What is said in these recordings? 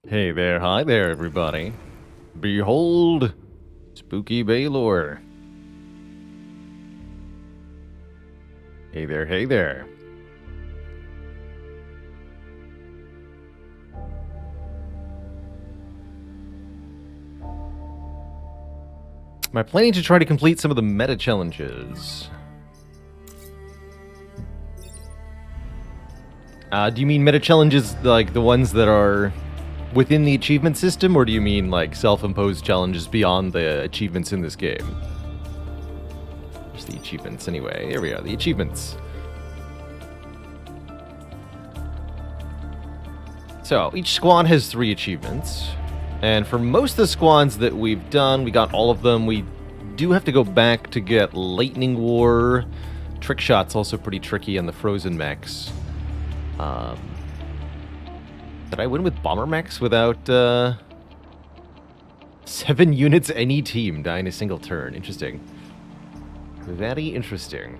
Hey there, hi there, everybody. Behold, Spooky Baylor. Hey there, hey there. Am I planning to try to complete some of the meta challenges? Do you mean meta challenges like the ones that are within the achievement system, or do you mean like self-imposed challenges beyond the achievements in this game? Where's the achievements anyway? Here we are, the achievements. So, each squad has 3 achievements. And for most of the squads that we've done, we got all of them. We do have to go back to get Lightning War. Trick Shot's also pretty tricky on the Frozen mechs. Did I win with Bomber mechs without 7 units any team die in a single turn? Interesting. Very interesting.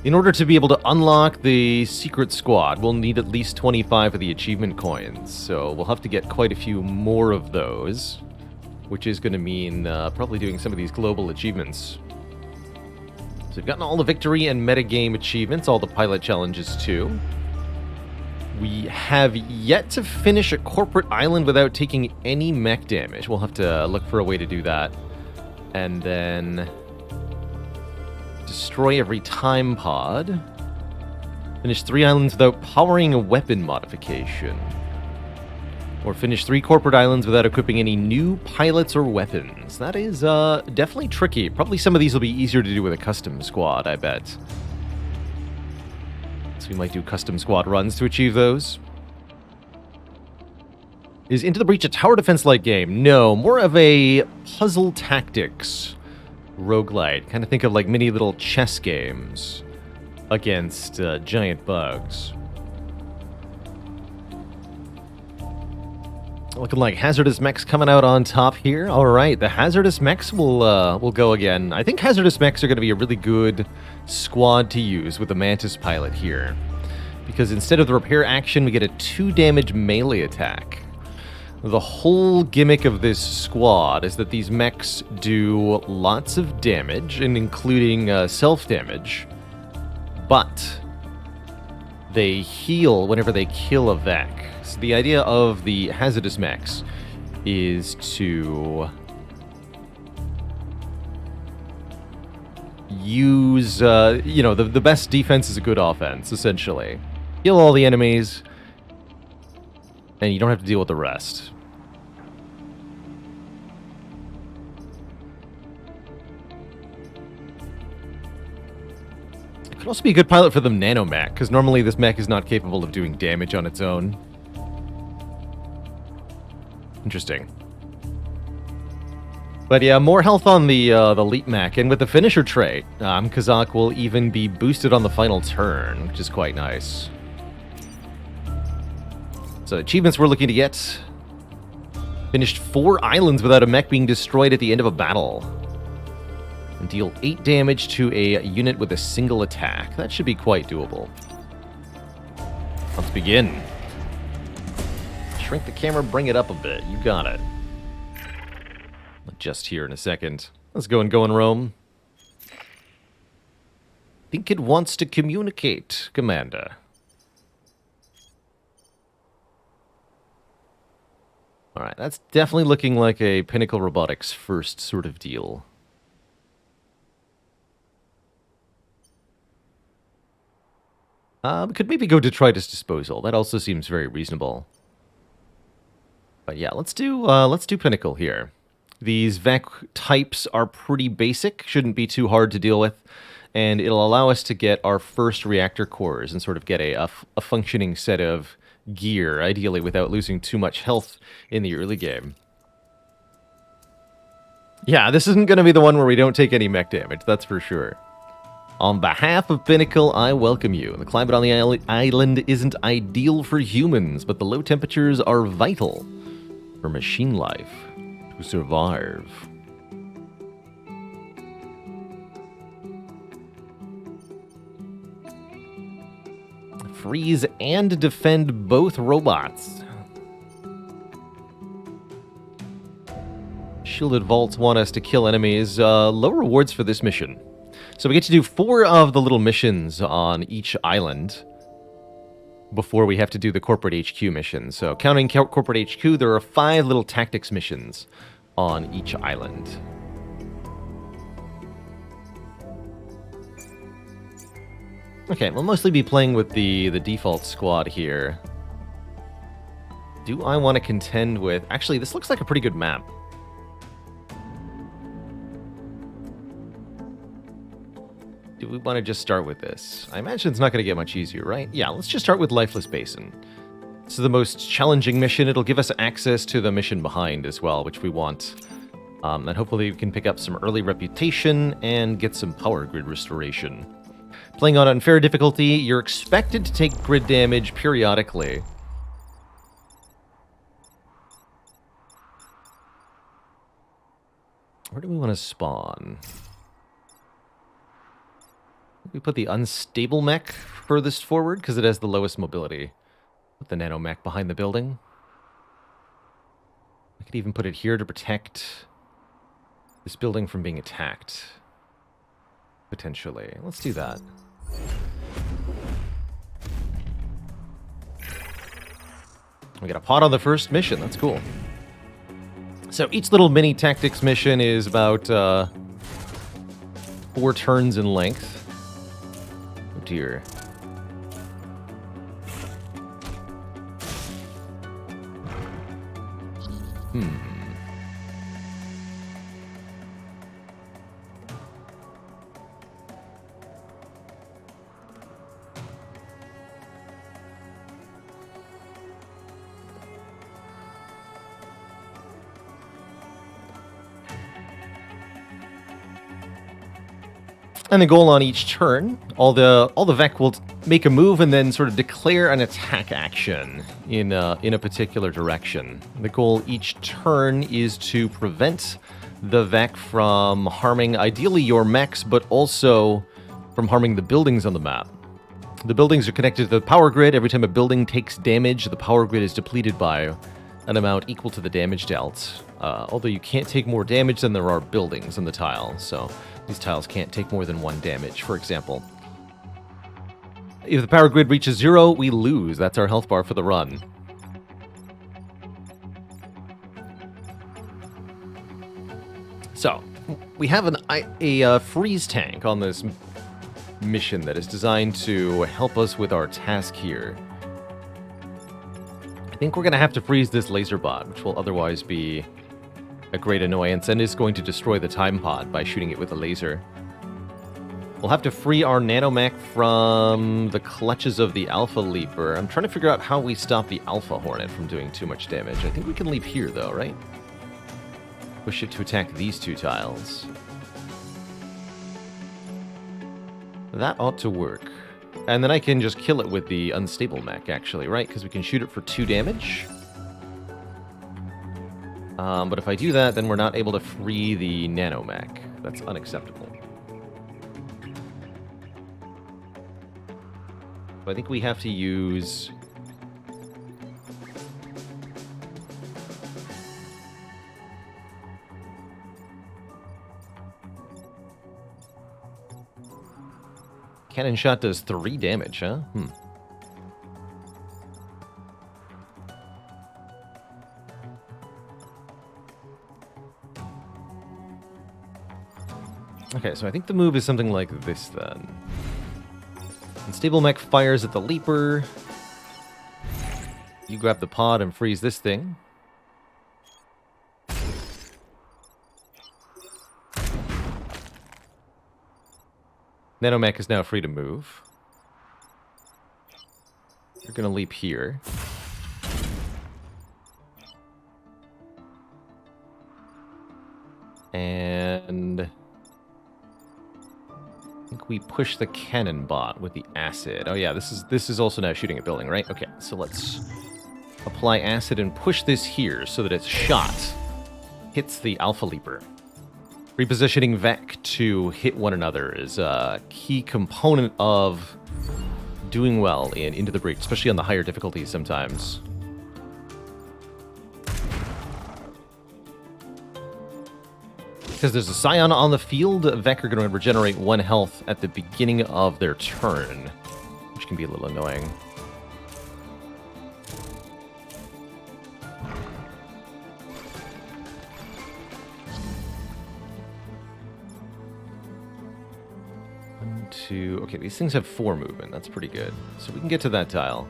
In order to be able to unlock the secret squad, we'll need at least 25 of the achievement coins. So we'll have to get quite a few more of those, which is going to mean probably doing some of these global achievements. So we've gotten all the victory and metagame achievements, all the pilot challenges too. We have yet to finish a corporate island without taking any mech damage. We'll have to look for a way to do that. And then destroy every time pod. Finish 3 islands without powering a weapon modification. Or finish 3 corporate islands without equipping any new pilots or weapons. That is definitely tricky. Probably some of these will be easier to do with a custom squad, I bet. So we might do custom squad runs to achieve those. Is Into the Breach a tower defense-like game? No, more of a puzzle tactics roguelite. Kind of think of like mini little chess games against giant bugs. Looking like Hazardous Mechs coming out on top here. All right, the Hazardous Mechs will go again. I think Hazardous Mechs are going to be a really good squad to use with the Mantis pilot here. Because instead of the repair action, we get a 2 damage melee attack. The whole gimmick of this squad is that these mechs do lots of damage, and including self-damage, but they heal whenever they kill a Vec. So the idea of the Hazardous Mechs is to use, the best defense is a good offense, essentially. Kill all the enemies, and you don't have to deal with the rest. It could also be a good pilot for the Nano Mech, because normally this mech is not capable of doing damage on its own. Interesting. But yeah, more health on the Leap Mech, and with the finisher trait, Kazak will even be boosted on the final turn, which is quite nice. So achievements we're looking to get. Finished 4 islands without a mech being destroyed at the end of a battle. And deal 8 damage to a unit with a single attack. That should be quite doable. Let's begin. Shrink the camera, bring it up a bit. You got it. Adjust here in a second. Let's go and Rome. Think it wants to communicate, Commander. Alright, that's definitely looking like a Pinnacle Robotics first sort of deal. We could maybe go Detritus Disposal. That also seems very reasonable. But yeah, let's do Pinnacle here. These VEC types are pretty basic, shouldn't be too hard to deal with, and it'll allow us to get our first reactor cores and sort of get a functioning set of gear, ideally without losing too much health in the early game. Yeah, this isn't going to be the one where we don't take any mech damage, that's for sure. On behalf of Pinnacle, I welcome you. The climate on the island isn't ideal for humans, but the low temperatures are vital for machine life to survive. freeze and defend both robots. Shielded vaults want us to kill enemies. Low rewards for this mission. So we get to do 4 of the little missions on each island before we have to do the corporate HQ mission. So counting corporate HQ, there are 5 little tactics missions on each island. Okay, we'll mostly be playing with the default squad here. Do I want to contend with... Actually, this looks like a pretty good map. Do we want to just start with this? I imagine it's not going to get much easier, right? Yeah, let's just start with Lifeless Basin. This is the most challenging mission. It'll give us access to the mission behind as well, which we want. And hopefully we can pick up some early reputation and get some power grid restoration. Playing on unfair difficulty, you're expected to take grid damage periodically. Where do we want to spawn? We put the unstable mech furthest forward because it has the lowest mobility. Put the nano mech behind the building. I could even put it here to protect this building from being attacked. Potentially. Let's do that. We got a pot on the first mission. That's cool. So each little mini tactics mission is about 4 turns in length. Oh dear. And the goal on each turn, all the Vec will make a move and then sort of declare an attack action in a particular direction. The goal each turn is to prevent the Vec from harming ideally your mechs, but also from harming the buildings on the map. The buildings are connected to the power grid. Every time a building takes damage, the power grid is depleted by an amount equal to the damage dealt. Although you can't take more damage than there are buildings in the tile, so these tiles can't take more than 1 damage, for example. If the power grid reaches 0, we lose. That's our health bar for the run. So, we have a freeze tank on this mission that is designed to help us with our task here. I think we're going to have to freeze this laser bot, which will otherwise be a great annoyance, and is going to destroy the time pod by shooting it with a laser. We'll have to free our nanomech from the clutches of the Alpha Leaper. I'm trying to figure out how we stop the Alpha Hornet from doing too much damage. I think we can leave here, though, right? Push it to attack these 2 tiles. That ought to work. And then I can just kill it with the unstable mech, actually, right? Because we can shoot it for 2 damage. But if I do that, then we're not able to free the nanomech. That's unacceptable. So I think we have to use... Cannon shot does 3 damage, huh? Okay, so I think the move is something like this, then. Unstable mech fires at the Leaper. You grab the pod and freeze this thing. Nanomech is now free to move. You're going to leap here. And I think we push the cannon bot with the acid. Oh yeah, this is also now shooting a building, right? Okay, so let's apply acid and push this here so that its shot hits the Alpha Leaper. Repositioning Vec to hit one another is a key component of doing well in Into the Breach, especially on the higher difficulties sometimes. Because there's a Scion on the field, Vec are going to regenerate 1 health at the beginning of their turn, which can be a little annoying. Okay, these things have 4 movement. That's pretty good. So we can get to that tile.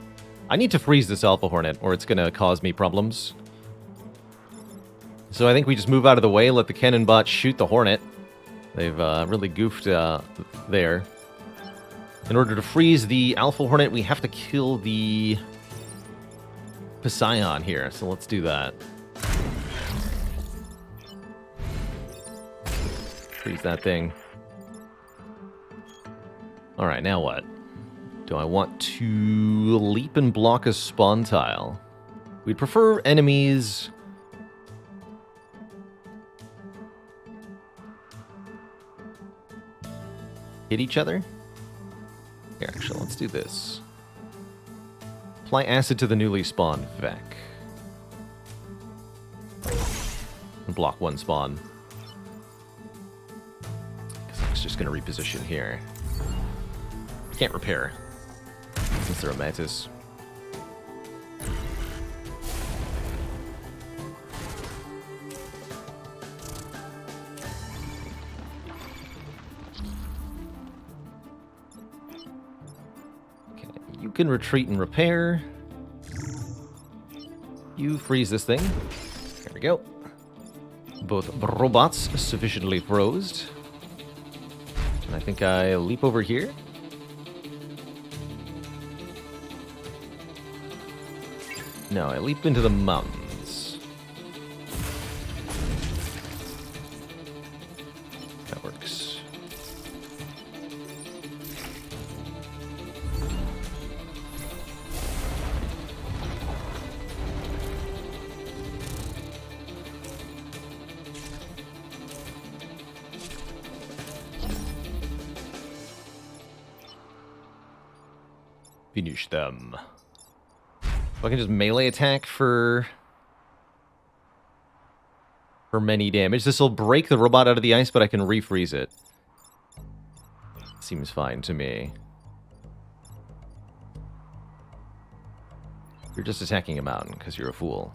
I need to freeze this Alpha Hornet, or it's going to cause me problems. So I think we just move out of the way, let the cannon bot shoot the Hornet. They've really goofed there. In order to freeze the Alpha Hornet, we have to kill the Psion here. So let's do that. Freeze that thing. Alright, now what? Do I want to leap and block a spawn tile? We'd prefer enemies hit each other? Here, actually, let's do this. Apply acid to the newly spawned Vec. And block 1 spawn. Because it's just going to reposition here. Can't repair, since they're a Mantis. Okay, you can retreat and repair. You freeze this thing. There we go. Both robots sufficiently froze. And I think I leap over here. No, I leap into the mountains. That works. Finish them. I can just melee attack for many damage. This will break the robot out of the ice, but I can refreeze it. Seems fine to me. You're just attacking a mountain because you're a fool.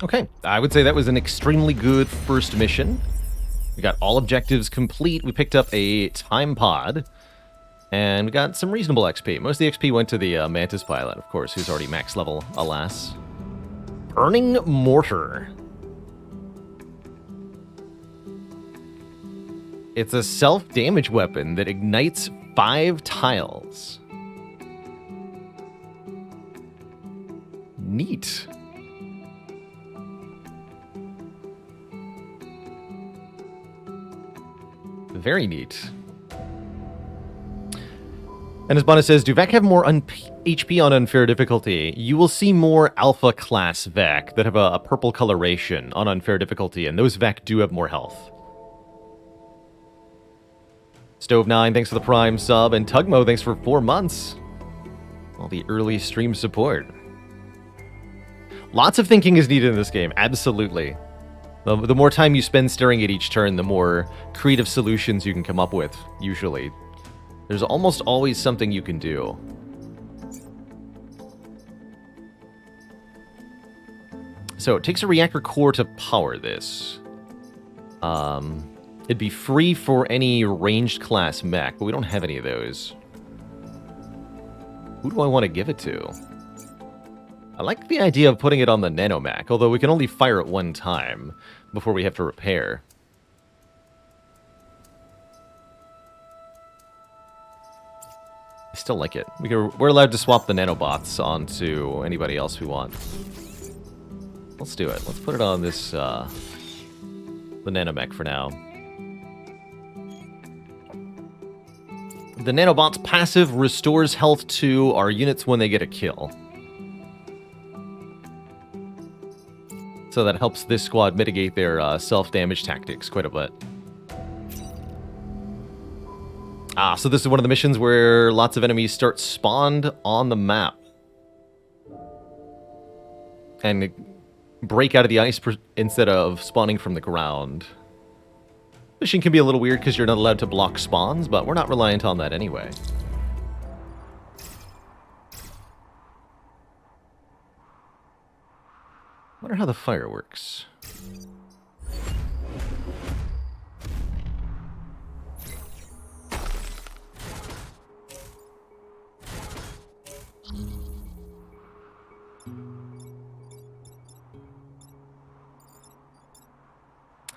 Okay, I would say that was an extremely good first mission. We got all objectives complete. We picked up a time pod, and we got some reasonable XP. Most of the XP went to the Mantis pilot, of course, who's already max level, alas. Burning Mortar. It's a self-damage weapon that ignites 5 tiles. Neat. Very neat. And as Bonna says, do Vec have more HP on unfair difficulty? You will see more alpha class Vec that have a purple coloration on unfair difficulty, and those Vec do have more health. Stove9, thanks for the Prime sub, and Tugmo, thanks for 4 months. All the early stream support. Lots of thinking is needed in this game, absolutely. The more time you spend staring at each turn, the more creative solutions you can come up with, usually. There's almost always something you can do. So it takes a reactor core to power this. It'd be free for any ranged class mech, but we don't have any of those. Who do I want to give it to? I like the idea of putting it on the nanomech, although we can only fire it 1 time before we have to repair. I still like it. We're allowed to swap the nanobots onto anybody else we want. Let's do it. Let's put it on this, the nanomech for now. The nanobot's passive restores health to our units when they get a kill. So that helps this squad mitigate their self-damage tactics quite a bit. So this is one of the missions where lots of enemies start spawned on the map. And break out of the ice instead of spawning from the ground. Mission can be a little weird because you're not allowed to block spawns, but we're not reliant on that anyway. Wonder how the fire works.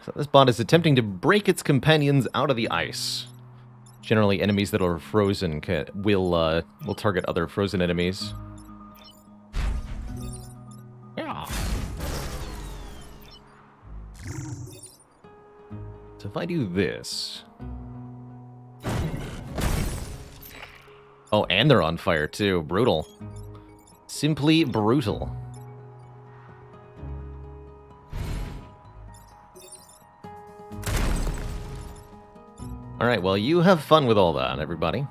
So this bot is attempting to break its companions out of the ice. Generally, enemies that are frozen will target other frozen enemies. Yeah. So if I do this... Oh, and they're on fire too. Brutal. Simply brutal. Alright, well, you have fun with all that, everybody.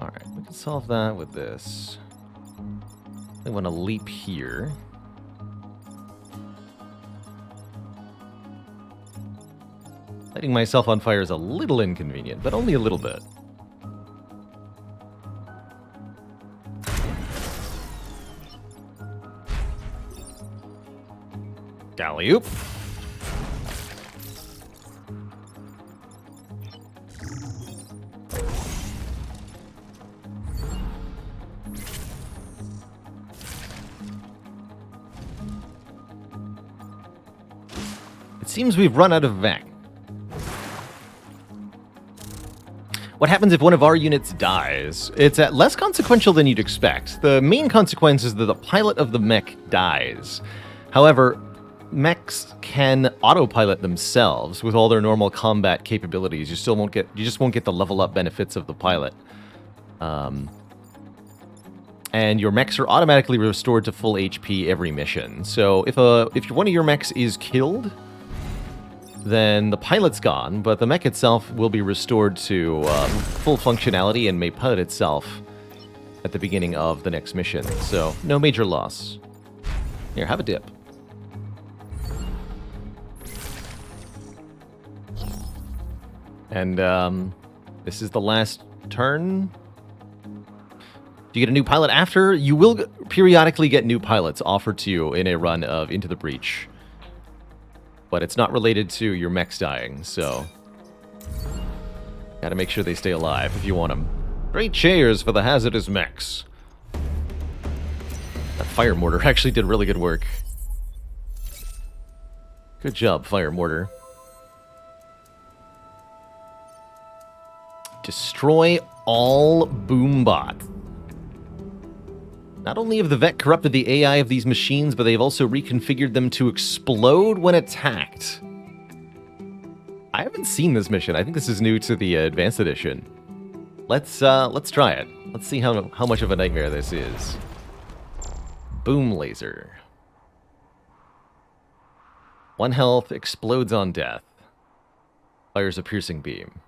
Alright, we can solve that with this. I want to leap here. Lighting myself on fire is a little inconvenient, but only a little bit. Alley-oop. It seems we've run out of vac. What happens if one of our units dies? It's less consequential than you'd expect. The main consequence is that the pilot of the mech dies. However, mechs can autopilot themselves with all their normal combat capabilities. You just won't get the level up benefits of the pilot. And your mechs are automatically restored to full HP every mission. So if one of your mechs is killed, then the pilot's gone, but the mech itself will be restored to full functionality and may pilot itself at the beginning of the next mission. So, no major loss. Here, have a dip. And this is the last turn. Do you get a new pilot after? You will periodically get new pilots offered to you in a run of Into the Breach. But it's not related to your mechs dying, so... Gotta make sure they stay alive if you want them. Great cheers for the hazardous mechs. That fire mortar actually did really good work. Good job, fire mortar. Destroy all Boombot. Not only have the Vet corrupted the AI of these machines, but they've also reconfigured them to explode when attacked. I haven't seen this mission. I think this is new to the Advanced Edition. Let's try it. Let's see how much of a nightmare this is. Boom laser. 1 health, explodes on death. Fires a piercing beam.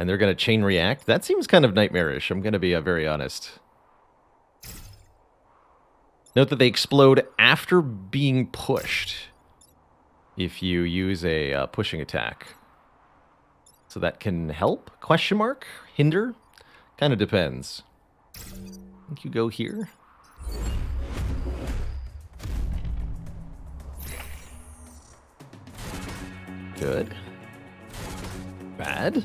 And they're going to chain react? That seems kind of nightmarish, I'm going to be very honest. Note that they explode after being pushed if you use a pushing attack. So that can help? Question mark? Hinder? Kind of depends. I think you go here. Good. Bad.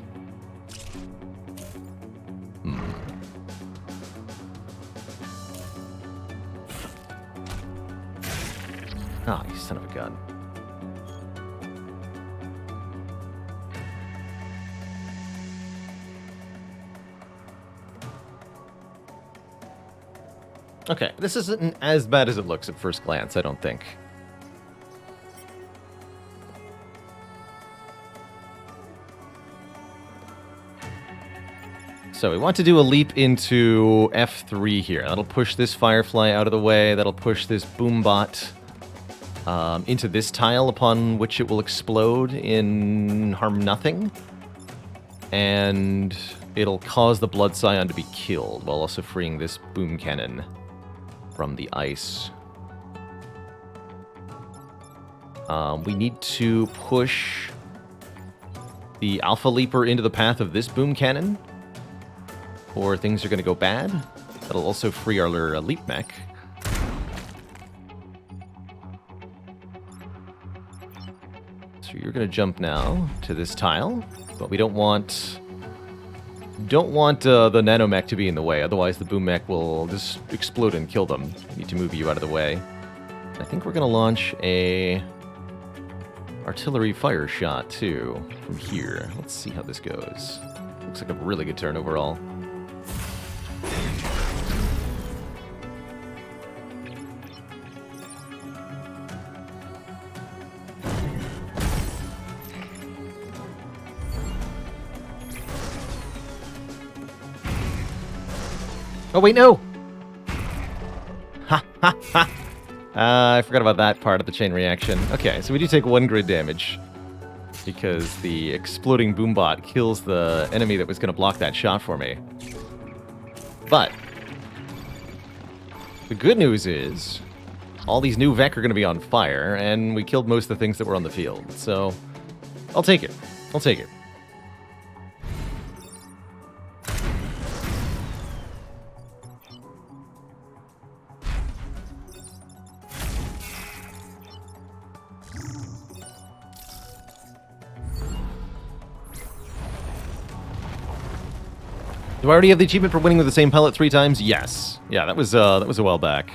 Ah, you son of a gun. Okay, this isn't as bad as it looks at first glance, I don't think. So we want to do a leap into F3 here. That'll push this Firefly out of the way. That'll push this Boombot into this tile upon which it will explode in harm nothing. And it'll cause the Blood Scion to be killed while also freeing this Boom Cannon from the ice. We need to push the Alpha Leaper into the path of this Boom Cannon, or things are going to go bad. That'll also free our Leap Mech. So you're going to jump now to this tile, but we don't want the Nanomech to be in the way, otherwise the Boom Mech will just explode and kill them. We need to move you out of the way. I think we're going to launch a artillery fire shot, too, from here. Let's see how this goes. Looks like a really good turn overall. Oh, wait, no! Ha, ha, ha! I forgot about that part of the chain reaction. Okay, so we do take 1 grid damage, because the exploding Boombot kills the enemy that was going to block that shot for me. But the good news is, all these new Vec are going to be on fire, and we killed most of the things that were on the field. So, I'll take it. I'll take it. Do I already have the achievement for winning with the same pellet 3 times? Yes. Yeah, that was a while back.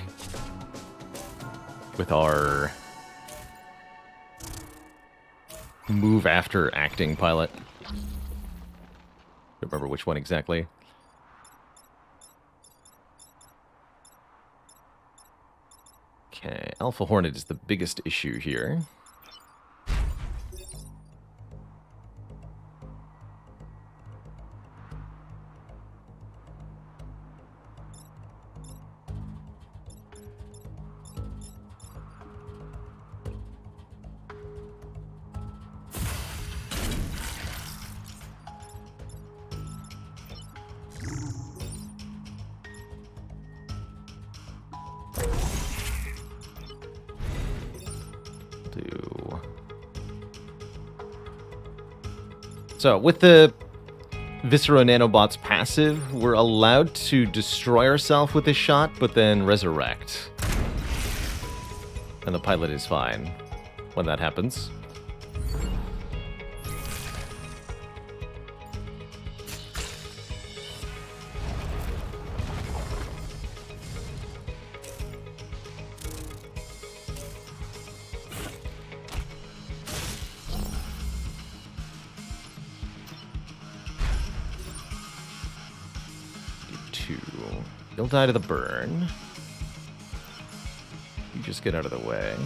With our move after acting pilot. Don't remember which one exactly. Okay, Alpha Hornet is the biggest issue here. So, with the Viscera Nanobot's passive, we're allowed to destroy ourselves with this shot, but then resurrect. And the pilot is fine when that happens. You'll die to the burn. You just get out of the way.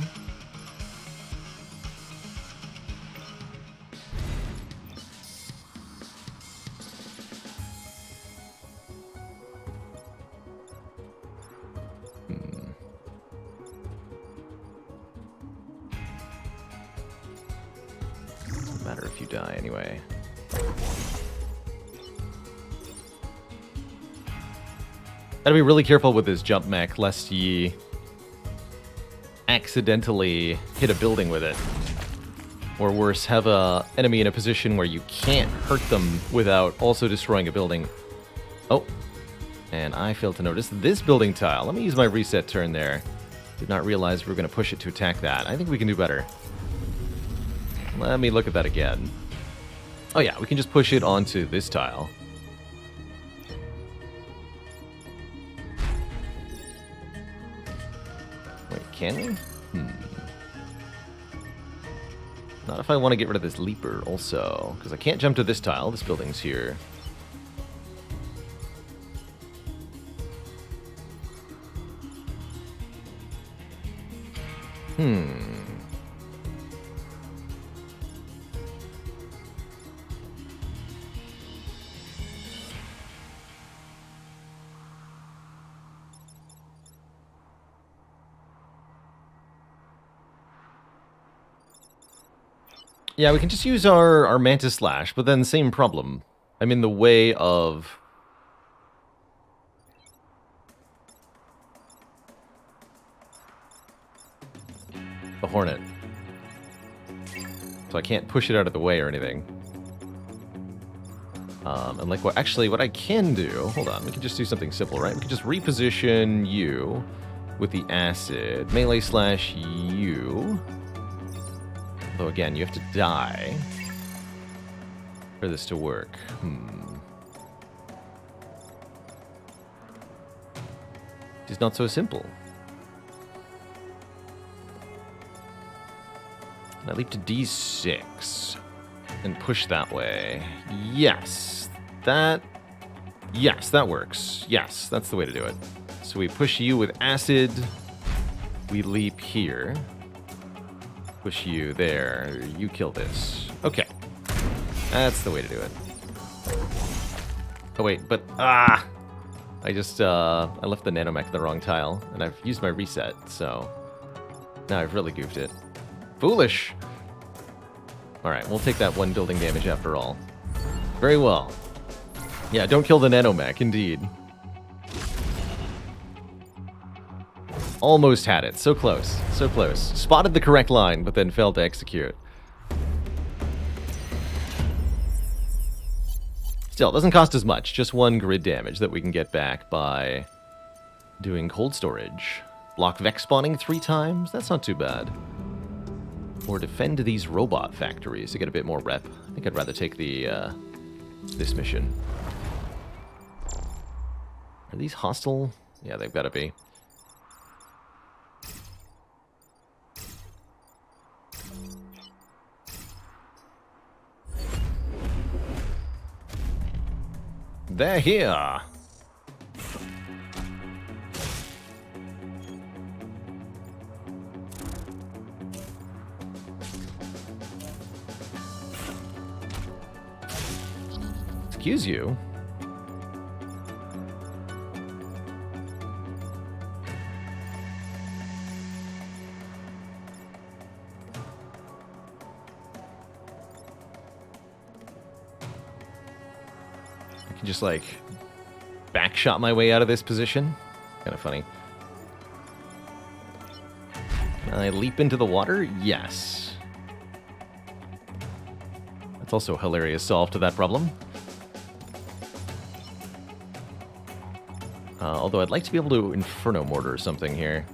Doesn't matter if you die anyway. Gotta be really careful with this jump mech, lest ye accidentally hit a building with it. Or worse, have a enemy in a position where you can't hurt them without also destroying a building. Oh, and I failed to notice this building tile. Let me use my reset turn there. Did not realize we were going to push it to attack that. I think we can do better. Let me look at that again. Oh yeah, we can just push it onto this tile. Can we? Not if I want to get rid of this leaper also, because I can't jump to this tile. This building's here. Yeah, we can just use our Mantis Slash, but then same problem. I'm in the way of... the Hornet. So I can't push it out of the way or anything. And like what... actually, what I can do... hold on, we can just do something simple, right? We can just reposition you with the acid. Melee slash you. Although again, you have to die for this to work. It's not so simple. And I leap to D6 and push that way. Yes, that works. Yes, that's the way to do it. So we push you with acid. We leap here. Push you there. You kill this. Okay. That's the way to do it. Oh, wait, but... I just, I left the nanomech in the wrong tile, and I've used my reset, so... now I've really goofed it. Foolish! Alright, we'll take that one building damage after all. Very well. Yeah, don't kill the nanomech, indeed. Almost had it. So close. So close. Spotted the correct line, but then failed to execute. Still, it doesn't cost as much. Just 1 grid damage that we can get back by doing cold storage. Block Vex spawning 3 times? That's not too bad. Or defend these robot factories to get a bit more rep. I think I'd rather take the this mission. Are these hostile? Yeah, they've got to be. They're here. Excuse you. I can just like backshot my way out of this position. Kind of funny. Can I leap into the water? Yes. That's also a hilarious solve to that problem. Although I'd like to be able to Inferno Mortar or something here.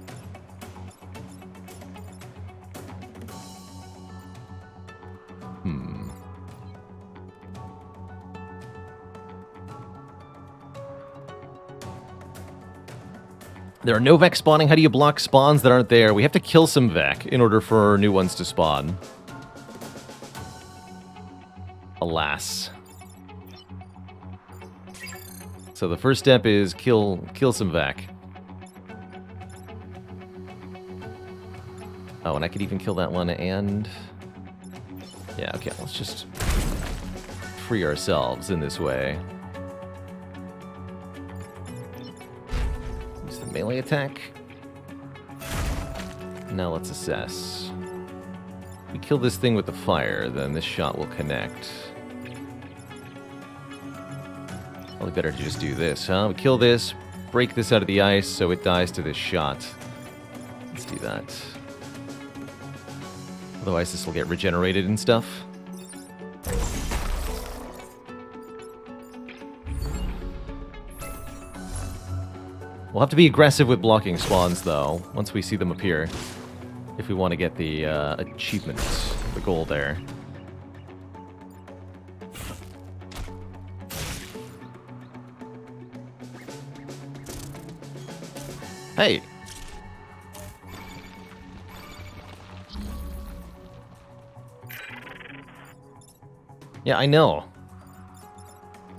There are no Vex spawning. How do you block spawns that aren't there? We have to kill some Vec in order for new ones to spawn. Alas. So the first step is kill some Vec. Oh, and I could even kill that one and... yeah, okay, let's just free ourselves in this way. Use the melee attack. Now let's assess. If we kill this thing with the fire, then this shot will connect. Probably better to just do this, huh? We kill this, break this out of the ice so it dies to this shot. Let's do that. Otherwise this will get regenerated and stuff. We'll have to be aggressive with blocking spawns, though, once we see them appear. If we want to get the achievement, the goal there. Hey! Yeah, I know.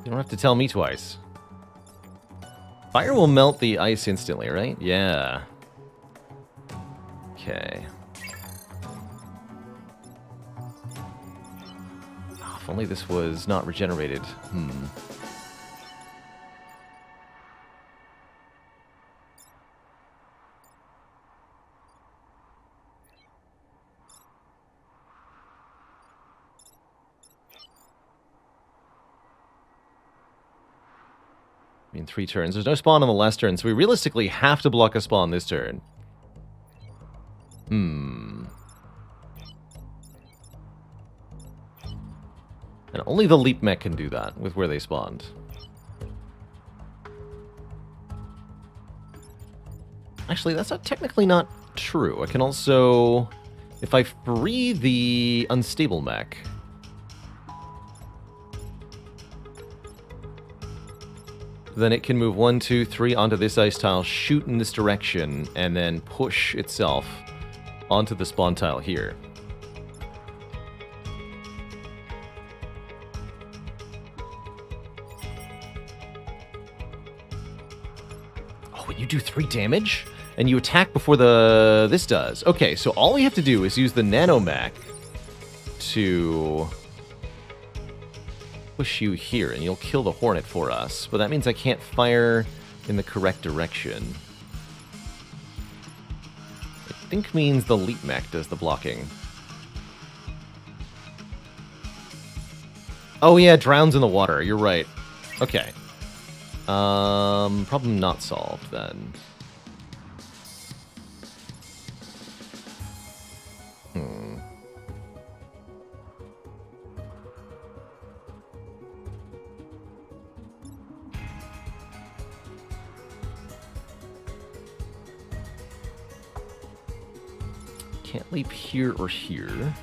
You don't have to tell me twice. Fire will melt the ice instantly, right? Yeah. Okay. Oh, if only this was not regenerated. In 3 turns. There's no spawn on the last turn, so we realistically have to block a spawn this turn. And only the leap mech can do that with where they spawned. Actually, that's technically not true. I can also... If I free the unstable mech... then it can move 1, 2, 3 onto this ice tile, shoot in this direction, and then push itself onto the spawn tile here. Oh, and you do 3 damage? And you attack before this does. Okay, so all we have to do is use the nanomech to... push you here, and you'll kill the Hornet for us. But that means I can't fire in the correct direction. I think means the Leap Mech does the blocking. Oh yeah, drowns in the water. You're right. Okay. Problem not solved then. Can't leap here or here.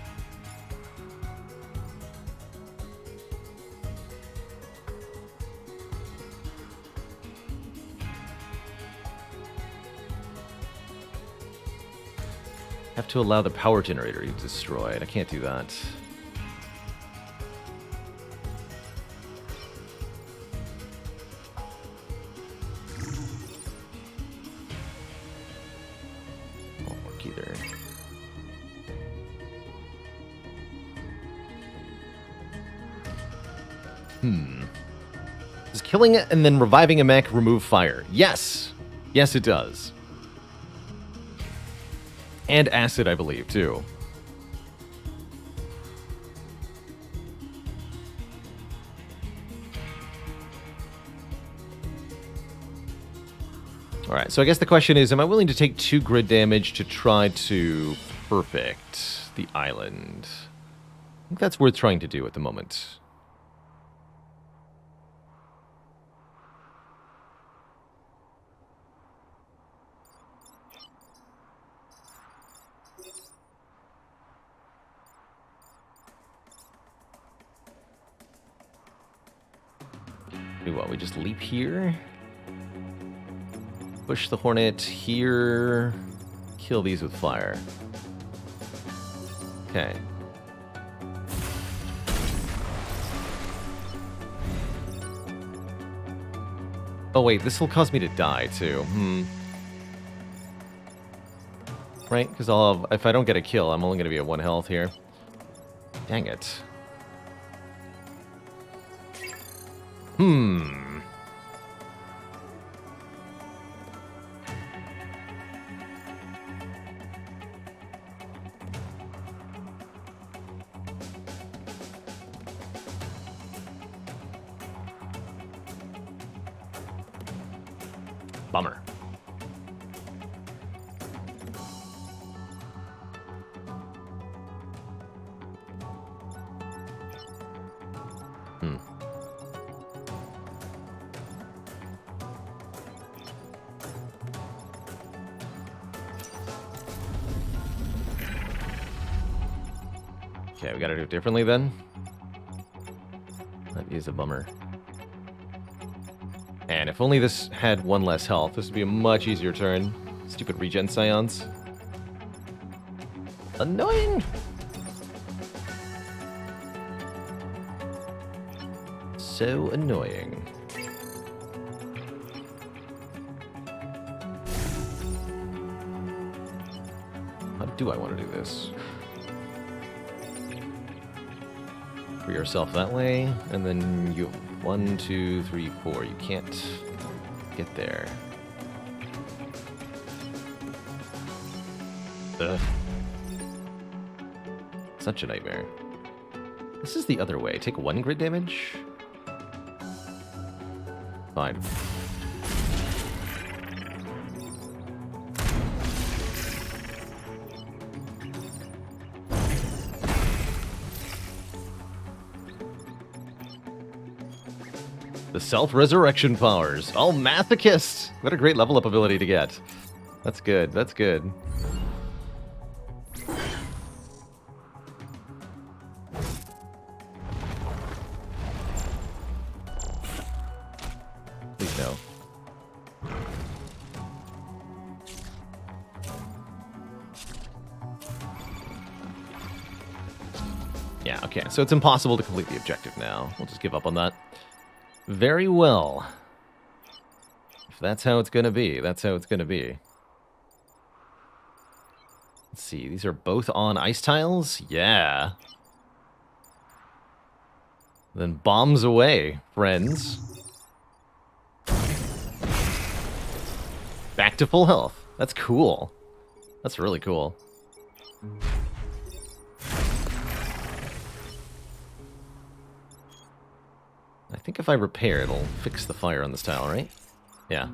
Have to allow the power generator to be destroyed. I can't do that. Won't work either. Does killing it and then reviving a mech remove fire? Yes! Yes, it does. And acid, I believe, too. Alright, so I guess the question is, am I willing to take 2 grid damage to try to perfect the island? I think that's worth trying to do at the moment. Do what? We just leap here? Push the Hornet here. Kill these with fire. Okay. Oh wait, this will cause me to die too. Right? Because if I don't get a kill, I'm only going to be at 1 health here. Dang it. Bummer. Okay, we gotta do it differently then. That is a bummer. And if only this had 1 less health, this would be a much easier turn. Stupid regen scions. Annoying! So annoying. How do I want to do this? Free yourself that way, and then you 1, 2, 3, 4. You can't get there. Ugh. Such a nightmare. This is the other way. Take 1 grid damage? Fine. The self-resurrection powers. Oh, Masochist! What a great level up ability to get. That's good, that's good. Please no. Yeah, okay, so it's impossible to complete the objective now. We'll just give up on that. Very well. If that's how it's gonna be, that's how it's gonna be. Let's see, these are both on ice tiles? Yeah. Then bombs away, friends. Back to full health. That's cool. That's really cool. I think if I repair, it'll fix the fire on this tile, right? Yeah.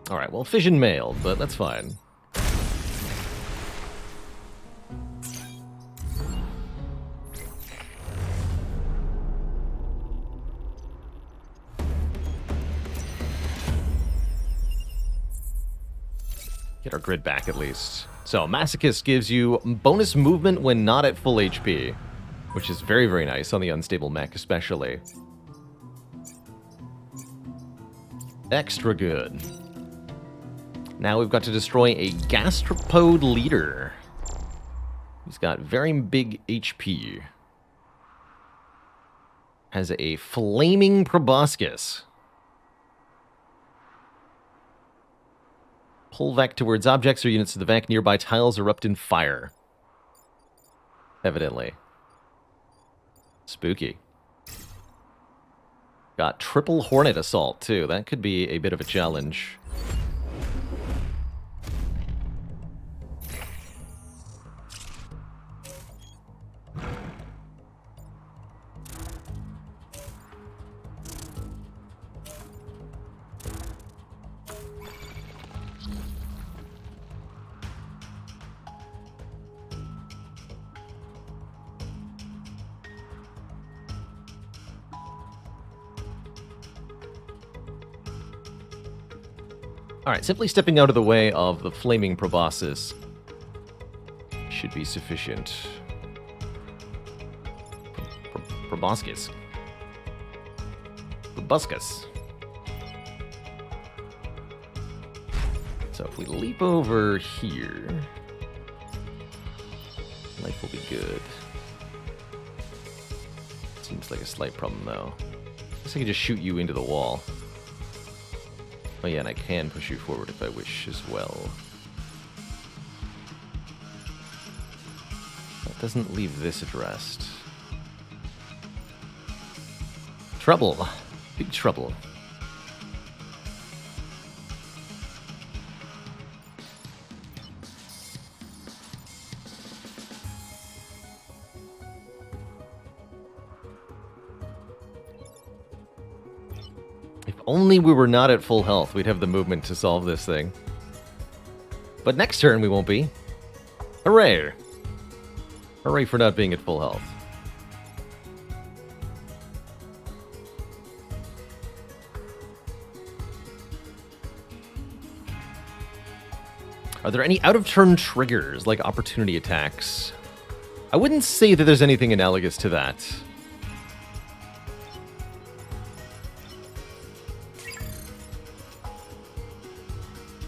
Alright, well, fission mailed, but that's fine. Get our grid back, at least. So, Masochist gives you bonus movement when not at full HP, which is very, very nice on the unstable mech, especially. Extra good. Now we've got to destroy a gastropode leader. He's got very big HP. Has a flaming proboscis. Pull Vec towards objects or units to the Vec. Nearby tiles erupt in fire. Evidently. Spooky. Got triple Hornet Assault, too. That could be a bit of a challenge. Alright, simply stepping out of the way of the flaming proboscis should be sufficient. Proboscis. Proboscis. So if we leap over here, life will be good. Seems like a slight problem, though. I guess I can just shoot you into the wall. Oh yeah, and I can push you forward if I wish as well. That doesn't leave this addressed. Trouble. Big trouble. If only we were not at full health, we'd have the movement to solve this thing. But next turn we won't be. Hooray! Hooray for not being at full health. Are there any out-of-turn triggers, like opportunity attacks? I wouldn't say that there's anything analogous to that.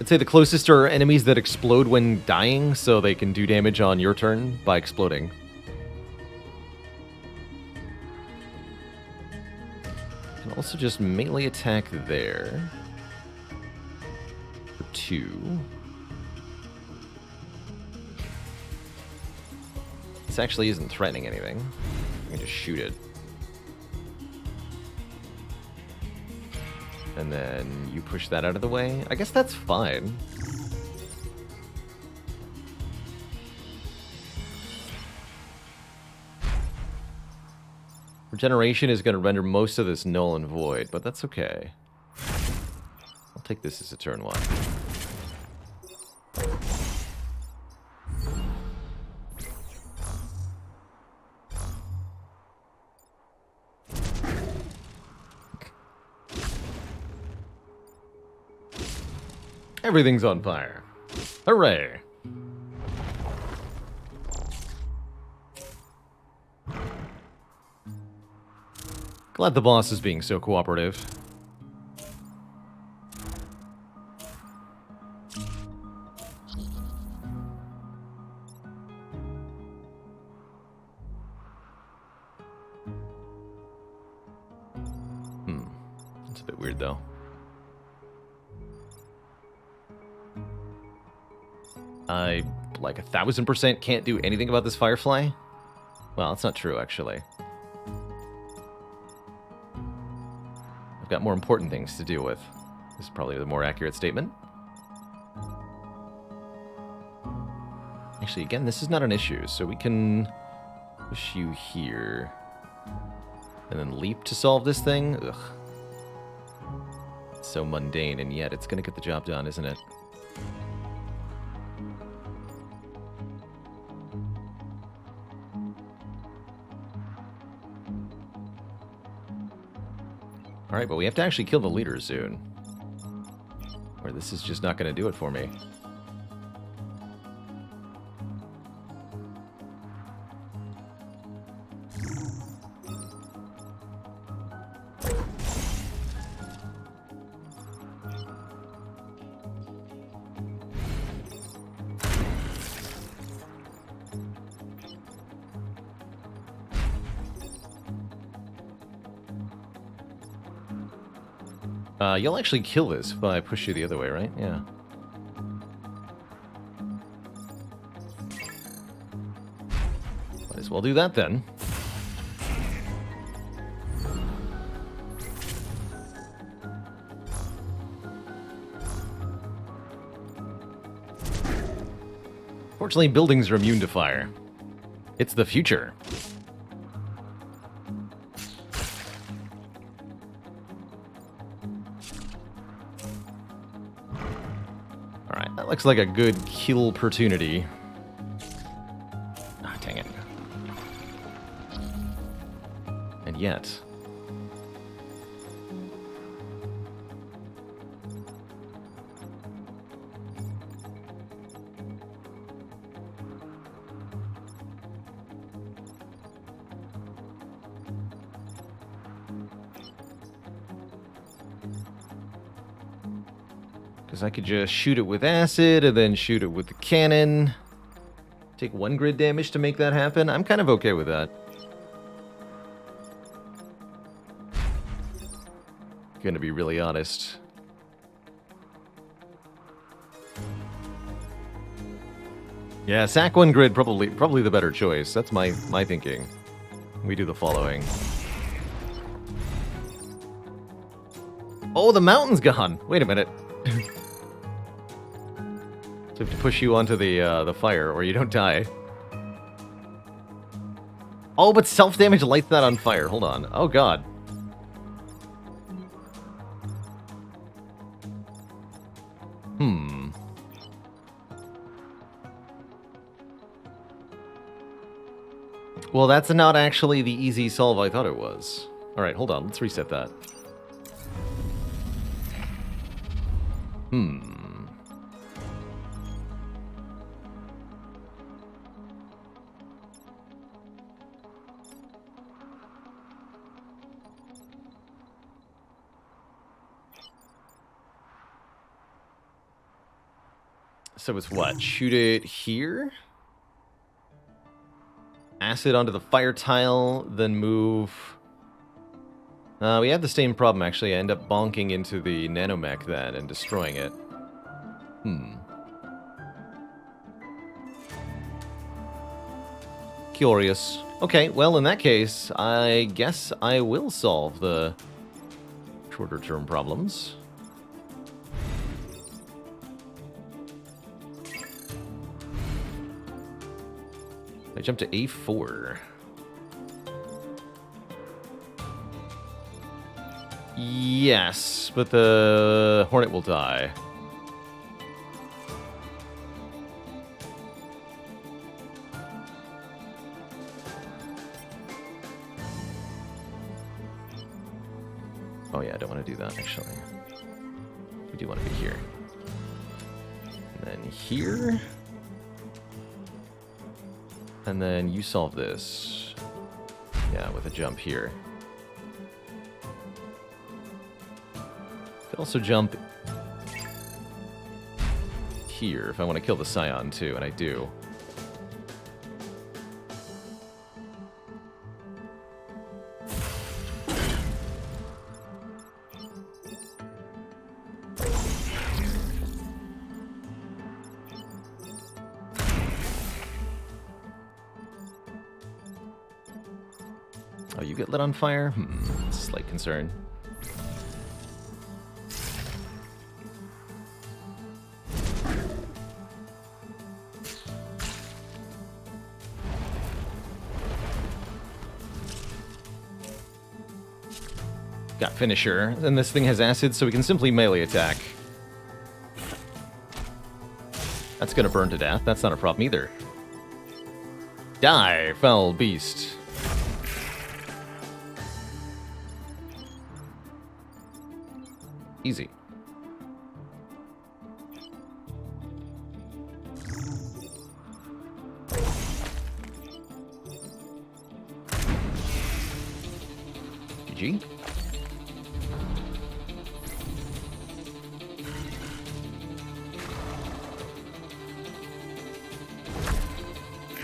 I'd say the closest are enemies that explode when dying, so they can do damage on your turn by exploding. You can also just melee attack there. For 2. This actually isn't threatening anything. I can just shoot it. And then you push that out of the way. I guess that's fine. Regeneration is going to render most of this null and void, but that's okay. I'll take this as a turn 1. Everything's on fire. Hooray! Glad the boss is being so cooperative. That's a bit weird, though. I, like, 1000% can't do anything about this firefly? Well, that's not true, actually. I've got more important things to deal with. This is probably the more accurate statement. Actually, again, this is not an issue, so we can push you here. And then leap to solve this thing? Ugh. It's so mundane, and yet it's going to get the job done, isn't it? Alright, but we have to actually kill the leader soon. Or this is just not going to do it for me. You'll actually kill this if I push you the other way, right? Yeah. Might as well do that then. Fortunately, buildings are immune to fire. It's the future. That looks like a good kill opportunity. Ah, dang it. And yet... because I could just shoot it with acid, and then shoot it with the cannon. Take 1 grid damage to make that happen. I'm kind of okay with that. Gonna be really honest. Yeah, sack 1 grid, probably the better choice. That's my thinking. We do the following. Oh, the mountain's gone! Wait a minute. So I have to push you onto the fire, or you don't die. Oh, but self-damage lights that on fire. Hold on. Oh, God. Well, that's not actually the easy solve I thought it was. Alright, hold on. Let's reset that. So it's what? Shoot it here? Acid onto the fire tile, then move... we have the same problem, actually. I end up bonking into the nanomech then and destroying it. Curious. Okay, well, in that case, I guess I will solve the shorter-term problems. I jump to A4. Yes, but the Hornet will die. Oh yeah, I don't want to do that, actually. We do want to be here. And then here. And then you solve this. Yeah, with a jump here. Could also jump here if I want to kill the Scion too, and I do. Oh, you get lit on fire? Slight concern. Got finisher, and this thing has acid, so we can simply melee attack. That's gonna burn to death. That's not a problem either. Die, foul beast. Easy. GG.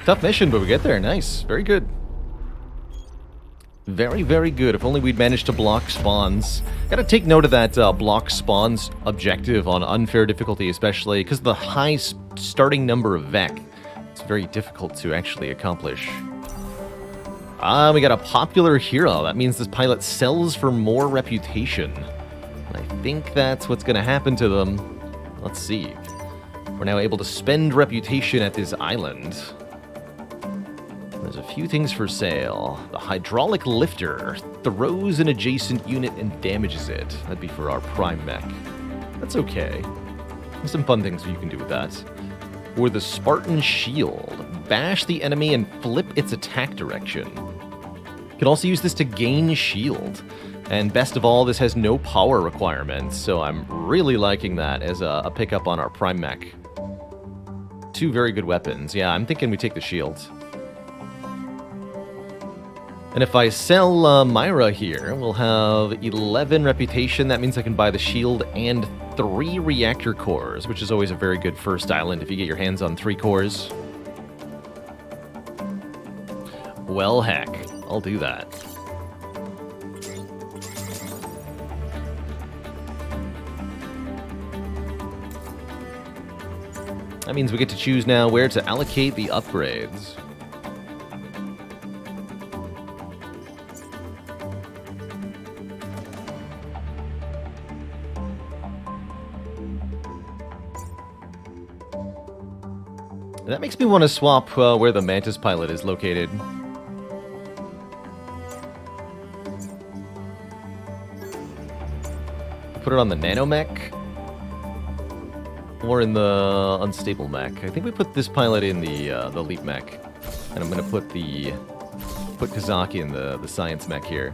Tough mission, but we get there. Nice. Very good. Very, very good. If only we'd managed to block spawns. Gotta take note of that block spawns objective on unfair difficulty, especially because the high starting number of Vec. It's very difficult to actually accomplish. We got a popular hero. That means this pilot sells for more reputation. And I think that's what's gonna happen to them. Let's see. We're now able to spend reputation at this island. There's a few things for sale. The hydraulic lifter throws an adjacent unit and damages it. That'd be for our prime mech. That's okay. There's some fun things you can do with that. Or the Spartan shield. Bash the enemy and flip its attack direction. You can also use this to gain shield. And best of all, this has no power requirements, so I'm really liking that as a pickup on our prime mech. Two very good weapons. Yeah, I'm thinking we take the shield. And if I sell Myra here, we'll have 11 reputation. That means I can buy the shield and 3 reactor cores, which is always a very good first island if you get your hands on 3 cores. Well, heck, I'll do that. That means we get to choose now where to allocate the upgrades. That makes me want to swap where the Mantis pilot is located. Put it on the nanomech or in the unstable mech. I think we put this pilot in the leap mech, and I'm gonna put Kazaki in the science mech here.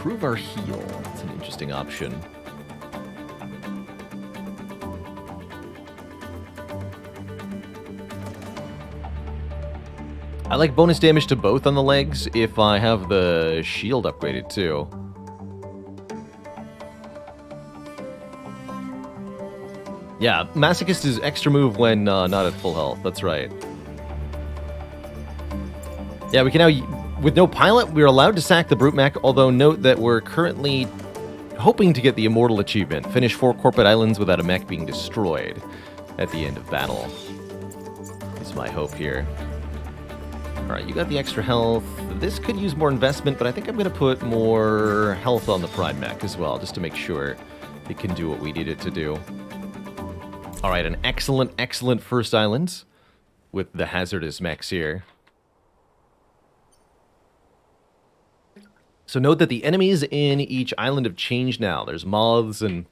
Improve our heal. That's an interesting option. I like bonus damage to both on the legs if I have the shield upgraded too. Yeah, Masochist is extra move when not at full health. That's right. Yeah, we can now, with no pilot, we're allowed to sack the Brute Mech, although note that we're currently hoping to get the Immortal achievement. Finish 4 Corporate Islands without a mech being destroyed at the end of battle. Is my hope here. Alright, you got the extra health. This could use more investment, but I think I'm going to put more health on the Prime Mech as well, just to make sure it can do what we need it to do. Alright, an excellent, excellent first island with the hazardous mechs here. So note that the enemies in each island have changed now. There's moths and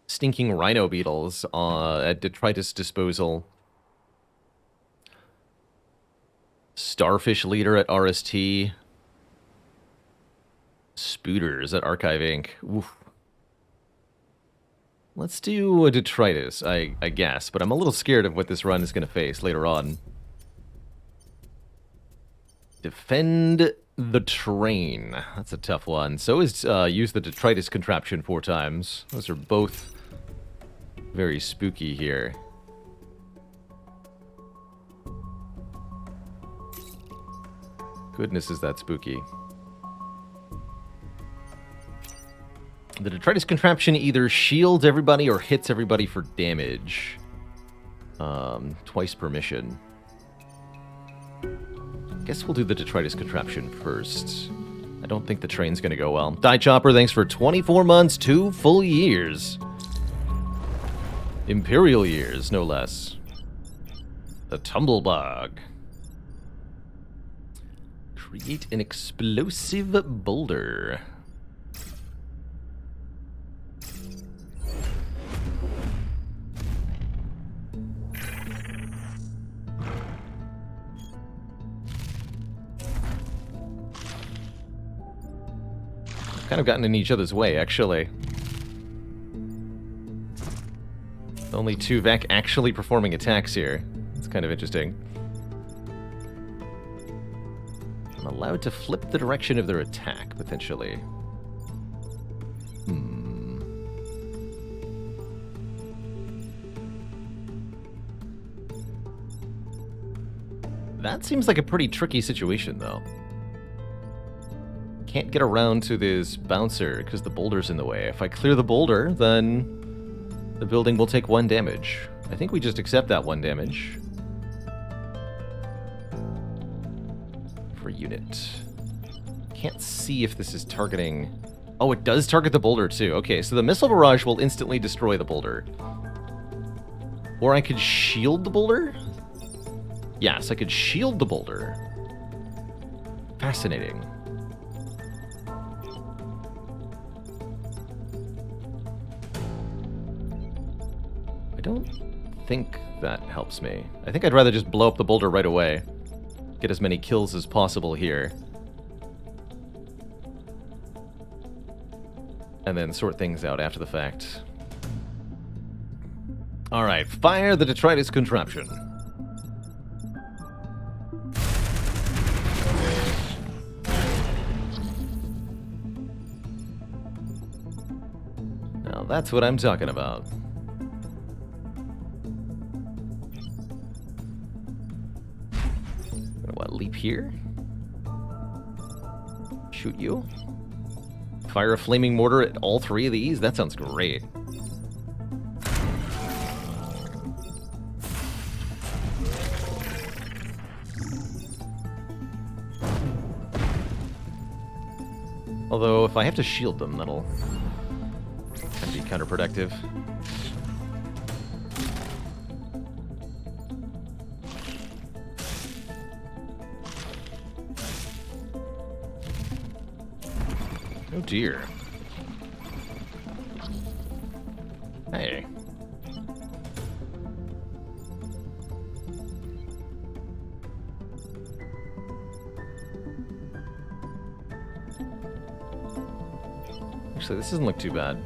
stinking rhino beetles at Detritus disposal. Starfish Leader at RST. Spooters at Archive Inc. Oof. Let's do a Detritus, I guess, but I'm a little scared of what this run is going to face later on. Defend the train. That's a tough one. So is use the Detritus contraption 4 times. Those are both very spooky here. Goodness, is that spooky. The Detritus contraption either shields everybody or hits everybody for damage. Twice per mission. Guess we'll do the Detritus contraption first. I don't think the train's gonna go well. Die Chopper, thanks for 24 months, 2 full years. Imperial years, no less. The Tumblebug. Create an explosive boulder. Kind of gotten in each other's way, actually. Only 2 Vec actually performing attacks here. It's kind of interesting. I'm allowed to flip the direction of their attack, potentially. That seems like a pretty tricky situation, though. Can't get around to this bouncer because the boulder's in the way. If I clear the boulder, then the building will take 1 damage. I think we just accept that 1 damage. For unit. Can't see if this is targeting... Oh, it does target the boulder too. Okay, so the missile barrage will instantly destroy the boulder. Or I could shield the boulder? Yes, I could shield the boulder. Fascinating. I don't think that helps me. I think I'd rather just blow up the boulder right away. Get as many kills as possible here. And then sort things out after the fact. Alright, fire the Detritus contraption. Now that's what I'm talking about. What, leap here? Shoot you? Fire a flaming mortar at all 3 of these? That sounds great. Although, if I have to shield them, that'll kind of be counterproductive. Oh dear. Hey. Actually, this doesn't look too bad.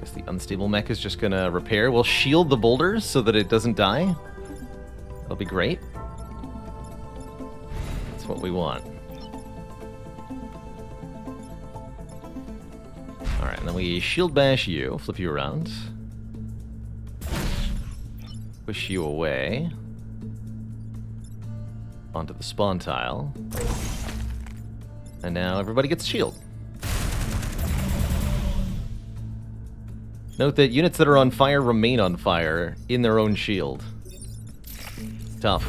Guess the unstable mech is just gonna repair. We'll shield the boulders so that it doesn't die. That'll be great. That's what we want. Alright, and then we shield bash you, flip you around. Push you away. Onto the spawn tile. And now everybody gets shield. Note that units that are on fire remain on fire in their own shield. Tough.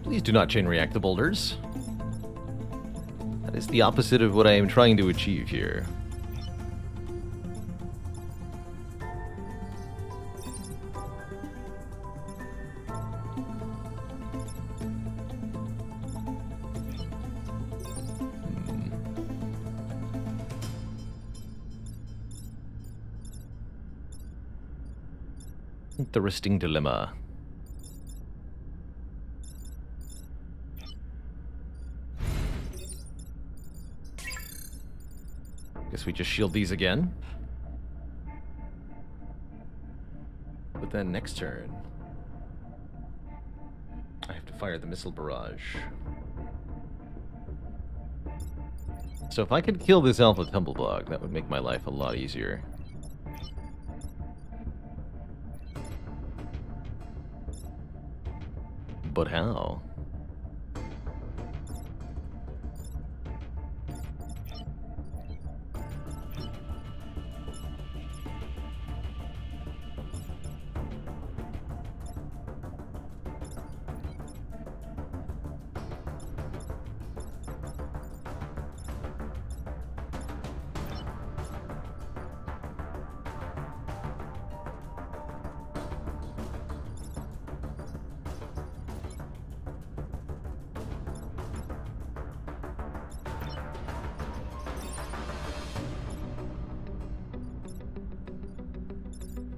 Please do not chain react the boulders. That is the opposite of what I am trying to achieve here. Interesting dilemma. Guess we just shield these again. But then next turn, I have to fire the missile barrage. So if I could kill this alpha tumblebug, that would make my life a lot easier. But how?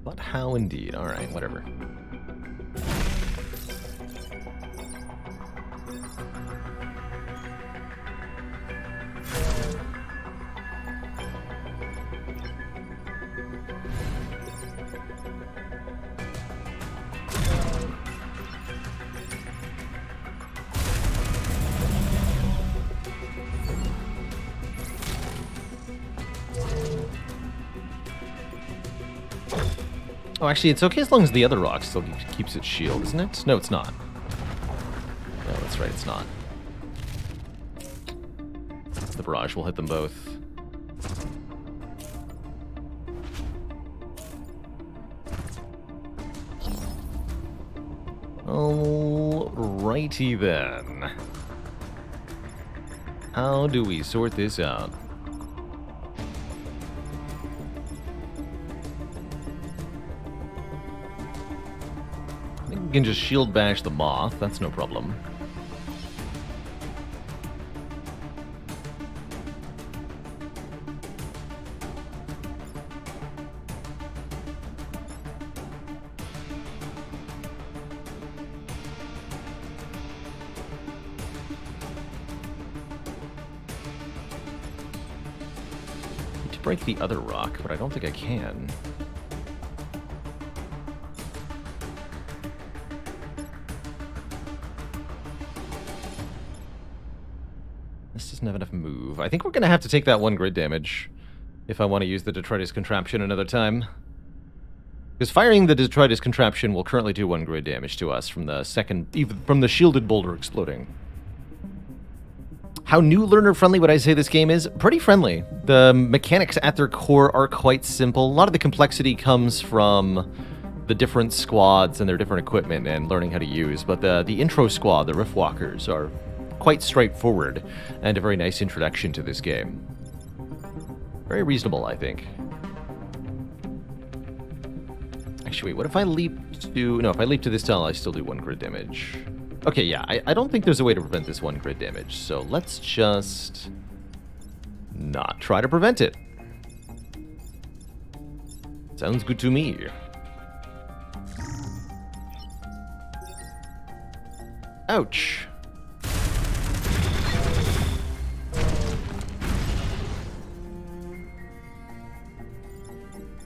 But how indeed? Alright, whatever. Oh, actually, it's okay as long as the other rock still keeps its shield, isn't it? No, it's not. No, that's right, it's not. The barrage will hit them both. Alrighty then. How do we sort this out? We can just shield bash the moth, that's no problem. Need to break the other rock, but I don't think I can. This doesn't have enough move. I think we're going to have to take that one grid damage if I want to use the Detritus Contraption another time. Because firing the Detritus Contraption will currently do 1 grid damage to us from the from the shielded boulder exploding. How new learner-friendly would I say this game is? Pretty friendly. The mechanics at their core are quite simple. A lot of the complexity comes from the different squads and their different equipment and learning how to use, but the intro squad, the Riftwalkers, are quite straightforward and a very nice introduction to this game. Very reasonable, I think. Actually, wait, what if I leap to... No, if I leap to this tile, I still do 1 grid damage. Okay, yeah, I don't think there's a way to prevent this 1 grid damage, so let's just... not try to prevent it. Sounds good to me. Ouch.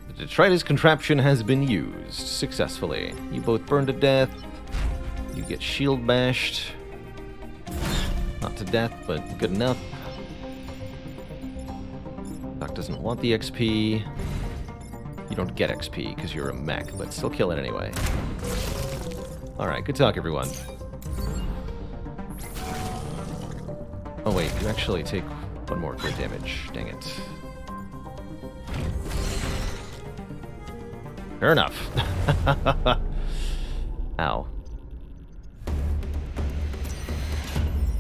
The detritus contraption has been used successfully. You both burn to death. You get shield bashed. Not to death, but good enough. Doc doesn't want the XP. You don't get XP because you're a mech, but still kill it anyway. Alright, good talk, everyone. Oh wait, you actually take 1 more crit damage. Dang it. Fair enough. Ow.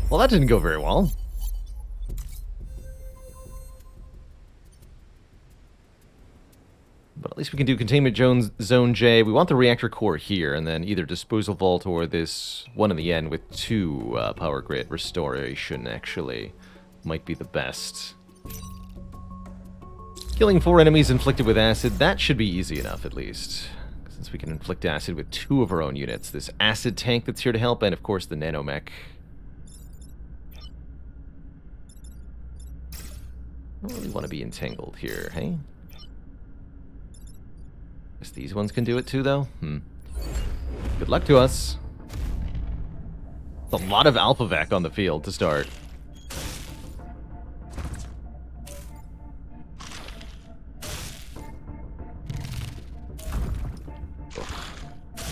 Well, that didn't go very well. But at least we can do Containment Zone J. We want the reactor core here, and then either Disposal Vault or this one in the end with 2 power grid restoration, actually, might be the best. Killing 4 enemies inflicted with acid, that should be easy enough, at least. Since we can inflict acid with 2 of our own units. This acid tank that's here to help, and of course the nanomech. I don't really want to be entangled here, hey? Guess these ones can do it too, though? Good luck to us. It's a lot of Alpha Vac on the field to start.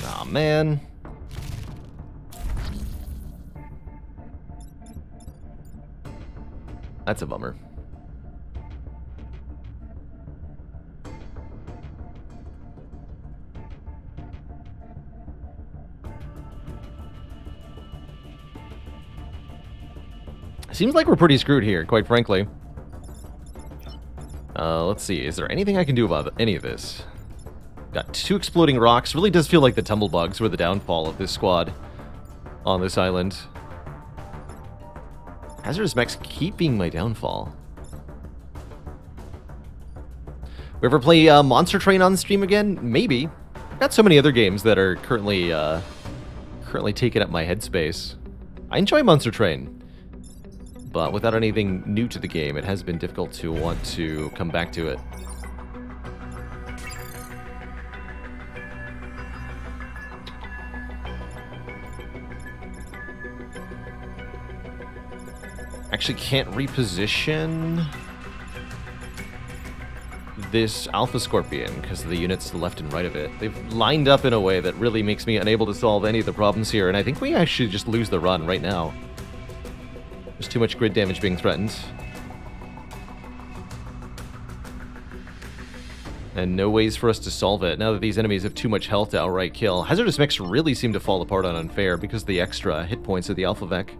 Aw, man. That's a bummer. Seems like we're pretty screwed here, quite frankly. Let's see. Is there anything I can do about any of this? Got 2 exploding rocks. Really does feel like the tumblebugs were the downfall of this squad on this island. Hazardous mechs keep being my downfall. We ever play Monster Train on stream again? Maybe. I've got so many other games that are currently taking up my headspace. I enjoy Monster Train. But without anything new to the game, it has been difficult to want to come back to it. Actually can't reposition this Alpha Scorpion because of the units to the left and right of it. They've lined up in a way that really makes me unable to solve any of the problems here, and I think we actually just lose the run right now. There's too much grid damage being threatened. And no ways for us to solve it, now that these enemies have too much health to outright kill. Hazardous mechs really seem to fall apart on Unfair because of the extra hit points of the Alpha Vec.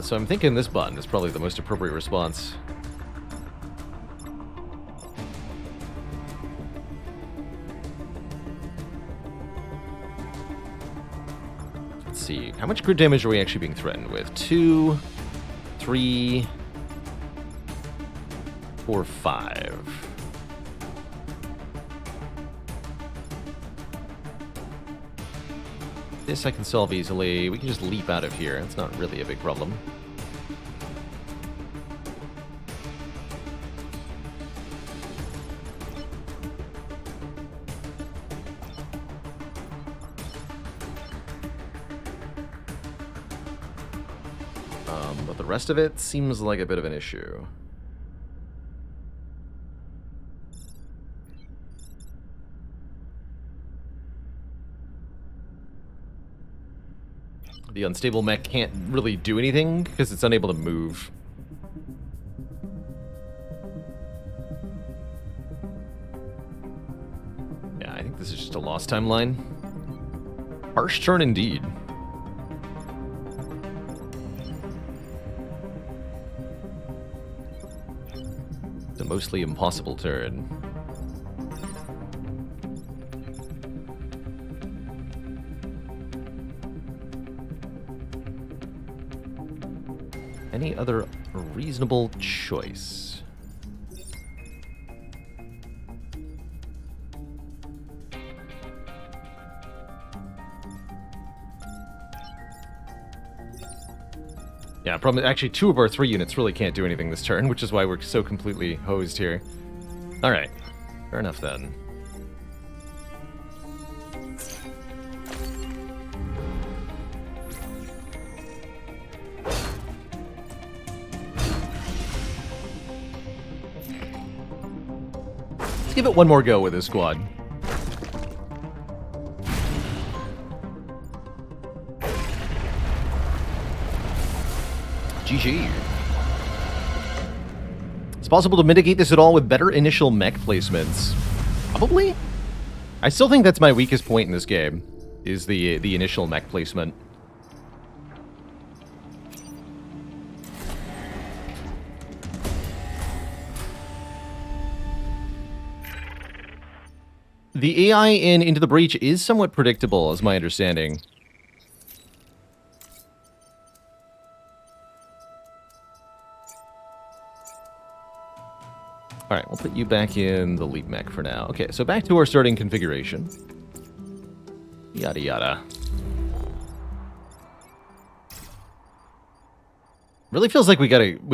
So I'm thinking this button is probably the most appropriate response. Let's see, how much grid damage are we actually being threatened with? 2, 3, 4, 5. This I can solve easily. We can just leap out of here. It's not really a big problem. But the rest of it seems like a bit of an issue. The unstable mech can't really do anything because it's unable to move. Yeah, I think this is just a lost timeline. Harsh turn indeed. The mostly impossible turn. Any other reasonable choice? Yeah, probably actually 2 of our 3 units really can't do anything this turn, which is why we're so completely hosed here. Alright, fair enough then. Let's give it one more go with this squad. GG. It's possible to mitigate this at all with better initial mech placements. Probably. I still think that's my weakest point in this game, is the initial mech placement. The AI in Into the Breach is somewhat predictable, is my understanding. Alright, we'll put you back in the lead mech for now. Okay, so back to our starting configuration. Yada yada. Really feels like we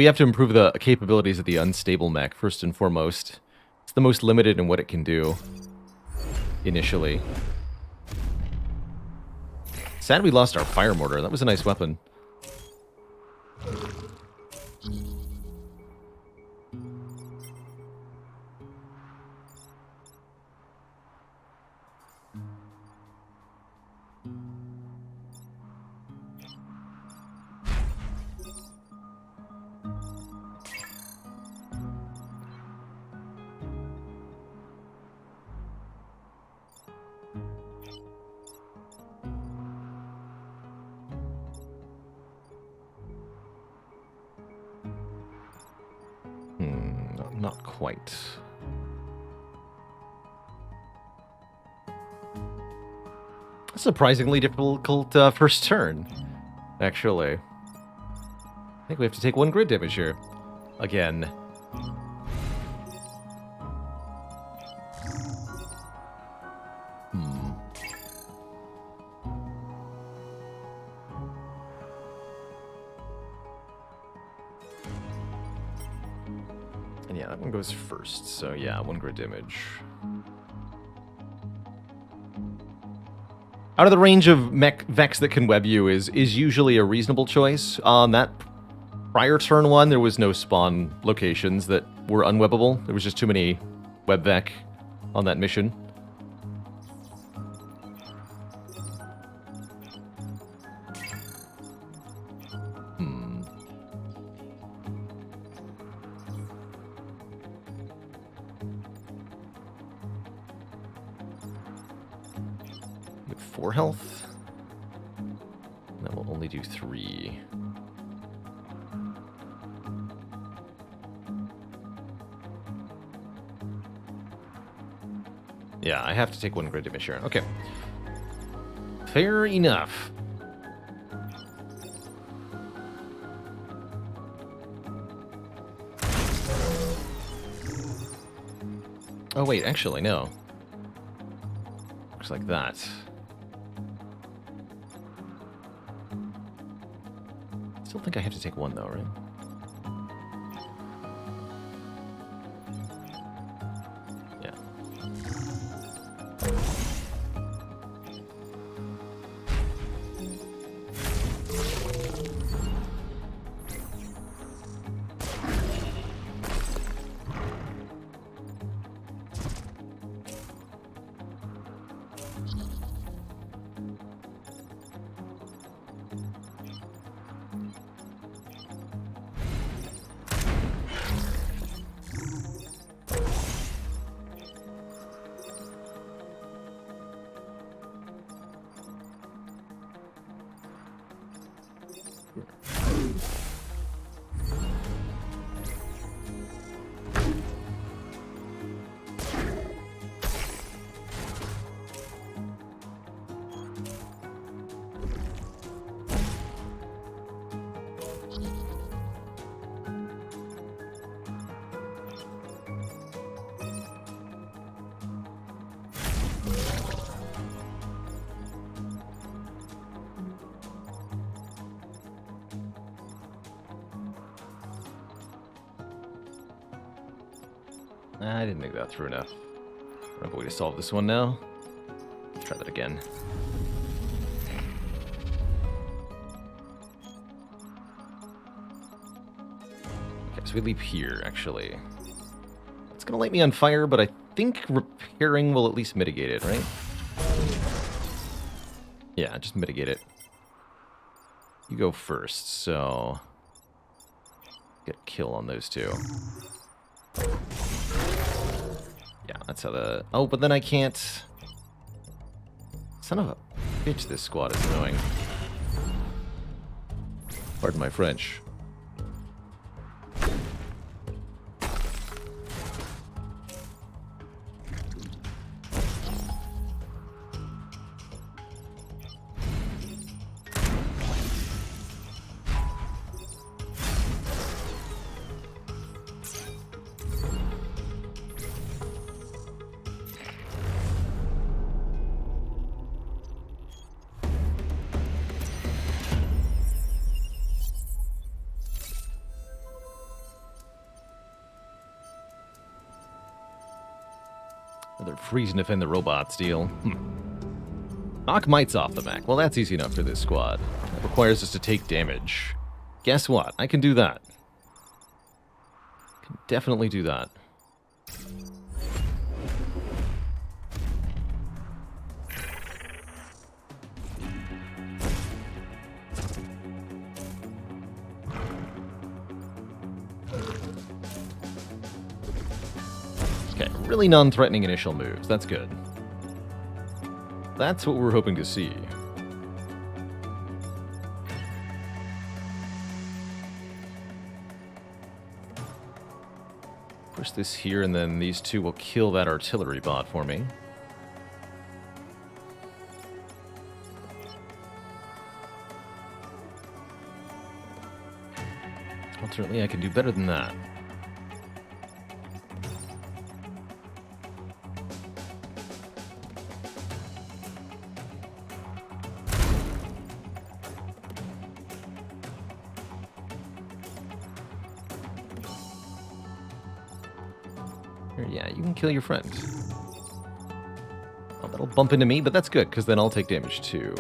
have to improve the capabilities of the unstable mech, first and foremost. It's the most limited in what it can do. Initially. Sad we lost our fire mortar. That was a nice weapon. Not quite. Surprisingly difficult first turn, actually. I think we have to take 1 grid damage here. Again. And yeah, that one goes first, so yeah, 1 grid damage. Out of the range of mech Vex that can web you is usually a reasonable choice. On that prior turn one, there was no spawn locations that were unwebbable. There was just too many web Vec on that mission. With 4 health. That will only do 3. Yeah, I have to take 1 grid damage here. Okay. Fair enough. Oh wait, actually, no. Looks like that. Still think I have to take 1 though, right? Yeah. I didn't think that through enough. I have a way to solve this one now. Let's try that again. Okay, so we leap here, actually. It's gonna light me on fire, but I think repairing will at least mitigate it, right? Yeah, just mitigate it. You go first, so... Get a kill on those two. Yeah, that's how the... Oh, but then I can't... Son of a bitch, this squad is annoying. Pardon my French. They're freezing to defend the robots deal. Knock mites off the mech. Well, that's easy enough for this squad. That requires us to take damage. Guess what? I can do that. Can definitely do that. Okay, really non-threatening initial moves. That's good. That's what we're hoping to see. Push this here, and then these two will kill that artillery bot for me. Alternately, I can do better than that. Yeah, you can kill your friend. Well, that'll bump into me, but that's good, because then I'll take damage too.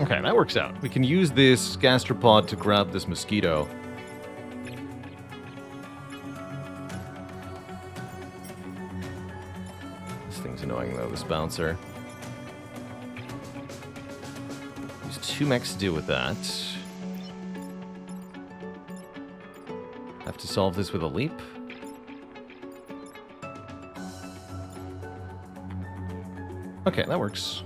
Okay, that works out. We can use this gastropod to grab this mosquito. This thing's annoying, though, this bouncer. Use 2 mechs to deal with that. Have to solve this with a leap. Okay, that works.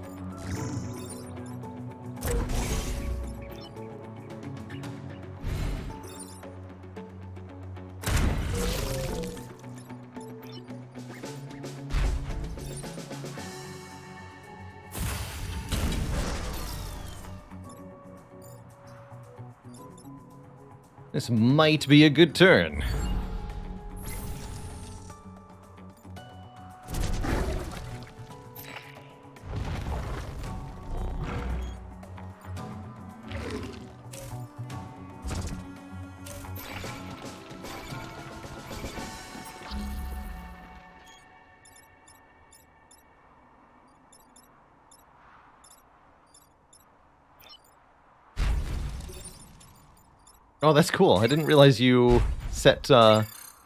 This might be a good turn. Oh, that's cool. I didn't realize you set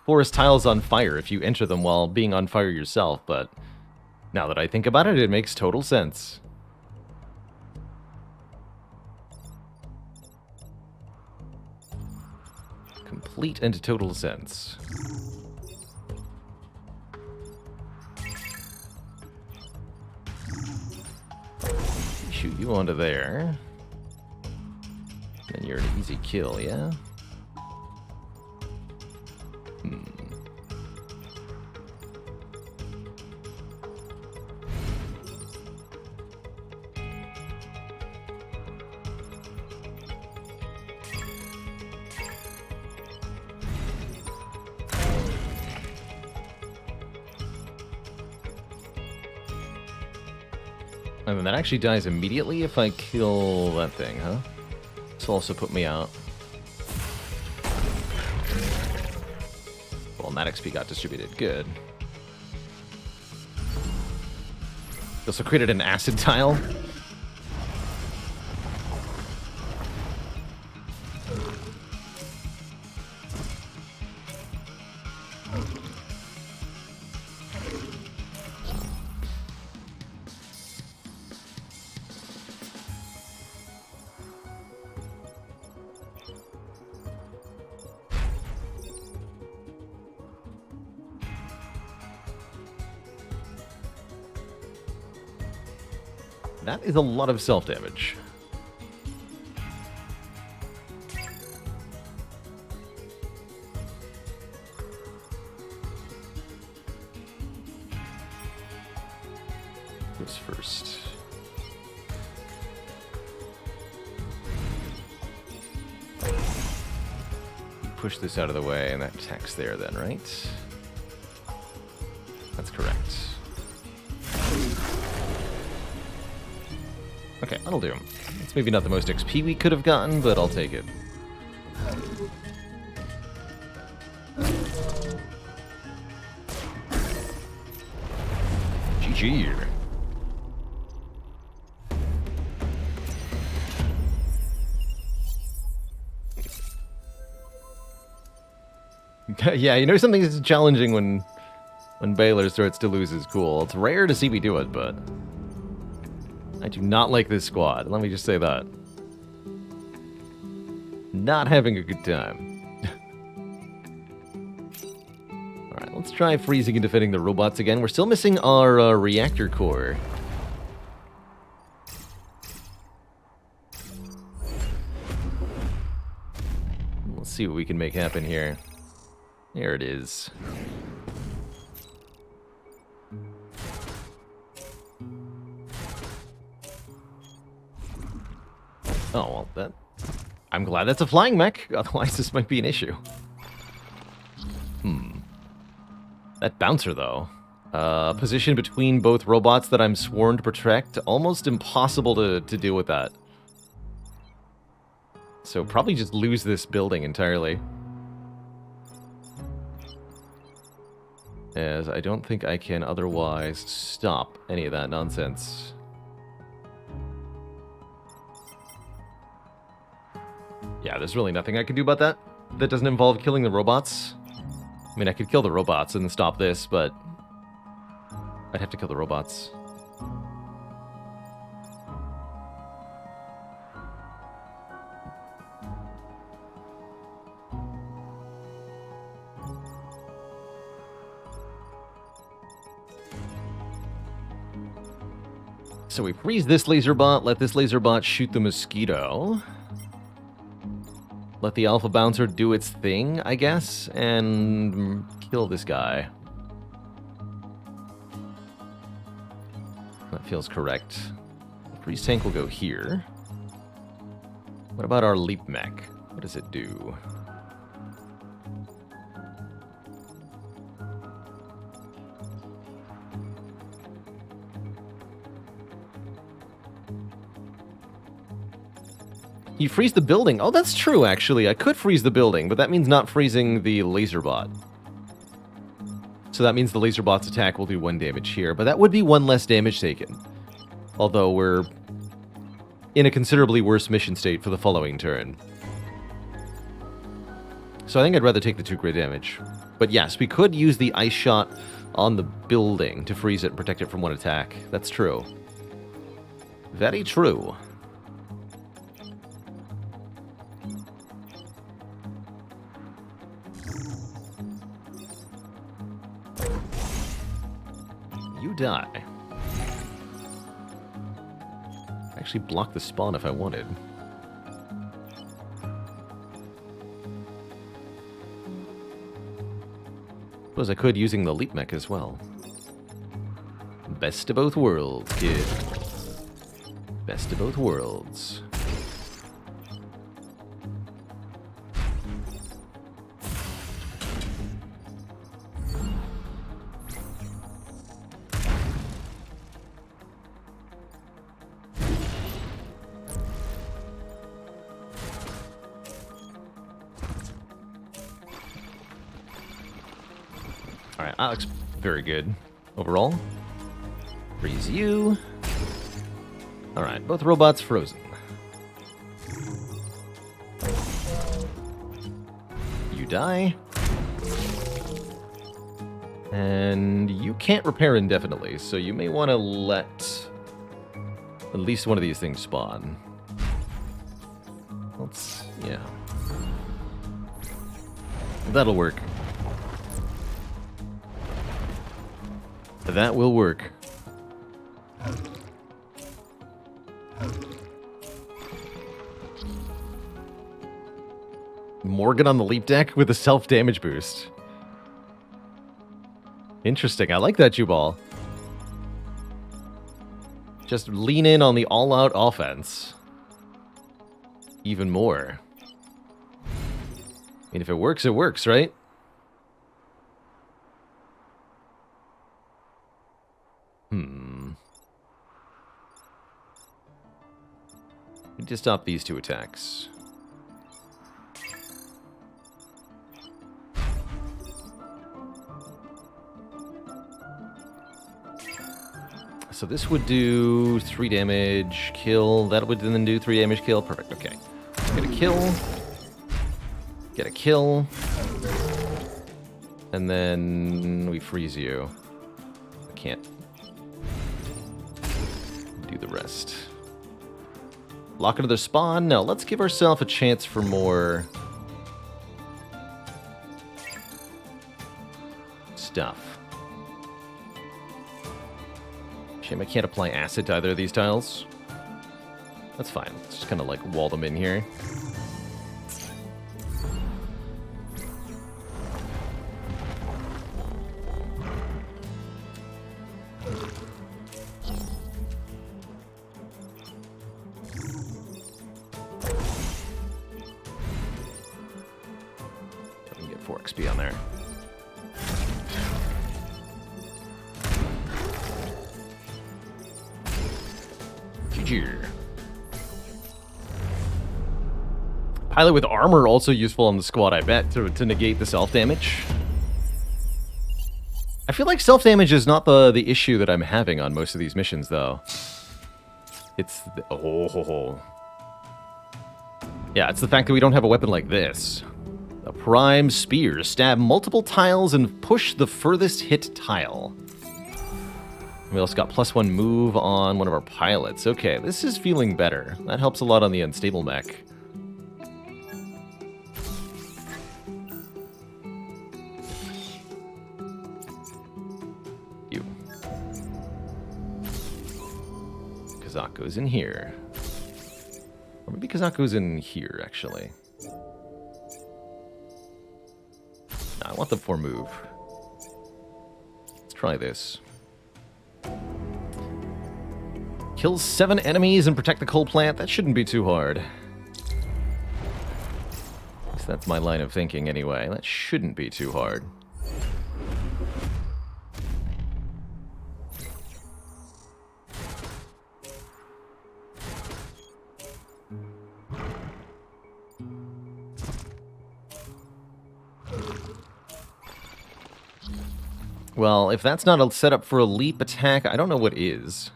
forest tiles on fire if you enter them while being on fire yourself, but now that I think about it, it makes total sense. Complete and total sense. Shoot you onto there. And you're an easy kill, yeah? And then that actually dies immediately if I kill that thing, huh? This will also put me out. Well, and that XP got distributed. Good. Also created an acid tile. That is a lot of self-damage. Who's first? Push this out of the way, and that attacks there then, right? That's correct. Okay, that'll do. It's maybe not the most XP we could have gotten, but I'll take it. GG. Yeah, you know something is challenging when Baylor starts to lose his cool. It's rare to see me do it, but I do not like this squad. Let me just say that. Not having a good time. Alright, let's try freezing and defending the robots again. We're still missing our reactor core. Let's see what we can make happen here. There it is. Oh, well, that... I'm glad that's a flying mech, otherwise this might be an issue. That bouncer, though. Position between both robots that I'm sworn to protect. Almost impossible to deal with that. So probably just lose this building entirely. As I don't think I can otherwise stop any of that nonsense. Yeah, there's really nothing I can do about that. That doesn't involve killing the robots. I mean, I could kill the robots and stop this, but I'd have to kill the robots. So we freeze this laser bot, let this laser bot shoot the mosquito. Let the alpha bouncer do its thing, I guess, and kill this guy. That feels correct. The freeze tank will go here. What about our leap mech? What does it do? You freeze the building. Oh, that's true, actually. I could freeze the building, but that means not freezing the laser bot. So that means the laser bot's attack will do 1 damage here, but that would be 1 less damage taken. Although we're in a considerably worse mission state for the following turn. So I think I'd rather take the 2 crit damage. But yes, we could use the ice shot on the building to freeze it and protect it from 1 attack. That's true. Very true. You die. Actually block the spawn if I wanted. Suppose I could using the leap mech as well. Best of both worlds, kid. Best of both worlds. Alright, that looks very good overall. Freeze you. Alright, both robots frozen. You die. And you can't repair indefinitely, so you may want to let at least one of these things spawn. Let's, yeah. That'll work. That will work. Morgan on the leap deck with a self-damage boost. Interesting. I like that, Jubal. Just lean in on the all-out offense. Even more. I mean, if it works, right? We need to stop these two attacks. So this would do 3 damage, kill. That would then do 3 damage, kill. Perfect, okay. Get a kill. Get a kill. And then we freeze you. I can't do the rest. Lock into their spawn. No, let's give ourselves a chance for more stuff. Shame I can't apply acid to either of these tiles. That's fine. Let's just kind of like wall them in here. We can get 4 XP on there. Pilot with armor also useful on the squad, I bet, to negate the self-damage. I feel like self-damage is not the issue that I'm having on most of these missions, though. It's the, yeah, it's the fact that we don't have a weapon like this. A prime spear. Stab multiple tiles and push the furthest hit tile. We also got +1 move on one of our pilots. Okay, this is feeling better. That helps a lot on the unstable mech. You. Kazako's in here. Or maybe Kazako's in here, actually. Nah, I want the 4 move. Let's try this. Kill 7 enemies and protect the coal plant. That shouldn't be too hard. At least that's my line of thinking anyway. That shouldn't be too hard. Well, if that's not a setup for a leap attack, I don't know what is.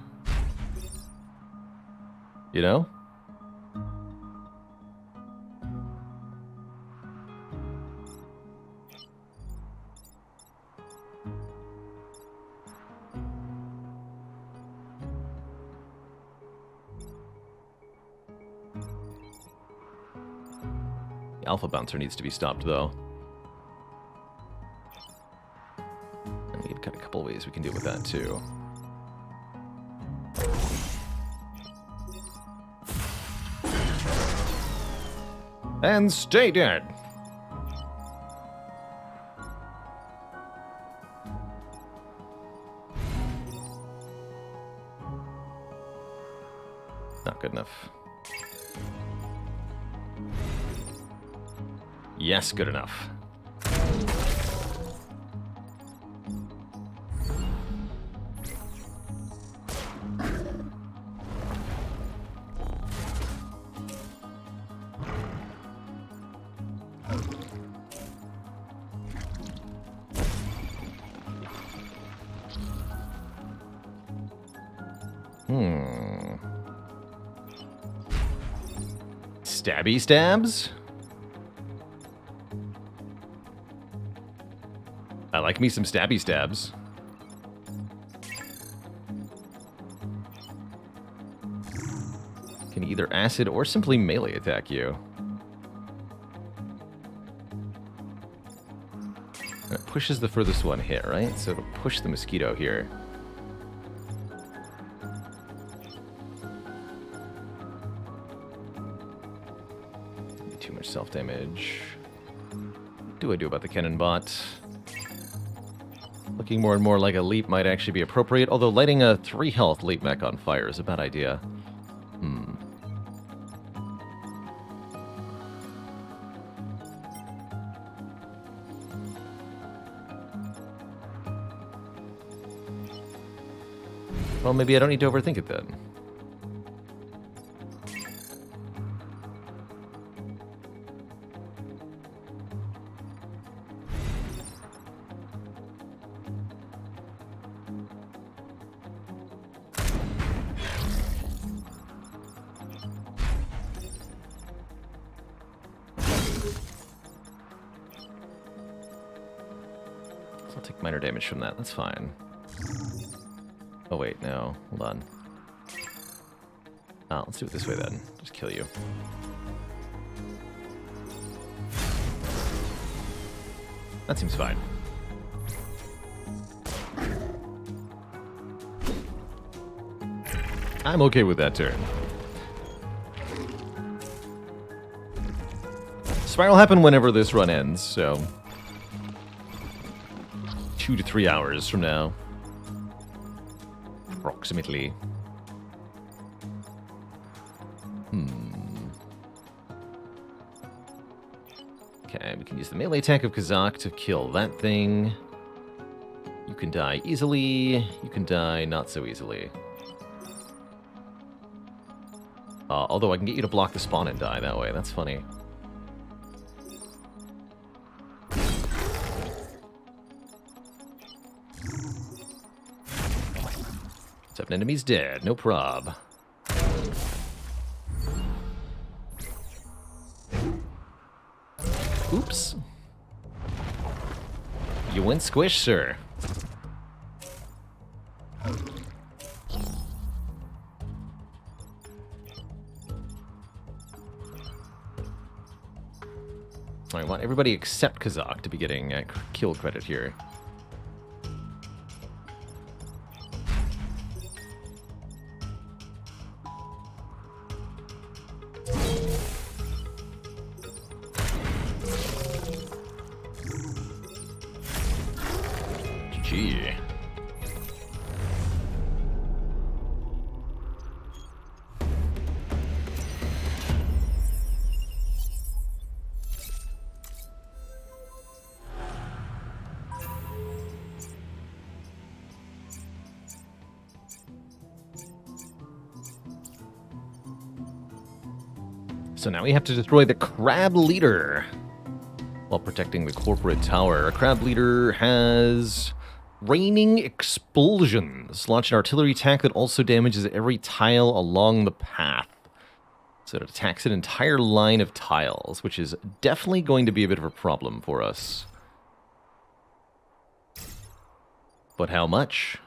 You know? The Alpha Bouncer needs to be stopped, though. And we've got a couple ways we can deal with that, too. And stay dead. Not good enough. Yes, good enough. Stabby stabs? I like me some stabby stabs. Can either acid or simply melee attack you. And it pushes the furthest one hit, right? So it'll push the mosquito here. Too much self-damage. What do I do about the cannon bot? Looking more and more like a leap might actually be appropriate, although lighting a 3 health leap mech on fire is a bad idea. Well, maybe I don't need to overthink it then. So I'll take minor damage from that, that's fine. Oh wait, no, hold on. Oh, let's do it this way then. Just kill you. That seems fine. I'm okay with that turn. Spire will happen whenever this run ends, so 2 to 3 hours from now. Approximately. Okay, we can use the melee attack of Kazakh to kill that thing. You can die easily. You can die not so easily. Although I can get you to block the spawn and die that way. That's funny. Seven enemies dead, no prob. Oops. You went squish, sir. I want everybody except Kazakh to be getting kill credit here. GG. So now we have to destroy the crab leader while protecting the corporate tower. A crab leader has raining expulsions. Launch an artillery attack that also damages every tile along the path. So it attacks an entire line of tiles, which is definitely going to be a bit of a problem for us. But how much?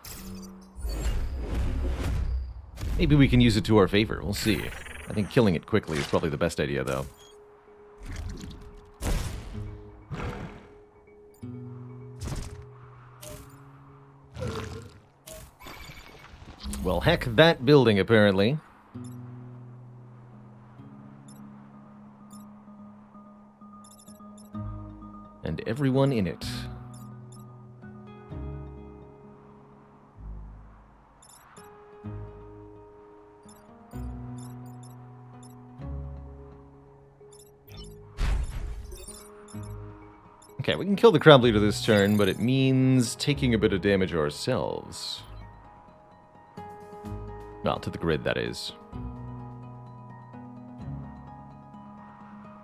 Maybe we can use it to our favor. We'll see. I think killing it quickly is probably the best idea, though. Well, heck that building, apparently. And everyone in it. Okay, we can kill the crab leader this turn, but it means taking a bit of damage ourselves. Well, to the grid, that is.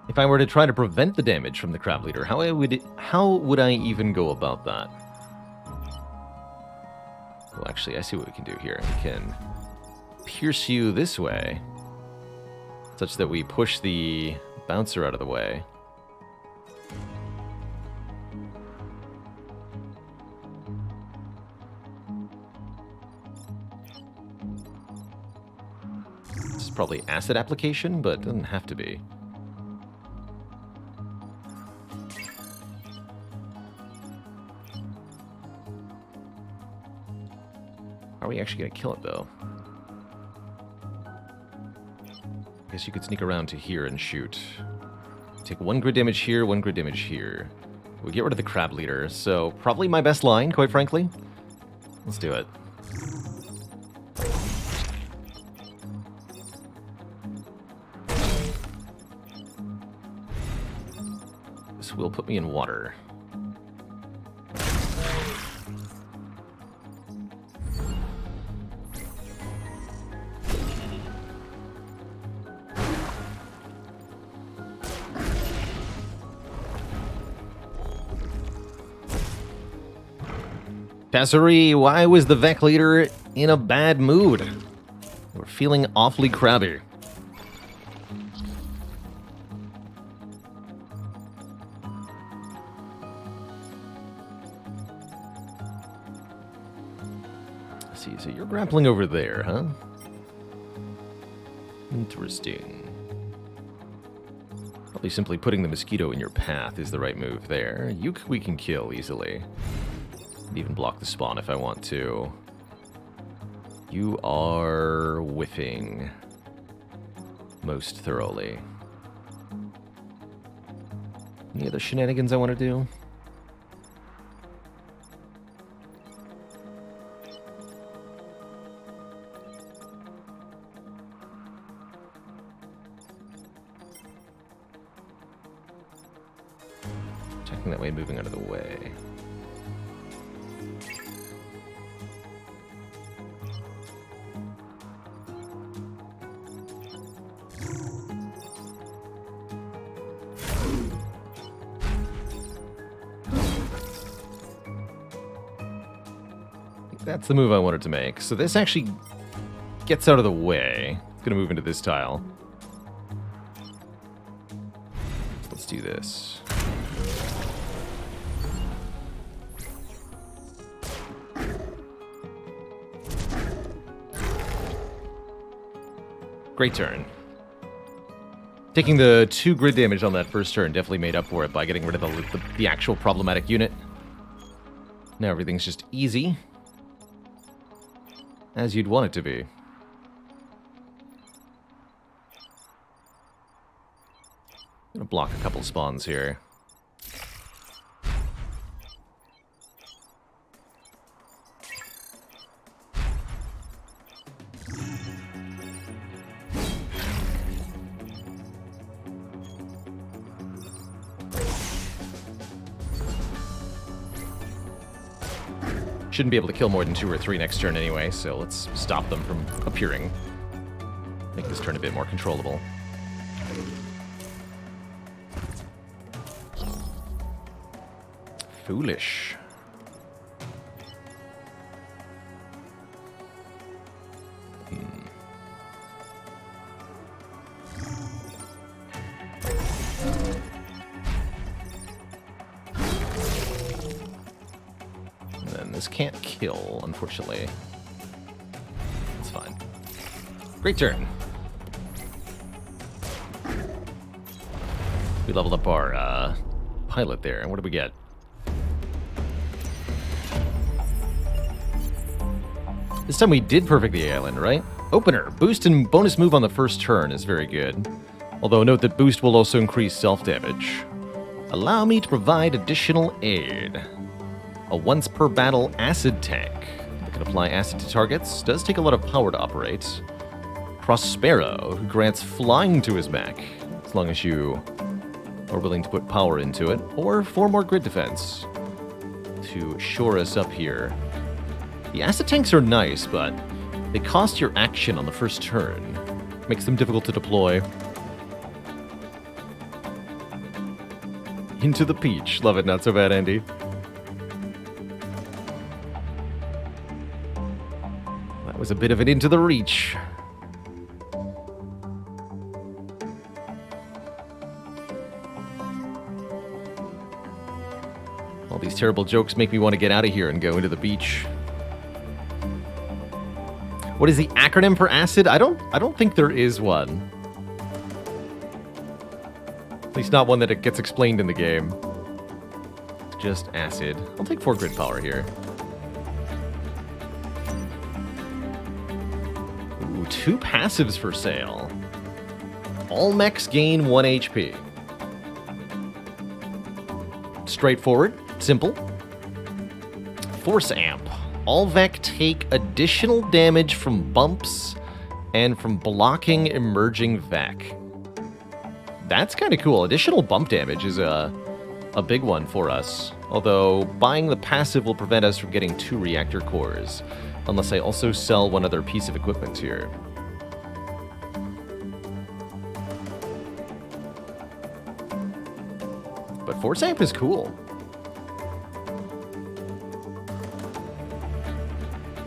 If I were to try to prevent the damage from the crab leader, how would I even go about that? Well, actually, I see what we can do here. We can pierce you this way, such that we push the bouncer out of the way. This is probably acid application, but it doesn't have to be. Are we actually going to kill it, though? I guess you could sneak around to here and shoot. Take 1 grid damage here, 1 grid damage here. We get rid of the crab leader, so probably my best line, quite frankly. Let's do it. This will put me in water. Passery, why was the Vec leader in a bad mood? We're feeling awfully crabby. Let's see, so you're grappling over there, huh? Interesting. Probably simply putting the mosquito in your path is the right move there. We can kill easily. Even block the spawn if I want to. You are whiffing most thoroughly. Any other shenanigans I want to do? Checking that way, moving out of the way. That's the move I wanted to make. So this actually gets out of the way. It's going to move into this tile. So let's do this. Great turn. Taking the 2 grid damage on that first turn definitely made up for it by getting rid of the actual problematic unit. Now everything's just easy. As you'd want it to be. I'm gonna block a couple spawns here. Shouldn't be able to kill more than 2 or 3 next turn anyway, so let's stop them from appearing. Make this turn a bit more controllable. Foolish. This can't kill, unfortunately. It's fine. Great turn. We leveled up our pilot there. What do we get? This time we did perfect the island, right? Opener. Boost and bonus move on the first turn is very good. Although note that boost will also increase self-damage. Allow me to provide additional aid. A once per battle acid tank that can apply acid to targets. Does take a lot of power to operate. Prospero, who grants flying to his mech, as long as you We're willing to put power into it, or 4 more grid defense to shore us up here. The acid tanks are nice, but they cost your action on the first turn. Makes them difficult to deploy. Into the peach. Love it, not so bad, Andy. That was a bit of an into the reach. All these terrible jokes make me want to get out of here and go into the beach. What is the acronym for acid? I don't think there is one. At least not one that it gets explained in the game. It's just acid. I'll take 4 grid power here. Ooh, 2 passives for sale. All mechs gain 1 HP. Straightforward, simple. Force amp. All Vec take additional damage from bumps and from blocking emerging Vec. That's kind of cool. Additional bump damage is a big one for us. Although buying the passive will prevent us from getting 2 reactor cores, unless I also sell one other piece of equipment here. But Force Amp is cool.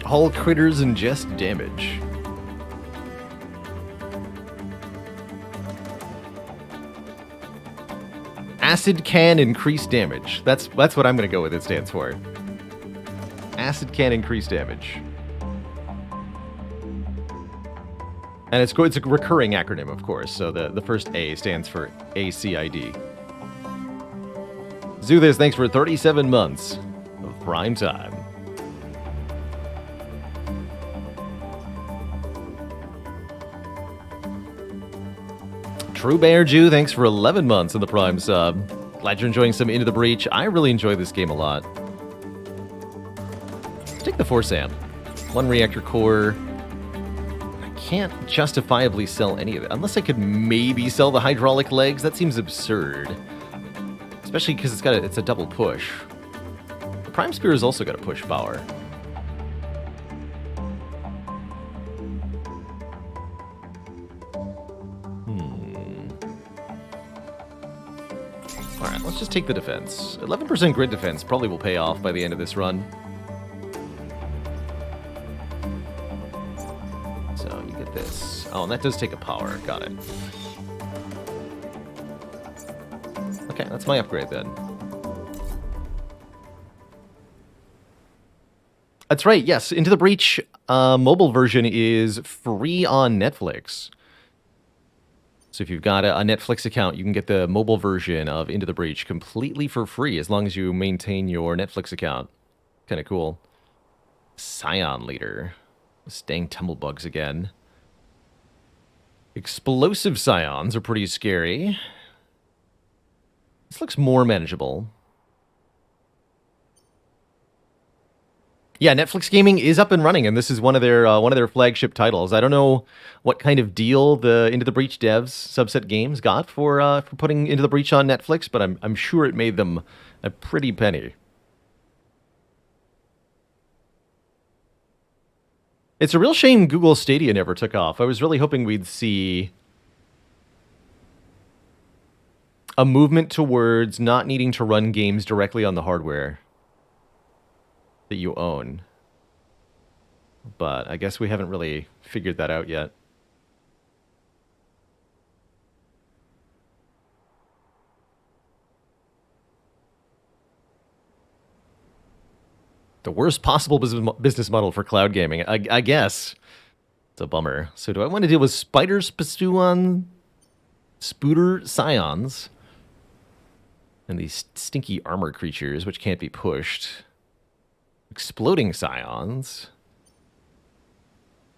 All critters ingest damage. Acid can increase damage. That's what I'm going to go with. It stands for. Acid can increase damage. And it's a recurring acronym, of course. So the first A stands for ACID. Zuthis, thanks for 37 months of prime time. True Bear Jew, thanks for 11 months in the Prime sub. Glad you're enjoying some Into the Breach. I really enjoy this game a lot. Let's take the Force Amp. 1 reactor core. I can't justifiably sell any of it. Unless I could maybe sell the hydraulic legs. That seems absurd. Especially because it's a double push. The Prime Spear has also got a push power. Alright, let's just take the defense. 11% grid defense probably will pay off by the end of this run. So, you get this. Oh, and that does take a power. Got it. Okay, that's my upgrade then. That's right, yes. Into the Breach mobile version is free on Netflix. So if you've got a Netflix account, you can get the mobile version of Into the Breach completely for free as long as you maintain your Netflix account. Kind of cool. Scion Leader. Those dang tumblebugs again. Explosive Scions are pretty scary. This looks more manageable. Yeah, Netflix Gaming is up and running, and this is one of their flagship titles. I don't know what kind of deal the Into the Breach devs, Subset Games, got for putting Into the Breach on Netflix, but I'm sure it made them a pretty penny. It's a real shame Google Stadia never took off. I was really hoping we'd see a movement towards not needing to run games directly on the hardware that you own. But I guess we haven't really figured that out yet. The worst possible business model for cloud gaming, I guess. It's a bummer. So do I want to deal with spiders, Spooter Scions, and these stinky armor creatures, which can't be pushed? Exploding Scions,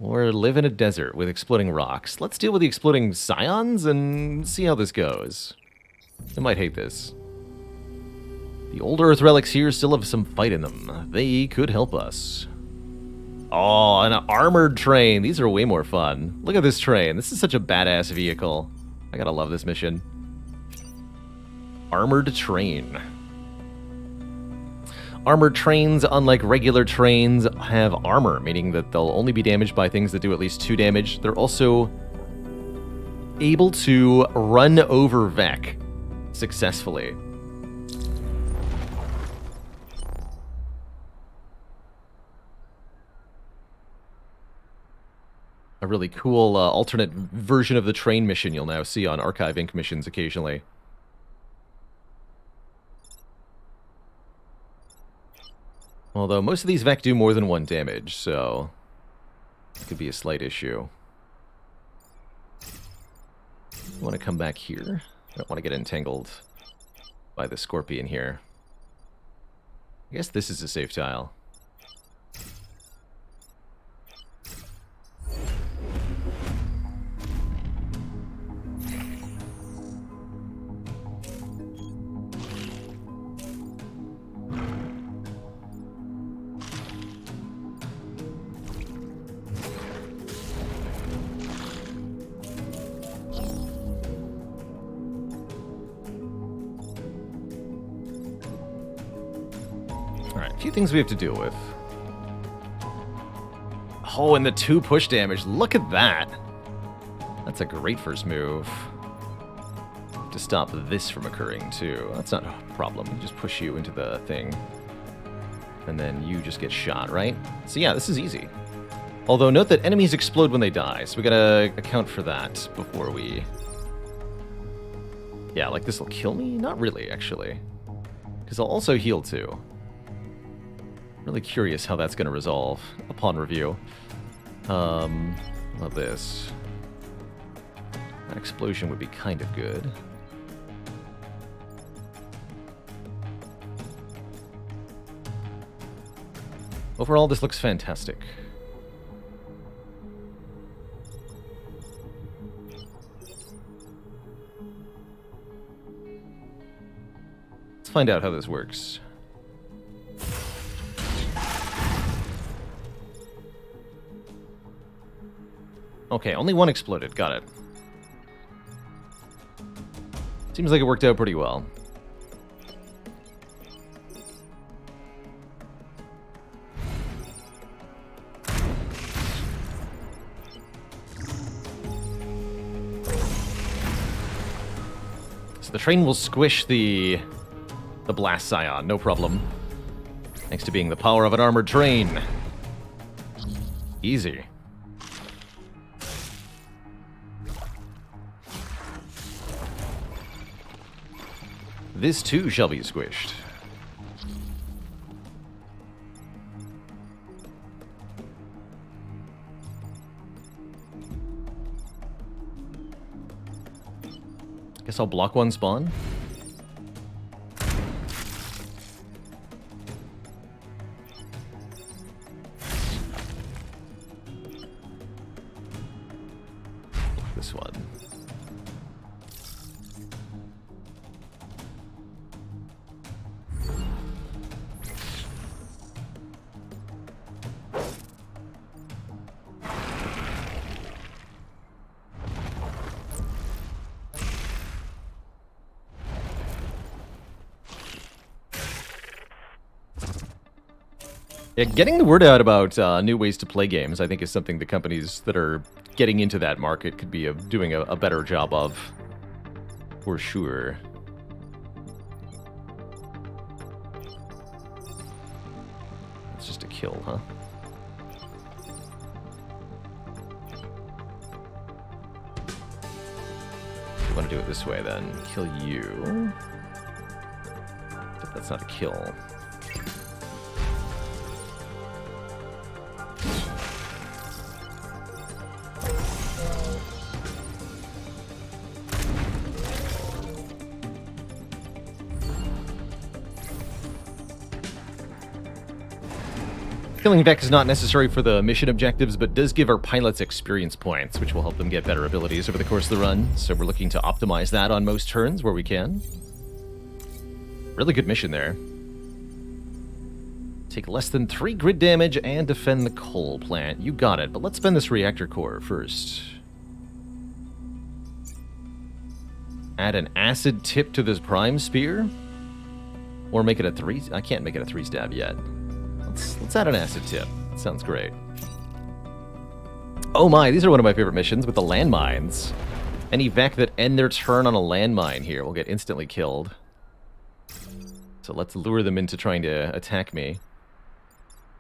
or live in a desert with exploding rocks? Let's deal with the exploding Scions and see how this goes. I might hate this. The old Earth relics here still have some fight in them. They could help us. Oh, an armored train. These are way more fun. Look at this train. This is such a badass vehicle. I gotta love this mission. Armored Train. Armored trains, unlike regular trains, have armor, meaning that they'll only be damaged by things that do at least 2 damage. They're also able to run over Vec successfully. A really cool alternate version of the train mission you'll now see on Archive Inc. missions occasionally. Although most of these Vec do more than 1 damage, so it could be a slight issue. I want to come back here. I don't want to get entangled by the Scorpion here. I guess this is a safe tile. Alright, a few things we have to deal with. Oh, and the 2 push damage. Look at that. That's a great first move. To stop this from occurring, too. That's not a problem. We just push you into the thing. And then you just get shot, right? So yeah, this is easy. Although, note that enemies explode when they die, so we gotta account for that before we... Yeah, like this will kill me? Not really, actually. Because I'll also heal, too. Really curious how that's going to resolve upon review. Love this. That explosion would be kind of good. Overall, this looks fantastic. Let's find out how this works. Okay, only 1 exploded. Got it. Seems like it worked out pretty well. So the train will squish the blast scion, no problem. Thanks to being the power of an armored train. Easy. This too shall be squished. Guess I'll block 1 spawn. This one. Yeah, getting the word out about new ways to play games, I think, is something the companies that are getting into that market could be doing a better job of, for sure. It's just a kill, huh? We want to do it this way, then. Kill you. But that's not a kill. Killing Vec is not necessary for the mission objectives, but does give our pilots experience points, which will help them get better abilities over the course of the run. So we're looking to optimize that on most turns where we can. Really good mission there. Take less than 3 grid damage and defend the coal plant. You got it, but let's spend this reactor core first. Add an acid tip to this prime spear? Or make it a 3... I can't make it a 3-stab yet. Let's add an acid tip. Sounds great. Oh my, these are one of my favorite missions with the landmines. Any Vec that end their turn on a landmine here will get instantly killed. So let's lure them into trying to attack me.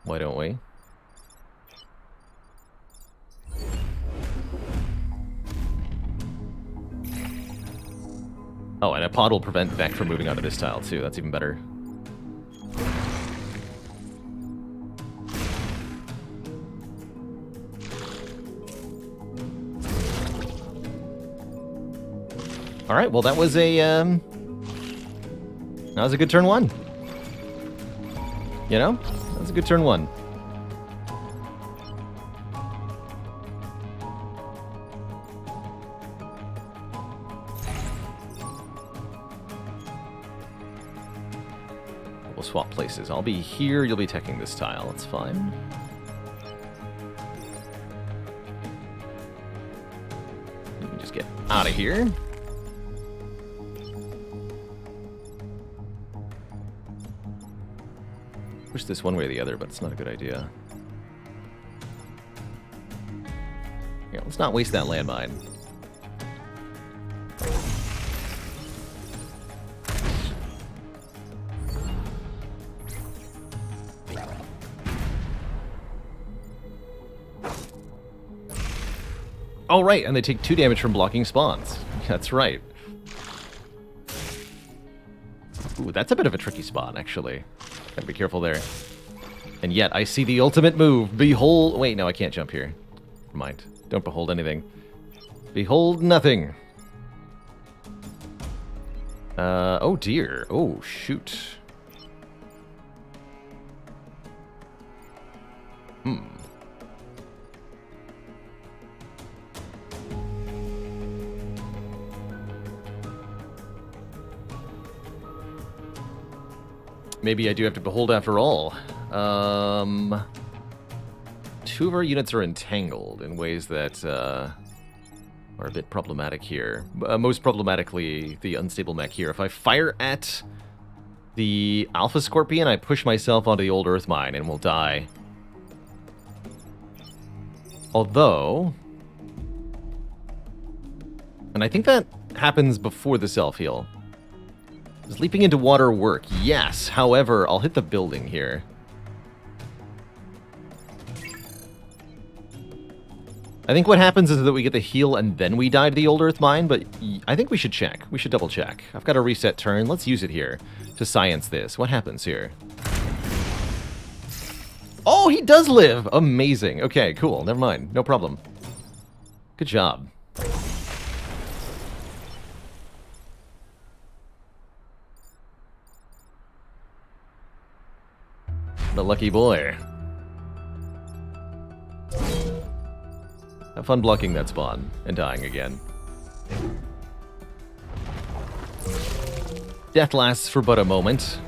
Why don't we? Oh, and a pod will prevent Vec from moving onto this tile too. That's even better. All right, well that was a good turn one. You know, that was a good turn one. We'll swap places. I'll be here. You'll be teching this tile. That's fine. Let me just get out of here. Push this one way or the other, but it's not a good idea. Here, let's not waste that landmine. Oh, right, and they take 2 damage from blocking spawns. That's right. Ooh, that's a bit of a tricky spawn, actually. Gotta be careful there. And yet, I see the ultimate move. Behold... Wait, no, I can't jump here. Never mind. Don't behold anything. Behold nothing. Oh dear. Oh, shoot. Maybe I do have to behold after all. 2 of our units are entangled in ways that are a bit problematic here. Most problematically, the unstable mech here. If I fire at the Alpha Scorpion, I push myself onto the old Earth Mine and will die. Although... And I think that happens before the self-heal. Does leaping into water work? Yes. However, I'll hit the building here. I think what happens is that we get the heal and then we die to the old Earth Mine, but I think we should check. We should double check. I've got a reset turn. Let's use it here to science this. What happens here? Oh, he does live! Amazing. Okay, cool. Never mind. No problem. Good job. The lucky boy. Have fun blocking that spawn and dying again. Death lasts for but a moment.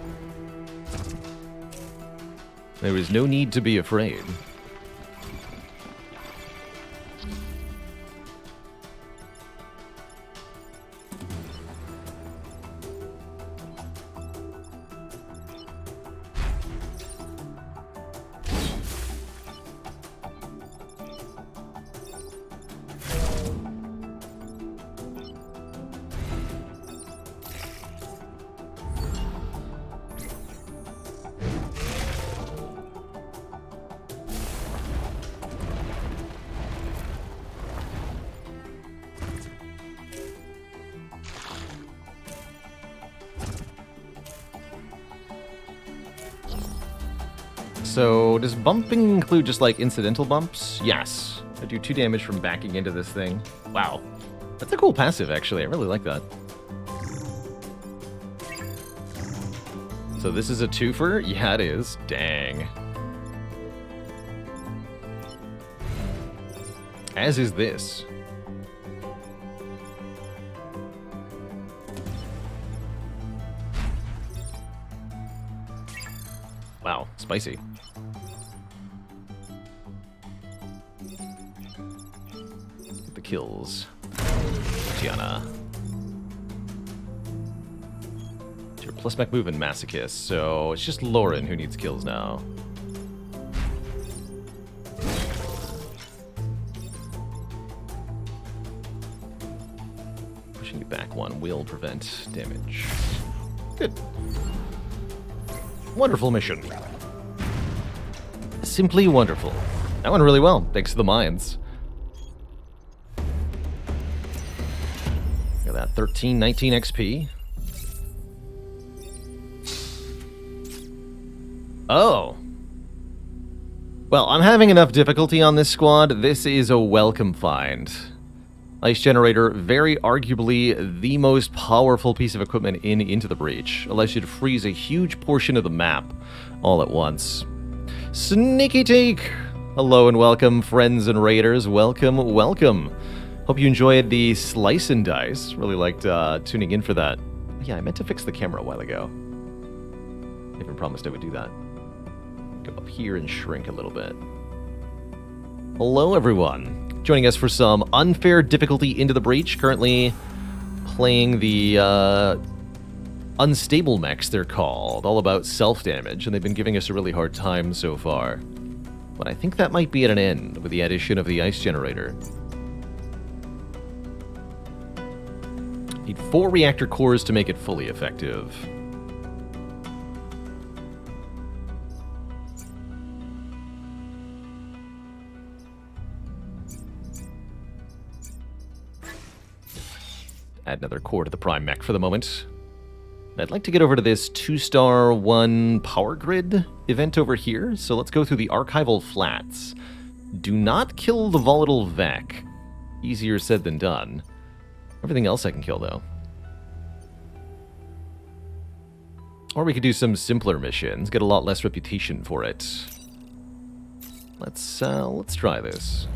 There is no need to be afraid. So, does bumping include just, like, incidental bumps? Yes. I do 2 damage from backing into this thing. Wow. That's a cool passive, actually. I really like that. So this is a twofer? Yeah, it is. Dang. As is this. Wow, spicy. Get the kills. Tiana. Sure, plus mech move and masochist, so it's just Lauren who needs kills now. Pushing you back one will prevent damage. Good. Wonderful mission. Simply wonderful. That went really well, thanks to the mines. Look at that, 13, 19 XP. Oh. Well, I'm having enough difficulty on this squad. This is a welcome find. Ice Generator, very arguably the most powerful piece of equipment in Into the Breach. Allows you to freeze a huge portion of the map all at once. Sneaky Teak! Hello and welcome, friends and raiders. Welcome, welcome. Hope you enjoyed the slice and dice. Really liked tuning in for that. Yeah, I meant to fix the camera a while ago. I even promised I would do that. Go up here and shrink a little bit. Hello, everyone. Joining us for some unfair difficulty Into the Breach. Currently playing the unstable mechs, they're called. All about self-damage, and they've been giving us a really hard time so far. But I think that might be at an end with the addition of the Ice Generator. Need 4 reactor cores to make it fully effective. Add another core to the Prime Mech for the moment. I'd like to get over to this 2-star 1 power grid event over here, so let's go through the archival flats. Do not kill the volatile Vec. Easier said than done. Everything else I can kill, though. Or we could do some simpler missions, get a lot less reputation for it. Let's try this.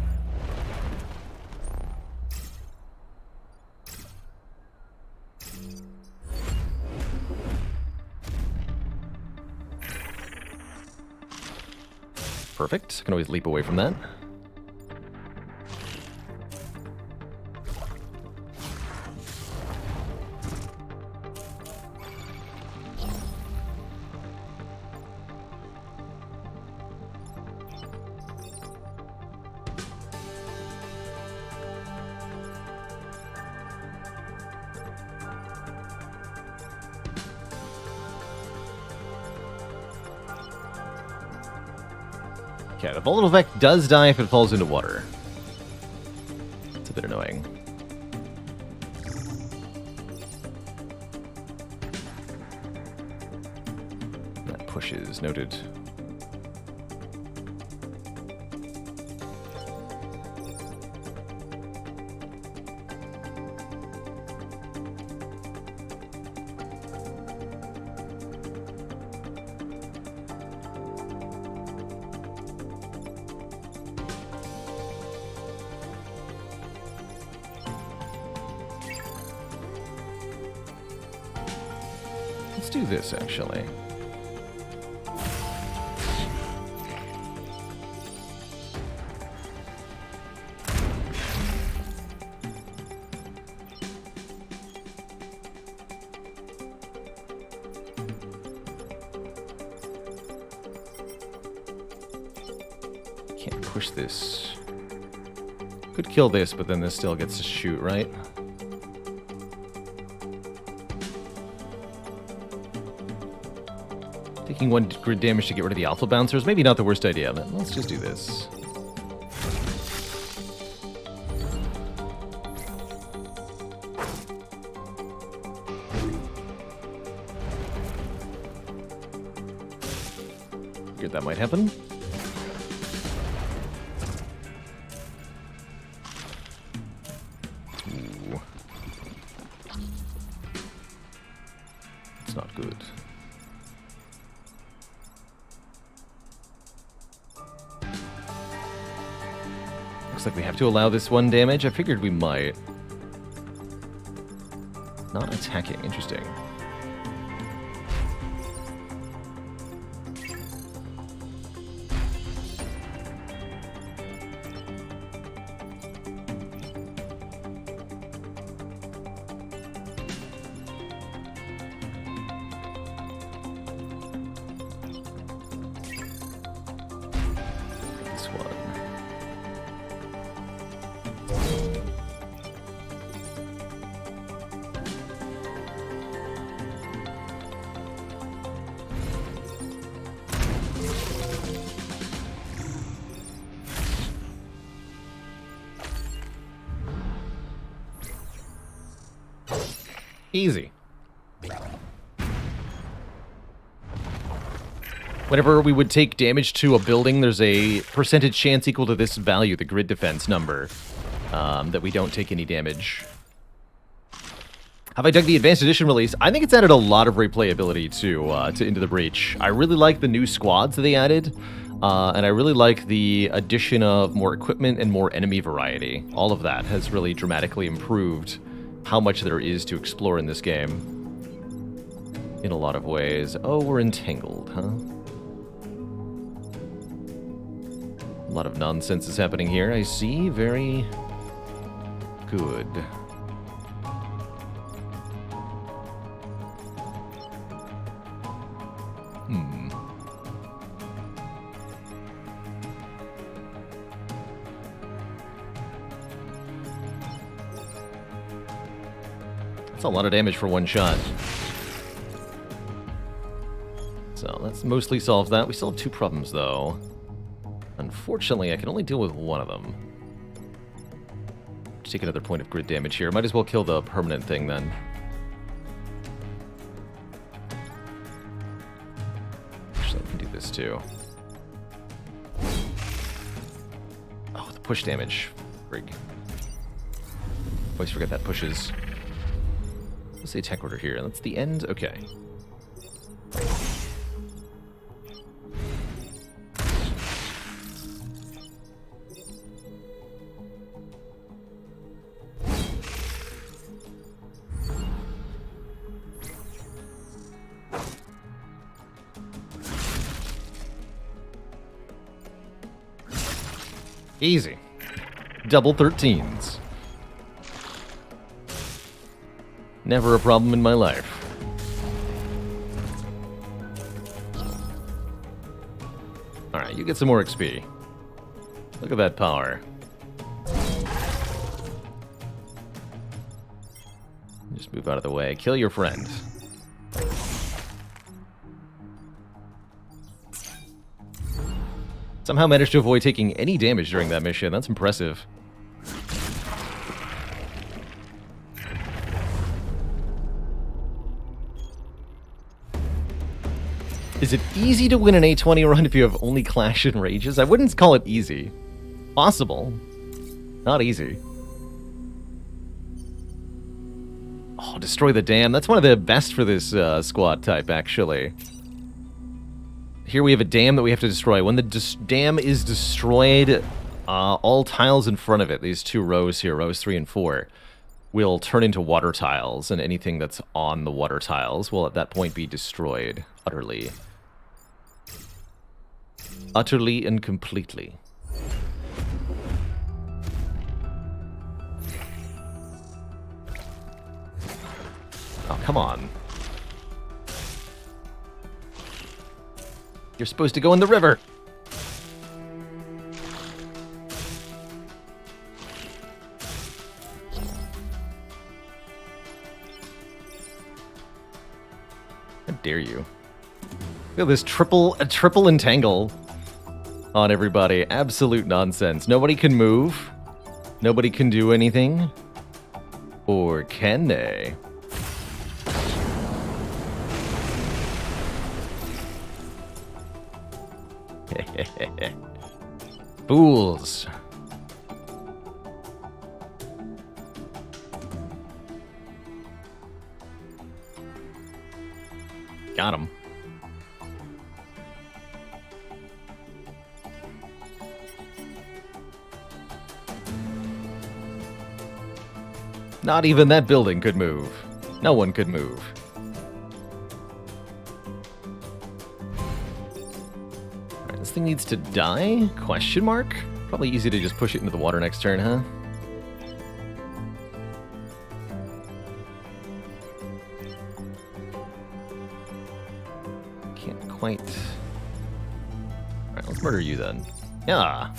Perfect. I can always leap away from that. Okay, the volatile Vec does die if it falls into water. It's a bit annoying. That pushes, noted. Let's do this, actually. Can't push this. Could kill this, but then this still gets to shoot, right? Taking 1 grid damage to get rid of the alpha bouncers, maybe not the worst idea, but let's just do this. Figured that might happen. Ooh. It's not good. Looks like we have to allow this 1 damage. I figured we might. Not attacking. Interesting. Easy. Whenever we would take damage to a building, there's a percentage chance equal to this value, the grid defense number, that we don't take any damage. Have I dug the Advanced Edition release? I think it's added a lot of replayability to Into the Breach. I really like the new squads that they added, and I really like the addition of more equipment and more enemy variety. All of that has really dramatically improved how much there is to explore in this game. In a lot of ways. Oh, we're entangled, huh? A lot of nonsense is happening here, I see. Very good. That's a lot of damage for one shot. So that's mostly solved that. We still have two problems, though. Unfortunately, I can only deal with one of them. Just take another point of grid damage here. Might as well kill the permanent thing, then. Actually, I can do this, too. Oh, the push damage. Frig. Always forget that pushes. Let's say tech order here. That's the end? Okay. Easy. Double 13s. Never a problem in my life. Alright, you get some more XP. Look at that power. Just move out of the way. Kill your friend. Somehow managed to avoid taking any damage during that mission. That's impressive. Is it easy to win an A20 run if you have only Clash and Rages? I wouldn't call it easy. Possible. Not easy. Oh, destroy the dam. That's one of the best for this squad type, actually. Here we have a dam that we have to destroy. When the dam is destroyed, all tiles in front of it, these two rows here, rows 3 and 4, will turn into water tiles, and anything that's on the water tiles will at that point be destroyed utterly. Utterly and completely. Oh, come on. You're supposed to go in the river. How dare you? Look at this triple entangle on everybody. Absolute nonsense. Nobody can move. Nobody can do anything. Or can they? Fools. Got him. Not even that building could move. No one could move. Alright, this thing needs to die? Question mark? Probably easy to just push it into the water next turn, huh? Can't quite... Alright, let's murder you then. Yeah.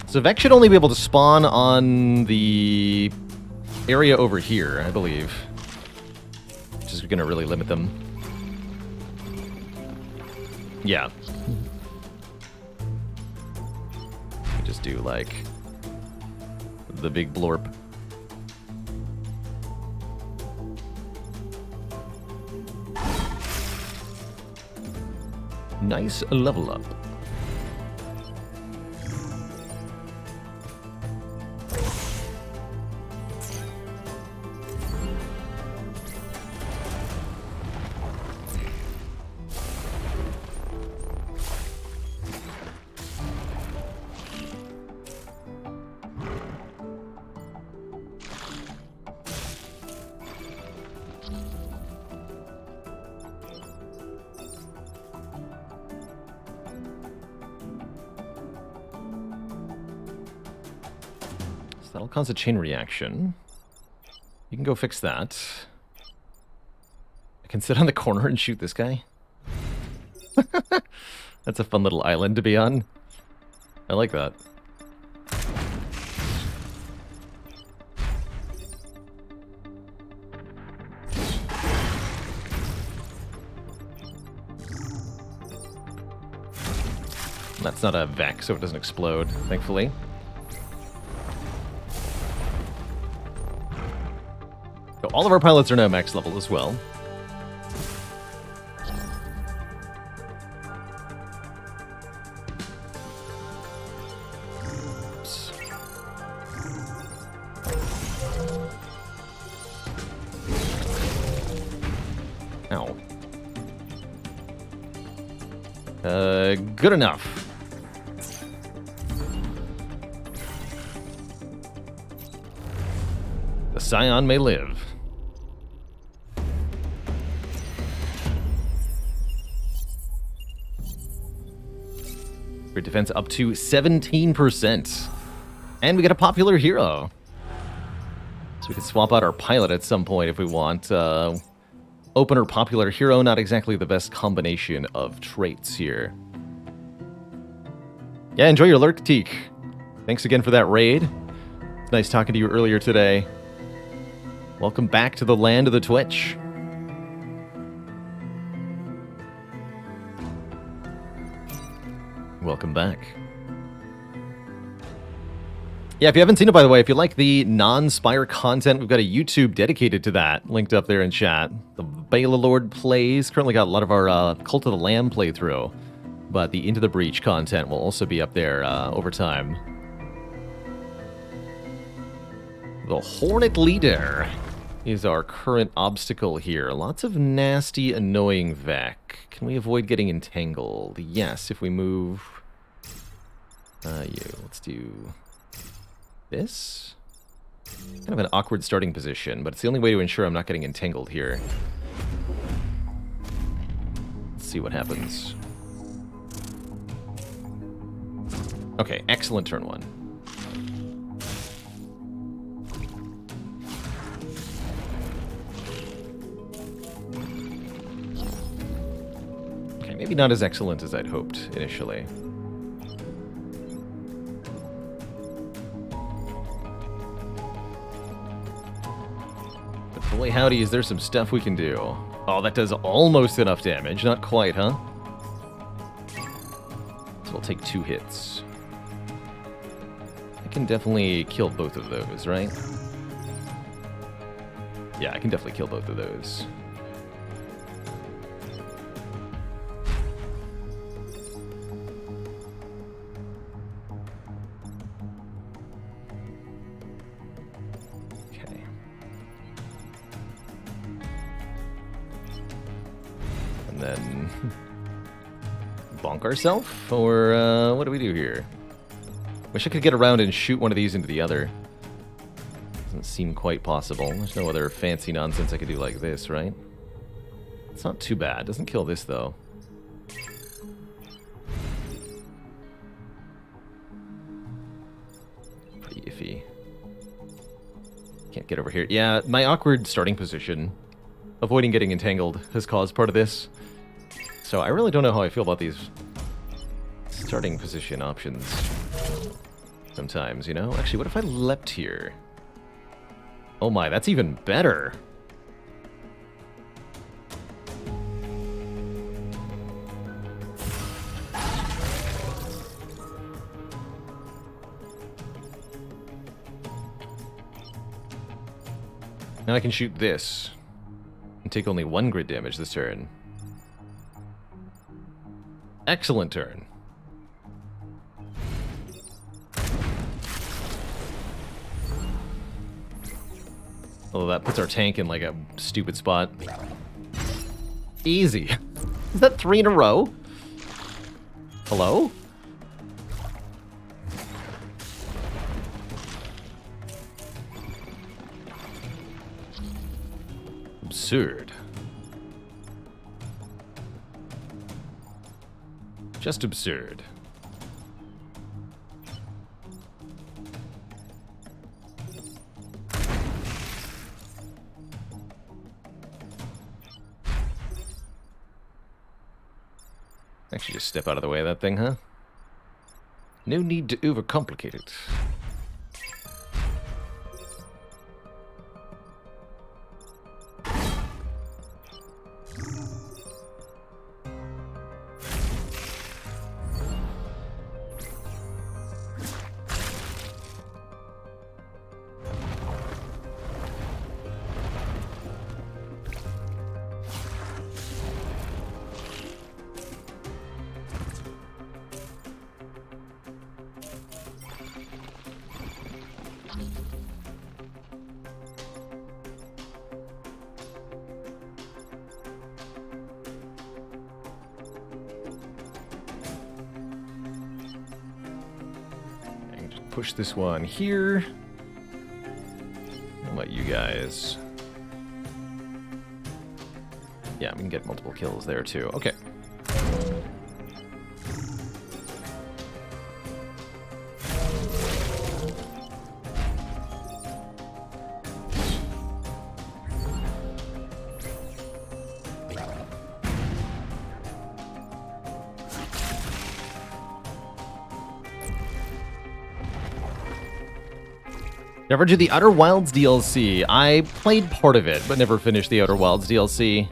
So Vex should only be able to spawn on the area over here, I believe. Which is going to really limit them. Yeah. do, like the big blorp. Nice level up. That'll cause a chain reaction. You can go fix that. I can sit on the corner and shoot this guy. That's a fun little island to be on. I like that. That's not a Vex, so it doesn't explode, thankfully. So all of our pilots are now max level as well. Oops. Ow. Good enough. The Scion may live. Grid defense up to 17%. And we get a popular hero. So we can swap out our pilot at some point if we want. Opener popular hero, not exactly the best combination of traits here. Yeah, enjoy your lurk, Teak. Thanks again for that raid. It's nice talking to you earlier today. Welcome back to the land of the Twitch. Welcome back. Yeah, if you haven't seen it, by the way, if you like the non-Spire content, we've got a YouTube dedicated to that, linked up there in chat. The Bela Lord plays, currently got a lot of our Cult of the Lamb playthrough, but the Into the Breach content will also be up there over time. The Hornet Leader is our current obstacle here. Lots of nasty, annoying Vec. Can we avoid getting entangled? Yes, if we move... let's do this. Kind of an awkward starting position, but it's the only way to ensure I'm not getting entangled here. Let's see what happens. Okay, excellent turn one. Okay, maybe not as excellent as I'd hoped initially. Boy howdy, is there some stuff we can do. Oh, that does almost enough damage. Not quite, huh? So we'll take 2 hits. I can definitely kill both of those, right? Yeah, I can definitely kill both of those. Then bonk ourselves, or what do we do here? Wish I could get around and shoot one of these into the other. Doesn't seem quite possible. There's no other fancy nonsense I could do like this, right? It's not too bad. Doesn't kill this though. Pretty iffy. Can't get over here. Yeah, my awkward starting position, avoiding getting entangled, has caused part of this. So I really don't know how I feel about these starting position options sometimes, you know? Actually, what if I leapt here? Oh my, that's even better. Now I can shoot this and take only 1 grid damage this turn. Excellent turn. Although that puts our tank in like a stupid spot. Easy. Is that 3 in a row? Hello? Absurd. Just absurd. Actually, just step out of the way of that thing, huh? No need to overcomplicate it. Push this one here. How about you guys? Yeah, we can get multiple kills there too. Okay. Never did the Outer Wilds DLC. I played part of it, but never finished the Outer Wilds DLC.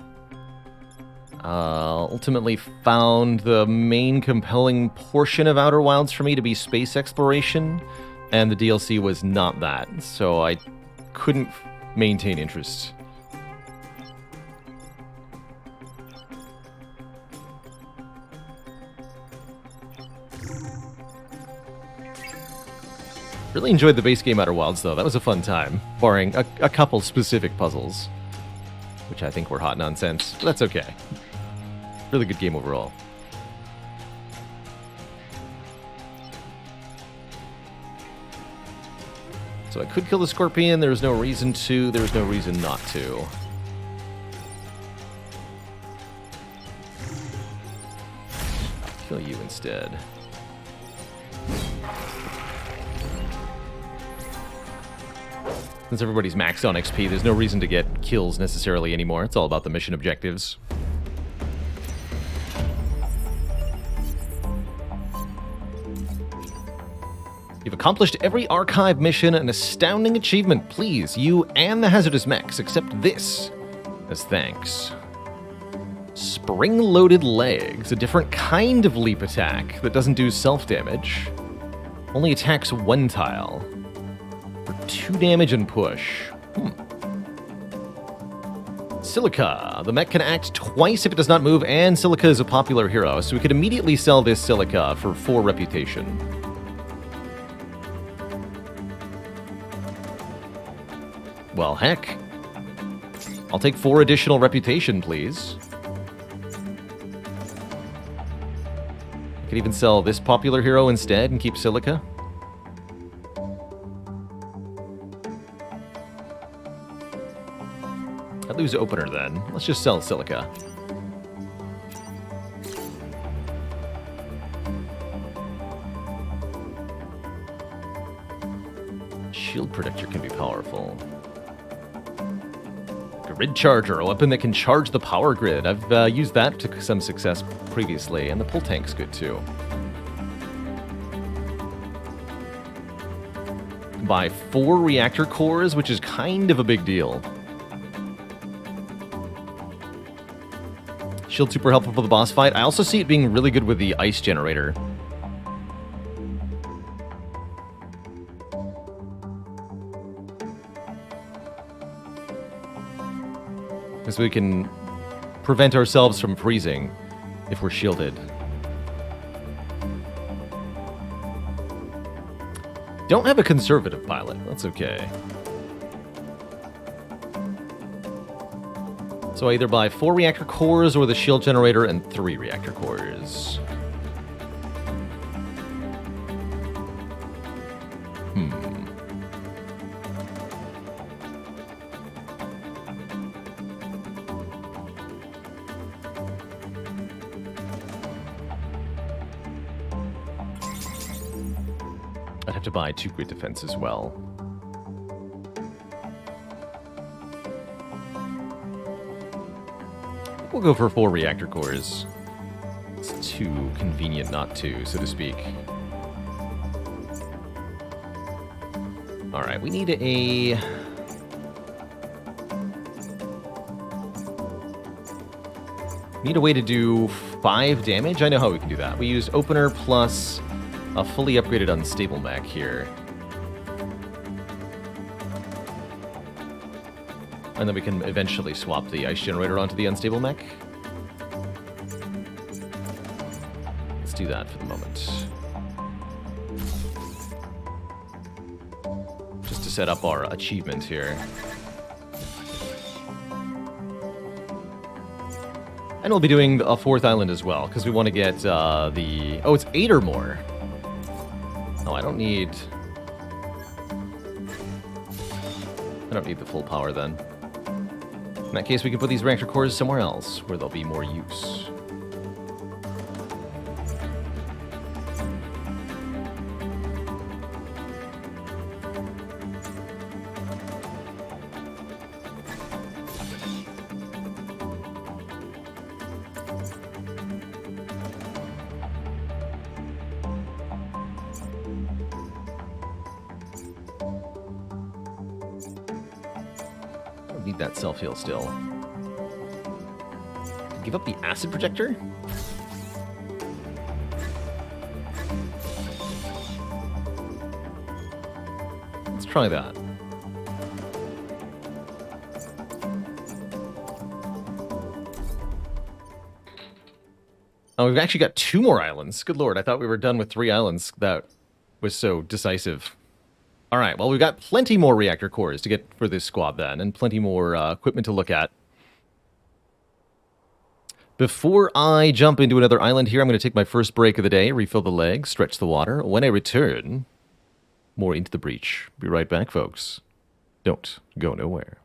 Ultimately found the main compelling portion of Outer Wilds for me to be space exploration, and the DLC was not that, so I couldn't maintain interest. Really enjoyed the base game Outer Wilds, though. That was a fun time, barring a couple specific puzzles, which I think were hot nonsense, but that's okay. Really good game overall. So I could kill the Scorpion. There's no reason to. There's no reason not to. Kill you instead. Since everybody's maxed on XP, there's no reason to get kills necessarily anymore. It's all about the mission objectives. You've accomplished every archive mission, an astounding achievement. Please, you and the hazardous mechs, accept this as thanks. Spring-loaded legs, a different kind of leap attack that doesn't do self-damage. Only attacks 1 tile. For 2 damage and push. Silica. The mech can act twice if it does not move, and Silica is a popular hero, so we could immediately sell this Silica for 4 reputation. Well, heck. I'll take 4 additional reputation, please. I could even sell this popular hero instead and keep Silica. I'd lose opener then. Let's just sell Silica. Shield Protector can be powerful. Grid Charger, a weapon that can charge the power grid. I've used that to some success previously, and the pull tank's good too. Buy 4 reactor cores, which is kind of a big deal. Shield super helpful for the boss fight. I also see it being really good with the ice generator. Because we can prevent ourselves from freezing if we're shielded. Don't have a conservative pilot. That's okay. So I either buy 4 reactor cores or the shield generator and 3 reactor cores. I'd have to buy 2 grid defense as well. We'll go for 4 reactor cores. It's too convenient not to, so to speak. Alright, we need a... Need a way to do 5 damage? I know how we can do that. We use opener plus a fully upgraded unstable mech here. And then we can eventually swap the ice generator onto the unstable mech. Let's do that for the moment. Just to set up our achievement here. And we'll be doing a 4th island as well, because we want to get the... Oh, it's 8 or more. Oh, I don't need the full power then. In that case, we can put these reactor cores somewhere else, where they'll be more use. Need that self-heal still. Give up the acid projector? Let's try that. Oh, we've actually got 2 more islands. Good lord, I thought we were done with 3 islands. That was so decisive. All right, well, we've got plenty more reactor cores to get for this squad then, and plenty more equipment to look at. Before I jump into another island here, I'm going to take my first break of the day, refill the legs, stretch the water. When I return, more Into the Breach. Be right back, folks. Don't go nowhere.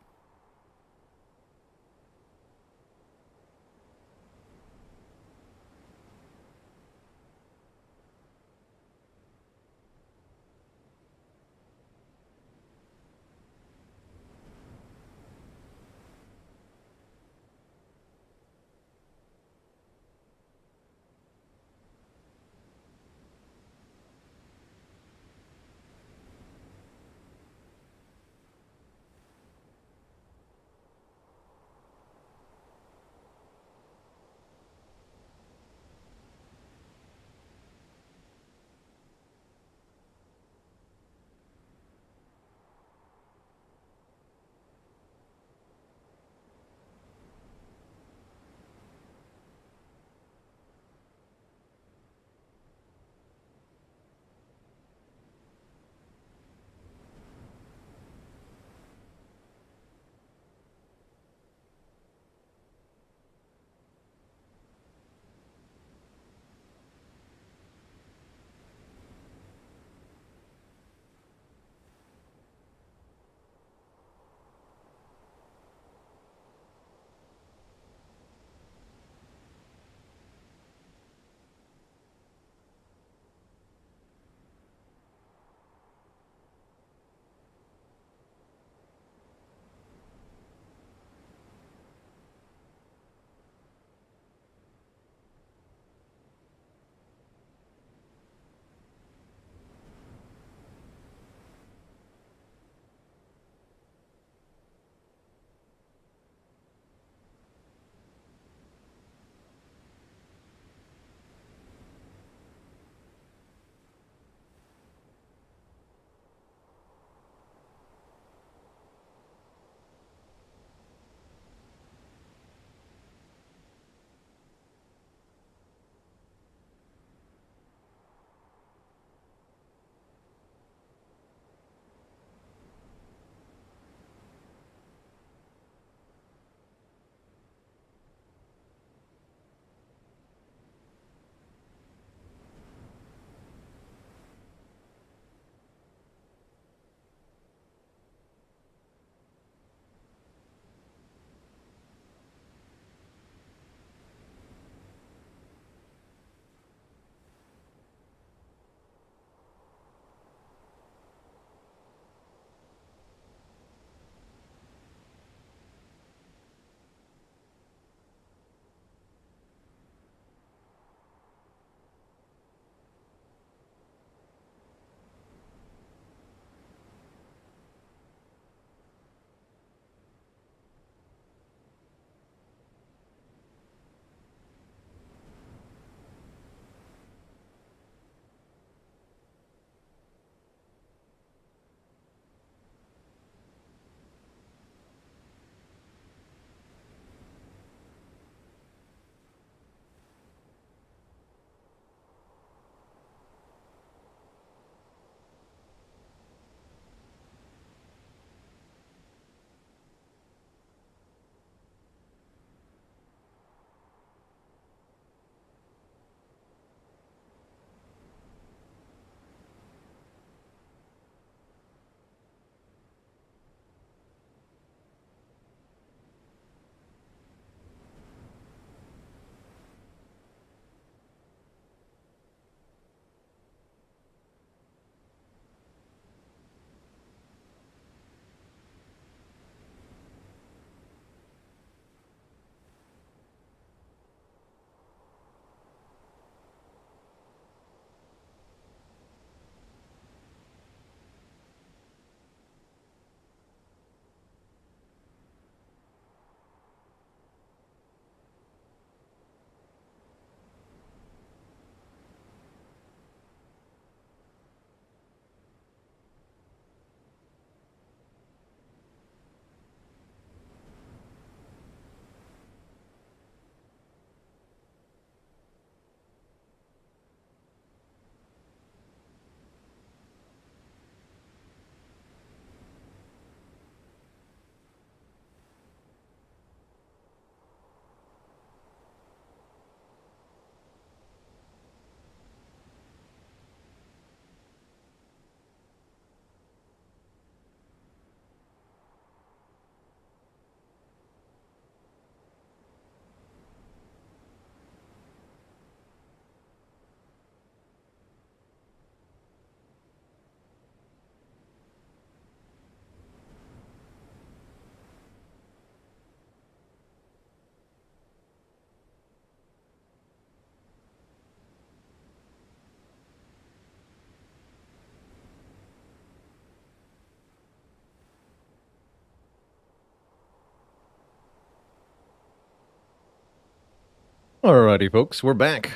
Alrighty, folks, we're back.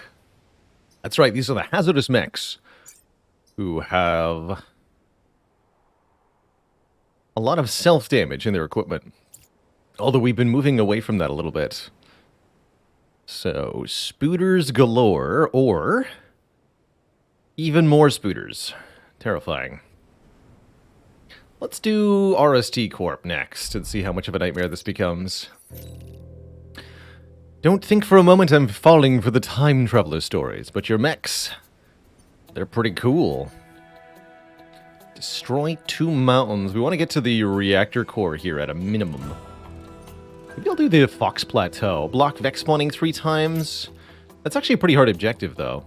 That's right, these are the hazardous mechs who have a lot of self-damage in their equipment. Although we've been moving away from that a little bit. So, spooters galore, or even more spooters. Terrifying. Let's do RST Corp next and see how much of a nightmare this becomes. Don't think for a moment I'm falling for the time traveler stories, but your mechs, they're pretty cool. Destroy 2 mountains. We want to get to the reactor core here at a minimum. Maybe I'll do the Fox Plateau. Block Vex spawning 3 times. That's actually a pretty hard objective, though.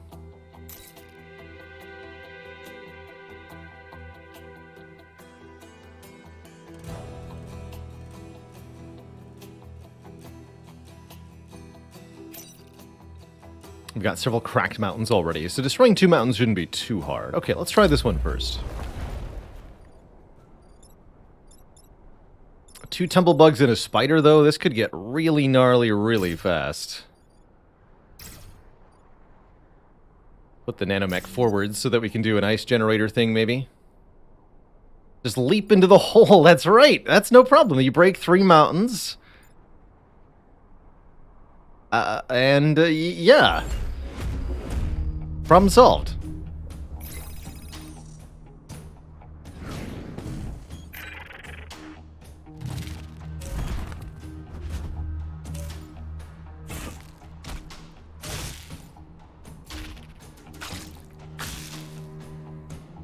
We've got several cracked mountains already, so destroying 2 mountains shouldn't be too hard. Okay, let's try this one first. 2 tumblebugs and a spider, though. This could get really gnarly really fast. Put the nanomech forward so that we can do an ice generator thing, maybe. Just leap into the hole. That's right. That's no problem. You break 3 mountains. Yeah. Problem solved.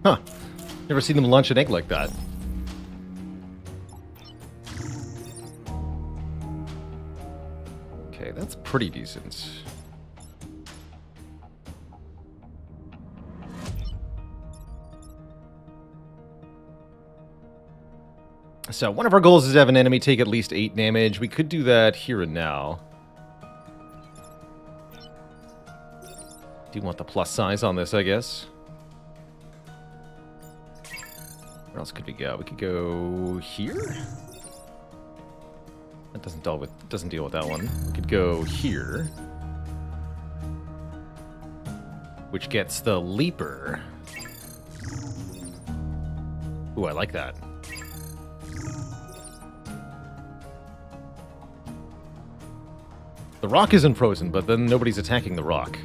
Huh. Never seen them launch an egg like that. Okay, that's pretty decent. So, one of our goals is to have an enemy take at least 8 damage. We could do that here and now. Do you want the plus size on this, I guess? Where else could we go? We could go here? That doesn't deal with that one. We could go here. Which gets the leaper. Ooh, I like that. The rock isn't frozen, but then nobody's attacking the rock.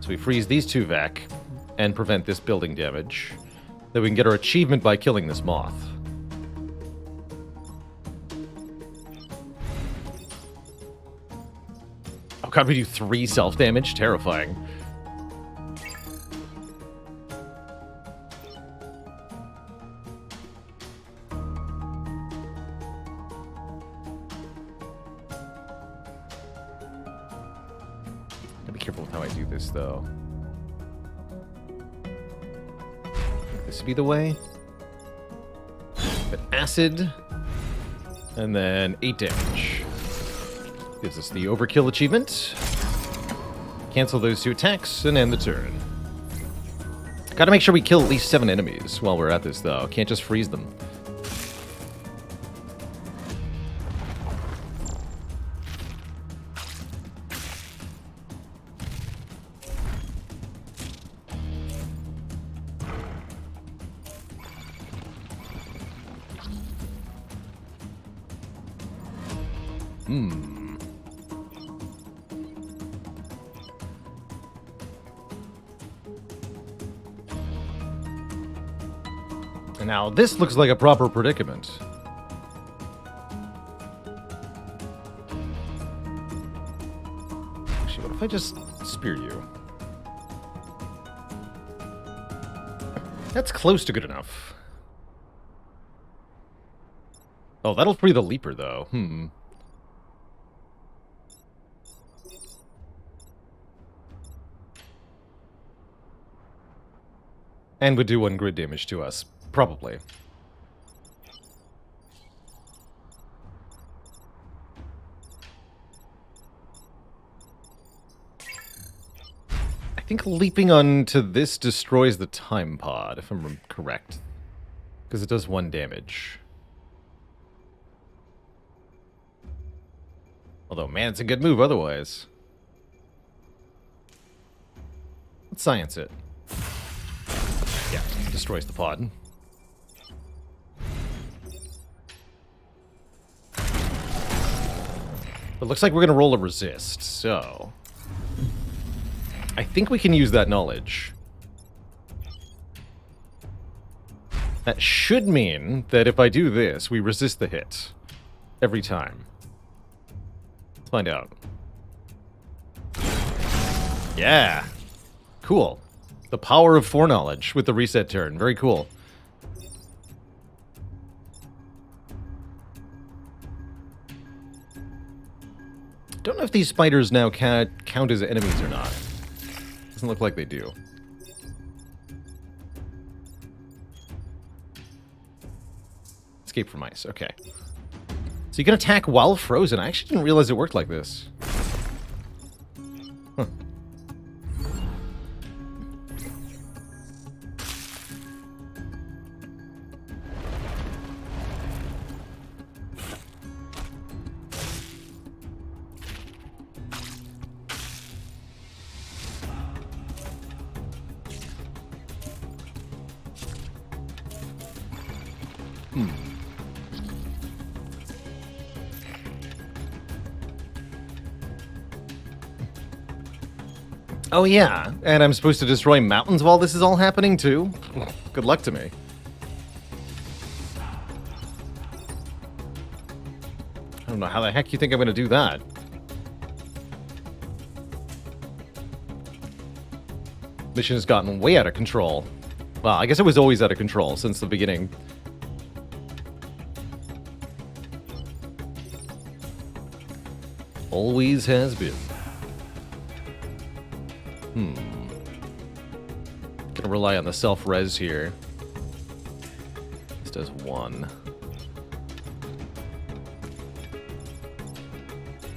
So we freeze these 2 vac and prevent this building damage. Then we can get our achievement by killing this moth. Oh god, we do 3 self-damage? Terrifying. Be careful with how I do this, though. This would be the way. But acid, and then 8 damage. Gives us the overkill achievement. Cancel those 2 attacks and end the turn. Gotta make sure we kill at least 7 enemies while we're at this, though. Can't just freeze them. And now this looks like a proper predicament. Actually, what if I just spear you? That's close to good enough. Oh, that'll free the leaper, though. And would do 1 grid damage to us. Probably. I think leaping onto this destroys the time pod, if I'm correct. Because it does 1 damage. Although, man, it's a good move otherwise. Let's science it. Yeah, destroys the pod. It looks like we're going to roll a resist, so... I think we can use that knowledge. That should mean that if I do this, we resist the hit. Every time. Let's find out. Yeah! Cool. The power of foreknowledge with the reset turn. Very cool. Don't know if these spiders now count as enemies or not. Doesn't look like they do. Escape from ice, okay. So you can attack while frozen. I actually didn't realize it worked like this. Huh. Oh yeah, and I'm supposed to destroy mountains while this is all happening too? Good luck to me. I don't know how the heck you think I'm going to do that. Mission has gotten way out of control. Well, I guess it was always out of control since the beginning. Always has been. Gonna rely on the self-res here. This does 1.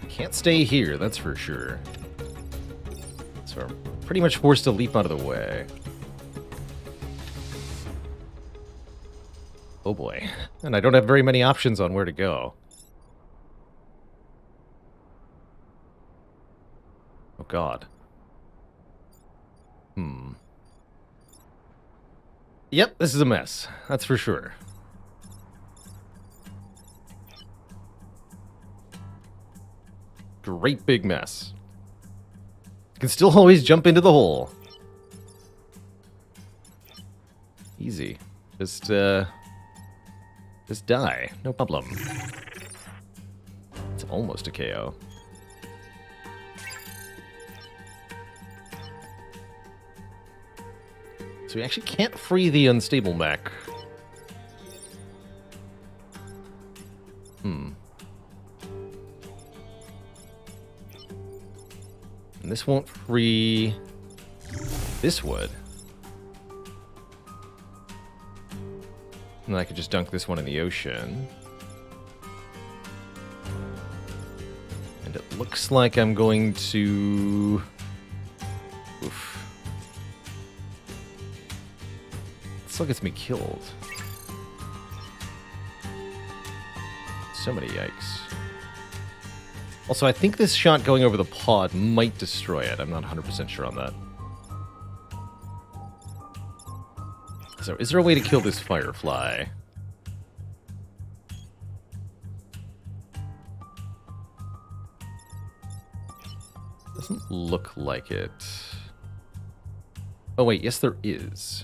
Can't stay here, that's for sure. So I'm pretty much forced to leap out of the way. Oh boy. And I don't have very many options on where to go. Oh god. Yep, this is a mess. That's for sure. Great big mess. You can still always jump into the hole. Easy. Just die. No problem. It's almost a KO. So we actually can't free the unstable mech. And this won't free... This would. And then I could just dunk this one in the ocean. And it looks like I'm going to... Oof. Still gets me killed. So many yikes. Also, I think this shot going over the pod might destroy it. I'm not 100% sure on that. So, is there a way to kill this firefly? Doesn't look like it. Oh wait, yes there is.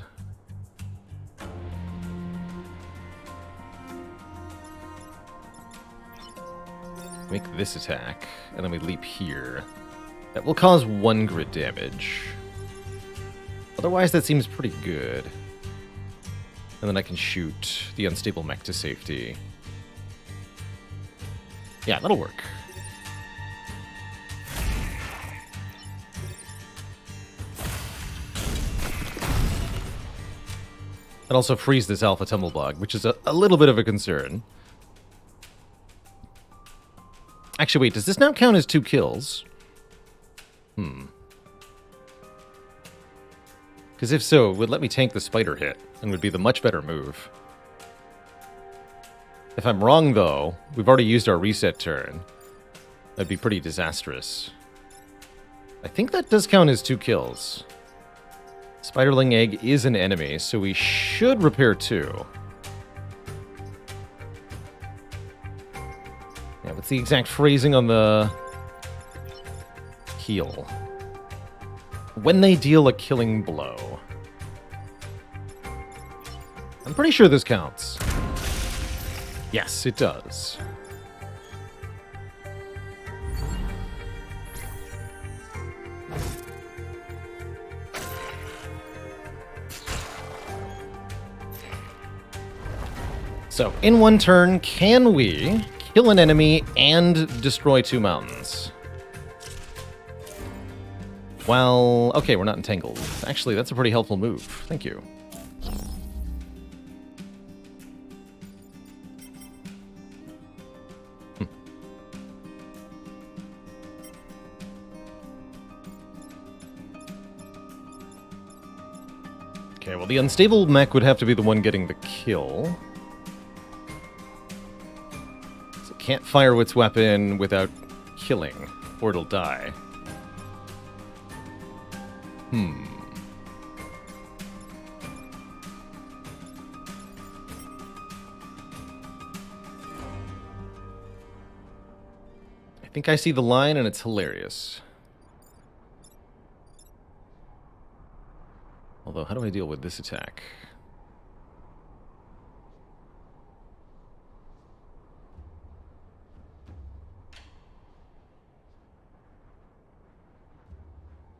Make this attack, and then we leap here. That will cause 1 grid damage. Otherwise, that seems pretty good. And then I can shoot the unstable mech to safety. Yeah, that'll work. And also freeze this alpha tumblebug, which is a little bit of a concern. Actually, wait, does this now count as 2 kills? Because if so, it would let me tank the spider hit, and would be the much better move. If I'm wrong, though, we've already used our reset turn. That'd be pretty disastrous. I think that does count as 2 kills. Spiderling egg is an enemy, so we should repair 2. Yeah, what's the exact phrasing on the heal? When they deal a killing blow. I'm pretty sure this counts. Yes, it does. So, in one turn, can we kill an enemy and destroy 2 mountains? Well, okay, we're not entangled. Actually, that's a pretty helpful move. Thank you. Okay, well, the unstable mech would have to be the one getting the kill. Can't fire its weapon without killing, or it'll die. I think I see the line, and it's hilarious. Although, how do I deal with this attack?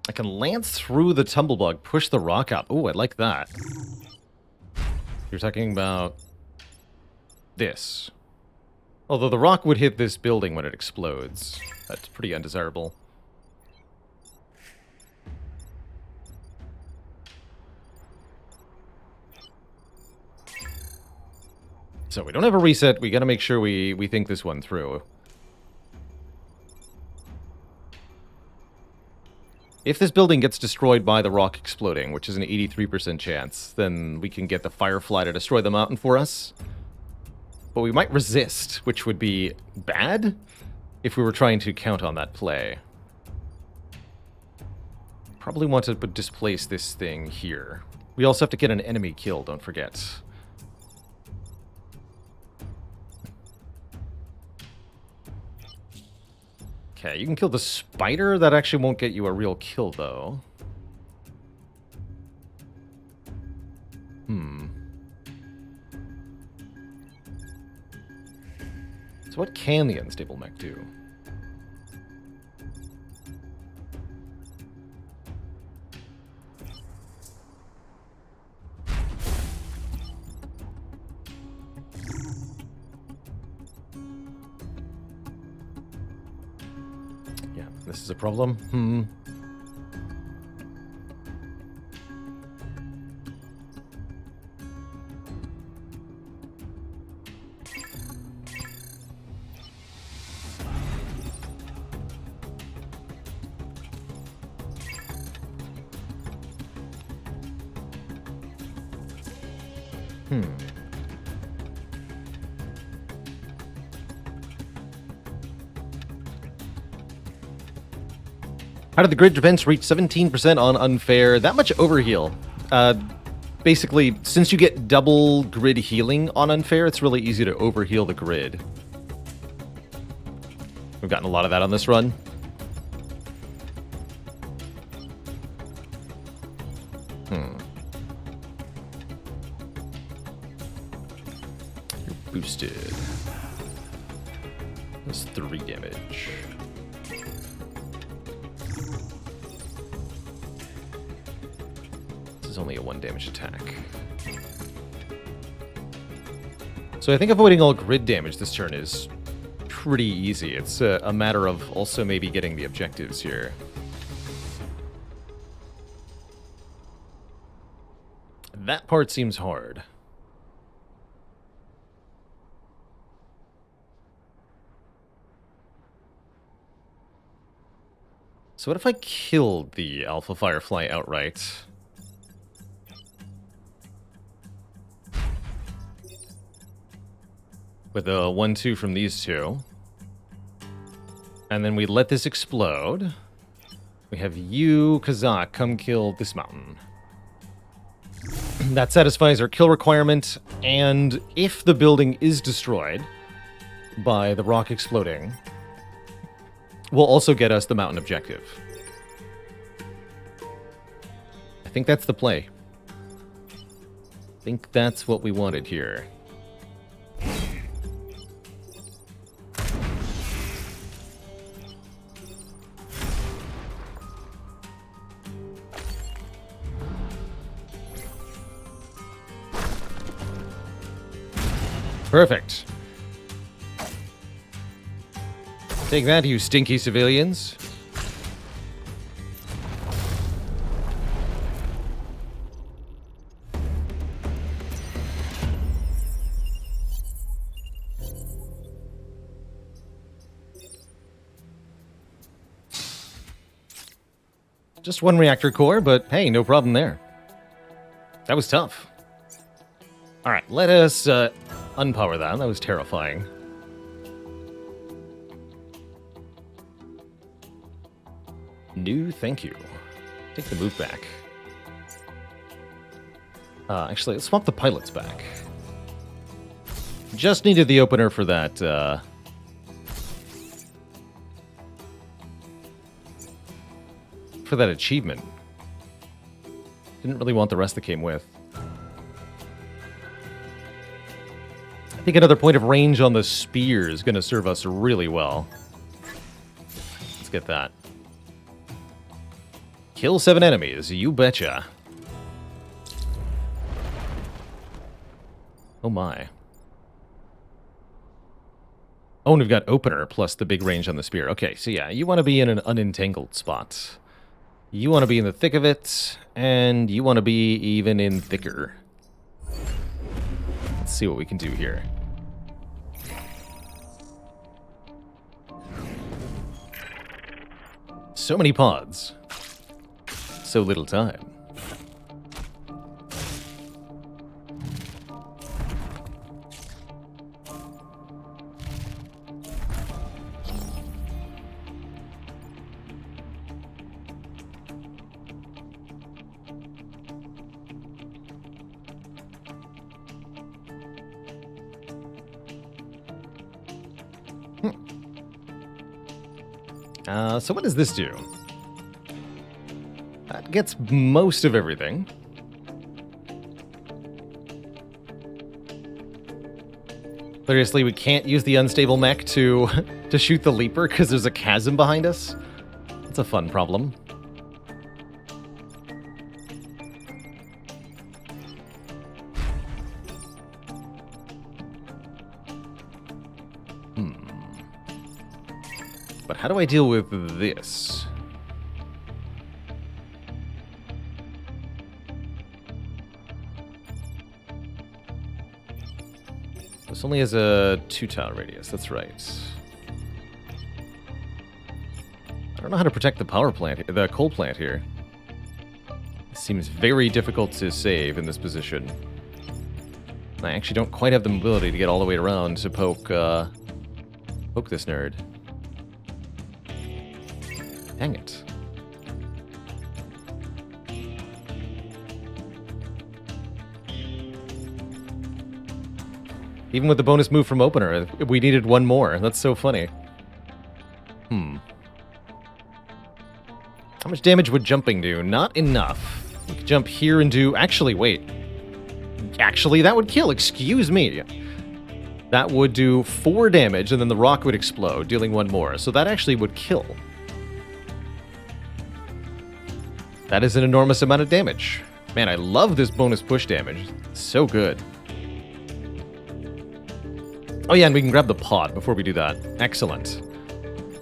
I can lance through the tumblebug, push the rock up. Ooh, I like that. You're talking about this. Although the rock would hit this building when it explodes. That's pretty undesirable. So we don't have a reset. We gotta make sure we think this one through. If this building gets destroyed by the rock exploding, which is an 83% chance, then we can get the Firefly to destroy the mountain for us. But we might resist, which would be bad if we were trying to count on that play. Probably want to displace this thing here. We also have to get an enemy kill, don't forget. Okay, you can kill the spider. That actually won't get you a real kill, though. So what can the unstable mech do? Yeah, this is a problem. How did the grid defense reach 17% on unfair? That much overheal. Basically, since you get double grid healing on unfair, it's really easy to overheal the grid. We've gotten a lot of that on this run. You're boosted. That's 3 damage. Is only a 1 damage attack. So I think avoiding all grid damage this turn is pretty easy. It's a matter of also maybe getting the objectives here. That part seems hard. So what if I killed the Alpha Firefly outright? With a 1-2 from these two. And then we let this explode. We have you, Kazak, come kill this mountain. That satisfies our kill requirement, and if the building is destroyed by the rock exploding, will also get us the mountain objective. I think that's the play. I think that's what we wanted here. Perfect. Take that, you stinky civilians. Just one reactor core, but hey, no problem there. That was tough. All right, let us unpower that. That was terrifying. No, thank you. Take the move back. Actually, let's swap the pilots back. Just needed the opener for that, for that achievement. Didn't really want the rest that came with. I think another point of range on the spear is going to serve us really well. Let's get that. Kill 7 enemies, you betcha. Oh my. Oh, and we've got opener plus the big range on the spear. Okay, so yeah, you want to be in an unentangled spot. You want to be in the thick of it, and you want to be even in thicker. Let's see what we can do here. So many pods. So little time. So what does this do? That gets most of everything. Seriously, we can't use the unstable mech to shoot the leaper because there's a chasm behind us? That's a fun problem. But how do I deal with this? This only has a 2-tile radius, that's right. I don't know how to protect the power plant, the coal plant here. It seems very difficult to save in this position. I actually don't quite have the mobility to get all the way around to poke this nerd. Dang it. Even with the bonus move from opener, we needed one more. That's so funny. How much damage would jumping do? Not enough. We could jump here and do... Actually, wait. Actually, that would kill. Excuse me. That would do 4 damage, and then the rock would explode, dealing 1 more. So that actually would kill. That is an enormous amount of damage. Man, I love this bonus push damage. So good. Oh yeah, and we can grab the pod before we do that. Excellent.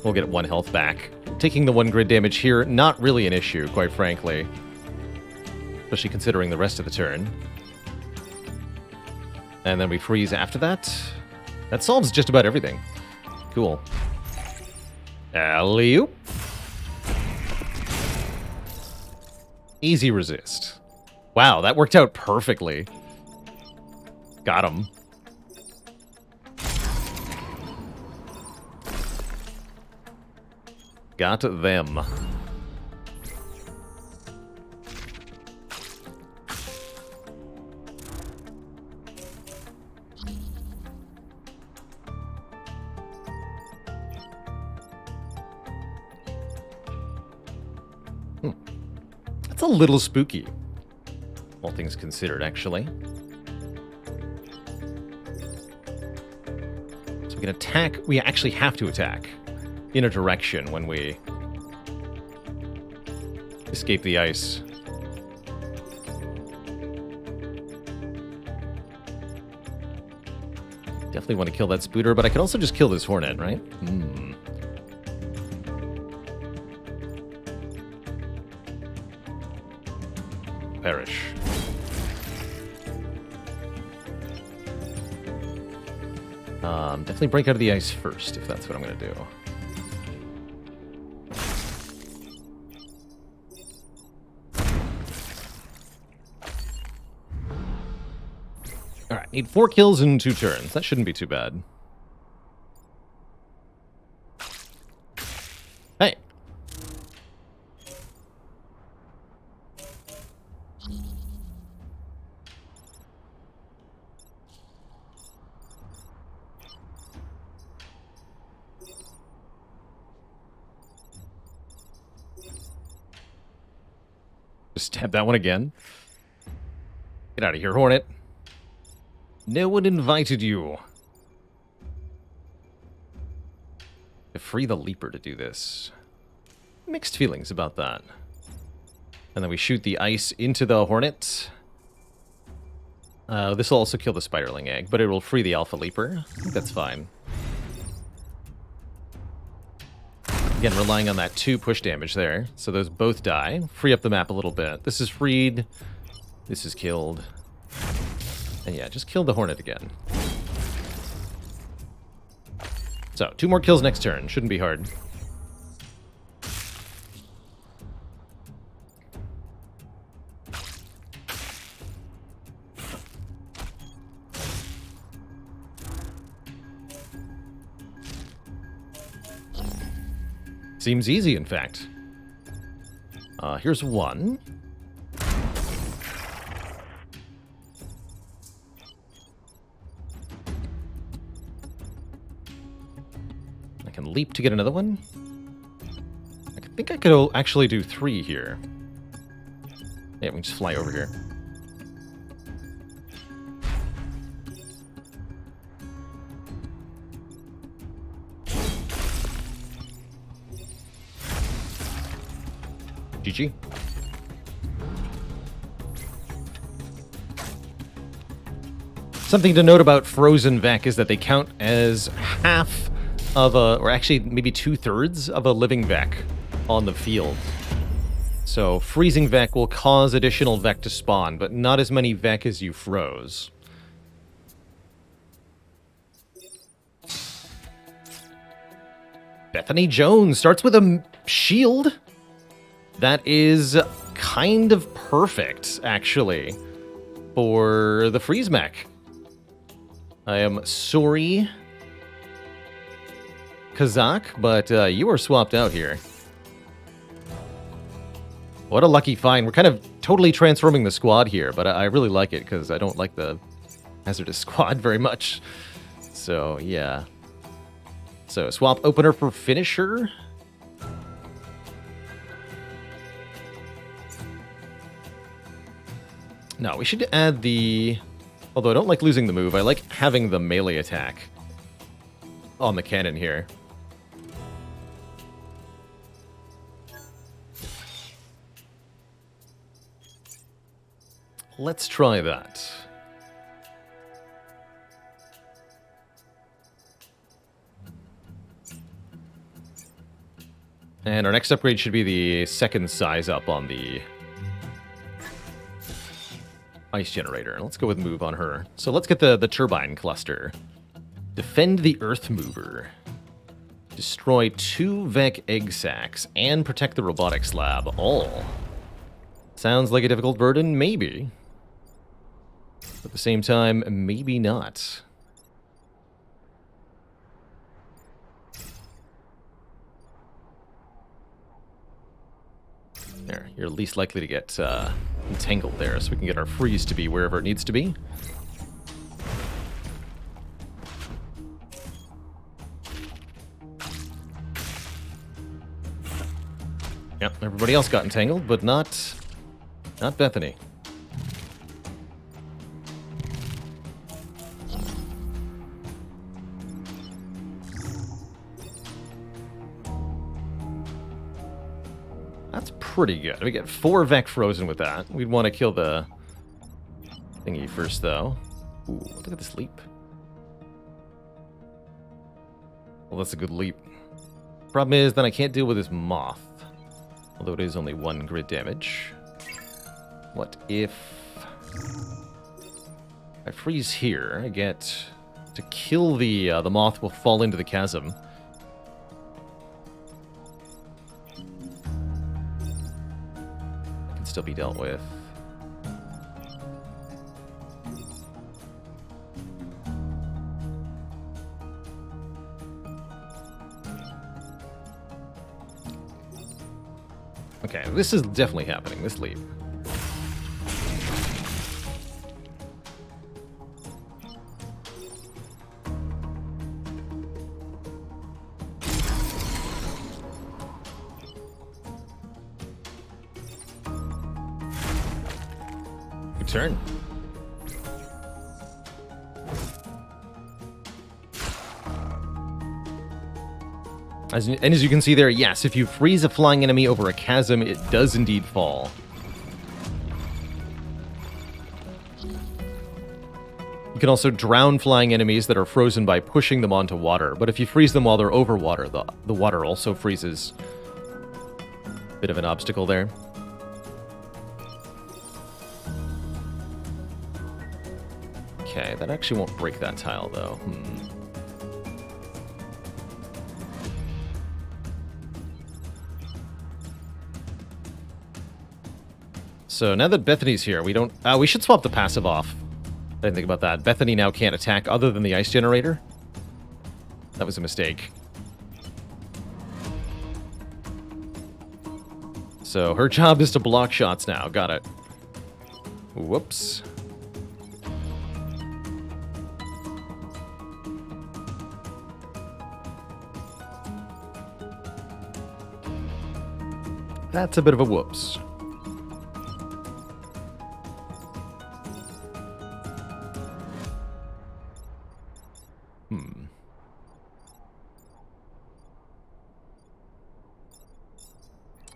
We'll get 1 health back. Taking the 1 grid damage here, not really an issue, quite frankly. Especially considering the rest of the turn. And then we freeze after that. That solves just about everything. Cool. Alley-oop. Easy resist. Wow, that worked out perfectly. Got him. Got them. It's a little spooky. All things considered, actually. So we can attack. We actually have to attack in a direction when we escape the ice. Definitely want to kill that Spooter, but I can also just kill this Hornet, right? Hmm. Perish. Definitely break out of the ice first, if that's what I'm going to do. Alright, need 4 kills in 2 turns. That shouldn't be too bad. Hey! Just stab that one again. Get out of here, Hornet. No one invited you. To free the Leaper to do this. Mixed feelings about that. And then we shoot the ice into the Hornet. This will also kill the Spiderling Egg, but it will free the Alpha Leaper. I think that's fine. Again, relying on that 2 push damage there. So those both die. Free up the map a little bit. This is freed. This is killed. And yeah, just kill the Hornet again. So, 2 more kills next turn. Shouldn't be hard. Seems easy, in fact. Here's 1. I can leap to get another one. I think I could actually do 3 here. Yeah, we can just fly over here. GG. Something to note about Frozen Vec is that they count as half of a, or actually maybe 2/3 of a living Vec on the field. So freezing Vec will cause additional Vec to spawn, but not as many Vec as you froze. Bethany Jones starts with a shield. That is kind of perfect, actually, for the freeze mech. I am sorry, Kazak, but you are swapped out here. What a lucky find. We're kind of totally transforming the squad here, but I really like it because I don't like the hazardous squad very much. So, yeah. So, swap opener for finisher. No, we should add the... Although I don't like losing the move, I like having the melee attack on the cannon here. Let's try that. And our next upgrade should be the second size up on the ice generator. Let's go with move on her. So let's get the turbine cluster. Defend the earth mover. Destroy 2 Vec egg sacs and protect the robotics lab. All. Sounds like a difficult burden, maybe. At the same time, maybe not. There, you're least likely to get entangled there, so we can get our freeze to be wherever it needs to be. Yep, everybody else got entangled, but not Not Bethany. That's pretty good. We get 4 Vec frozen with that. We'd want to kill the thingy first, though. Ooh, look at this leap. Well, that's a good leap. Problem is, then I can't deal with this moth. Although it is only 1 grid damage. What if I freeze here? I get to kill the moth will fall into the chasm. Can still be dealt with. Okay, this is definitely happening, this leap. Good turn. And as you can see there, yes, if you freeze a flying enemy over a chasm, it does indeed fall. You can also drown flying enemies that are frozen by pushing them onto water, but if you freeze them while they're over water, the water also freezes. Bit of an obstacle there. Okay, that actually won't break that tile, though. So now that Bethany's here, we don't... we should swap the passive off. I didn't think about that. Bethany now can't attack other than the ice generator. That was a mistake. So her job is to block shots now. Got it. Whoops. That's a bit of a whoops.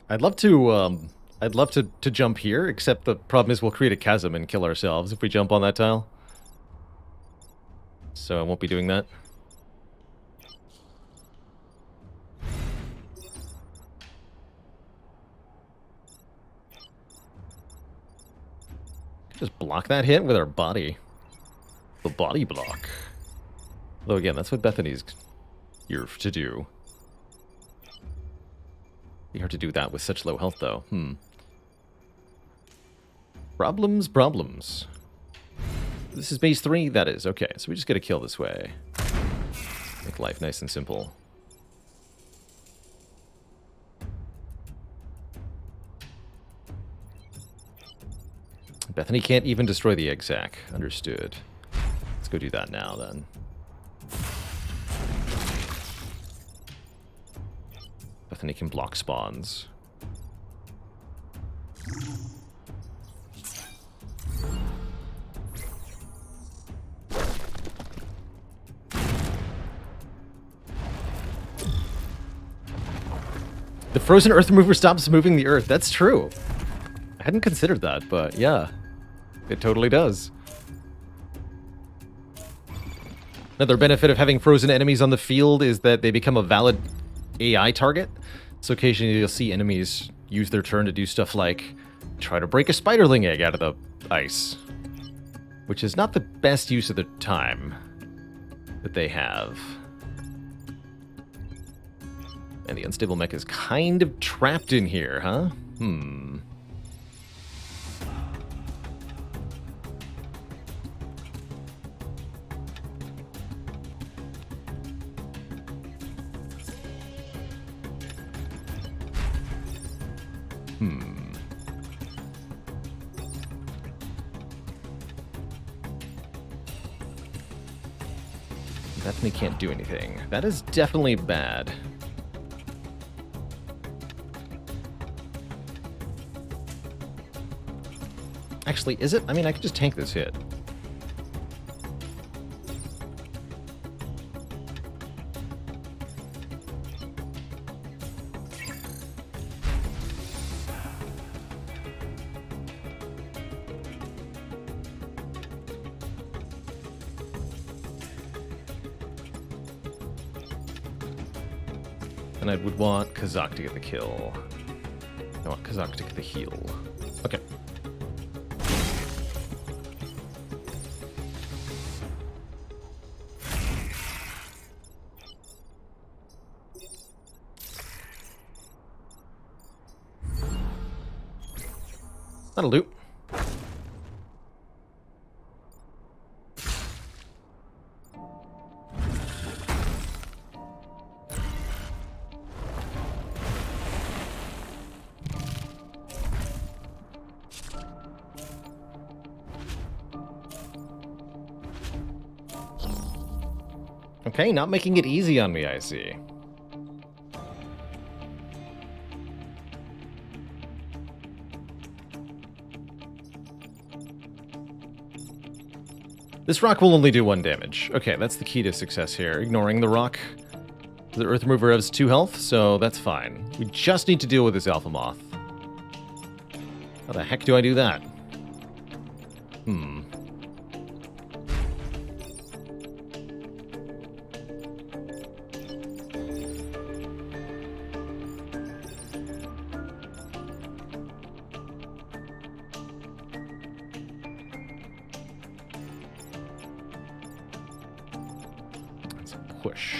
I'd love to jump here, except the problem is we'll create a chasm and kill ourselves if we jump on that tile. So I won't be doing that. Just block that hit with our body. The body block. Though again, that's what Bethany's here to do. Be hard to do that with such low health, though. Problems. This is base 3? That is. Okay, so we just gotta kill this way. Make life nice and simple. Bethany can't even destroy the egg sac. Understood. Let's go do that now, then. Bethany can block spawns. The frozen earth remover stops moving the earth. That's true. I hadn't considered that, but yeah, it totally does. Another benefit of having frozen enemies on the field is that they become a valid AI target. So occasionally you'll see enemies use their turn to do stuff like try to break a spiderling egg out of the ice, which is not the best use of the time that they have. And the unstable mech is kind of trapped in here, huh? Bethany can't do anything. That is definitely bad. Actually, is it? I mean, I could just tank this hit. And I would want Kazak to get the kill. I want Kazak to get the heal. Okay. That'll do. Okay, not making it easy on me, I see. This rock will only do 1 damage. Okay, that's the key to success here. Ignoring the rock. The Earth Remover has 2 health, so that's fine. We just need to deal with this Alpha Moth. How the heck do I do that? Push.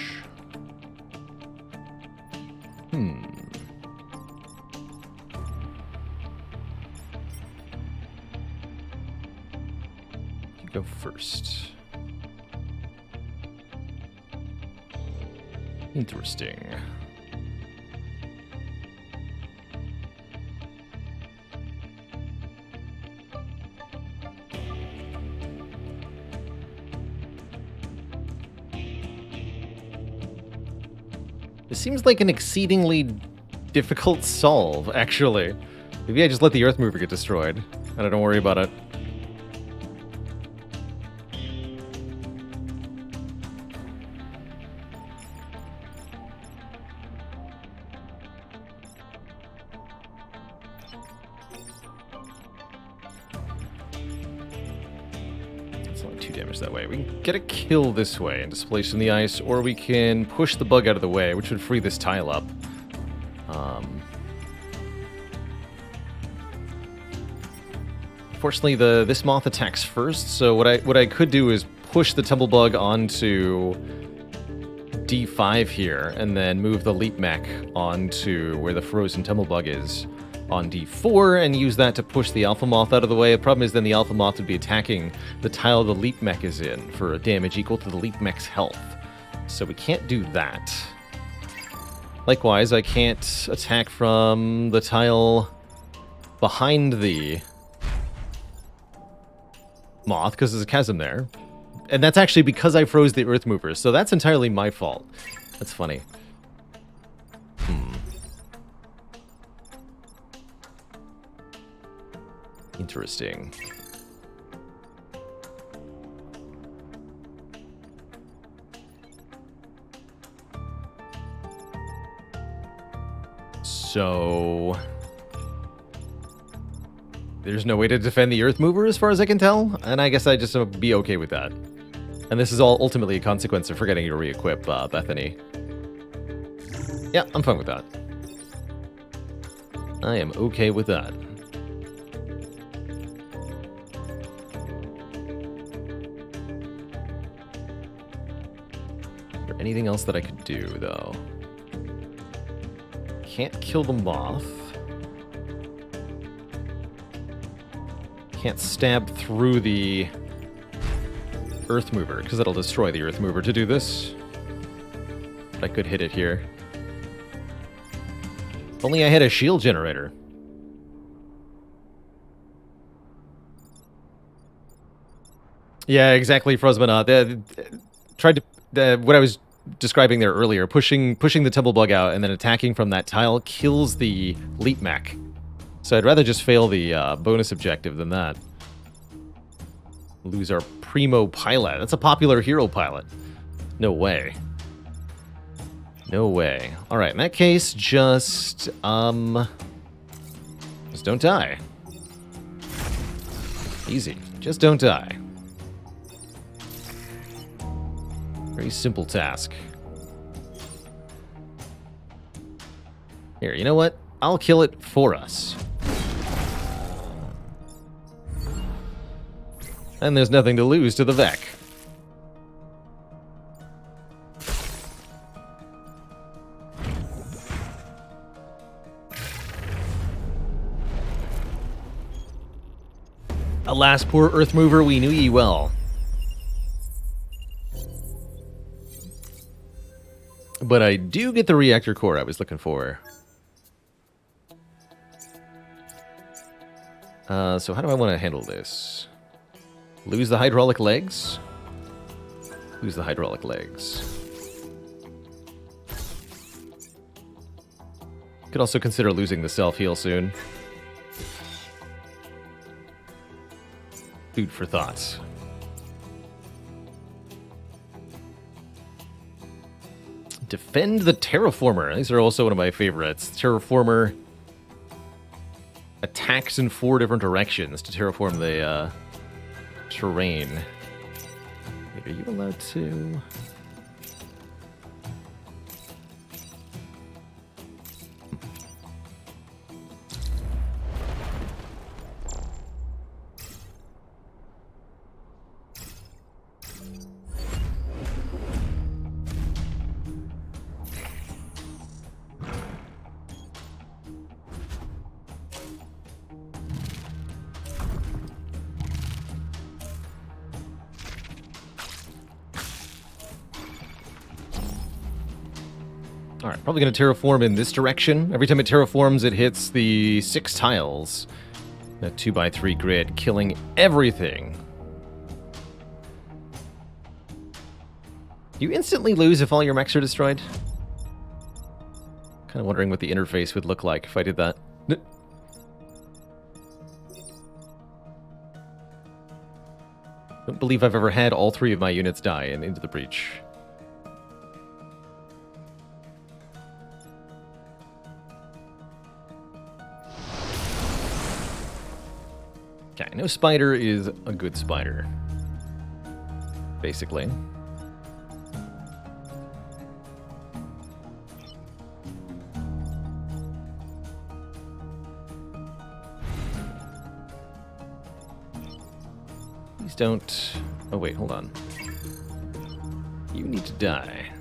You go first. Interesting. This seems like an exceedingly difficult solve, actually. Maybe I just let the Earth Mover get destroyed, and I don't worry about it. Only 2 damage that way. We can get a kill this way and displace from the ice, or we can push the bug out of the way, which would free this tile up. Fortunately, this moth attacks first, so what I could do is push the tumblebug onto D5 here, and then move the leap mech onto where the frozen tumblebug is on D4 and use that to push the Alpha Moth out of the way. The problem is then the Alpha Moth would be attacking the tile the Leap Mech is in for a damage equal to the Leap Mech's health. So we can't do that. Likewise, I can't attack from the tile behind the Moth because there's a chasm there. And that's actually because I froze the Earth Movers, so that's entirely my fault. That's funny. Interesting. So there's no way to defend the Earth Mover as far as I can tell, and I guess I just be okay with that. And this is all ultimately a consequence of forgetting to re-equip Bethany. Yeah, I'm fine with that. I am okay with that. Is there anything else that I could do, though? Can't kill the moth. Can't stab through the Earth Mover, because that'll destroy the Earth Mover to do this. But I could hit it here. If only I had a shield generator. Yeah, exactly, Frozmana. Tried to... what I was describing there earlier, pushing the Tumblebug out and then attacking from that tile kills the Leap Mech. So I'd rather just fail the bonus objective than that. Lose our primo pilot. That's a popular hero pilot. No way. No way. All right, in that case, just don't die. Easy. Just don't die. Very simple task. Here, you know what? I'll kill it for us. And there's nothing to lose to the Vec. Alas, poor Earth Mover, we knew ye well. But I do get the reactor core I was looking for. So how do I want to handle this? Lose the hydraulic legs? Lose the hydraulic legs. Could also consider losing the self-heal soon. Food for thoughts. Defend the Terraformer. These are also one of my favorites. Terraformer attacks in 4 different directions to terraform the terrain. Wait, are you allowed to? Alright, probably going to terraform in this direction. Every time it terraforms, it hits the 6 tiles. That 2x3 grid, killing everything. You instantly lose if all your mechs are destroyed? Kind of wondering what the interface would look like if I did that. Don't believe I've ever had all 3 of my units die and into the breach. Okay, I know Spider is a good spider. Basically. Please don't... Oh wait, hold on. You need to die.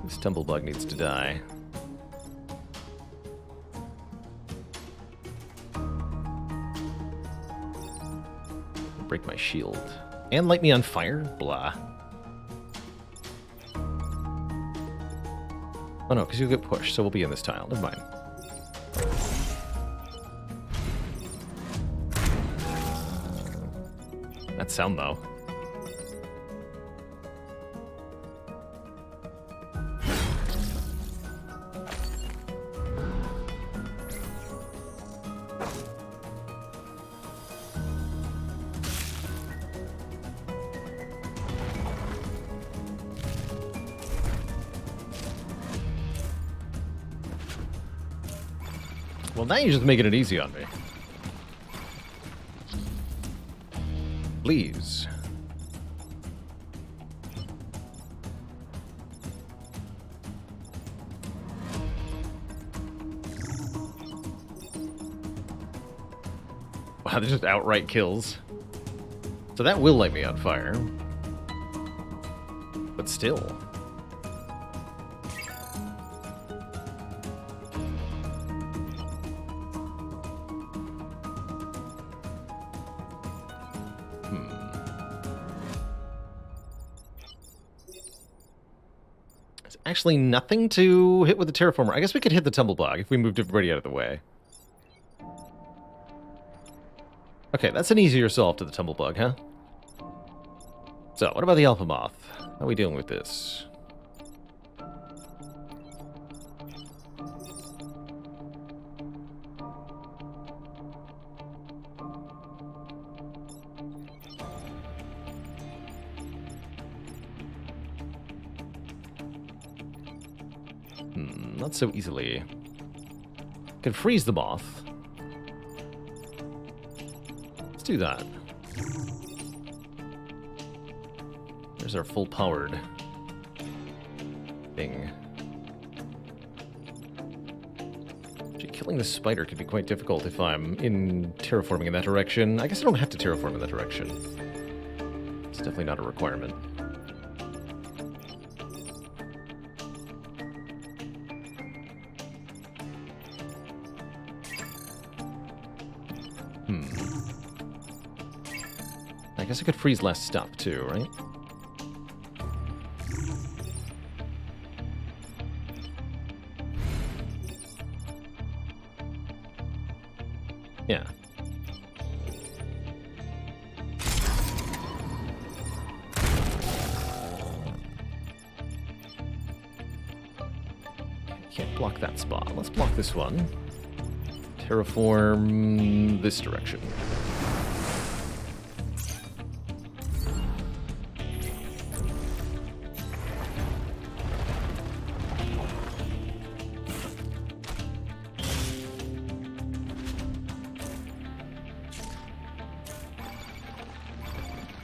This Tumblebug needs to die. Break my shield. And light me on fire? Blah. Oh no, because you'll get pushed, so we'll be in this tile. Never mind. That sound, though. Well, now you're just making it easy on me. Please. Wow, they're just outright kills. So that will light me on fire. But still. Actually nothing to hit with the terraformer. I guess we could hit the tumblebug if we moved everybody out of the way. Okay, that's an easier solve to the tumblebug, huh? So, what about the alpha moth? How are we dealing with this? not so easily. Can freeze the moth. Let's do that. There's our full-powered thing. Actually, killing the spider could be quite difficult if I'm in terraforming in that direction. I guess I don't have to terraform in that direction. It's definitely not a requirement. I guess I could freeze less stuff too, right? Yeah. Can't block that spot. Let's block this one. Terraform this direction.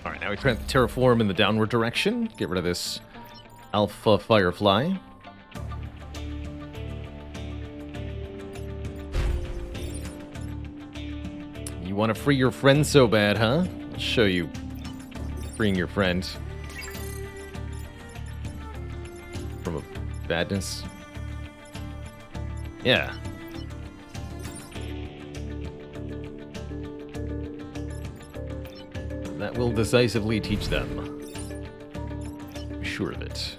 Alright, now we try to terraform in the downward direction. Get rid of this alpha firefly. You want to free your friend so bad, huh? I'll show you freeing your friend from a badness. Yeah. That will decisively teach them. I'm sure of it.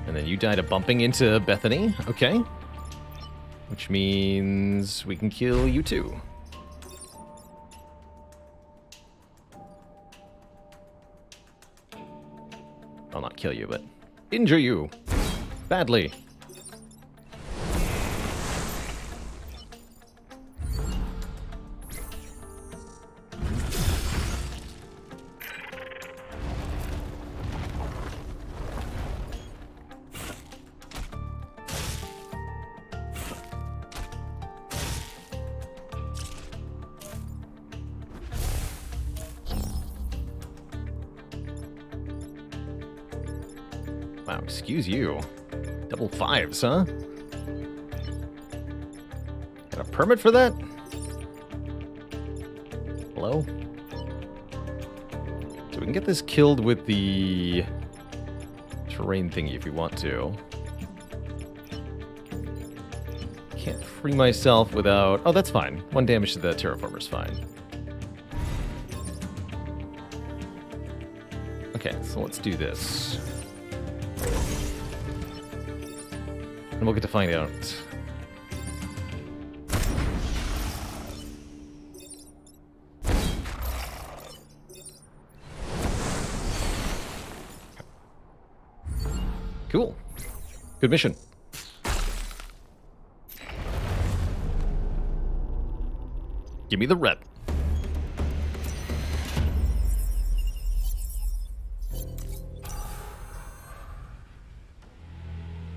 And then you die to bumping into Bethany. Okay. Which means we can kill you too. I'll not kill you, but injure you. Badly. Wow, excuse you. Double fives, huh? Got a permit for that? Hello? So we can get this killed with the terrain thingy if we want to. Can't free myself without... Oh, that's fine. 1 damage to the terraformer's fine. Okay, so let's do this. And we'll get to find out. Cool. Good mission. Give me the rep.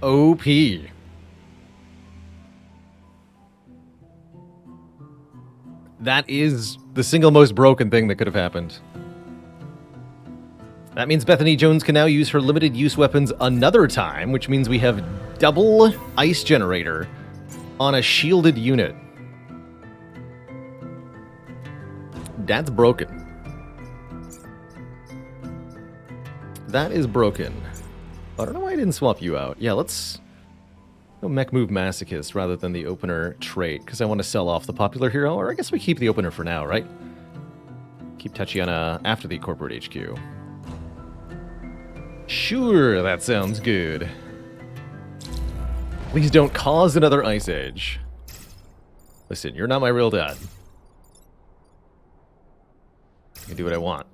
OP. That is the single most broken thing that could have happened. That means Bethany Jones can now use her limited use weapons another time, which means we have double ice generator on a shielded unit. That's broken. That is broken. I don't know why I didn't swap you out. Yeah, let's go mech move masochist rather than the opener trait, because I want to sell off the popular hero, or I guess we keep the opener for now, right? Keep Tatiana after the corporate HQ. Sure, that sounds good. Please don't cause another ice age. Listen, you're not my real dad. I can do what I want.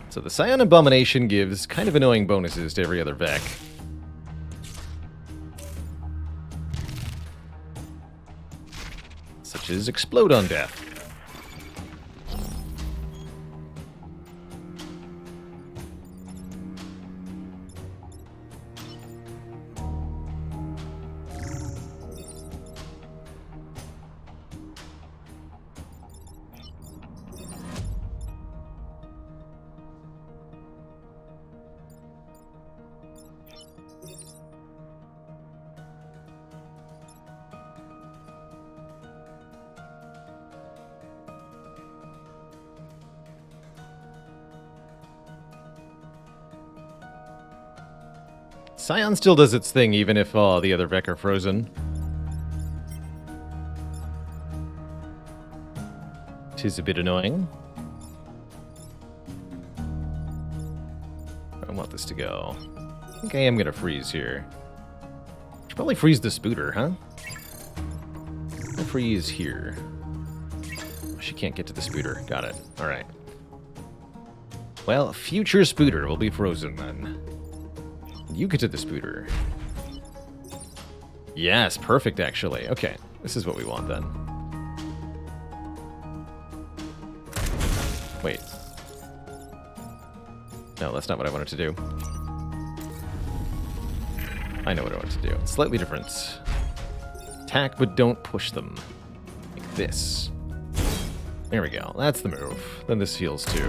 So the Scion Abomination gives kind of annoying bonuses to every other Vec. So which is Explode on Death. Scion still does its thing, even if the other Vec are frozen. Tis a bit annoying. I want this to go. I think I am gonna freeze here. Should probably freeze the Spooter, huh? I'll freeze here. She can't get to the Spooter. Got it. Alright. Well, future Spooter will be frozen then. You get to the Spooter. Yes, perfect actually. Okay, this is what we want then. Wait. No, that's not what I wanted to do. I know what I want to do. Slightly different. Attack, but don't push them. Like this. There we go. That's the move. Then this heals too.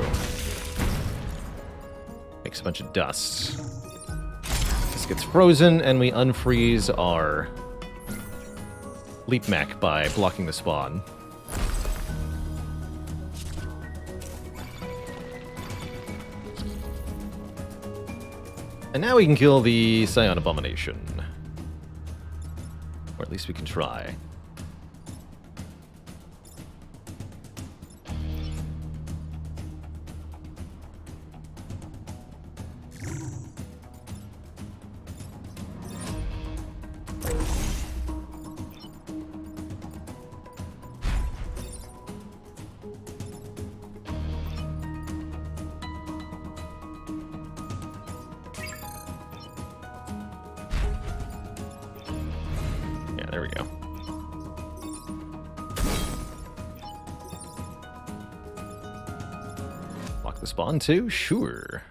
Makes a bunch of dust. This gets frozen, and we unfreeze our Leap Mech by blocking the spawn. And now we can kill the Scion Abomination. Or at least we can try. There we go. Lock the spawn too? Sure.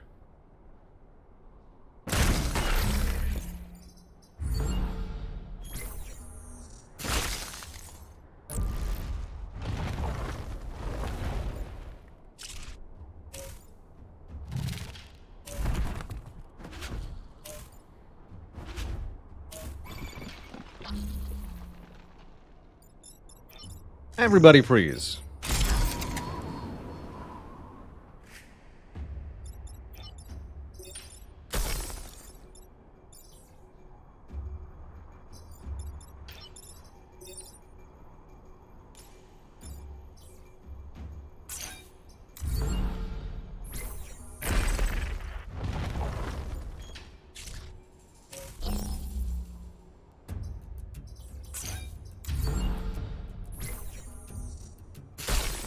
Everybody freeze.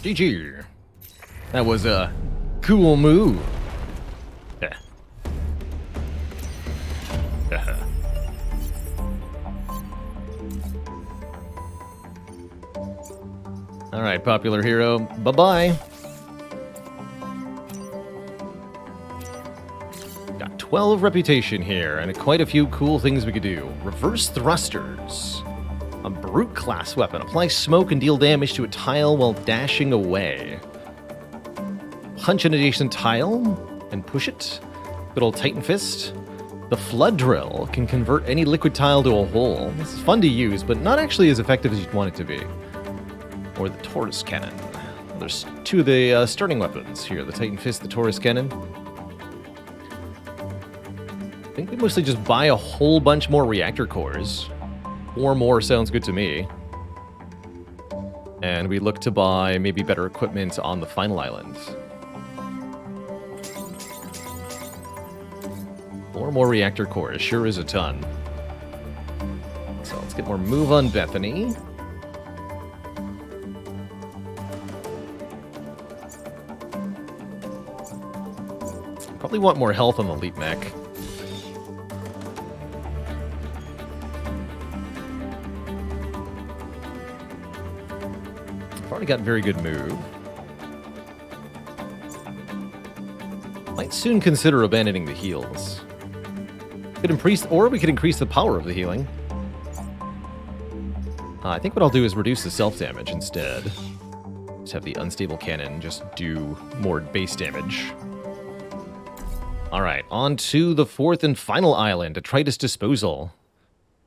GG. That was a cool move. Yeah. All right, popular hero. Bye-bye. Got 12 reputation here, and quite a few cool things we could do. Reverse thrusters. A brute class weapon. Apply smoke and deal damage to a tile while dashing away. Punch an adjacent tile and push it. Good old Titan Fist. The Flood Drill can convert any liquid tile to a hole. This is fun to use, but not actually as effective as you'd want it to be. Or the Taurus Cannon. There's two of the starting weapons here. The Titan Fist, the Taurus Cannon. I think we mostly just buy a whole bunch more reactor cores. 4 more sounds good to me. And we look to buy maybe better equipment on the final island. 4 more reactor cores sure is a ton. So let's get more move on Bethany. Probably want more health on the Leap Mech. got very good move. Might soon consider abandoning the heals. Could increase, or we could increase the power of the healing. I think what I'll do is reduce the self-damage instead. Just have the unstable cannon just do more base damage. Alright, on to the fourth and final island, Detritus Disposal.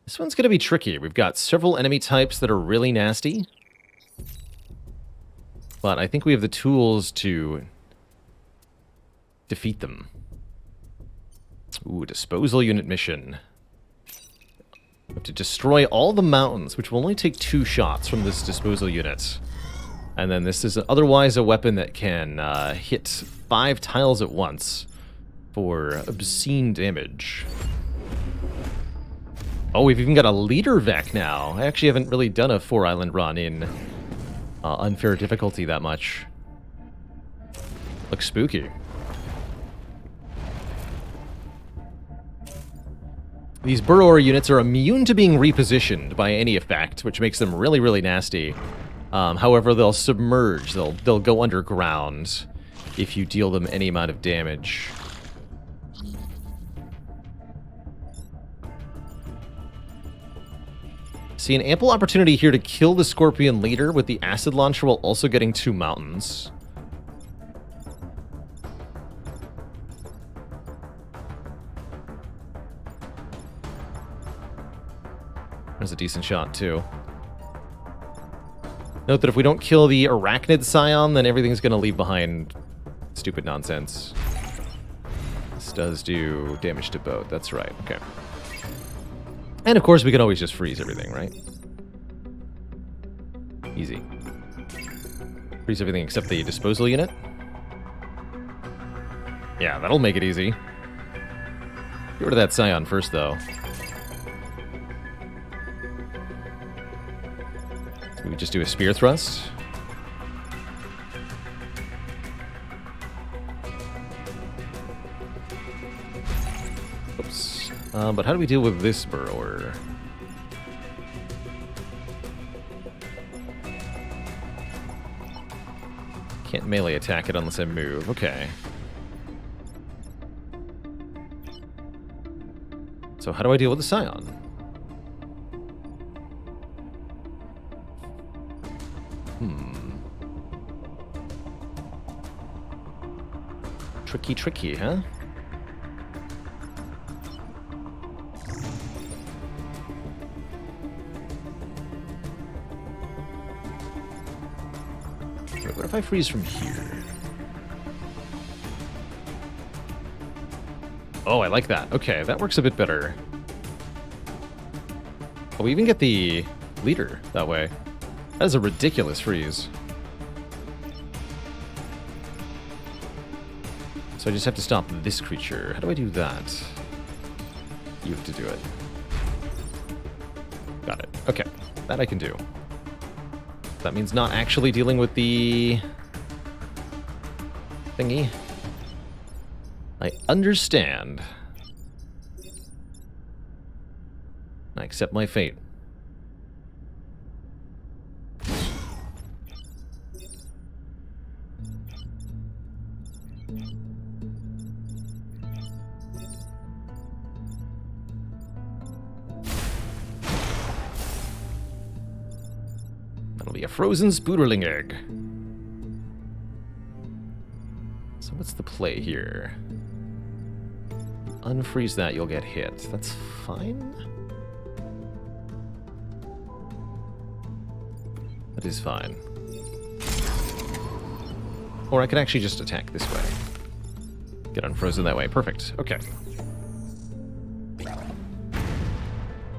This one's going to be tricky. We've got several enemy types that are really nasty. But I think we have the tools to defeat them. Ooh, disposal unit mission. We have to destroy all the mountains, which will only take 2 shots from this disposal unit. And then this is otherwise a weapon that can hit 5 tiles at once for obscene damage. Oh, we've even got a leader Vec now. I actually haven't really done a 4-island run in unfair difficulty that much. Looks spooky. These Burrower units are immune to being repositioned by any effect, which makes them really, really nasty. However, they'll submerge. They'll go underground if you deal them any amount of damage. See an ample opportunity here to kill the Scorpion leader with the acid launcher while also getting 2 mountains. There's a decent shot, too. Note that if we don't kill the Arachnid Scion, then everything's going to leave behind stupid nonsense. This does do damage to both. That's right. Okay. And, of course, we can always just freeze everything, right? Easy. Freeze everything except the disposal unit. Yeah, that'll make it easy. Get rid of that Scion first, though. We just do a spear thrust. Oops. But how do we deal with this Burrower? Can't melee attack it unless I move. Okay. So how do I deal with the Scion? Tricky, huh? What if I freeze from here? Oh, I like that. Okay, that works a bit better. Oh, we even get the leader that way. That is a ridiculous freeze. So I just have to stop this creature. How do I do that? You have to do it. Got it. Okay. That I can do. That means not actually dealing with the thingy. I understand. I accept my fate. A frozen spooderling egg. So what's the play here? Unfreeze that, you'll get hit. That's fine. That is fine. Or I can actually just attack this way. Get unfrozen that way. Perfect. Okay.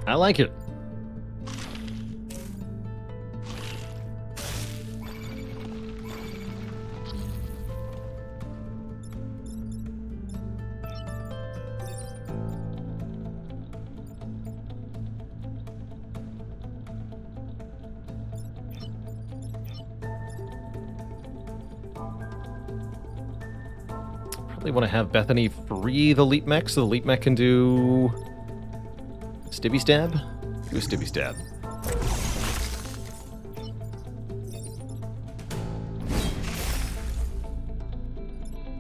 I like it. They want to have Bethany free the Leap Mech so the Leap Mech can do Stibby Stab? Do a Stibby Stab.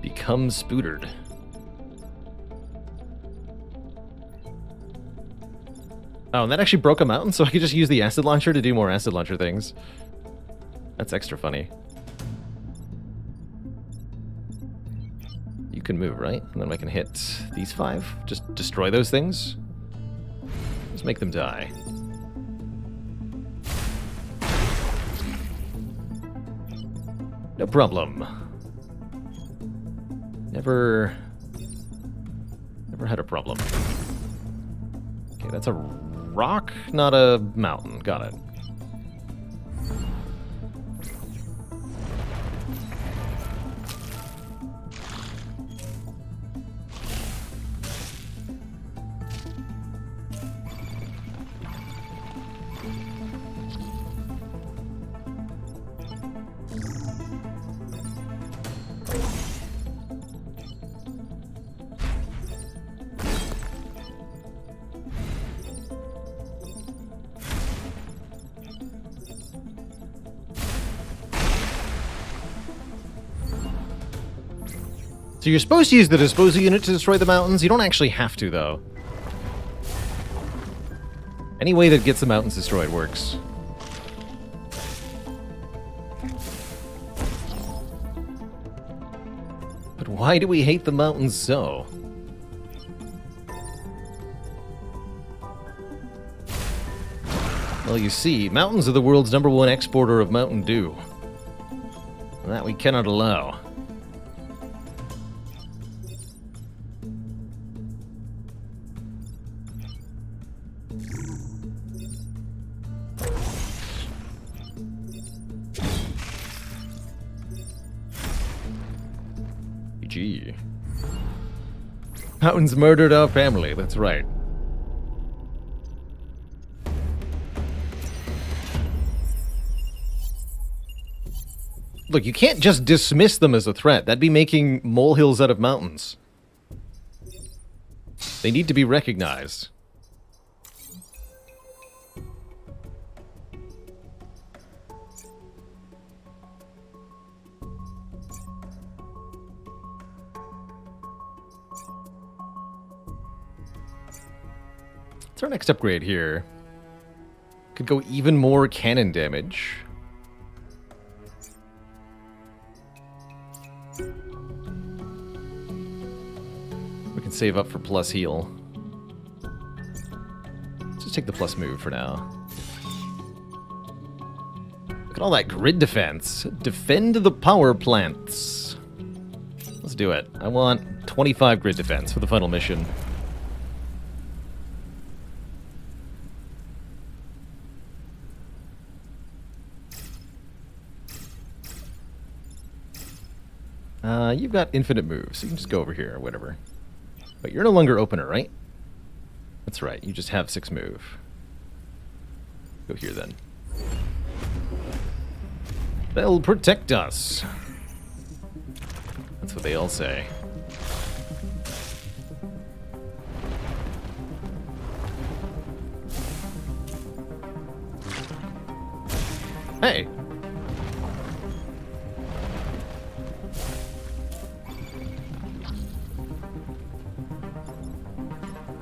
Become spootered. Oh, and that actually broke a mountain, so I could just use the acid launcher to do more acid launcher things. That's extra funny. You can move, right? And then I can hit these 5. Just destroy those things. Just make them die. No problem. Never had a problem. Okay, that's a rock, not a mountain. Got it. So you're supposed to use the disposal unit to destroy the mountains. You don't actually have to, though. Any way that gets the mountains destroyed works. But why do we hate the mountains so? Well, you see, mountains are the world's #1 exporter of Mountain Dew. And that we cannot allow. Gee. Mountains murdered our family, that's right. Look, you can't just dismiss them as a threat. That'd be making molehills out of mountains. They need to be recognized. What's our next upgrade here? Could go even more cannon damage. We can save up for plus heal. Let's just take the plus move for now. Look at all that grid defense. Defend the power plants. Let's do it. I want 25 grid defense for the final mission. You've got infinite moves, so you can just go over here or whatever. But you're no longer opener, right? That's right, you just have 6 move. Go here then. They'll protect us. That's what they all say. Hey!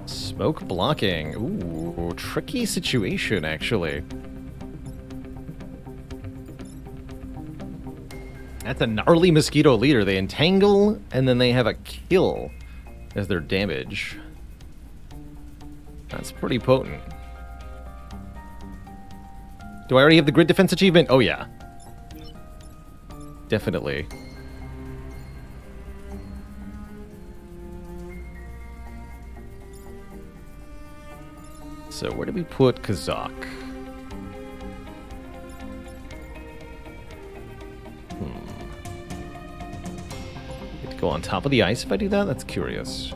Smoke blocking. Ooh, tricky situation, actually. That's a gnarly mosquito leader. They entangle, and then they have a kill as their damage. That's pretty potent. Do I already have the grid defense achievement? Oh, yeah. Definitely. So where do we put Kazakh? Get to go on top of the ice if I do that? That's curious.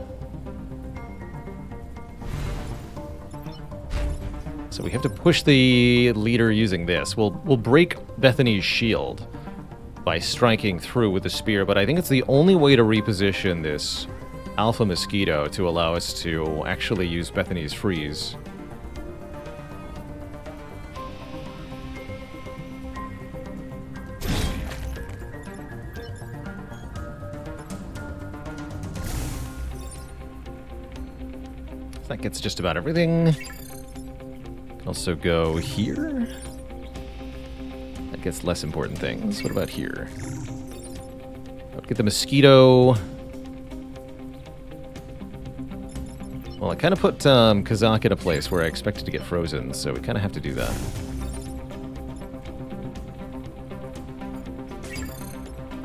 So we have to push the leader using this. We'll break Bethany's shield by striking through with the spear, but I think it's the only way to reposition this Alpha Mosquito to allow us to actually use Bethany's freeze. That gets just about everything. Can also go here. That gets less important things. What about here? I'll get the mosquito. Well, I kind of put Kazakh in a place where I expected to get frozen, so we kind of have to do that.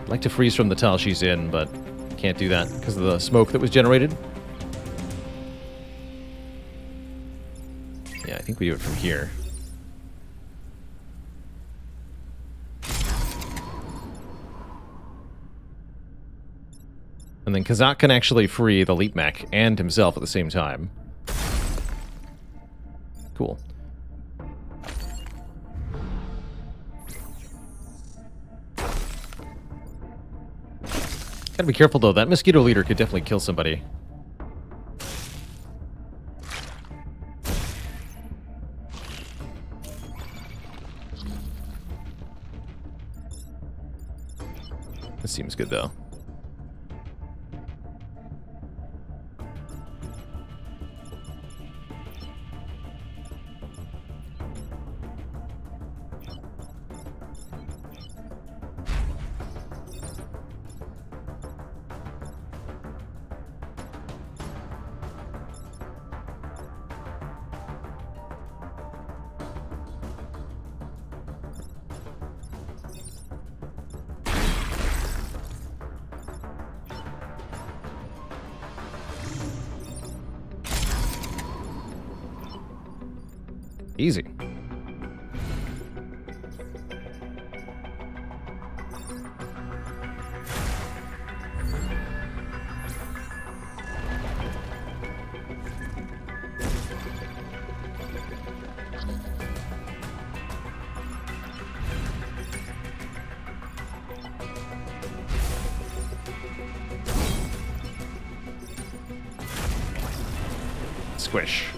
I'd like to freeze from the tile she's in, but can't do that because of the smoke that was generated. Yeah, I think we do it from here. And then Kazakh can actually free the Leap Mech and himself at the same time. Cool. Gotta be careful though, that mosquito leader could definitely kill somebody. This seems good though. Easy. Squish.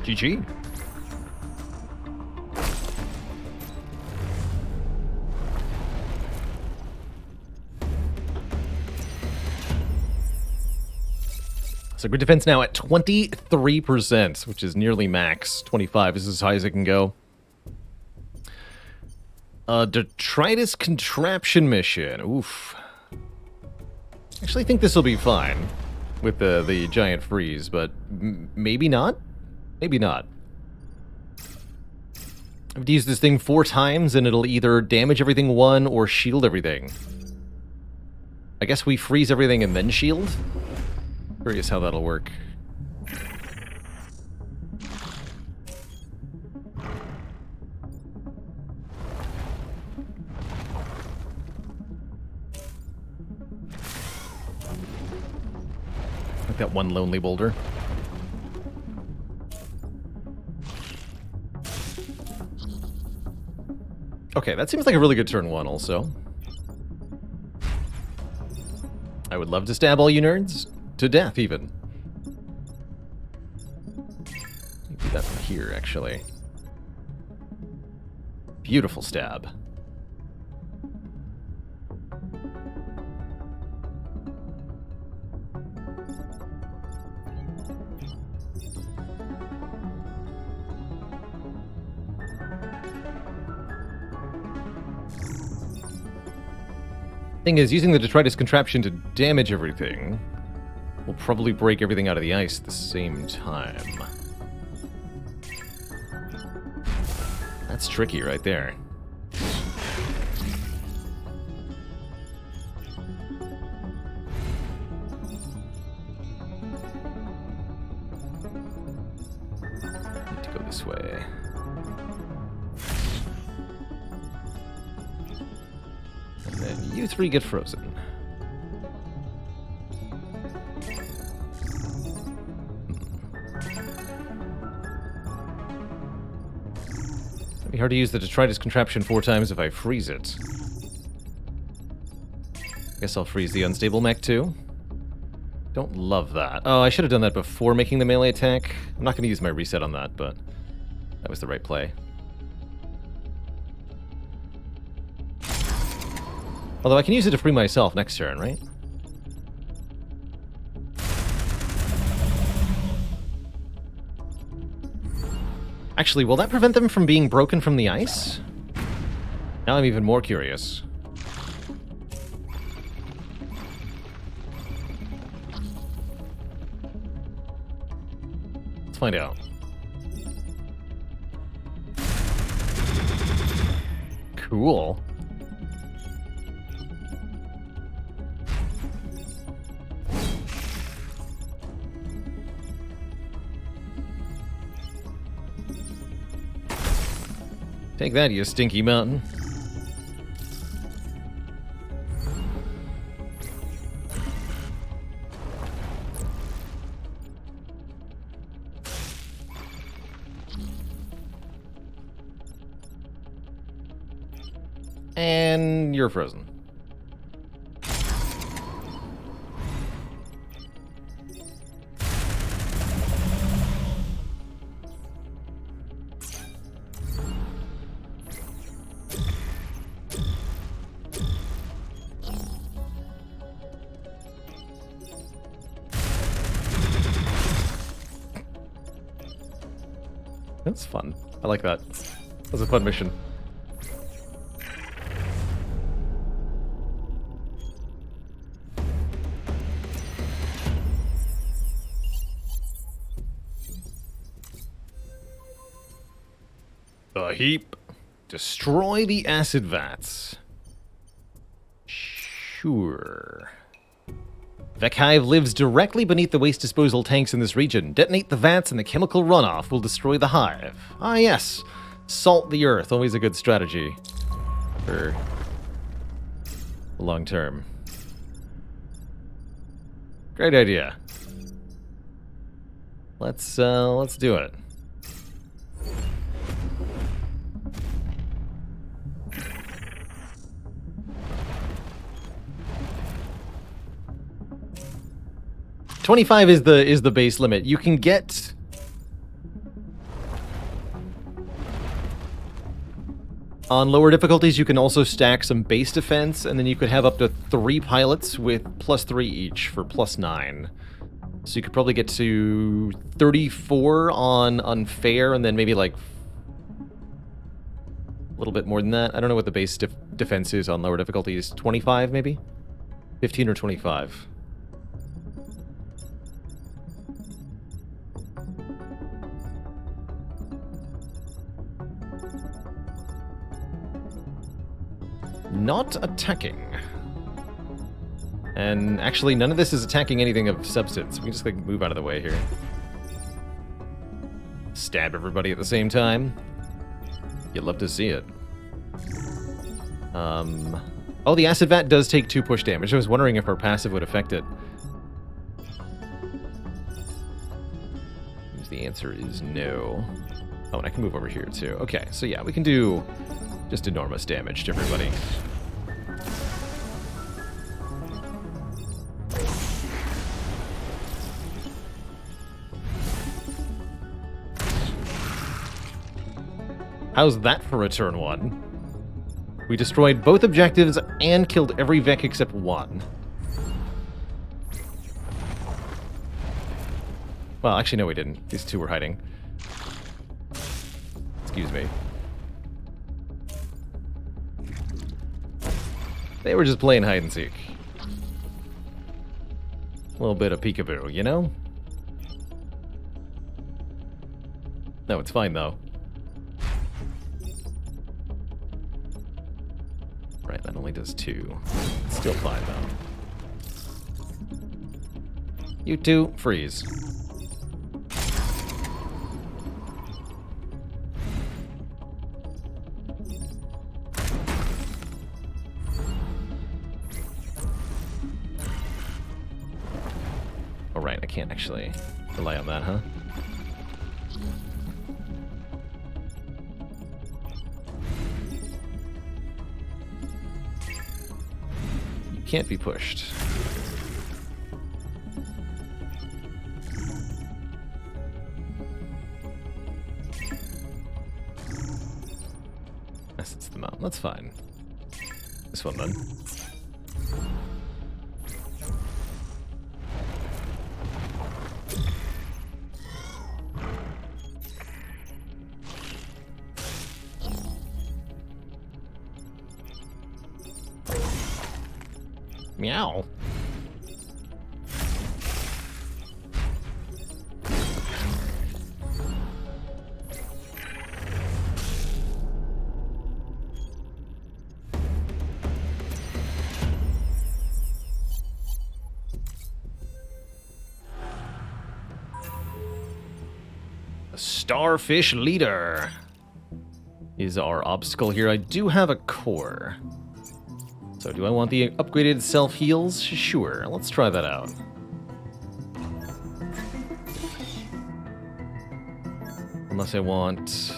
GG. So grid defense now at 23%, which is nearly max. 25 is as high as it can go. Detritus contraption mission. Oof. Actually, I think this will be fine with the giant freeze, but maybe not. Maybe not. I've used this thing 4 times, and it'll either damage everything 1 or shield everything. I guess we freeze everything and then shield? Curious how that'll work. Like that one lonely boulder. Okay, that seems like a really good turn 1 also. I would love to stab all you nerds. To death, even. Do that from here, actually. Beautiful stab. Thing is, using the detritus contraption to damage everything will probably break everything out of the ice at the same time. That's tricky right there. Need to go this way. And then you 3 get frozen. Be hard to use the detritus contraption 4 times if I freeze it. Guess I'll freeze the unstable mech too. Don't love that. Oh, I should have done that before making the melee attack. I'm not going to use my reset on that, but that was the right play. Although I can use it to free myself next turn, right? Actually, will that prevent them from being broken from the ice? Now I'm even more curious. Let's find out. Cool. Take that, you stinky mountain. And you're frozen. That's fun. I like that. That was a fun mission. A heap. Destroy the acid vats. Sure. Vekhive lives directly beneath the waste disposal tanks in this region. Detonate the vats and the chemical runoff will destroy the hive. Ah yes, salt the earth, always a good strategy for the long term. Great idea. Let's do it. $25 is the base limit. You can get on lower difficulties. You can also stack some base defense, and then you could have up to 3 pilots with +3 each for +9. So you could probably get to 34 on unfair, and then maybe like a little bit more than that. I don't know what the base defense is on lower difficulties. 25 maybe, 15 or 25. Not attacking. And actually, none of this is attacking anything of substance. We can just like move out of the way here. Stab everybody at the same time. You'd love to see it. Oh, the acid vat does take 2 push damage. I was wondering if our passive would affect it. The answer is no. Oh, and I can move over here too. Okay, so yeah, we can do just enormous damage to everybody. How's that for a turn 1? We destroyed both objectives and killed every Vec except 1. Well, actually, no, we didn't. These 2 were hiding. Excuse me. They were just playing hide and seek. A little bit of peekaboo, you know? No, it's fine, though. Right, that only does 2. It's still fine, though. You 2, freeze. Alright, I can't actually rely on that, huh? can't be pushed. Yes, it's the mountain. That's fine. This one then. Meow. Starfish Leader is our obstacle here. I do have a core. So do I want the upgraded self-heals? Sure, let's try that out. Unless I want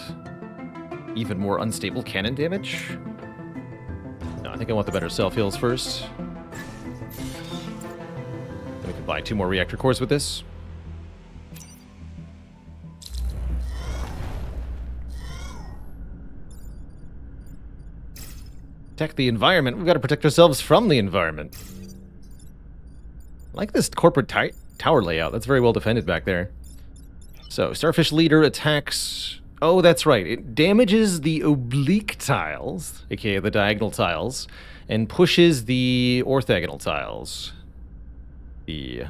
even more unstable cannon damage? No, I think I want the better self-heals first. Then we can buy 2 more reactor cores with this. Protect the environment. We've got to protect ourselves from the environment. I like this corporate tower layout. That's very well defended back there. So, Starfish Leader attacks... Oh, that's right. It damages the oblique tiles, aka the diagonal tiles, and pushes the orthogonal tiles. The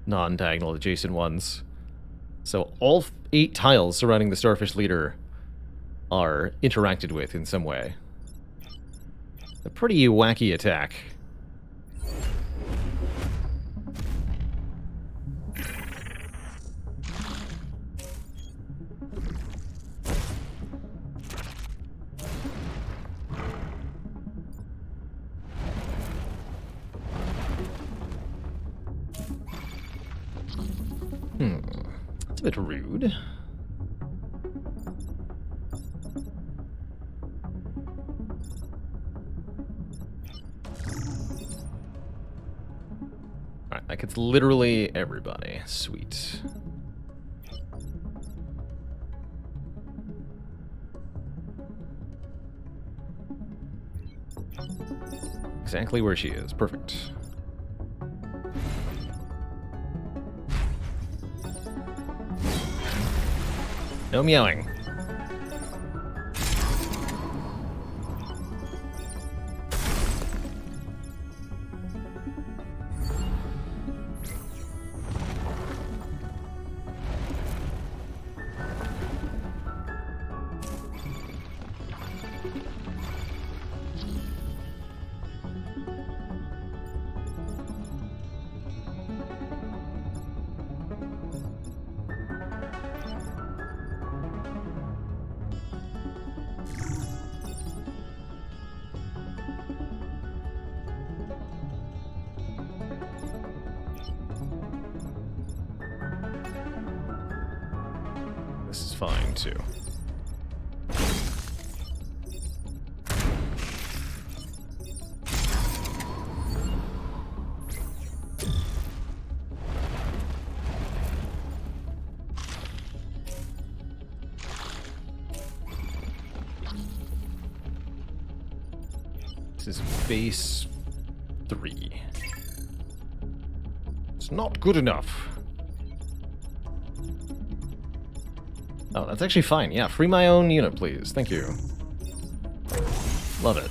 non-diagonal adjacent ones. So all 8 tiles surrounding the Starfish Leader are interacted with in some way. A pretty wacky attack. That's a bit rude. Alright, that gets literally everybody. Sweet. Exactly where she is. Perfect. No meowing. This is fine, too. This is base 3. It's not good enough. Oh, that's actually fine. Yeah, free my own unit, please. Thank you. Love it.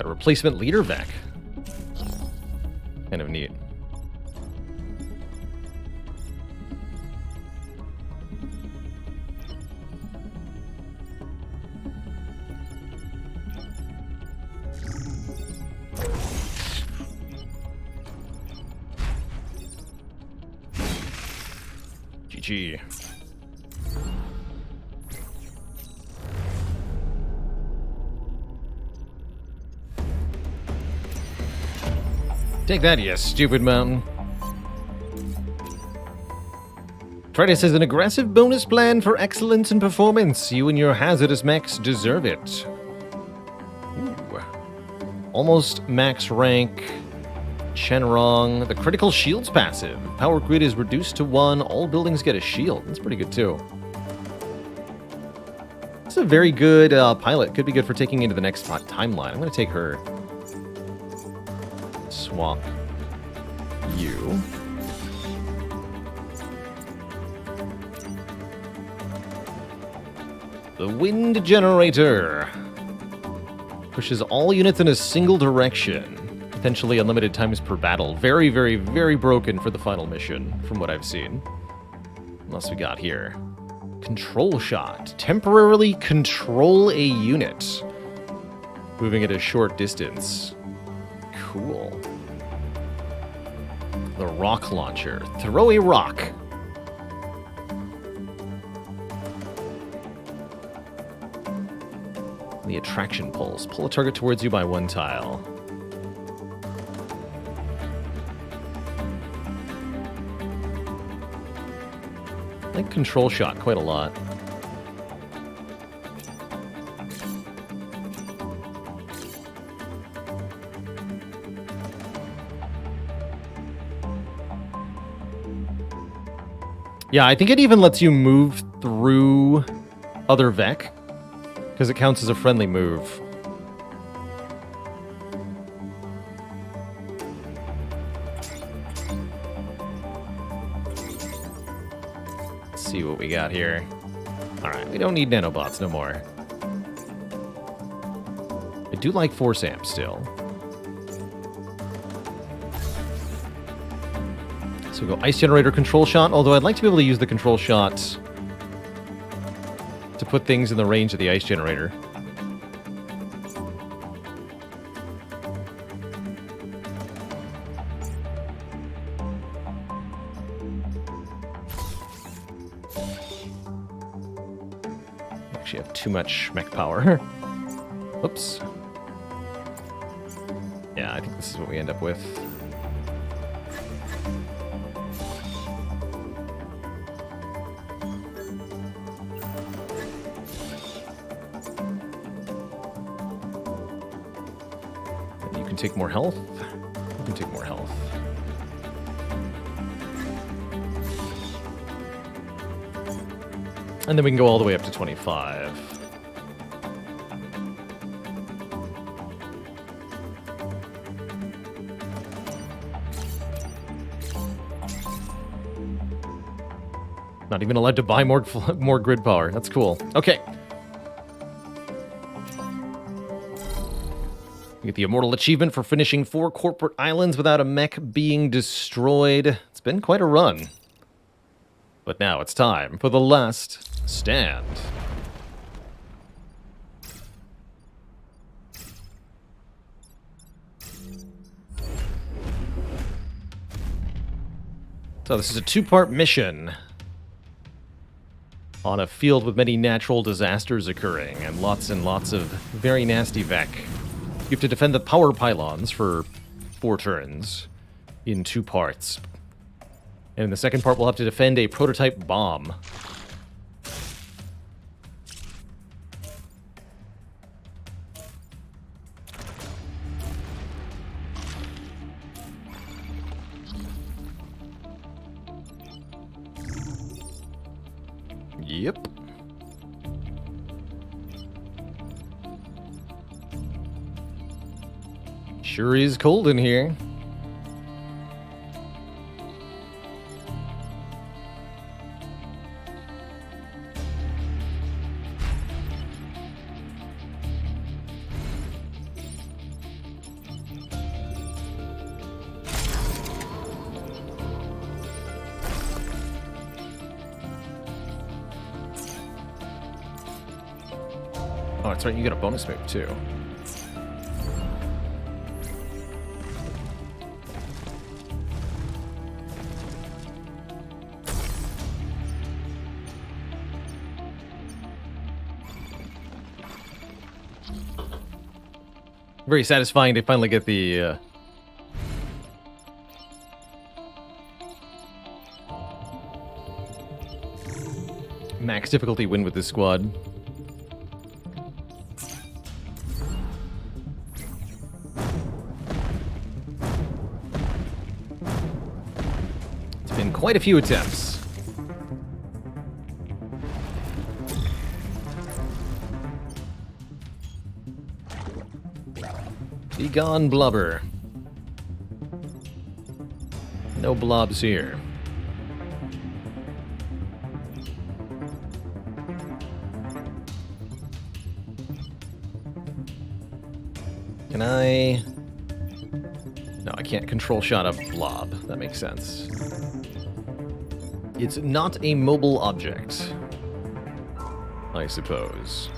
A replacement leader vac. Kind of neat. GG. Take that, you stupid mountain. Titus has an aggressive bonus plan for excellence in performance. You and your hazardous mechs deserve it. Ooh. Almost max rank. Shenrong. The critical shields passive. Power grid is reduced to 1. All buildings get a shield. That's pretty good too. It's a very good pilot. Could be good for taking into the next timeline. I'm going to take her. Swap you. The wind generator pushes all units in a single direction. Potentially unlimited times per battle. Very, very, very broken for the final mission, from what I've seen. What else we got here? Control shot. Temporarily control a unit. Moving at a short distance. Cool. The rock launcher. Throw a rock. The attraction pulse. Pull a target towards you by 1 tile. I like control shot quite a lot. Yeah, I think it even lets you move through other Vec. Because it counts as a friendly move. Let's see what we got here. Alright, we don't need nanobots no more. I do like Force Amp still. So we go Ice Generator, Control Shot, although I'd like to be able to use the Control Shot to put things in the range of the Ice Generator. Actually have too much mech power. Oops. Yeah, I think this is what we end up with. Take more health. You can take more health. And then we can go all the way up to 25. Not even allowed to buy more grid power. That's cool. Okay. You get the Immortal Achievement for finishing 4 corporate islands without a mech being destroyed. It's been quite a run. But now it's time for the last stand. So this is a 2-part mission on a field with many natural disasters occurring and lots of very nasty Vec. You have to defend the power pylons for 4 turns in 2 parts. And in the second part, we'll have to defend a prototype bomb. Yep. Sure is cold in here. Oh, that's right, you get a bonus move too. Very satisfying to finally get the max difficulty win with this squad. It's been quite a few attempts. Be gone, blubber. No blobs here. Can I... No, I can't control shot a blob. That makes sense. It's not a mobile object, I suppose.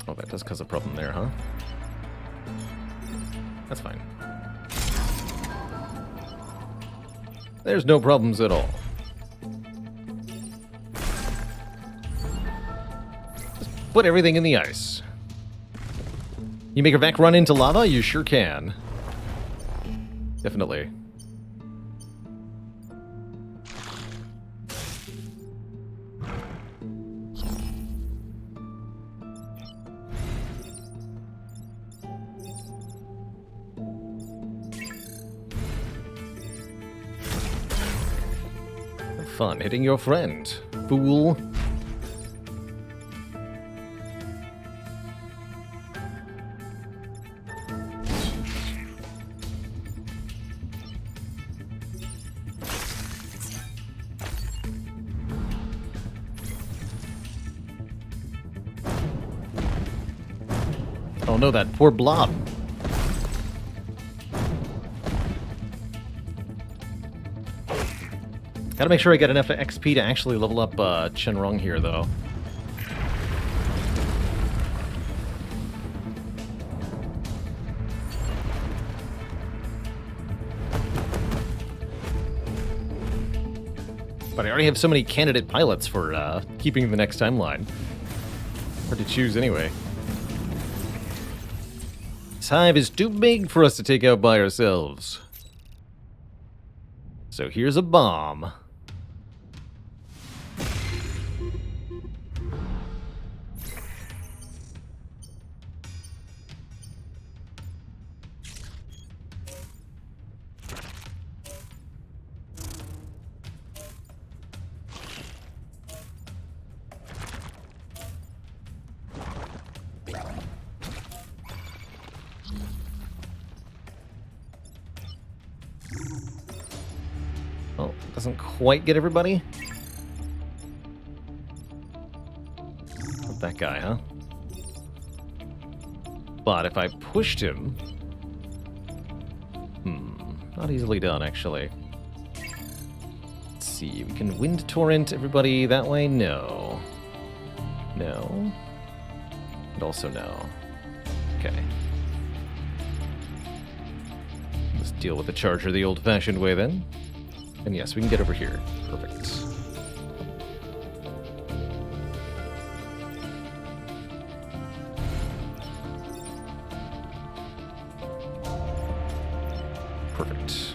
Oh, that does cause a problem there, huh? That's fine. There's no problems at all. Just put everything in the ice. You make a Vec run into lava? You sure can. Definitely. Fun hitting your friend, fool. Oh no, that poor blob. Gotta make sure I get enough XP to actually level up Shenrong here, though. But I already have so many candidate pilots for keeping the next timeline. Hard to choose anyway. This hive is too big for us to take out by ourselves. So here's a bomb. Oh, doesn't quite get everybody. Not that guy, huh? But if I pushed him... not easily done, actually. Let's see, we can wind torrent everybody that way? No. No. And also no. Okay. Let's deal with the charger the old-fashioned way, then. And yes, we can get over here. Perfect. Perfect.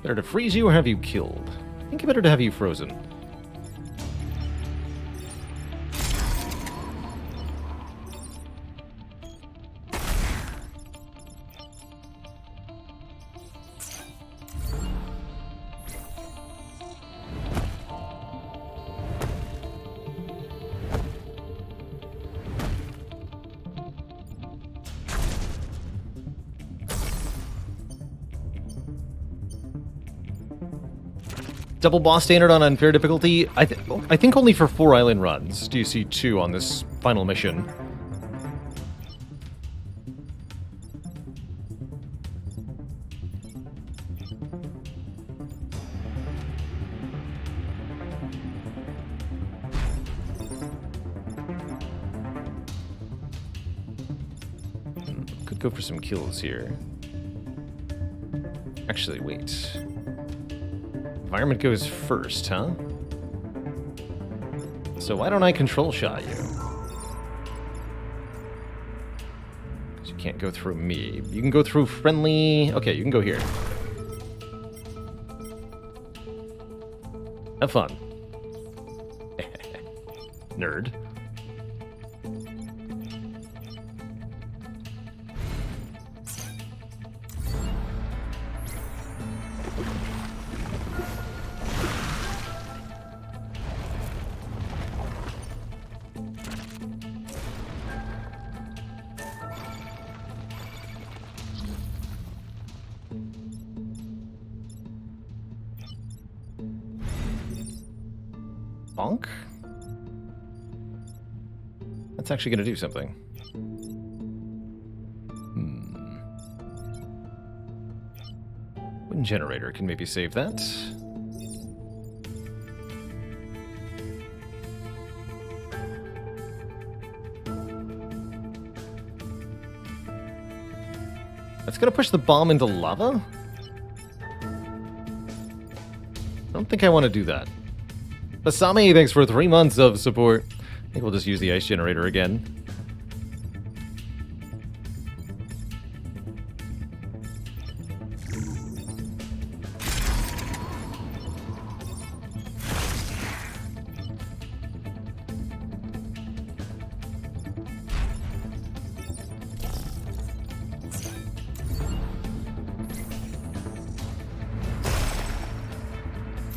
Better to freeze you or have you killed? I think better to have you frozen. Double boss standard on unfair difficulty? I think only for 4 island runs do you see 2 on this final mission. Could go for some kills here. Actually, actually, wait. Environment goes first, huh? So why don't I control shot you? Because you can't go through me. You can go through friendly... Okay, you can go here. Have fun. Nerd. Bonk? That's actually going to do something. Wind generator can maybe save that. That's going to push the bomb into lava? I don't think I want to do that. Basami, thanks for 3 months of support. I think we'll just use the ice generator again.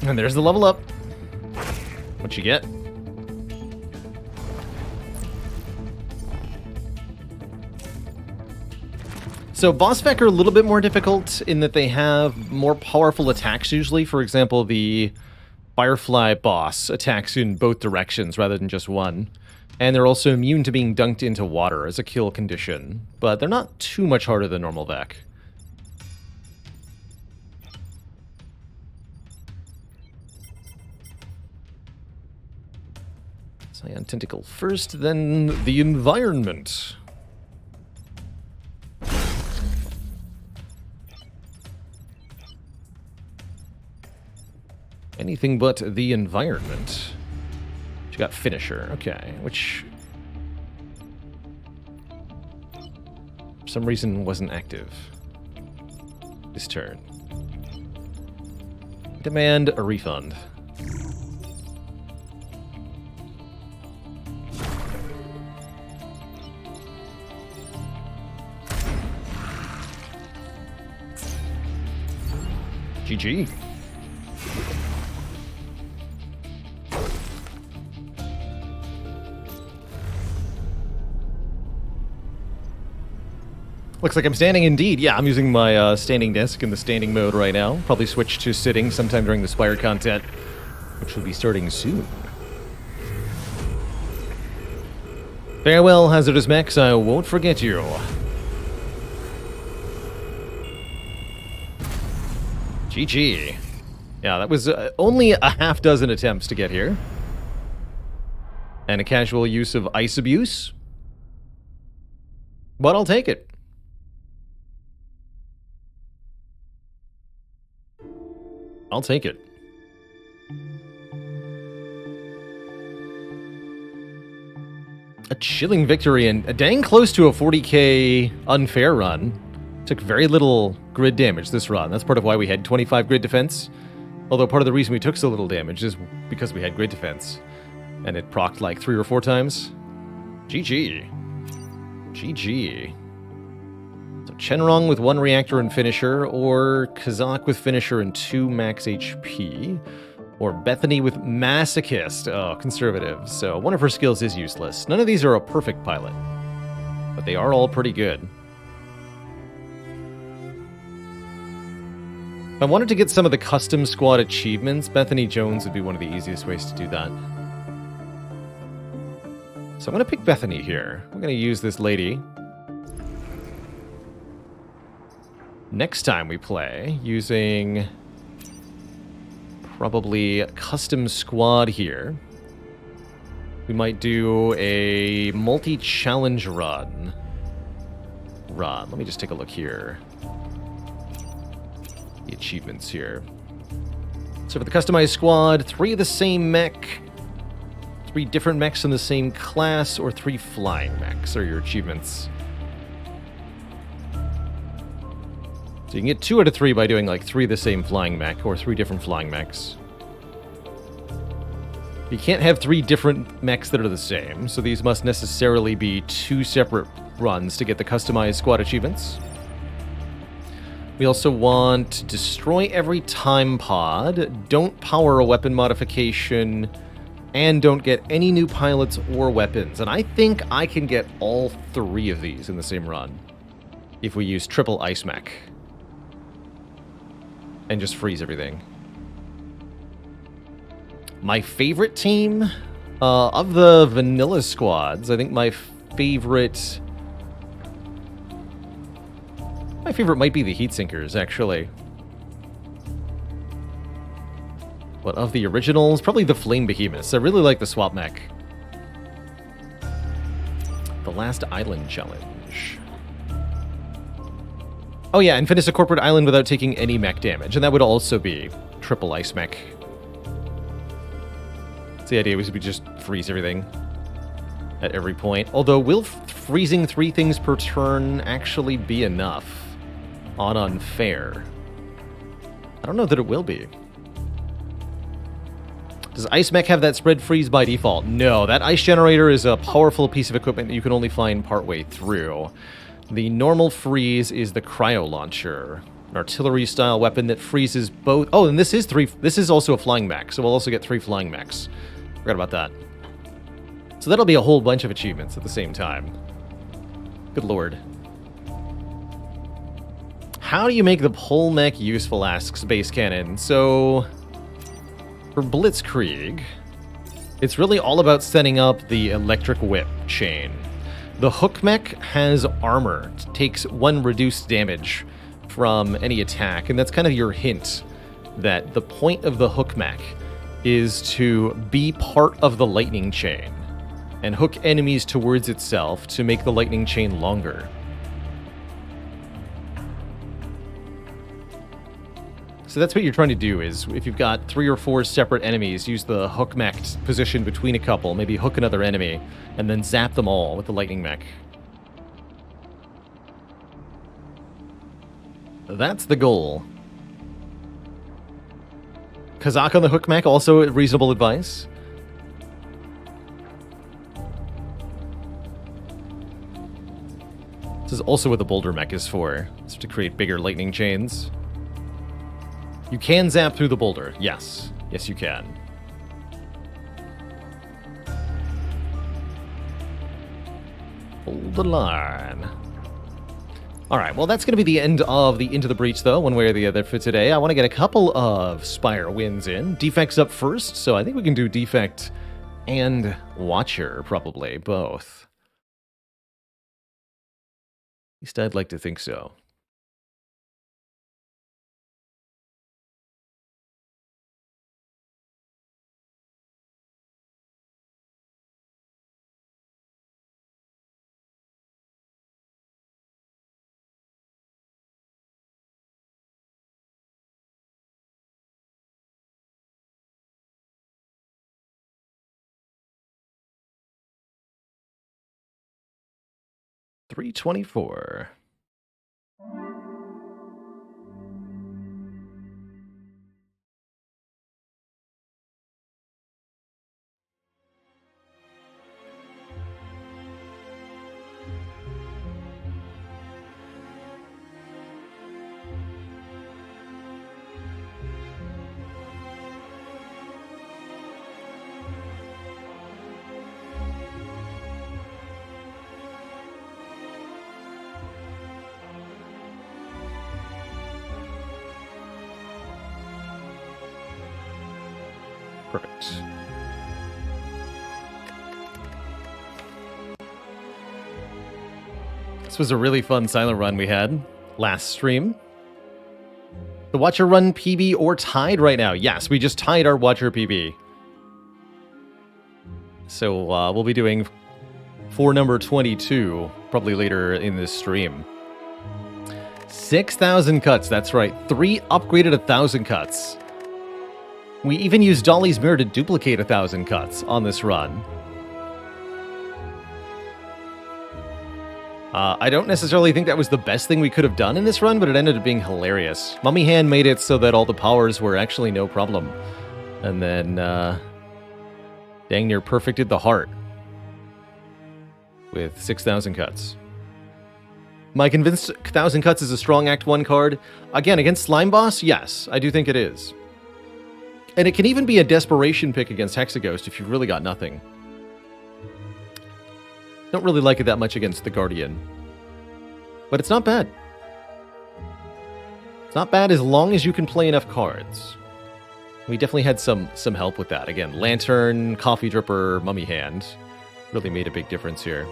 And there's the level up. What you get? So boss mech are a little bit more difficult in that they have more powerful attacks usually. For example, the Firefly boss attacks in both directions rather than just one. And they're also immune to being dunked into water as a kill condition. But they're not too much harder than normal Vec. Cyan Tentacle first, then the environment. Anything but the environment. You got Finisher, okay, which for some reason wasn't active this turn. Demand a refund. GG. Looks like I'm standing indeed. Yeah, I'm using my standing desk in the standing mode right now. Probably switch to sitting sometime during the Spire content, which will be starting soon. Farewell, hazardous mechs. I won't forget you. GG. Yeah, that was only a half dozen attempts to get here. And a casual use of ice abuse. But I'll take it. I'll take it. A chilling victory and a dang close to a 40k unfair run. Took very little grid damage this run. That's part of why we had 25 grid defense. Although part of the reason we took so little damage is because we had grid defense. And it procced like 3 or 4 times. GG. GG. So Chenrong with 1 reactor and finisher, or Kazak with finisher and 2 max HP. Or Bethany with masochist. Oh, conservative. So one of her skills is useless. None of these are a perfect pilot. But they are all pretty good. If I wanted to get some of the custom squad achievements, Bethany Jones would be one of the easiest ways to do that. So I'm going to pick Bethany here. We're going to use this lady. Next time we play, using probably a custom squad here, we might do a multi-challenge run. Let me just take a look here. the achievements here. So for the customized squad, 3 of the same mech, 3 different mechs in the same class, or 3 flying mechs are your achievements. So you can get 2 out of 3 by doing like 3 of the same flying mech, or 3 different flying mechs. You can't have 3 different mechs that are the same, so these must necessarily be 2 separate runs to get the customized squad achievements. We also want destroy every time pod, don't power a weapon modification, and don't get any new pilots or weapons. And I think I can get all 3 of these in the same run if we use triple ice mech and just freeze everything. My favorite team of the vanilla squads, I think my favorite might be the Heat Sinkers, actually. But of the originals, probably the Flame Behemoths. I really like the swap mech. The Last Island Challenge. Oh yeah, and finish a corporate island without taking any mech damage, and that would also be triple ice mech. So the idea was we just freeze everything at every point. Although, will freezing 3 things per turn actually be enough on unfair? I don't know that it will be. Does Ice Mech have that spread freeze by default? No, that ice generator is a powerful piece of equipment that you can only find partway through. The normal freeze is the cryo launcher, an artillery-style weapon that freezes both. Oh, and this is also a flying mech, so we'll also get 3 flying mechs. Forgot about that. So that'll be a whole bunch of achievements at the same time. Good lord. How do you make the pole mech useful, asks Base Cannon. So, for Blitzkrieg, it's really all about setting up the electric whip chain. The hook mech has armor, takes 1 reduced damage from any attack, and that's kind of your hint that the point of the hook mech is to be part of the lightning chain and hook enemies towards itself to make the lightning chain longer. So that's what you're trying to do, is if you've got 3 or 4 separate enemies, use the hook mech position between a couple, maybe hook another enemy, and then zap them all with the lightning mech. That's the goal. Kazak on the hook mech, also reasonable advice. This is also what the boulder mech is for. It's to create bigger lightning chains. You can zap through the boulder, yes. Yes, you can. Hold the line. Alright, well that's going to be the end of the Into the Breach, though, one way or the other for today. I want to get a couple of Spire wins in. Defect's up first, so I think we can do Defect and Watcher, probably, both. At least I'd like to think so. $324. Perfect. This was a really fun silent run we had last stream. The Watcher run PB or tied right now. Yes, we just tied our Watcher PB. So we'll be doing for number 22 probably later in this stream. 6,000 cuts, that's right. 3 upgraded 1,000 cuts. We even used Dolly's Mirror to duplicate 1,000 cuts on this run. I don't necessarily think that was the best thing we could have done in this run, but it ended up being hilarious. Mummy Hand made it so that all the powers were actually no problem. And then, dang near perfected the heart with 6,000 cuts. Am I convinced 1,000 cuts is a strong Act 1 card? Again, against Slime Boss? Yes, I do think it is. And it can even be a desperation pick against Hexaghost if you've really got nothing. Don't really like it that much against the Guardian. But it's not bad. It's not bad as long as you can play enough cards. We definitely had some help with that. Again, Lantern, Coffee Dripper, Mummy Hand really made a big difference here.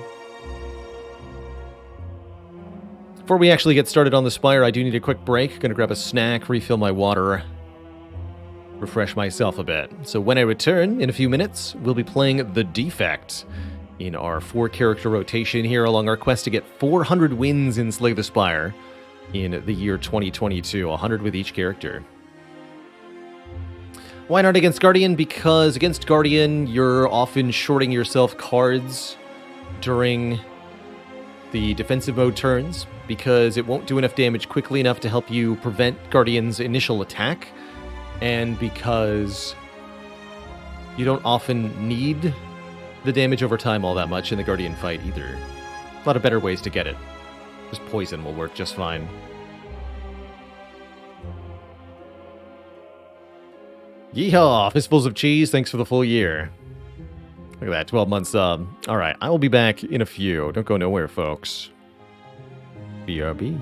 Before we actually get started on the Spire, I do need a quick break. Gonna grab a snack, refill my water, refresh myself a bit. So when I return in a few minutes, we'll be playing The Defect in our 4-character rotation here along our quest to get 400 wins in Slay the Spire in the year 2022, 100 with each character. Why not against Guardian? Because against Guardian, you're often shorting yourself cards during the defensive mode turns, because it won't do enough damage quickly enough to help you prevent Guardian's initial attack, and because you don't often need the damage over time all that much in the Guardian fight either. A lot of better ways to get it. Just poison will work just fine. Yeehaw! Fistfuls of cheese, thanks for the full year. Look at that, 12 months sub. Alright, I will be back in a few. Don't go nowhere, folks. BRB.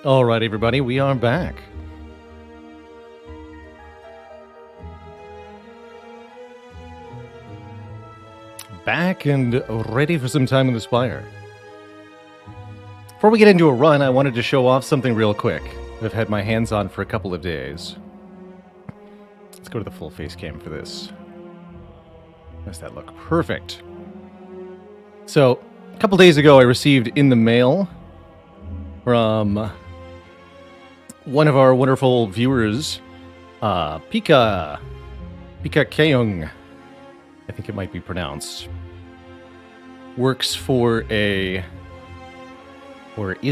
All right, everybody, we are back. Back and ready for some time in the Spire. Before we get into a run, I wanted to show off something real quick I've had my hands on for a couple of days. Let's go to the full face cam for this. Does that look perfect? So, a couple days ago, I received in the mail from one of our wonderful viewers, Pika Keung, I think it might be pronounced, works for is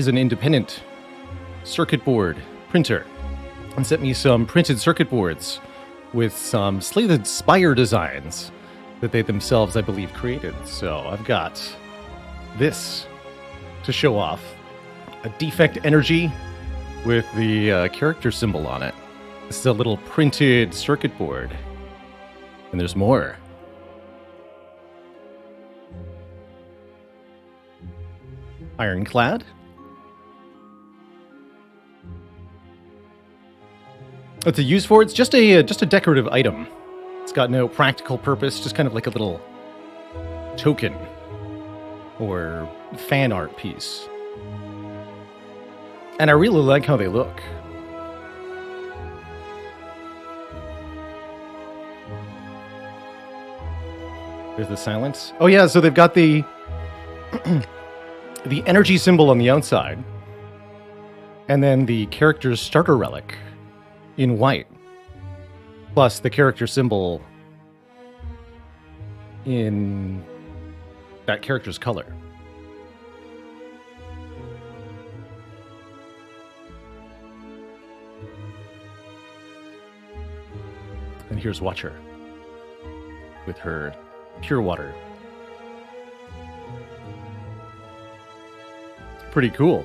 an independent circuit board printer, and sent me some printed circuit boards with some slated Spire designs that they themselves, I believe, created. So I've got this to show off. A defect energy with the character symbol on it. This is a little printed circuit board. And there's more. Ironclad. What's it used for? It's just a decorative item. It's got no practical purpose, just kind of like a little token or fan art piece. And I really like how they look. There's the silence. Oh yeah, so they've got the the energy symbol on the outside, and then the character's starter relic in white, plus the character symbol in that character's color. And here's Watcher with her pure water. Pretty cool.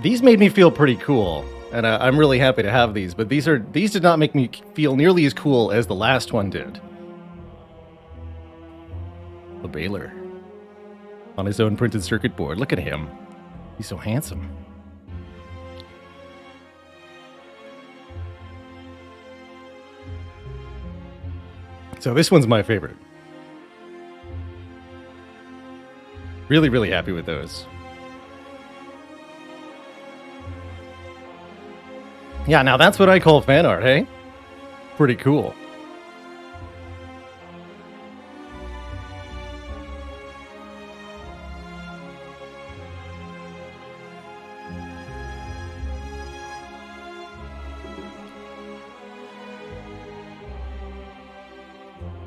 These made me feel pretty cool, and I'm really happy to have these, but these did not make me feel nearly as cool as the last one did. The Baylor on his own printed circuit board. Look at him. He's so handsome. So this one's my favorite. Really, really happy with those. Yeah, now that's what I call fan art, hey? Pretty cool.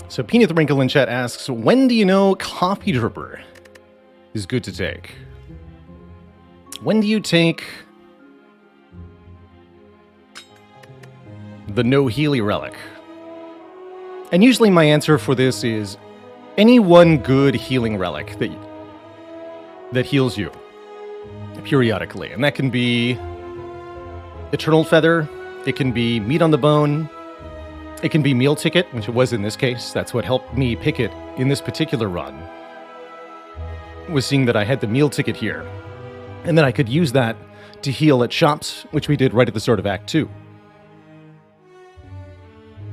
So Peanut the Wrinkle in chat asks, when do you know coffee dripper is good to take? When do you take the no Healy relic? And usually my answer for this is any one good healing relic that heals you periodically. And that can be Eternal Feather, it can be Meat on the Bone, it can be Meal Ticket, which it was in this case. That's what helped me pick it in this particular run, was seeing that I had the Meal Ticket here. And then I could use that to heal at shops, which we did right at the start of Act 2.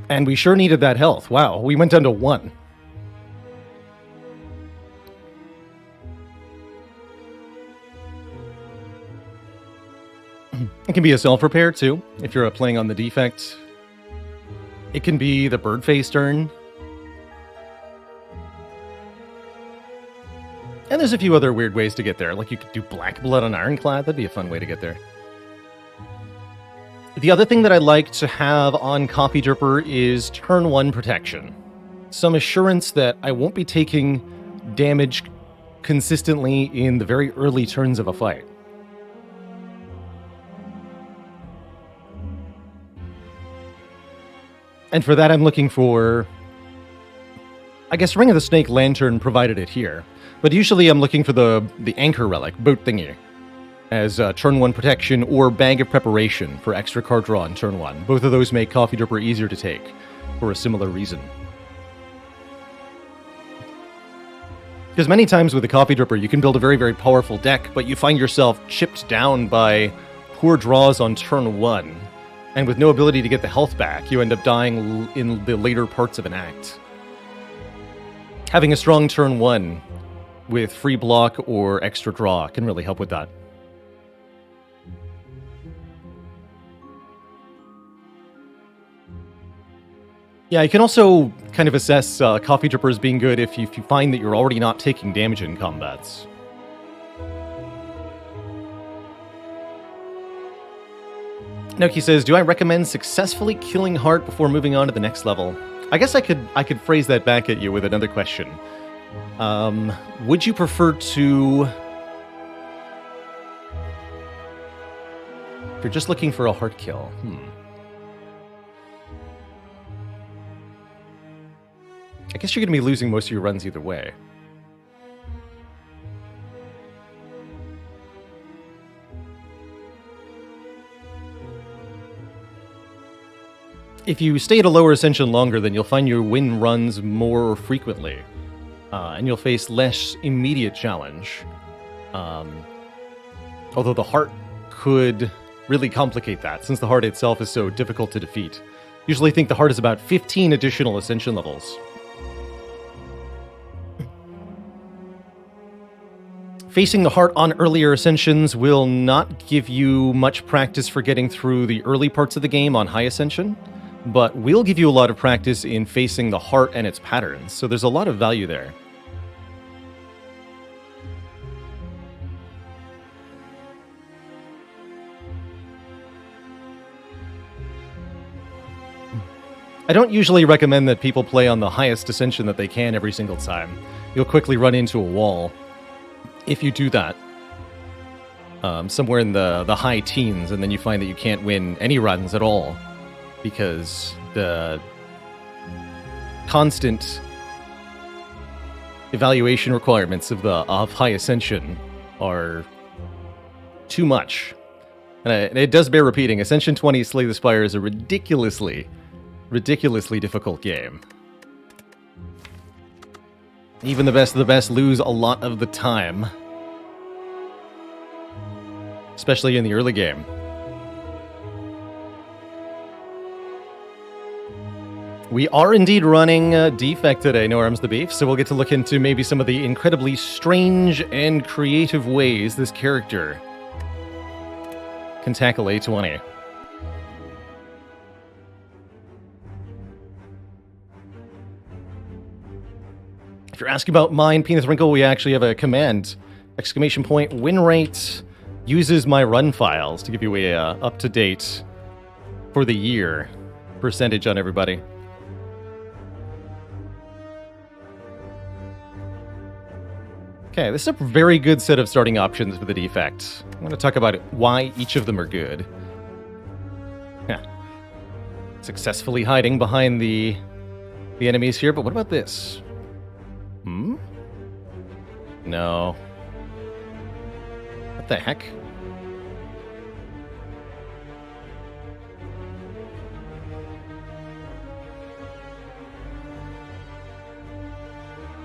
And we sure needed that health. Wow, we went down to 1. It can be a self-repair, too, if you're playing on the defect. It can be the bird face turn. And there's a few other weird ways to get there. Like you could do Black Blood on Ironclad. That'd be a fun way to get there. The other thing that I like to have on Coffee Dripper is turn 1 protection. Some assurance that I won't be taking damage consistently in the very early turns of a fight. And for that, I'm looking for, I guess, Ring of the Snake Lantern provided it here. But usually I'm looking for the Anchor Relic, boat thingy, as turn 1 protection or Bag of Preparation for extra card draw on turn 1. Both of those make Coffee Dripper easier to take for a similar reason. Because many times with a Coffee Dripper, you can build a very, very powerful deck, but you find yourself chipped down by poor draws on turn 1. And with no ability to get the health back, you end up dying in the later parts of an act. Having a strong turn 1 with free block or extra draw can really help with that. Yeah, you can also kind of assess Coffee Drippers being good if you find that you're already not taking damage in combats. Noki says, do I recommend successfully killing Heart before moving on to the next level? I guess I could phrase that back at you with another question. Would you prefer to... If you're just looking for a Heart kill, I guess you're going to be losing most of your runs either way. If you stay at a lower ascension longer, then you'll find you win runs more frequently. And you'll face less immediate challenge. Although the Heart could really complicate that, since the Heart itself is so difficult to defeat. Usually think the Heart is about 15 additional ascension levels. Facing the Heart on earlier ascensions will not give you much practice for getting through the early parts of the game on high ascension, but will give you a lot of practice in facing the Heart and its patterns, so there's a lot of value there. I don't usually recommend that people play on the highest ascension that they can every single time. You'll quickly run into a wall if you do that. Somewhere in the high teens, and then you find that you can't win any runs at all because the constant evaluation requirements of high ascension are too much. And it does bear repeating. Ascension 20 Slay the Spire is a ridiculously difficult game. Even the best of the best lose a lot of the time. Especially in the early game. We are indeed running Defect today, No Arms the Beef, so we'll get to look into maybe some of the incredibly strange and creative ways this character can tackle A20. If you're asking about mine, Penis Wrinkle, we actually have a command. Exclamation point, win rate uses my run files to give you a up-to-date for the year percentage on everybody. Okay, this is a very good set of starting options for the Defect. I'm going to talk about why each of them are good. Yeah. Successfully hiding behind the enemies here, but what about this? No. What the heck?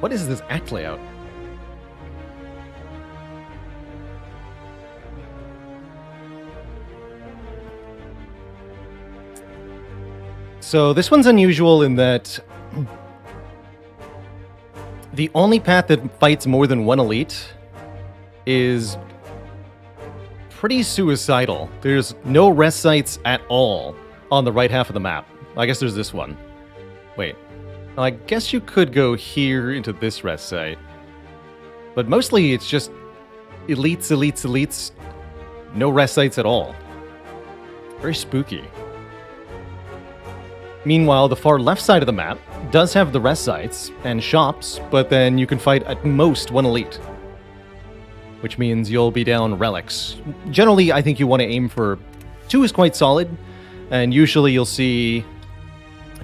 What is this act layout? So this one's unusual in that the only path that fights more than one elite is pretty suicidal. There's no rest sites at all on the right half of the map. I guess there's this one. Wait. I guess you could go here into this rest site. But mostly it's just elites, elites, elites. No rest sites at all. Very spooky. Meanwhile, the far left side of the map does have the rest sites and shops, but then you can fight at most one elite. Which means you'll be down relics. Generally, I think you want to aim for 2 is quite solid, and usually you'll see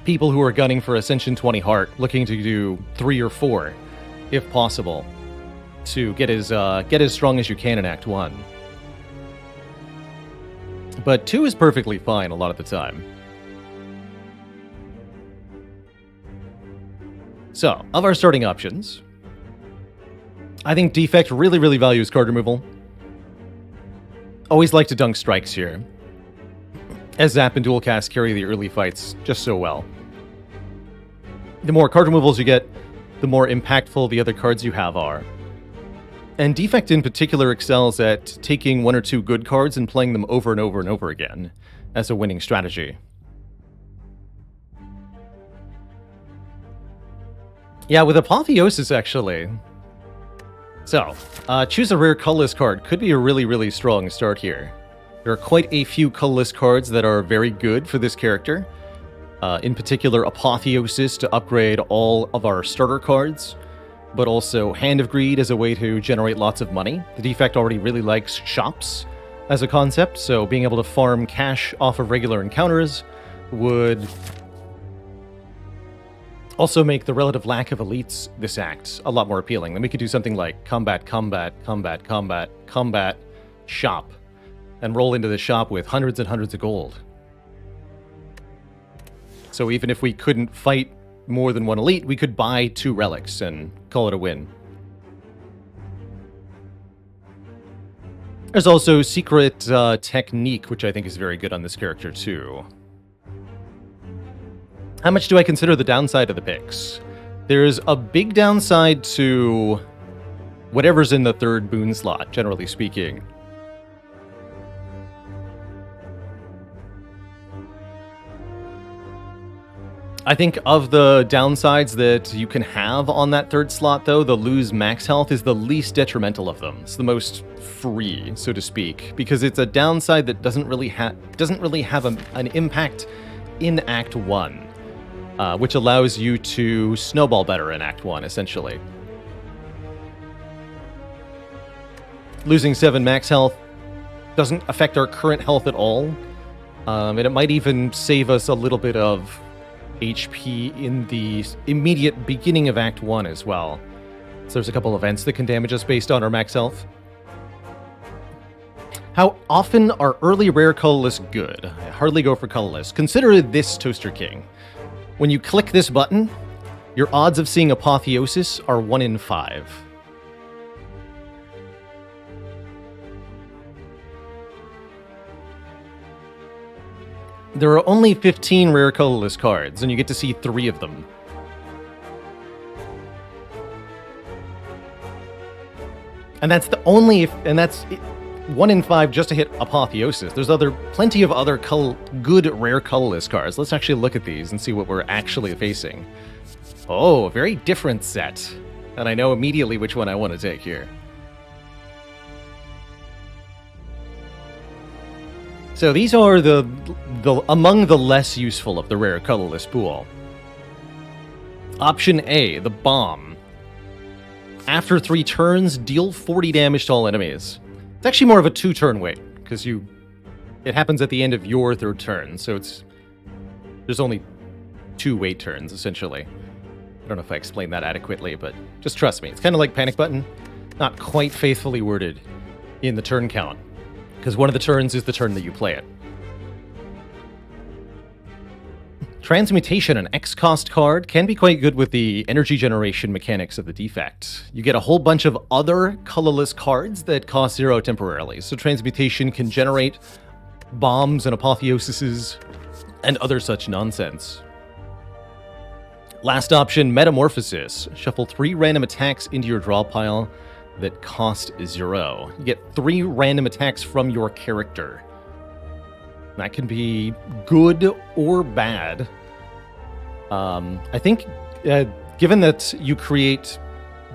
people who are gunning for Ascension 20 Heart looking to do 3 or 4, if possible, to get as strong as you can in Act 1. But 2 is perfectly fine a lot of the time. So, of our starting options, I think Defect really, really values card removal. Always like to dunk strikes here, as Zap and Dual Cast carry the early fights just so well. The more card removals you get, the more impactful the other cards you have are. And Defect in particular excels at taking one or two good cards and playing them over and over and over again as a winning strategy. Yeah, with Apotheosis, actually. So, choose a rare colorless card. Could be a really, really strong start here. There are quite a few colorless cards that are very good for this character. In particular, Apotheosis to upgrade all of our starter cards, but also Hand of Greed as a way to generate lots of money. The Defect already really likes shops as a concept, so being able to farm cash off of regular encounters would also make the relative lack of elites this act a lot more appealing. Then we could do something like combat, combat, combat, combat, combat, shop, and roll into the shop with hundreds and hundreds of gold. So even if we couldn't fight more than one elite, we could buy 2 relics and call it a win. There's also Secret Technique, which I think is very good on this character too. How much do I consider the downside of the picks? There's a big downside to whatever's in the third boon slot, generally speaking. I think of the downsides that you can have on that third slot, though, the lose max health is the least detrimental of them. It's the most free, so to speak, because it's a downside that doesn't really have an impact in Act 1, which allows you to snowball better in Act 1, essentially. Losing 7 max health doesn't affect our current health at all, and it might even save us a little bit of HP in the immediate beginning of Act 1 as well. So there's a couple events that can damage us based on our max health. How often are early rare colorless good? I hardly go for colorless. Consider this, Toaster King. When you click this button, your odds of seeing Apotheosis are 1 in 5. There are only 15 rare colorless cards, and you get to see 3 of them. And that's the only, and that's 1 in 5 just to hit Apotheosis. There's plenty of other good rare colorless cards. Let's actually look at these and see what we're actually facing. Oh, a very different set. And I know immediately which one I want to take here. So these are the among the less useful of the rare colorless pool. Option A, the Bomb. After 3 turns, deal 40 damage to all enemies. It's actually more of a 2-turn wait, because it happens at the end of your 3rd turn, so there's only 2 wait turns, essentially. I don't know if I explained that adequately, but just trust me. It's kind of like Panic Button, not quite faithfully worded in the turn count, because one of the turns is the turn that you play it. Transmutation, an X-cost card, can be quite good with the energy generation mechanics of the Defect. You get a whole bunch of other colorless cards that cost 0 temporarily, so Transmutation can generate bombs and apotheoses and other such nonsense. Last option, Metamorphosis. Shuffle 3 random attacks into your draw pile that cost 0. You get 3 random attacks from your character. That can be good or bad. I think, given that you create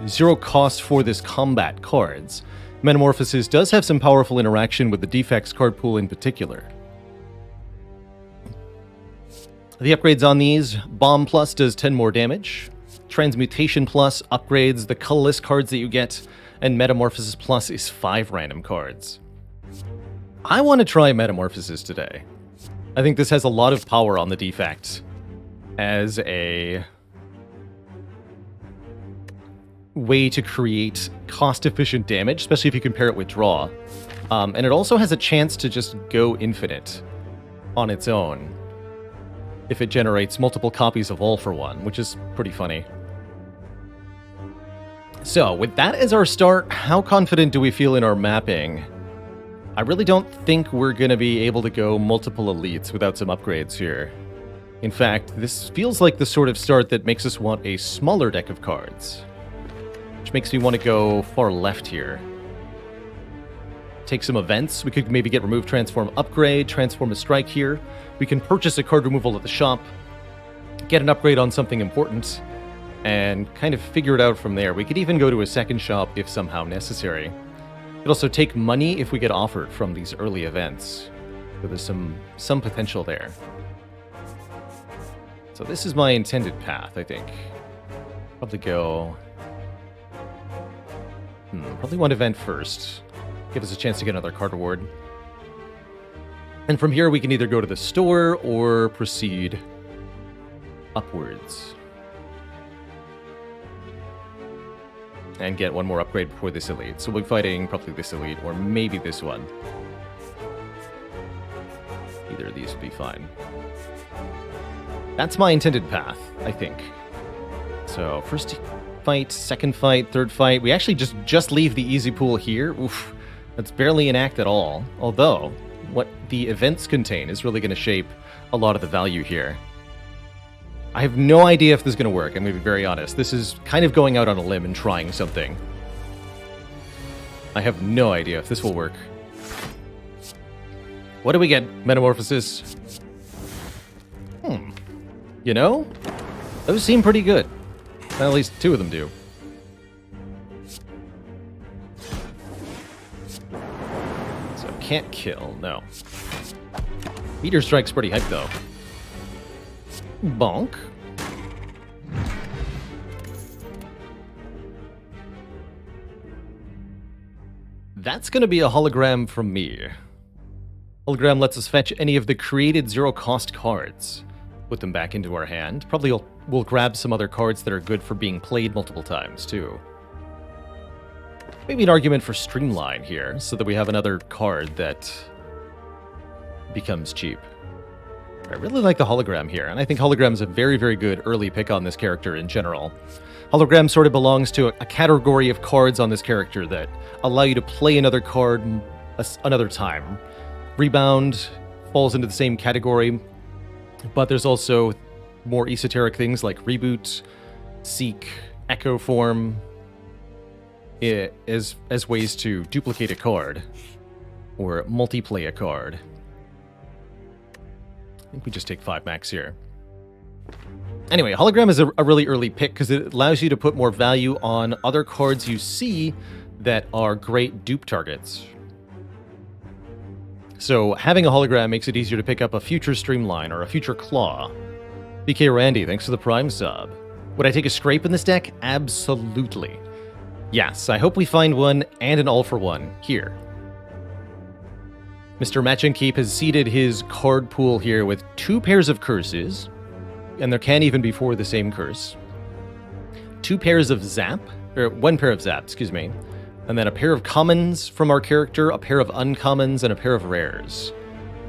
0 cost for this combat cards, Metamorphosis does have some powerful interaction with the Defects card pool in particular. The upgrades on these, Bomb Plus does 10 more damage, Transmutation Plus upgrades the colorless cards that you get, and Metamorphosis Plus is 5 random cards. I want to try Metamorphosis today. I think this has a lot of power on the Defect as a way to create cost-efficient damage, especially if you compare it with Draw. And it also has a chance to just go infinite on its own if it generates multiple copies of All for One, which is pretty funny. So, with that as our start, how confident do we feel in our mapping? I really don't think we're going to be able to go multiple elites without some upgrades here. In fact, this feels like the sort of start that makes us want a smaller deck of cards. Which makes me want to go far left here. Take some events. We could maybe get Remove, Transform, Upgrade, Transform a Strike here. We can purchase a card removal at the shop, get an upgrade on something important, and kind of figure it out from there. We could even go to a second shop if somehow necessary. Could also take money if we get offered from these early events. So there's some potential there. So this is my intended path, I think. Probably go... probably one event first. Give us a chance to get another card reward. And from here we can either go to the store or proceed upwards. And get one more upgrade before this elite. So we'll be fighting probably this elite, or maybe this one. Either of these would be fine. That's my intended path, I think. So, first fight, second fight, third fight. We actually just leave the easy pool here. Oof, that's barely an act at all. Although, what the events contain is really going to shape a lot of the value here. I have no idea if this is going to work, I'm going to be very honest. This is kind of going out on a limb and trying something. I have no idea if this will work. What do we get? Metamorphosis. You know? Those seem pretty good. Well, at least two of them do. So, can't kill, no. Meteor Strike's pretty hype, though. Bonk. That's going to be a hologram from me. Hologram lets us fetch any of the created zero-cost cards. Put them back into our hand. Probably we'll grab some other cards that are good for being played multiple times, too. Maybe an argument for Streamline here, so that we have another card that becomes cheap. I really like the hologram here, and I think hologram is a very, very good early pick on this character in general. Hologram sort of belongs to a category of cards on this character that allow you to play another card another time. Rebound falls into the same category, but there's also more esoteric things like Reboot, Seek, Echo Form, as ways to duplicate a card, or multiplay a card. I think we just take 5 max here. Anyway, hologram is a really early pick because it allows you to put more value on other cards you see that are great dupe targets. So having a hologram makes it easier to pick up a future Streamline or a future Claw. BK Randy, thanks for the Prime sub. Would I take a scrape in this deck? Absolutely. Yes, I hope we find one and an all-for-one here. Mr. Match and Keep has seeded his card pool here with 2 pairs of curses, and there can even be 4 of the same curse. 2 pairs of zap, or 1 pair of zap, excuse me, and then a pair of commons from our character, a pair of uncommons, and a pair of rares.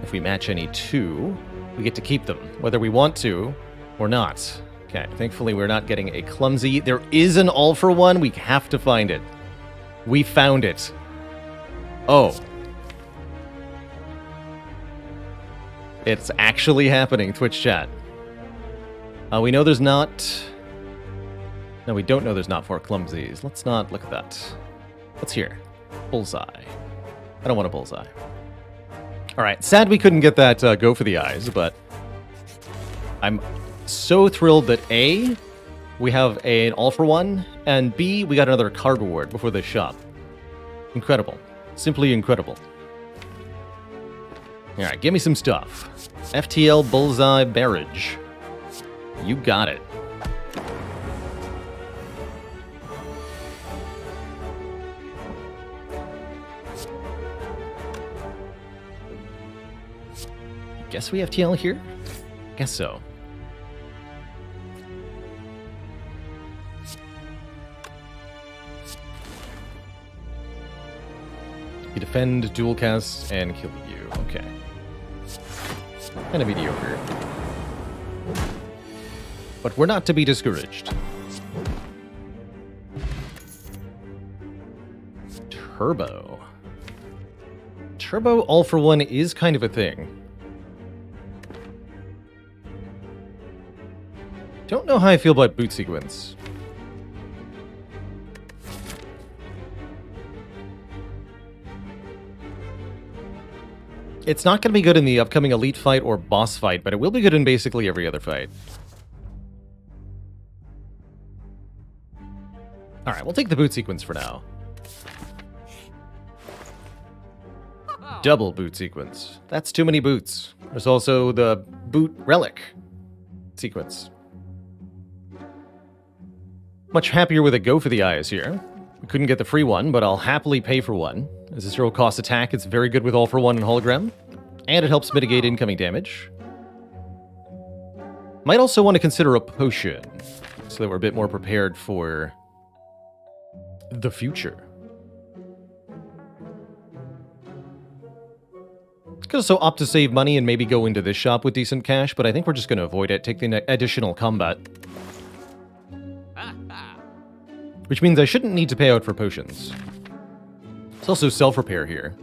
If we match any 2, we get to keep them, whether we want to or not. Okay, thankfully we're not getting a clumsy. There is an all-for-one, we have to find it. We found it. Oh. It's actually happening, Twitch chat. We know there's not... No, we don't know there's not 4 clumsies. Let's not look at that. What's here? Bullseye. I don't want a bullseye. Alright, sad we couldn't get that go for the eyes, but... I'm so thrilled that A, we have an all-for-one, and B, we got another card reward before this shop. Incredible. Simply incredible. Alright, give me some stuff. FTL Bullseye Barrage. You got it. Guess we have TL here? Guess so. You defend, dual cast, and kill you. Okay. Kind of mediocre. But we're not to be discouraged. Turbo. Turbo all for one is kind of a thing. Don't know how I feel about boot sequence. It's not going to be good in the upcoming elite fight or boss fight, but it will be good in basically every other fight. Alright, we'll take the boot sequence for now. Double boot sequence. That's too many boots. There's also the boot relic sequence. Much happier with a go for the eyes here. We couldn't get the free one, but I'll happily pay for one. As a zero cost attack, it's very good with all for one and hologram. And it helps mitigate incoming damage. Might also want to consider a potion, so that we're a bit more prepared for the future. Could also opt to save money and maybe go into this shop with decent cash, but I think we're just going to avoid it, take the additional combat. Which means I shouldn't need to pay out for potions. There's also self-repair here.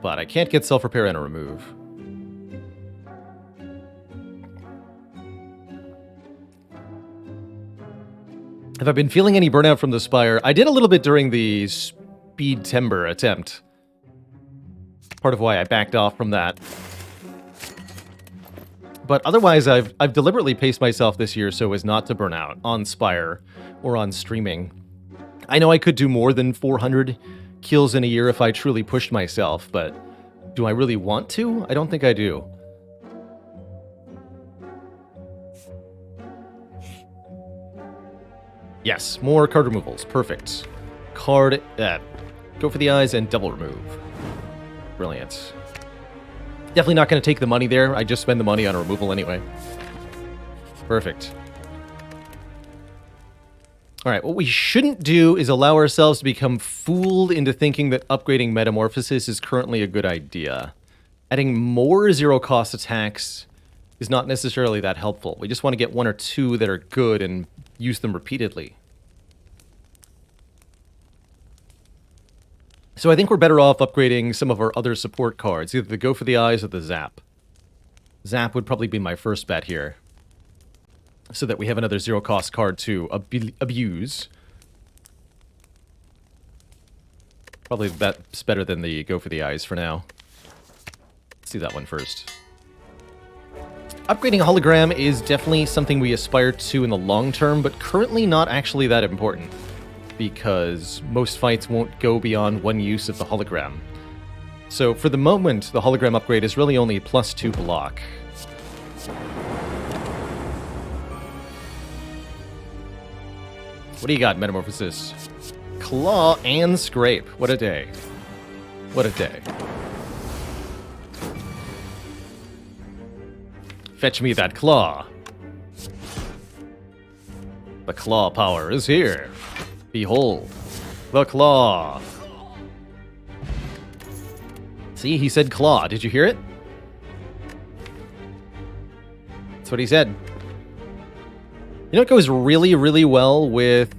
But I can't get self-repair and a remove. Have I been feeling any burnout from the Spire? I did a little bit during the Speed Timber attempt. Part of why I backed off from that. But otherwise, I've deliberately paced myself this year so as not to burn out on Spire or on streaming. I know I could do more than 400 kills in a year if I truly pushed myself, but do I really want to? I don't think I do. Yes, more card removals. Perfect. Card, go for the eyes and double remove. Brilliant. Definitely not going to take the money there. I just spend the money on a removal anyway. Perfect. Alright, what we shouldn't do is allow ourselves to become fooled into thinking that upgrading Metamorphosis is currently a good idea. Adding more zero-cost attacks is not necessarily that helpful. We just want to get one or two that are good and use them repeatedly. So I think we're better off upgrading some of our other support cards, either the Go for the Eyes or the Zap. Zap would probably be my first bet here, so that we have another zero-cost card to abuse. Probably that's better than the Go for the Eyes for now. Let's do that one first. Upgrading a hologram is definitely something we aspire to in the long term, but currently not actually that important, because most fights won't go beyond one use of the hologram. So for the moment, the hologram upgrade is really only +2 block. What do you got, Metamorphosis? Claw and Scrape. What a day. What a day. Fetch me that claw. The claw power is here. Behold, the claw. See, he said claw. Did you hear it? That's what he said. You know what goes really, really well with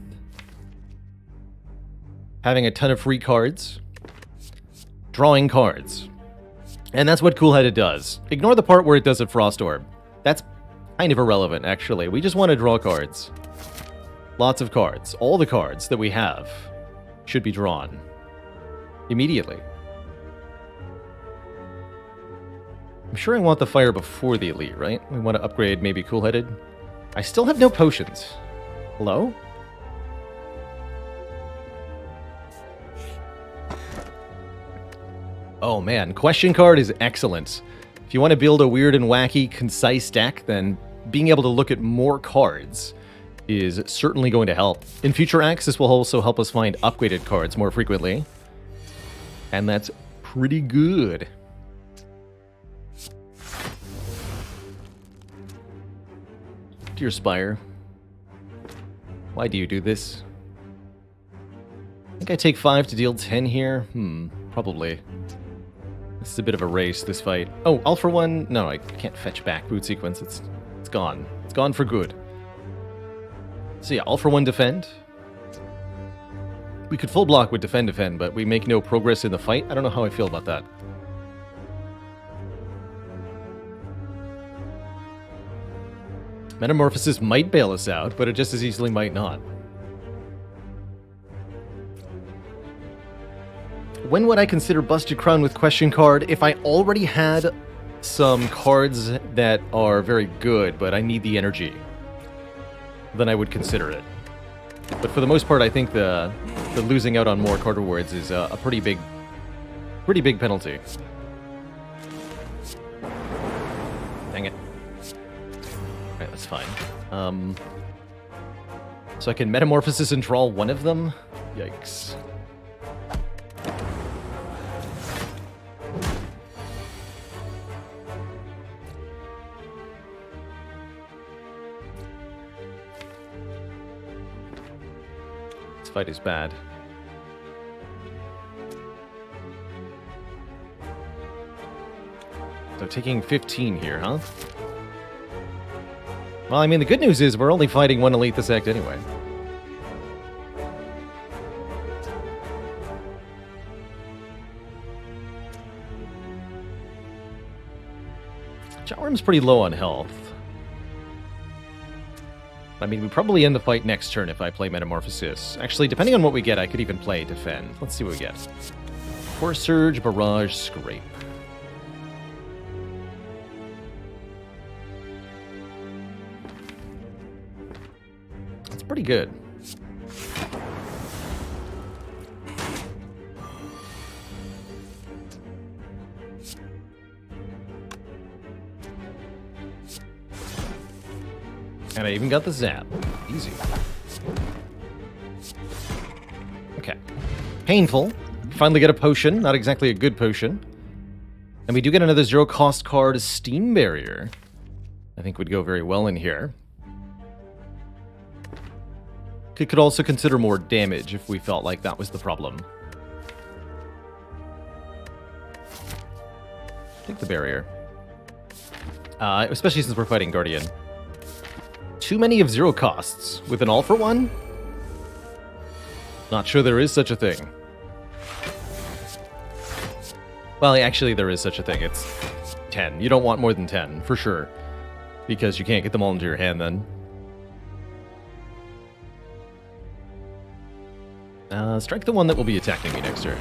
having a ton of free cards? Drawing cards. And that's what Cool-Headed does. Ignore the part where it does a Frost Orb. That's kind of irrelevant, actually. We just want to draw cards. Lots of cards. All the cards that we have should be drawn immediately. I'm sure I want the fire before the elite, right? We want to upgrade maybe Cool-Headed. I still have no potions. Hello? Oh man, question card is excellent. If you want to build a weird and wacky, concise deck, then being able to look at more cards is certainly going to help. In future acts, this will also help us find upgraded cards more frequently. And that's pretty good. Dear Spire, why do you do this? I think I take 5 to deal 10 here? Probably. This is a bit of a race, this fight. Oh, all for one? No, I can't fetch back boot sequence. It's gone. It's gone for good. So yeah, all for one defend. We could full block with defend, but we make no progress in the fight. I don't know how I feel about that. Metamorphosis might bail us out, but it just as easily might not. When would I consider Busted Crown with question card? If I already had some cards that are very good, but I need the energy, then I would consider it. But for the most part, I think the losing out on more card rewards is a pretty big penalty. Dang it. Alright, that's fine. So I can Metamorphosis and draw one of them? Yikes. This fight is bad. So taking 15 here, huh? Well, I mean, the good news is we're only fighting one elite this act anyway. Jawworm's pretty low on health. I mean, we probably end the fight next turn if I play Metamorphosis. Actually, depending on what we get, I could even play Defend. Let's see what we get. Core Surge, Barrage, Scrape. That's pretty good. And I even got the Zap. Easy. Okay. Painful. Finally get a potion. Not exactly a good potion. And we do get another zero-cost card, Steam Barrier. I think would go very well in here. Could also consider more damage if we felt like that was the problem. Take the barrier. Especially since we're fighting Guardian. Too many of zero costs with an all for one? Not sure there is such a thing. Well, actually there is such a thing. It's 10. You don't want more than 10, for sure. Because you can't get them all into your hand then. Strike the one that will be attacking me next turn.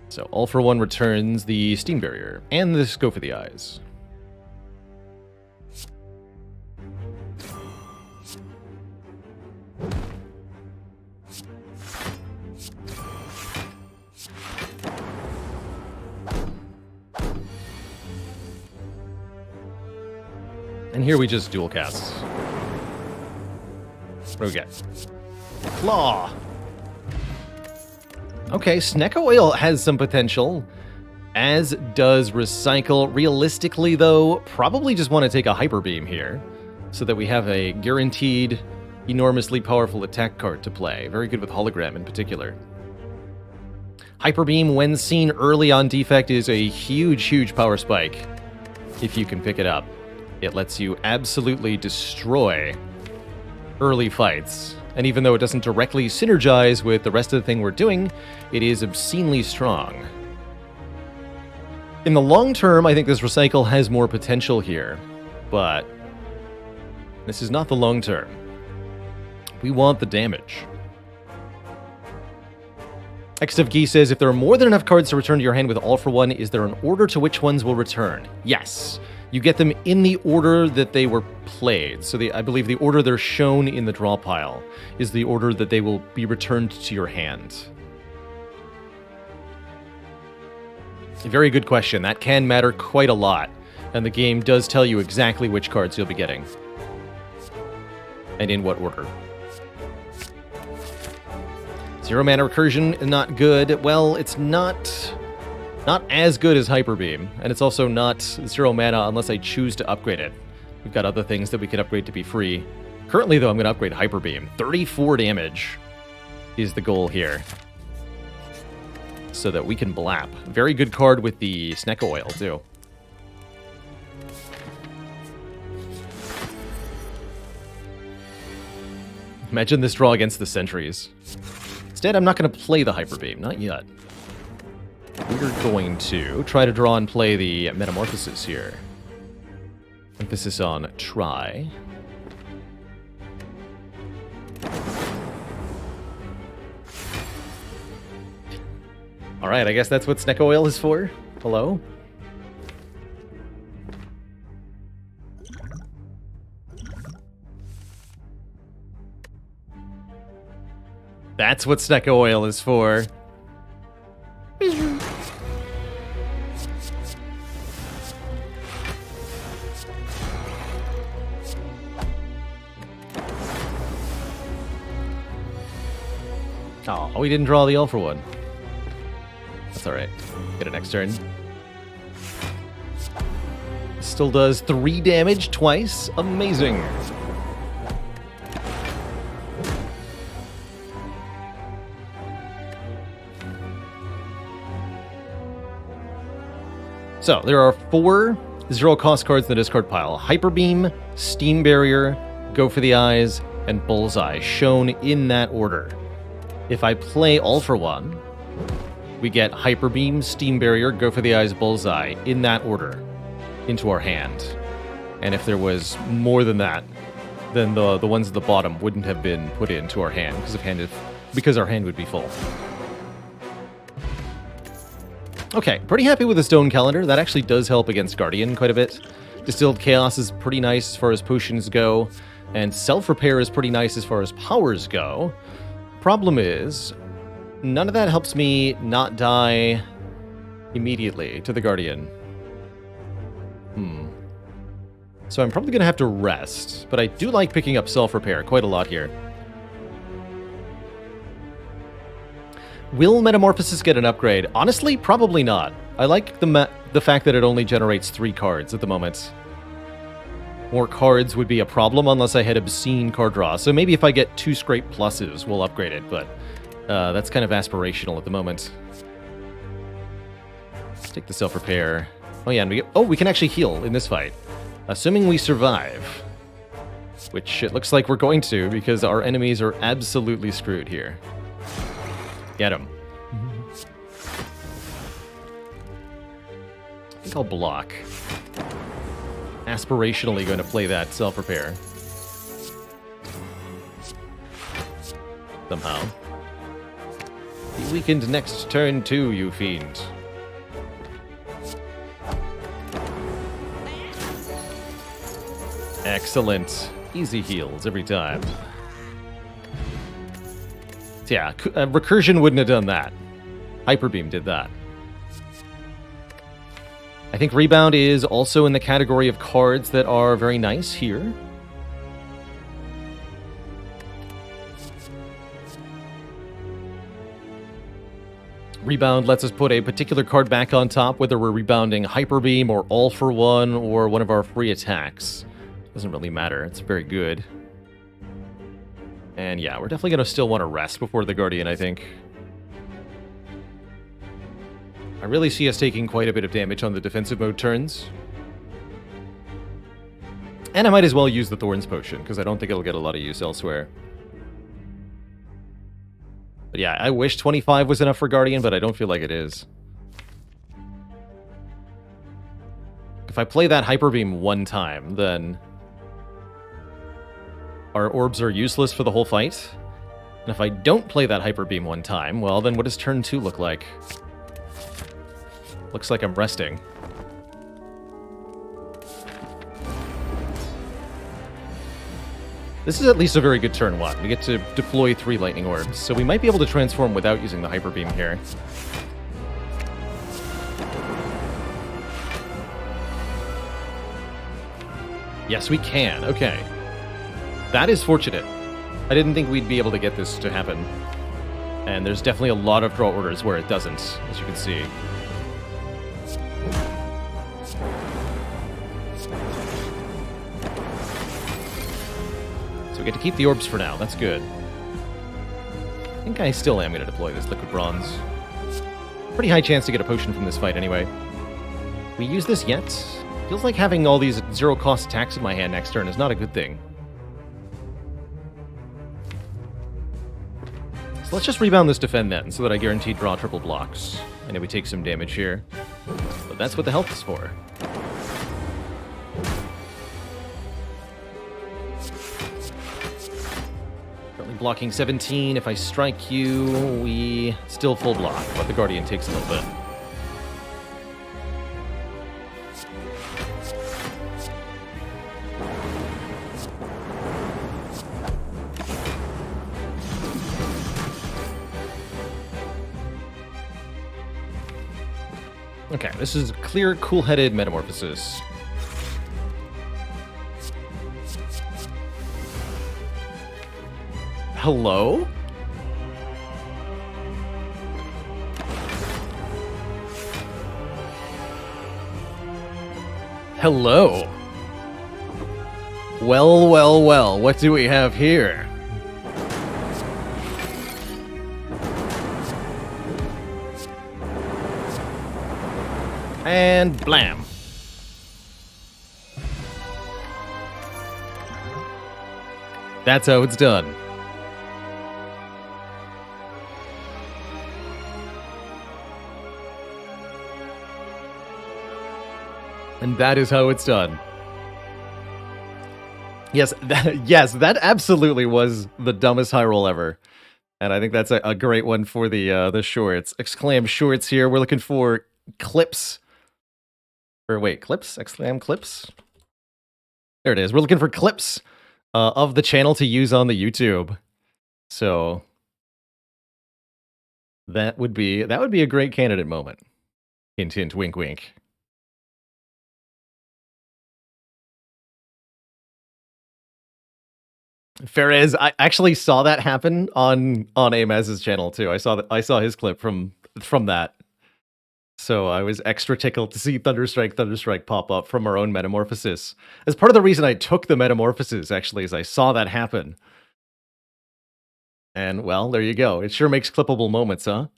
So, all for one returns the Steam Barrier, and this Go for the Eyes. And here we just dual cast. What do we get? Claw! Okay, Snecko Oil has some potential, as does Recycle. Realistically, though, probably just want to take a Hyper Beam here, so that we have a guaranteed, enormously powerful attack card to play. Very good with Hologram in particular. Hyper Beam, when seen early on Defect, is a huge, huge power spike, if you can pick it up. It lets you absolutely destroy early fights. And even though it doesn't directly synergize with the rest of the thing we're doing, it is obscenely strong. In the long term, I think this Recycle has more potential here, but this is not the long term. We want the damage. XFG says, if there are more than enough cards to return to your hand with all for one, is there an order to which ones will return? Yes. You get them in the order that they were played. So I believe the order they're shown in the draw pile is the order that they will be returned to your hand. A very good question. That can matter quite a lot. And the game does tell you exactly which cards you'll be getting. And in what order. Zero mana recursion, not good. Well, it's not as good as Hyper Beam, and it's also not zero mana unless I choose to upgrade it. We've got other things that we can upgrade to be free. Currently, though, I'm going to upgrade Hyper Beam. 34 damage is the goal here, so that we can blap. Very good card with the Snecko Oil, too. Imagine this draw against the sentries. Instead, I'm not going to play the Hyper Beam. Not yet. We're going to try to draw and play the Metamorphosis here. Emphasis on try. Alright, I guess that's what Snecko Oil is for. Hello? That's what Snecko Oil is for. Oh, we didn't draw the All for one. That's alright. Get it next turn. Still does 3 damage twice. Amazing. So, there are 4 zero-cost cards in the discard pile. Hyper Beam, Steam Barrier, Go for the Eyes, and Bullseye, shown in that order. If I play All for One, we get Hyper Beam, Steam Barrier, Go for the Eyes, Bullseye, in that order, into our hand. And if there was more than that, then the ones at the bottom wouldn't have been put into our hand, because our hand would be full. Okay, pretty happy with the Stone Calendar. That actually does help against Guardian quite a bit. Distilled Chaos is pretty nice as far as potions go, and Self-Repair is pretty nice as far as powers go. Problem is, none of that helps me not die immediately to the Guardian. So I'm probably going to have to rest, but I do like picking up Self-Repair quite a lot here. Will Metamorphosis get an upgrade? Honestly, probably not. I like the fact that it only generates 3 cards at the moment. More cards would be a problem unless I had obscene card draw. So maybe if I get 2 Scrape Pluses, we'll upgrade it, but that's kind of aspirational at the moment. Let's take the Self-Repair. Oh yeah, and we can actually heal in this fight. Assuming we survive. Which it looks like we're going to, because our enemies are absolutely screwed here. Get him. I think I'll block. Aspirationally going to play that Self-Repair. Somehow. Be weakened next turn too, you fiend. Excellent. Easy heals every time. Yeah, Recursion wouldn't have done that. Hyper Beam did that. I think Rebound is also in the category of cards that are very nice here. Rebound lets us put a particular card back on top, whether we're rebounding Hyper Beam or All for One or one of our free attacks. Doesn't really matter. It's very good. And yeah, we're definitely going to still want to rest before the Guardian, I think. I really see us taking quite a bit of damage on the defensive mode turns. And I might as well use the Thorns Potion, because I don't think it'll get a lot of use elsewhere. But yeah, I wish 25 was enough for Guardian, but I don't feel like it is. If I play that Hyper Beam one time, then our orbs are useless for the whole fight. And if I don't play that Hyper Beam one time, well, then what does turn 2 look like? Looks like I'm resting. This is at least a very good turn 1. We get to deploy 3 lightning orbs, so we might be able to transform without using the Hyper Beam here. Yes, we can. Okay. That is fortunate. I didn't think we'd be able to get this to happen. And there's definitely a lot of draw orders where it doesn't, as you can see. So we get to keep the orbs for now. That's good. I think I still am going to deploy this Liquid Bronze. Pretty high chance to get a potion from this fight anyway. We use this yet? Feels like having all these zero-cost attacks in my hand next turn is not a good thing. So let's just rebound this defend then, so that I guarantee draw triple blocks. I know we take some damage here, but that's what the health is for. Currently blocking 17. If I strike you, we still full block, but the Guardian takes a little bit. Okay, this is clear, cool-headed Metamorphosis. Hello? Hello? Well, well, well, what do we have here? And blam. That's how it's done. And that is how it's done. Yes, that absolutely was the dumbest high roll ever. And I think that's a great one for the shorts. Exclam shorts here. We're looking for clips. Or wait, clips? Exclam clips? There it is. We're looking for clips of the channel to use on the YouTube. So that would be a great candidate moment. Hint, hint, wink, wink. Ferez, I actually saw that happen on Amaz's channel too. I saw his clip from that. So I was extra tickled to see Thunderstrike pop up from our own Metamorphosis. As part of the reason I took the Metamorphosis, actually, is I saw that happen. And, well, there you go. It sure makes clippable moments, huh?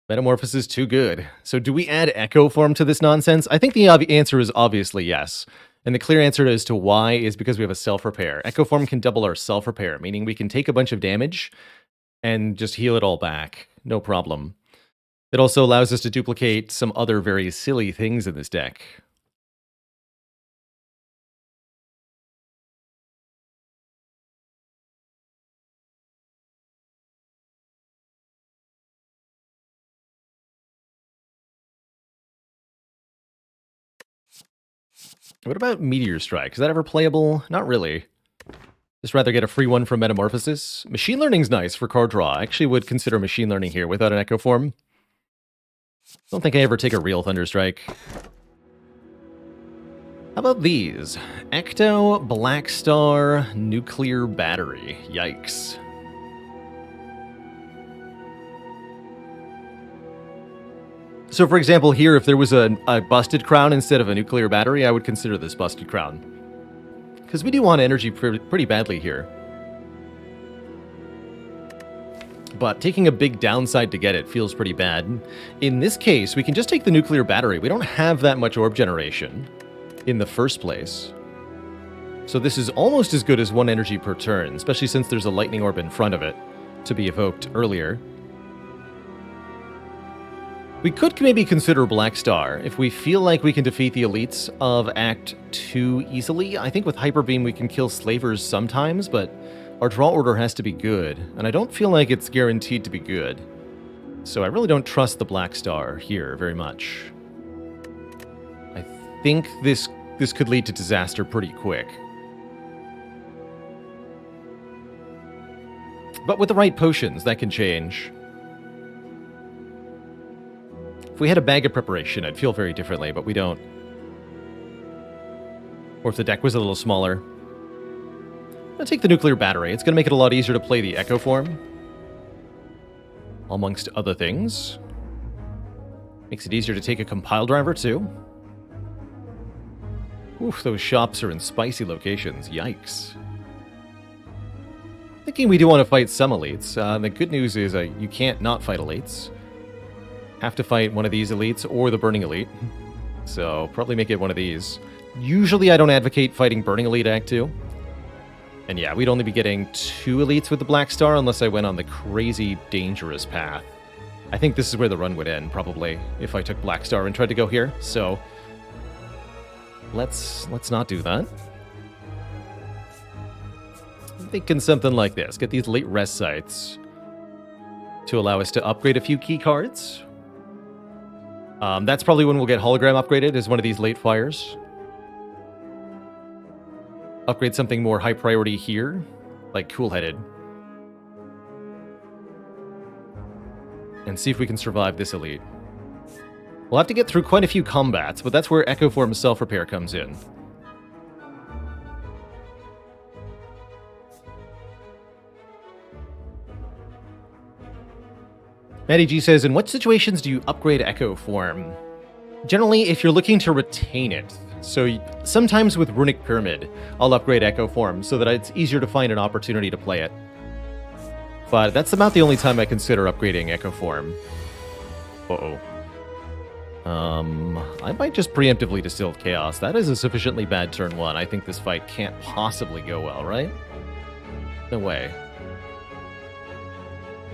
Metamorphosis too good. So do we add Echo Form to this nonsense? I think the answer is obviously yes. And the clear answer as to why is because we have a self-repair. Echo Form can double our self-repair, meaning we can take a bunch of damage and just heal it all back. No problem. It also allows us to duplicate some other very silly things in this deck. What about Meteor Strike? Is that ever playable? Not really. Just rather get a free one from Metamorphosis. Machine Learning's nice for card draw. I actually would consider Machine Learning here without an Echo Form. Don't think I ever take a real Thunderstrike. How about these? Ecto, Black Star, Nuclear Battery. Yikes. So for example here, if there was a Busted Crown instead of a Nuclear Battery, I would consider this Busted Crown. Because we do want energy pretty badly here. But taking a big downside to get it feels pretty bad. In this case, we can just take the Nuclear Battery. We don't have that much orb generation in the first place. So this is almost as good as 1 energy per turn, especially since there's a Lightning Orb in front of it to be evoked earlier. We could maybe consider Black Star if we feel like we can defeat the elites of Act 2 easily. I think with Hyper Beam we can kill Slavers sometimes, but our draw order has to be good, and I don't feel like it's guaranteed to be good. So I really don't trust the Black Star here very much. I think this could lead to disaster pretty quick. But with the right potions, that can change. If we had a bag of preparation, I'd feel very differently, but we don't. Or if the deck was a little smaller. I'm going to take the Nuclear Battery. It's going to make it a lot easier to play the Echo Form. Amongst other things. Makes it easier to take a Compile Driver, too. Oof, those shops are in spicy locations. Yikes. Thinking we do want to fight some elites. The good news is you can't not fight elites. Have to fight one of these elites or the Burning Elite. So probably make it one of these. Usually I don't advocate fighting Burning Elite Act 2. And yeah, we'd only be getting 2 elites with the Black Star unless I went on the crazy dangerous path. I think this is where the run would end, probably, if I took Black Star and tried to go here. So let's not do that. I'm thinking something like this. Get these late rest sites to allow us to upgrade a few key cards. That's probably when we'll get hologram upgraded, is one of these late fires. Upgrade something more high priority here, like cool-headed. And see if we can survive this elite. We'll have to get through quite a few combats, but that's where Echo Form self-repair comes in. Maddie G says, in what situations do you upgrade Echo Form? Generally, if you're looking to retain it. So sometimes with Runic Pyramid, I'll upgrade Echo Form so that it's easier to find an opportunity to play it. But that's about the only time I consider upgrading Echo Form. Uh-oh. I might just preemptively Distilled Chaos. That is a sufficiently bad turn 1. I think this fight can't possibly go well, right? No way.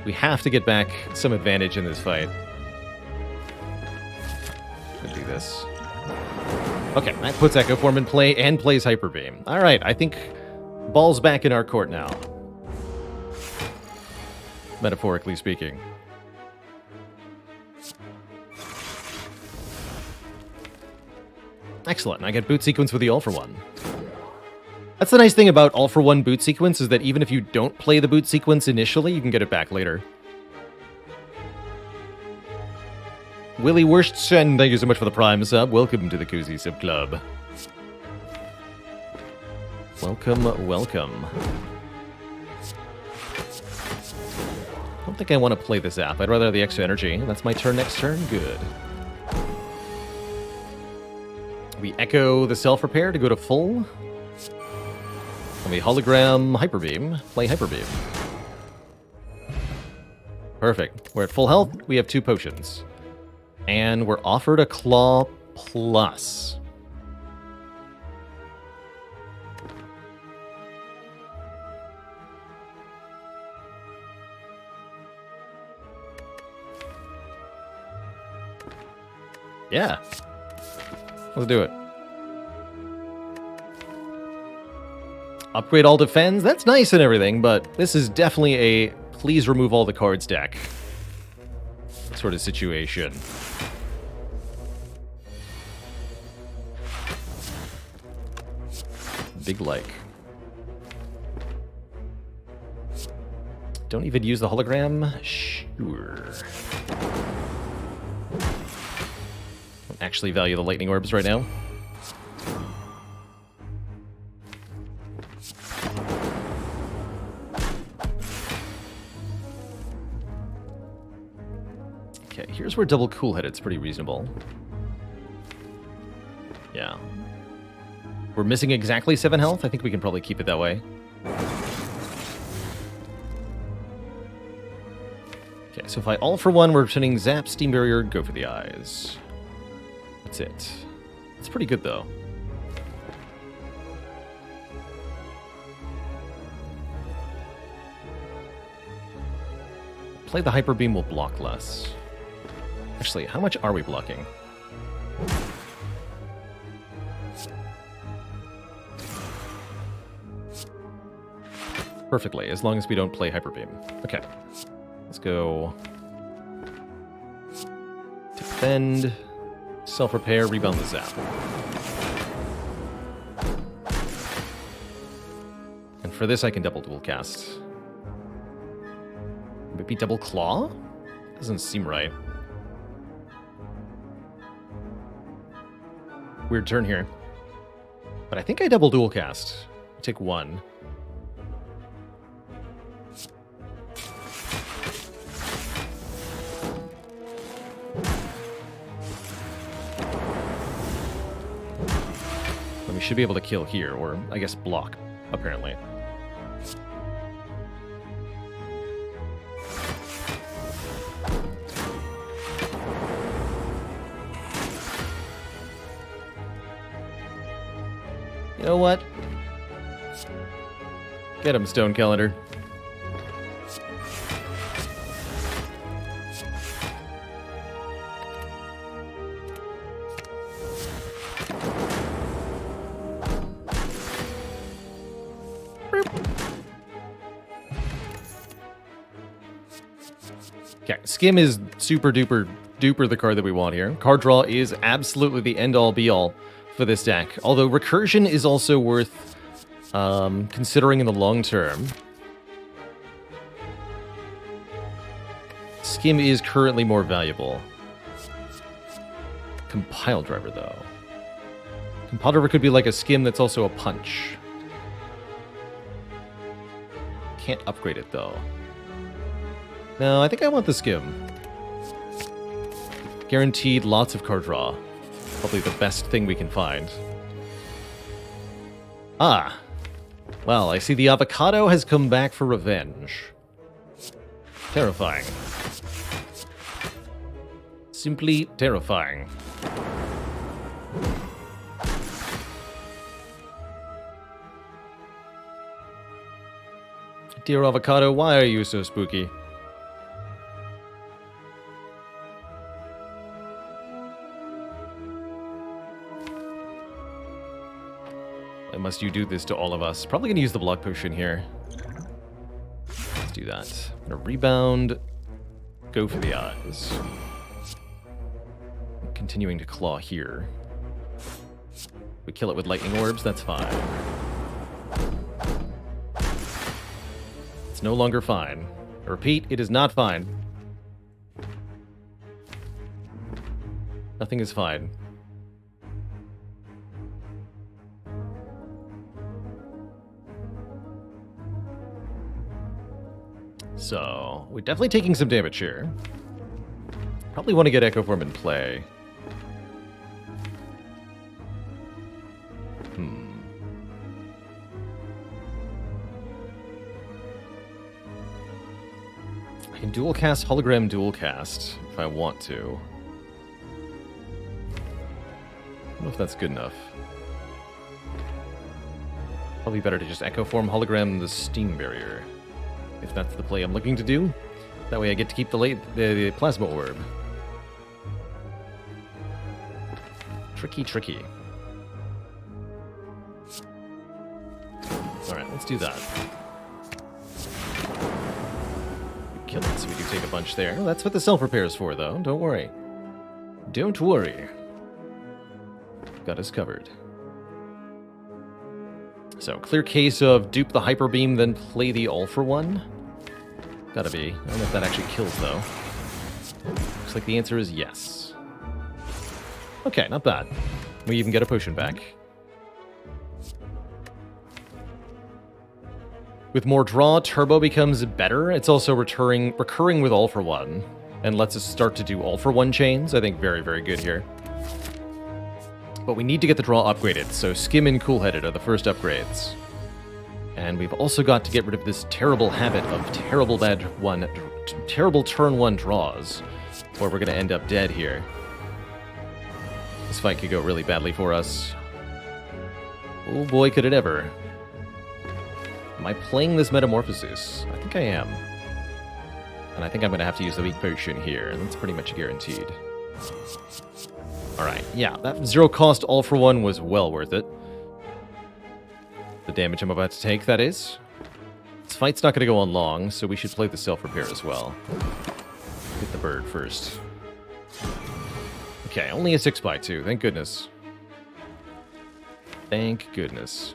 We have to get back some advantage in this fight. Could do this. Okay, that puts Echo Form in play and plays Hyper Beam. Alright, I think ball's back in our court now. Metaphorically speaking. Excellent, I get boot sequence with the All for One. That's the nice thing about All for One boot sequence, is that even if you don't play the boot sequence initially, you can get it back later. Willie Wurstchen, thank you so much for the Prime sub. Welcome to the Cozy Sub Club. Welcome, welcome. I don't think I want to play this app. I'd rather have the extra energy. That's my turn next turn. Good. We echo the self-repair to go to full. And we hologram Hyper Beam. Play Hyper Beam. Perfect. We're at full health. We have 2 potions. And we're offered a Claw Plus. Yeah. Let's do it. Upgrade all defends. That's nice and everything, but this is definitely a please remove all the cards deck sort of situation. Big like. Don't even use the hologram? Sure. Don't actually value the lightning orbs right now. Okay, here's where double cool-headed's pretty reasonable. Yeah. We're missing exactly 7 health. I think we can probably keep it that way. Okay, so if I all for one, we're returning Zap, Steam Barrier, go for the eyes. That's it. It's pretty good, though. Play the Hyper Beam will block less. Actually, how much are we blocking? Perfectly, as long as we don't play Hyper Beam. Okay. Let's go. Defend. Self-repair, rebound the zap. And for this, I can double dual cast. Maybe double claw? Doesn't seem right. Weird turn here. But I think I double dual cast. Take 1. And we should be able to kill here, or I guess block, apparently. You know what? Get him, Stone Calendar. Okay, Skim is super duper the card that we want here. Card draw is absolutely the end-all be-all for this deck. Although Recursion is also worth considering in the long term. Skim is currently more valuable. Compile Driver, though. Compile Driver could be like a Skim that's also a punch. Can't upgrade it, though. No, I think I want the Skim. Guaranteed lots of card draw. Probably the best thing we can find. Ah. Well, I see the Avocado has come back for revenge. Terrifying. Simply terrifying. Dear Avocado, why are you so spooky? Why must you do this to all of us? Probably gonna use the block potion here. Let's do that. I'm gonna rebound. Go for the eyes. Continuing to claw here. We kill it with lightning orbs, that's fine. It's no longer fine. I repeat, it is not fine. Nothing is fine. So, we're definitely taking some damage here. Probably want to get Echo Form in play. I can dual cast Hologram dual cast if I want to. I don't know if that's good enough. Probably better to just Echo Form Hologram the Steam Barrier. If that's the play I'm looking to do. That way I get to keep the Plasma Orb. Tricky, tricky. Alright, let's do that. Kill it, so we do take a bunch there. Oh, that's what the self-repair is for, though. Don't worry. Don't worry. Got us covered. So, clear case of dupe the Hyper Beam, then play the All-for-One? Gotta be. I don't know if that actually kills, though. Looks like the answer is yes. Okay, not bad. We even get a potion back. With more draw, Turbo becomes better. It's also recurring with All-for-One, and lets us start to do All-for-One chains. I think very, very good here. But we need to get the draw upgraded, so Skim and Cool-Headed are the first upgrades. And we've also got to get rid of this terrible habit of terrible turn 1 draws, or we're going to end up dead here. This fight could go really badly for us. Oh boy, could it ever. Am I playing this Metamorphosis? I think I am. And I think I'm going to have to use the weak potion here, and that's pretty much guaranteed. Alright, yeah, that zero cost All-for-One was well worth it. The damage I'm about to take, that is. This fight's not going to go on long, so we should play the self-repair as well. Hit the bird first. Okay, only a 6x2, thank goodness. Thank goodness.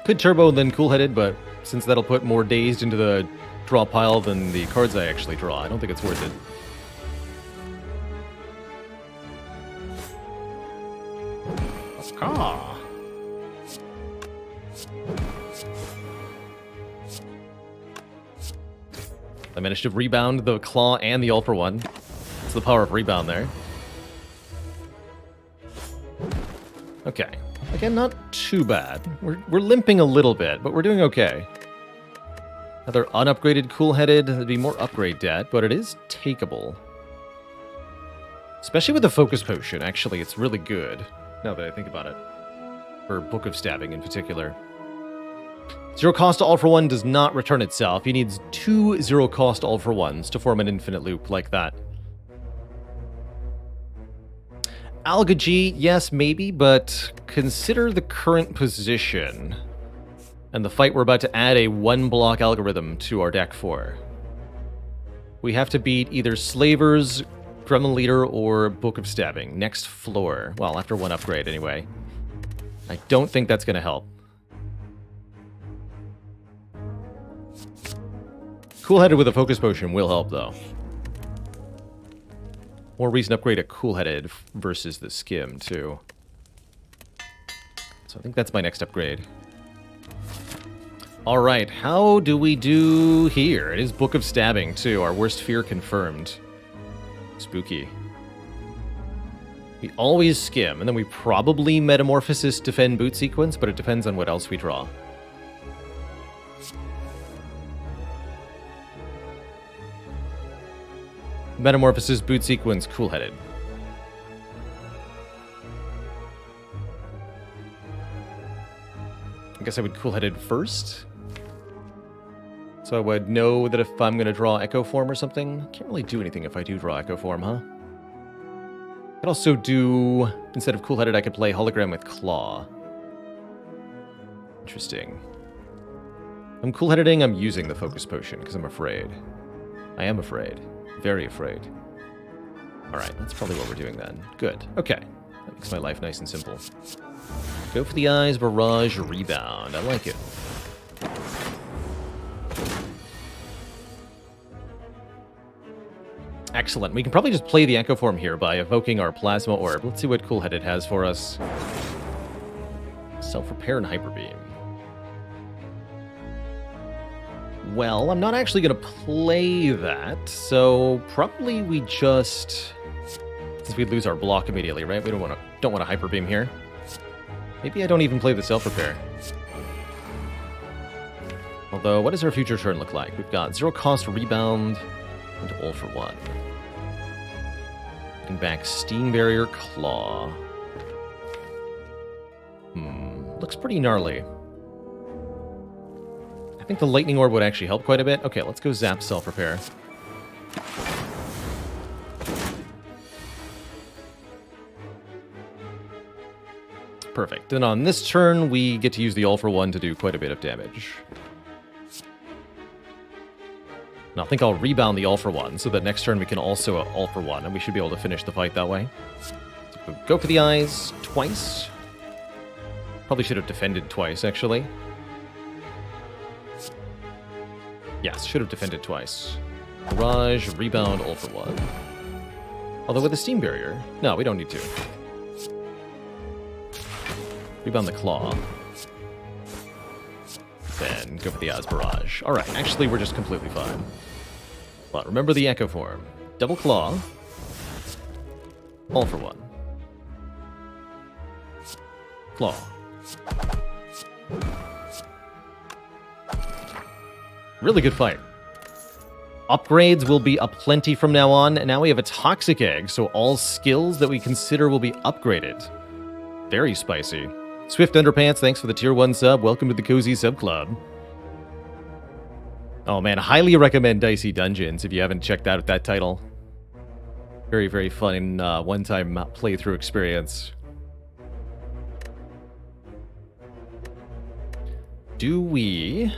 Could Turbo then Cool-Headed, but since that'll put more dazed into the draw pile than the cards I actually draw, I don't think it's worth it. Ah. I managed to rebound the Claw and the All-for-One. It's the power of rebound there. Okay. Again, not too bad. We're limping a little bit, but we're doing okay. Another unupgraded Cool-Headed. There'd be more upgrade debt, but it is takeable. Especially with the focus potion, actually, it's really good, now that I think about it. For Book of Stabbing in particular. Zero cost all for one does not return itself. He needs 2 zero cost all for ones to form an infinite loop like that. Algagy, yes, maybe, but consider the current position and the fight we're about to add a 1-block algorithm to our deck for. We have to beat either Slavers, Gremlin Leader, or Book of Stabbing. Next floor. Well, after one upgrade, anyway. I don't think that's going to help. Cool-Headed with a Focus Potion will help, though. More reason to upgrade a Cool-Headed versus the Skim, too. So I think that's my next upgrade. Alright, how do we do here? It is Book of Stabbing, too. Our worst fear confirmed. Spooky. We always Skim, and then we probably Metamorphosis Defend Boot sequence, but it depends on what else we draw. Metamorphosis, Boot sequence, Cool-Headed. I guess I would Cool-Headed first. So I would know that if I'm going to draw Echo Form or something, can't really do anything if I do draw Echo Form, huh? I could also do, instead of Cool-Headed, I could play Hologram with Claw. Interesting. I'm Cool-Headeding, I'm using the Focus Potion, because I'm afraid. I am afraid. Very afraid. Alright, that's probably what we're doing then. Good. Okay. That makes my life nice and simple. Go for the eyes, Barrage, Rebound. I like it. Excellent. We can probably just play the Echo Form here by evoking our Plasma Orb. Let's see what Cool-Headed has for us. Self-Repair and Hyper Beam. Well, I'm not actually going to play that, so probably we just... Since we'd lose our block immediately, right? We don't want to Hyper Beam here. Maybe I don't even play the Self-Repair. Although, what does our future turn look like? We've got 0 cost Rebound and All for One. Looking back, Steam Barrier, Claw. Looks pretty gnarly. I think the Lightning Orb would actually help quite a bit. Okay, let's go Zap Self-Repair. Perfect. Then on this turn, we get to use the All for One to do quite a bit of damage. And I think I'll rebound the All for One, so that next turn we can also All for One, and we should be able to finish the fight that way. So we'll go for the eyes twice. Probably should have defended twice, actually. Yes, should have defended twice. Barrage, Rebound, All for One. Although with the Steam Barrier... No, we don't need to. Rebound the Claw. Then go for the Eyes Barrage. Alright, actually we're just completely fine. But remember the Echo Form. Double Claw. All for One. Claw. Really good fight. Upgrades will be aplenty from now on. Now we have a Toxic Egg, so all skills that we consider will be upgraded. Very spicy. Swift Underpants, thanks for the Tier 1 sub. Welcome to the Cozy Sub Club. Oh man, highly recommend Dicey Dungeons if you haven't checked out that title. Very, very fun one-time playthrough experience. Do we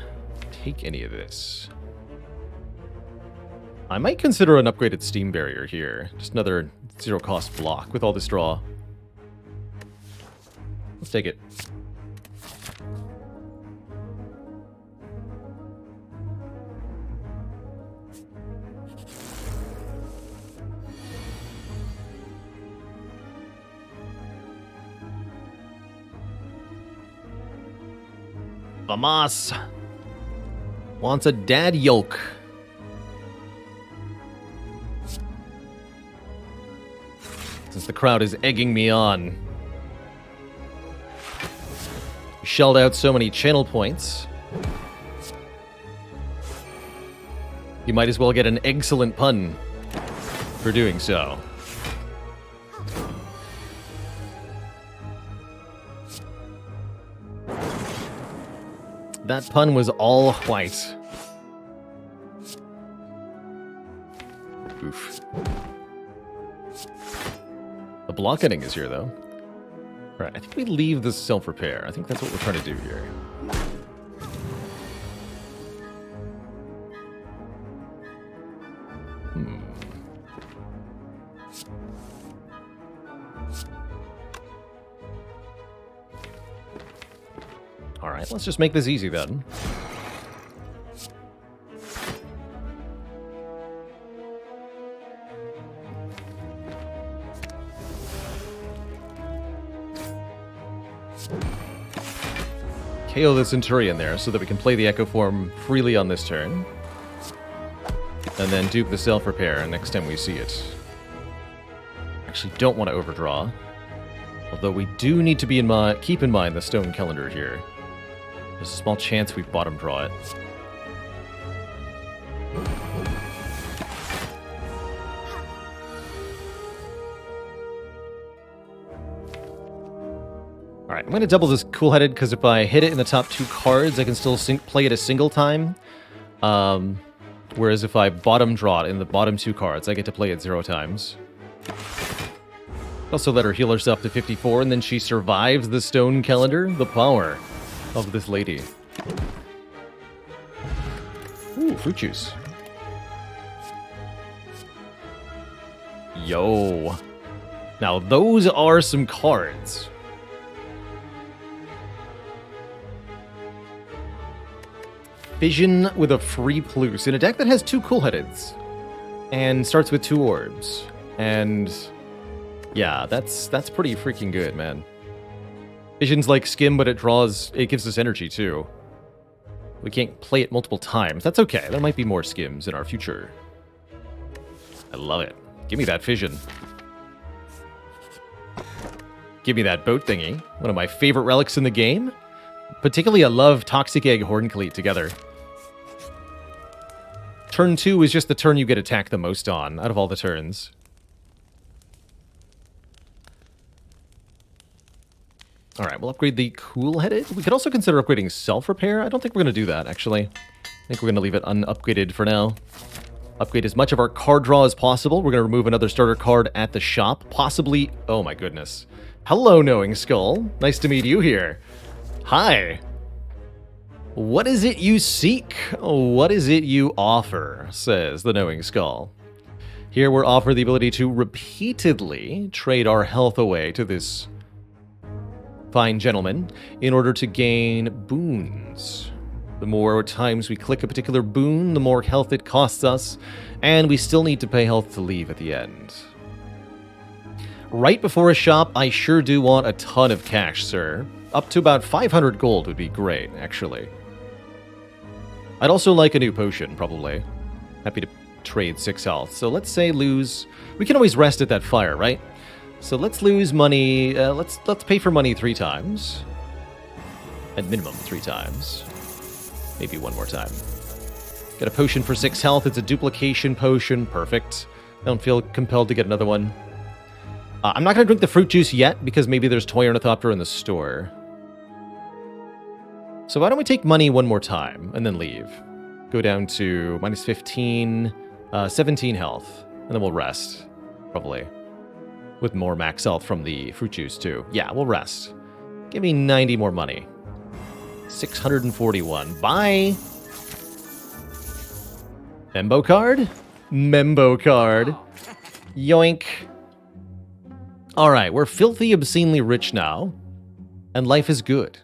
take any of this? I might consider an upgraded Steam Barrier here. Just another zero-cost block with all this draw. Let's take it. Vamas wants a dad yoke. Since the crowd is egging me on. Shelled out so many channel points. You might as well get an excellent pun for doing so. That pun was all white. Oof. The blockheading is here, though. Right, I think we leave this self-repair. I think that's what we're trying to do here. Alright, let's just make this easy then. KO the Centurion there so that we can play the Echo Form freely on this turn. And then dupe the self-repair next time we see it. Actually don't want to overdraw. Although we do need to be keep in mind the stone calendar here. There's a small chance we bottom draw it. Alright, I'm going to double this cool-headed because if I hit it in the top 2 cards, I can still play it a single time. Whereas if I bottom draw it in the bottom 2 cards, I get to play it 0 times. Also let her heal herself to 54, and then she survives the stone calendar. The power of this lady. Ooh, fruit juice. Yo. Now those are some cards. Fission with a free Plus in a deck that has 2 cool-headeds. And starts with 2 orbs. And yeah, that's pretty freaking good, man. Fission's like Skim, but it gives us energy too. We can't play it multiple times. That's okay. There might be more Skims in our future. I love it. Give me that Fission. Give me that boat thingy. One of my favorite relics in the game. Particularly, I love Toxic Egg Horncleat together. Turn 2 is just the turn you get attacked the most on, out of all the turns. Alright, we'll upgrade the Cool-Headed. We could also consider upgrading Self-Repair. I don't think we're going to do that, actually. I think we're going to leave it unupgraded for now. Upgrade as much of our card draw as possible. We're going to remove another starter card at the shop. Possibly... Oh my goodness. Hello, Knowing Skull. Nice to meet you here. Hi. What is it you seek? What is it you offer? Says the Knowing Skull. Here we're offered the ability to repeatedly trade our health away to this fine gentleman in order to gain boons. The more times we click a particular boon, the more health it costs us, and we still need to pay health to leave at the end. Right before a shop, I sure do want a ton of cash, sir. Up to about 500 gold would be great, actually. I'd also like a new potion, probably. Happy to trade 6 health. So let's say lose... We can always rest at that fire, right? So let's lose money... let's pay for money 3 times. At minimum 3 times. Maybe 1 more time. Get a potion for 6 health. It's a duplication potion. Perfect. I don't feel compelled to get another one. I'm not going to drink the fruit juice yet, because maybe there's Toy Ornithopter in the store. So why don't we take money 1 more time, and then leave. Go down to minus 15, 17 health, and then we'll rest, probably. With more max health from the fruit juice, too. Yeah, we'll rest. Give me 90 more money. 641. Bye! Membo card? Membo card. Yoink. Alright, we're filthy obscenely rich now. And life is good.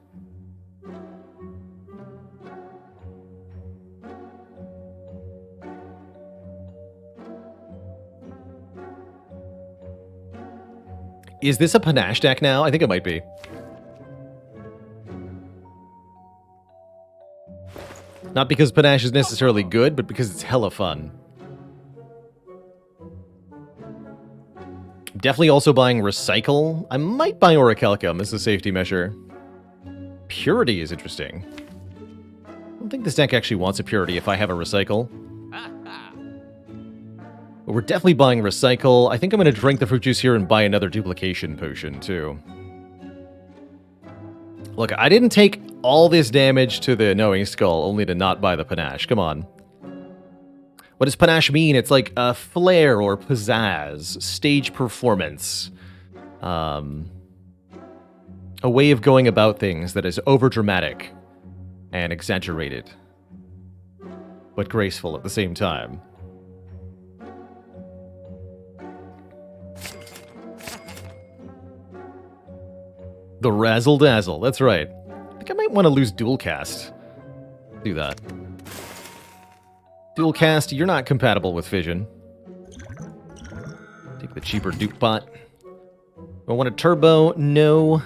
Is this a panache deck now? I think it might be. Not because panache is necessarily good, but because it's hella fun. Definitely also buying Recycle. I might buy Orichalcum as a safety measure. Purity is interesting. I don't think this deck actually wants a Purity if I have a Recycle. But we're definitely buying Recycle. I think I'm going to drink the fruit juice here and buy another duplication potion, too. Look, I didn't take all this damage to the Knowing Skull only to not buy the panache. Come on. What does panache mean? It's like a flair or pizzazz, stage performance. A way of going about things that is overdramatic and exaggerated, but graceful at the same time. The Razzle Dazzle, that's right. I think I might want to lose Dual Cast. Do that. Dual Cast, you're not compatible with Fission. Take the cheaper Duke Bot. I want a Turbo? No.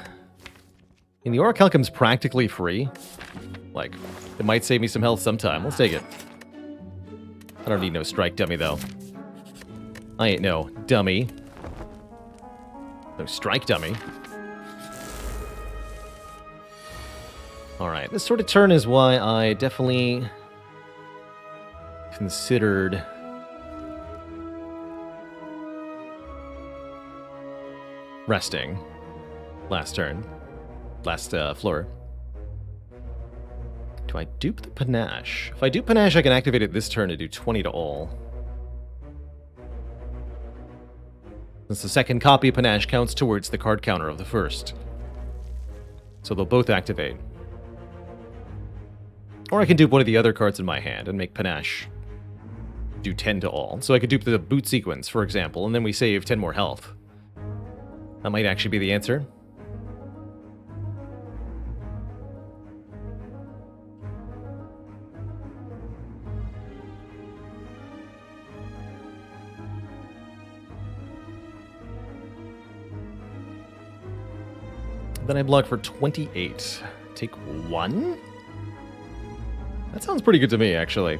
And the Orichalcum's practically free. Like, it might save me some health sometime. Let's take it. I don't need no Strike Dummy, though. I ain't no dummy. No Strike Dummy. Alright, this sort of turn is why I definitely considered resting last turn. Last floor. Do I dupe the Panache? If I dupe Panache, I can activate it this turn to do 20 to all. Since the second copy of Panache counts towards the card counter of the first. So they'll both activate. Or I can dupe one of the other cards in my hand and make Panache do 10 to all. So I could dupe the Boot Sequence, for example, and then we save 10 more health. That might actually be the answer. Then I block for 28. Take 1? That sounds pretty good to me, actually.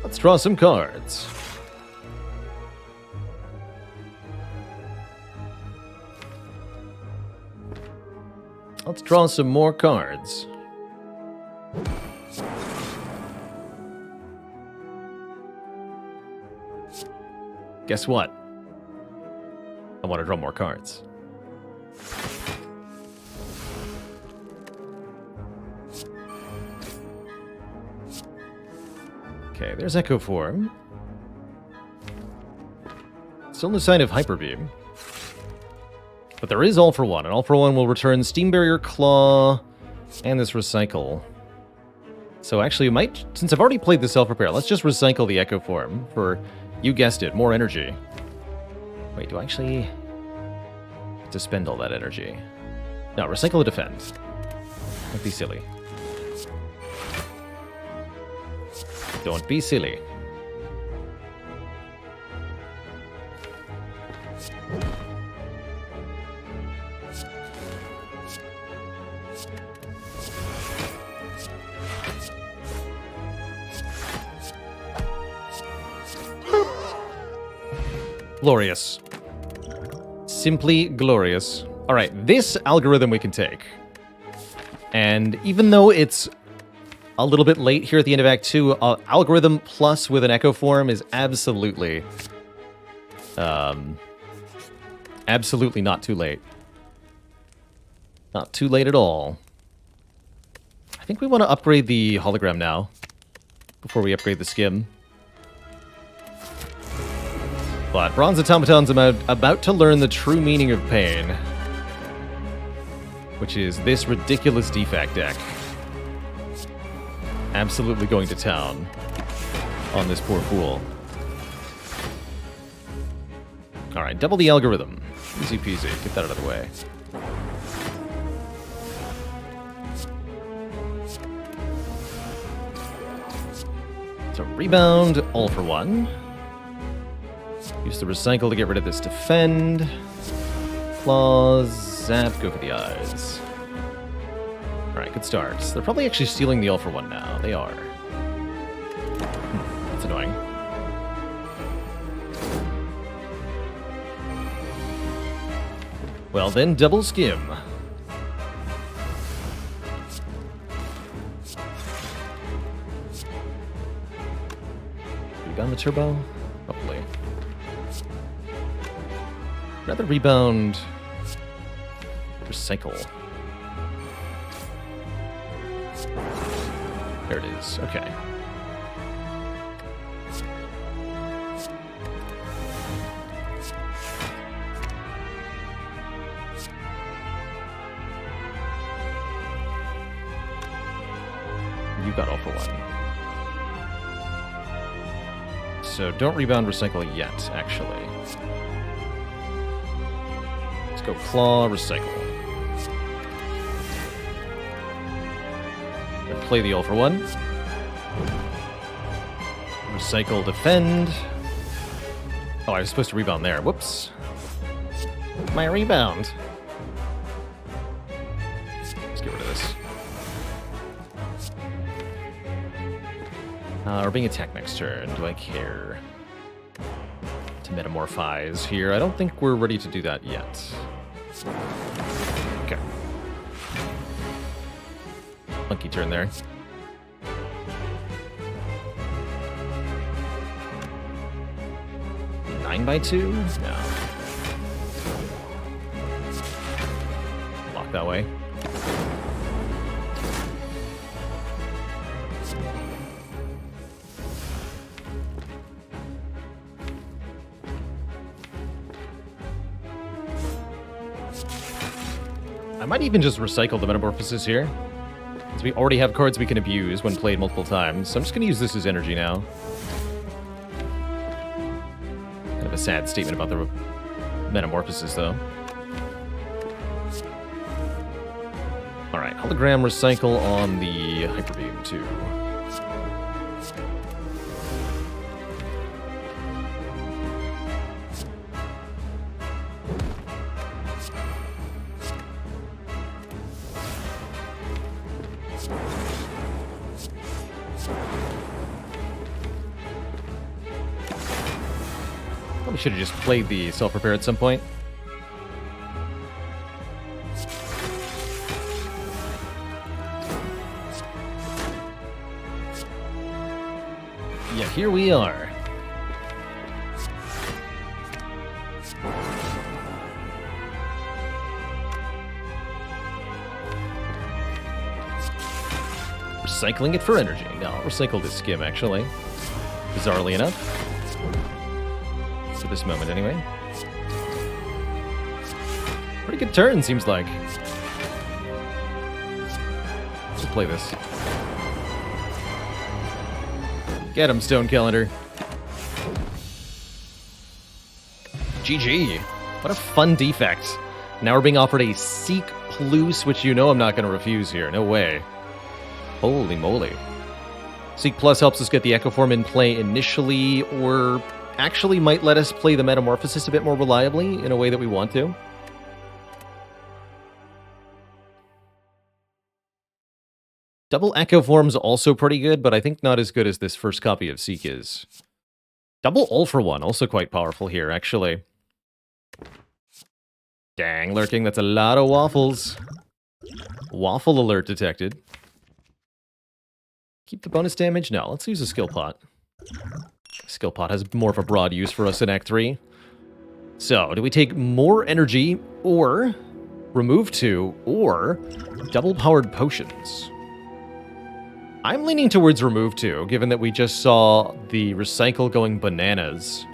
Let's draw some cards. Let's draw some more cards. Guess what? I want to draw more cards. Okay, there's Echo Form. Still no sign of Hyper Beam. But there is All for One, and All for One will return Steam Barrier, Claw, and this Recycle. So actually, since I've already played the Self-Repair, let's just recycle the Echo Form for, you guessed it, more energy. Wait, do I actually have to spend all that energy? No, recycle the defense. Don't be silly. Don't be silly. Glorious. Simply glorious. Alright, this algorithm we can take. And even though it's a little bit late here at the end of Act 2, algorithm plus with an Echo Form is absolutely... absolutely not too late. Not too late at all. I think we want to upgrade the hologram now, before we upgrade the skim. But Bronze Automaton's about to learn the true meaning of pain, which is this ridiculous defect deck. Absolutely going to town on this poor fool. Alright, double the algorithm. Easy peasy. Get that out of the way. So rebound, All for One. Use the recycle to get rid of this defend. Claws, zap, go for the eyes. Alright, good start. They're probably actually stealing the All for One now. They are. That's annoying. Well then, double skim. Rebound the turbo? Hopefully. Rather rebound... Recycle. There it is. Okay. You got all for one. So don't rebound recycle yet, actually. Let's go claw, recycle. And play the all for one. Recycle, defend. Oh, I was supposed to rebound there. Whoops. My rebound. Let's get rid of this. We're being attacked next turn. Do I care to metamorphize here? I don't think we're ready to do that yet. Okay. Funky turn there. Nine by 2? No. Block that way. I might even just recycle the Metamorphosis here, since we already have cards we can abuse when played multiple times. So I'm just going to use this as energy now. Kind of a sad statement about the Metamorphosis, though. Alright, Hologram recycle on the Hyper Beam, too. Probably should have just played the self-repair at some point. Yeah, here we are. Recycling it for energy. No, I'll recycle this skim, actually. Bizarrely enough. For this moment, anyway. Pretty good turn, seems like. Let's play this. Get him, Stone Calendar. GG. What a fun defect. Now we're being offered a Seek Plus, which you know I'm not going to refuse here. No way. Holy moly. Seek Plus helps us get the Echo Form in play initially, or actually might let us play the Metamorphosis a bit more reliably in a way that we want to. Double Echo Form's also pretty good, but I think not as good as this first copy of Seek is. Double All for One, also quite powerful here, actually. Dang, lurking, that's a lot of waffles. Waffle alert detected. Keep the bonus damage? No, let's use a skill pot. Skill pot has more of a broad use for us in Act 3. So, do we take more energy, or remove 2, or double-powered potions? I'm leaning towards remove 2, given that we just saw the recycle going bananas.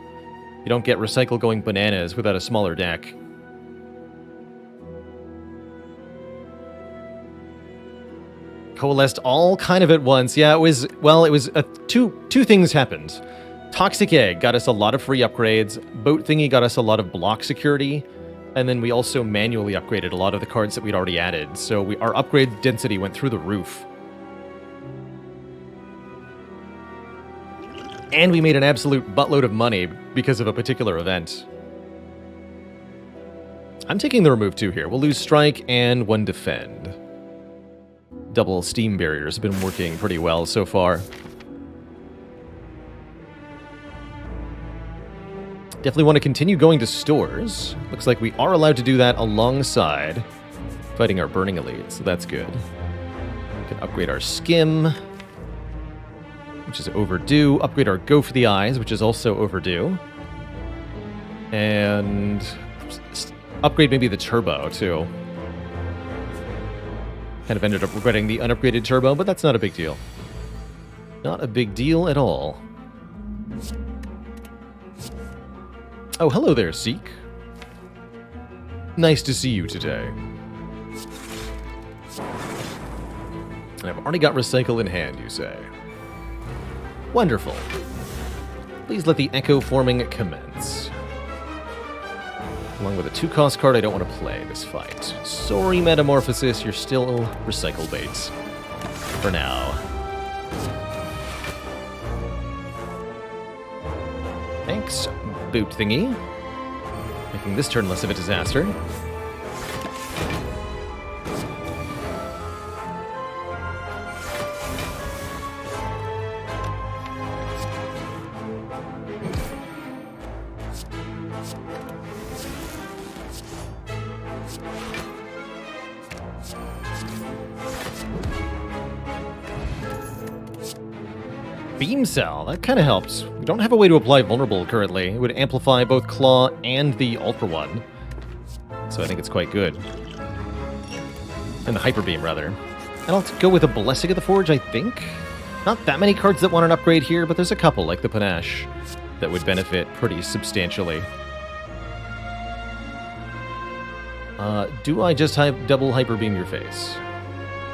You don't get recycle going bananas without a smaller deck. Coalesced all kind of at once. Yeah, it was two things happened. Toxic Egg got us a lot of free upgrades. Boat Thingy got us a lot of block security. And then we also manually upgraded a lot of the cards that we'd already added. So our upgrade density went through the roof. And we made an absolute buttload of money because of a particular event. I'm taking the remove 2 here. We'll lose strike and 1 defend. Double steam barriers have been working pretty well so far. Definitely want to continue going to stores. Looks like we are allowed to do that alongside fighting our burning elite, so that's good. We can upgrade our skim. which is overdue. Upgrade our Go for the Eyes, which is also overdue. And upgrade maybe the Turbo, too. Kind of ended up regretting the unupgraded Turbo, but that's not a big deal. Not a big deal at all. Oh, hello there, Zeke. Nice to see you today. And I've already got Recycle in hand, you say. Wonderful. Please let the Echo forming commence. Along with a 2-cost card I don't want to play this fight. Sorry, Metamorphosis, you're still Recycle bait. For now. Thanks, boot thingy. Making this turn less of a disaster. Beam Cell, that kind of helps. We don't have a way to apply Vulnerable currently. It would amplify both Claw and the Ultra one. So I think it's quite good. And the Hyper Beam, rather. And I'll go with a Blessing of the Forge, I think. Not that many cards that want an upgrade here, but there's a couple, like the Panache, that would benefit pretty substantially. Do I just double Hyper Beam your face?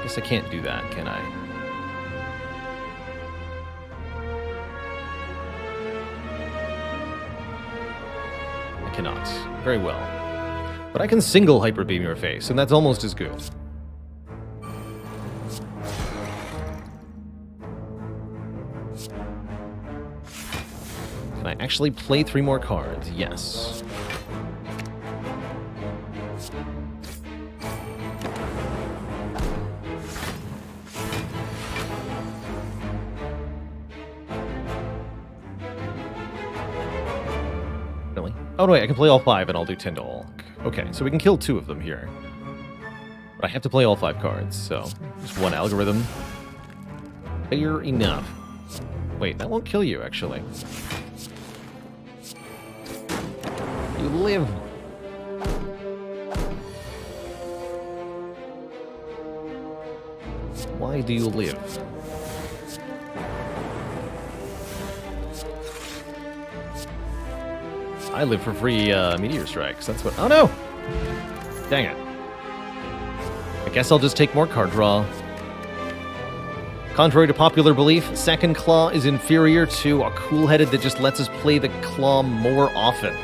Guess I can't do that, can I? Cannot. Very well. But I can single Hyper Beam your face, and that's almost as good. Can I actually play 3 more cards? Yes. Oh, no, wait, I can play all 5 and I'll do Tyndall. Okay, so we can kill 2 of them here. But I have to play all 5 cards, so just 1 algorithm. Fair enough. Wait, that won't kill you, actually. You live. Why do you live? I live for free meteor strikes. That's what... Oh, no! Dang it. I guess I'll just take more card draw. Contrary to popular belief, Second Claw is inferior to a cool-headed that just lets us play the Claw more often.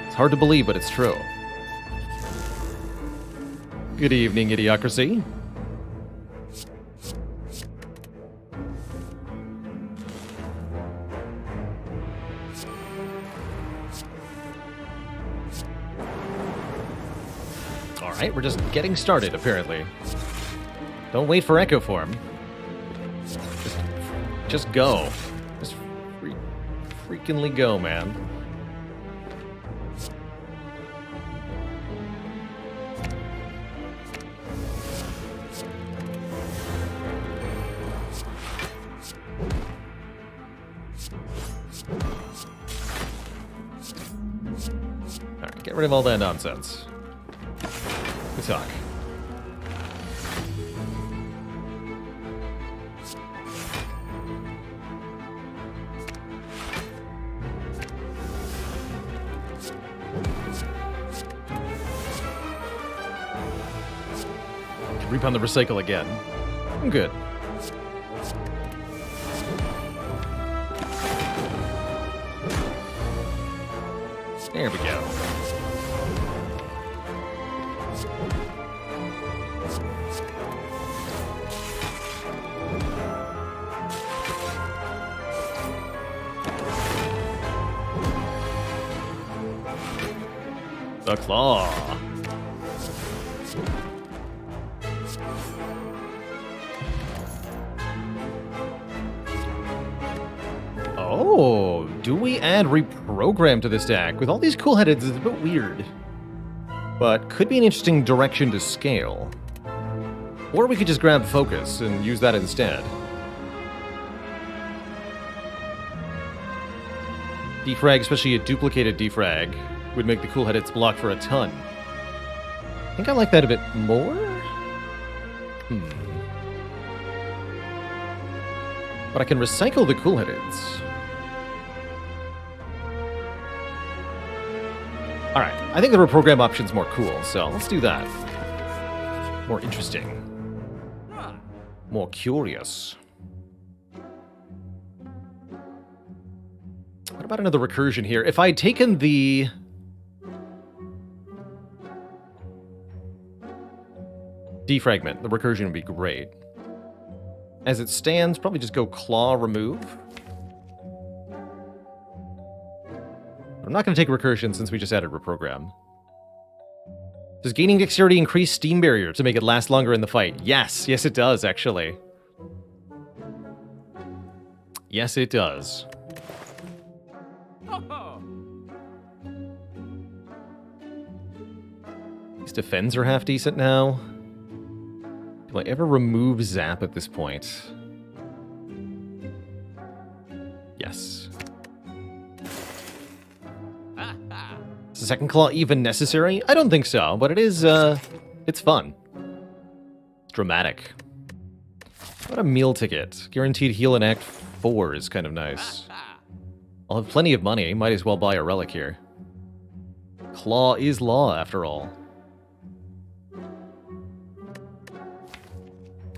It's hard to believe, but it's true. Good evening, Idiocracy. Alright, we're just getting started, apparently. Don't wait for Echo Form. Just go. Just freakingly go, man. Alright, get rid of all that nonsense. Good talk. Reap on the recycle again. I'm good. There we go. The Claw. Oh, do we add Reprogram to this deck? With all these cool headeds, it's a bit weird. But could be an interesting direction to scale. Or we could just grab focus and use that instead. Defrag, especially a duplicated defrag, would make the cool-headeds block for a ton. I think I like that a bit more? But I can recycle the cool-headeds. Alright, I think the reprogram option's more cool, so let's do that. More interesting. More curious. What about another recursion here? If I had taken the... defragment, the recursion would be great. As it stands, probably just go claw remove. I'm not going to take recursion since we just added reprogram. Does gaining dexterity increase steam barrier to make it last longer in the fight? Yes. Yes, it does, actually. Yes, it does. These defends are half decent now. Do I ever remove zap at this point? Yes. Is the second claw even necessary? I don't think so, but it is, it's fun. It's dramatic. What a meal ticket. Guaranteed heal in Act 4 is kind of nice. I'll have plenty of money, might as well buy a relic here. Claw is law, after all.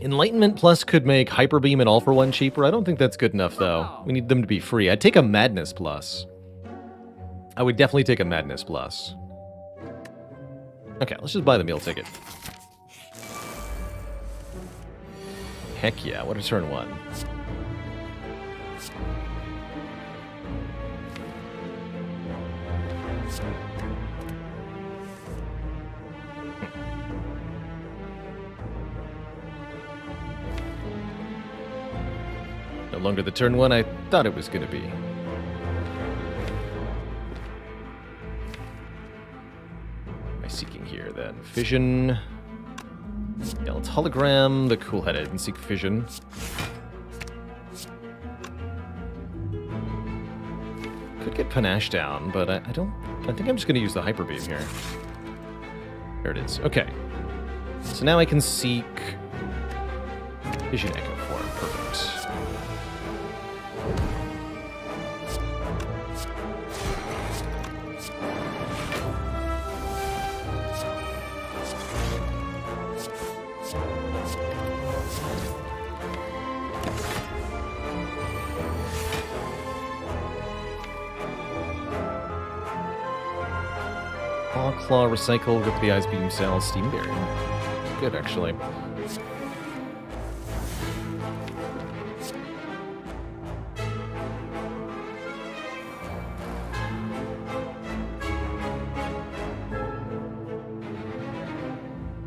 Enlightenment Plus could make Hyper Beam and All for One cheaper. I don't think that's good enough, though. We need them to be free. I'd take a Madness Plus. I would definitely take a Madness Plus. Okay, let's just buy the meal ticket. Heck yeah, what a turn one. No longer the turn one I thought it was going to be. What am I seeking here then? Fission. Yeah, let's hologram the cool-headed and seek fission. Could get panache down, but I think I'm just going to use the hyper beam here. There it is. Okay. So now I can seek Vision Echo form. Perfect. Claw, recycle, rip the eyes, beam cell, steam barrier. Good, actually.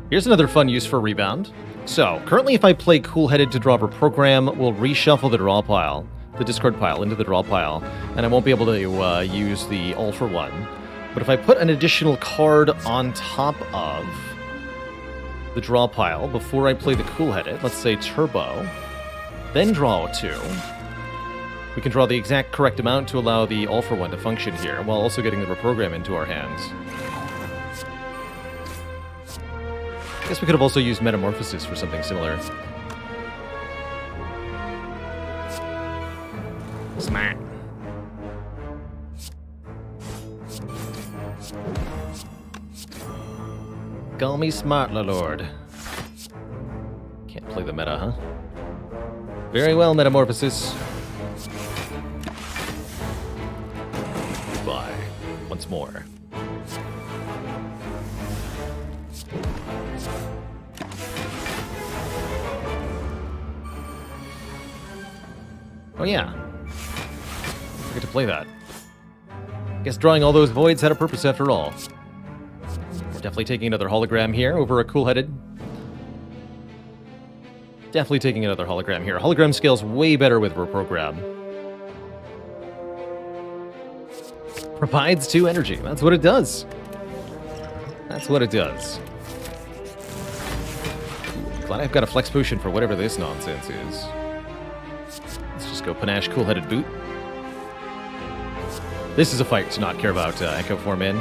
Here's another fun use for Rebound. So, currently if I play Cool-Headed to draw a program, we'll reshuffle the draw pile, the discard pile, into the draw pile, and I won't be able to use the All for One. But if I put an additional card on top of the draw pile before I play the Cool-Headed, let's say Turbo, then draw 2, we can draw the exact correct amount to allow the All for One to function here, while also getting the reprogram into our hands. I guess we could have also used Metamorphosis for something similar. Smack. Call me smart, Lord. Can't play the meta, huh? Very well, Metamorphosis. Goodbye. Once more. Oh yeah. Forget to play that. Guess drawing all those voids had a purpose after all. Definitely taking another hologram here over a Cool-Headed. Definitely taking another hologram here. Hologram scales way better with reprogram. Provides 2 energy. That's what it does. That's what it does. Ooh, Glad I've got a flex potion for whatever this nonsense is. Let's just go Panache Cool-Headed Boot. This is a fight to not care about Echo Form in.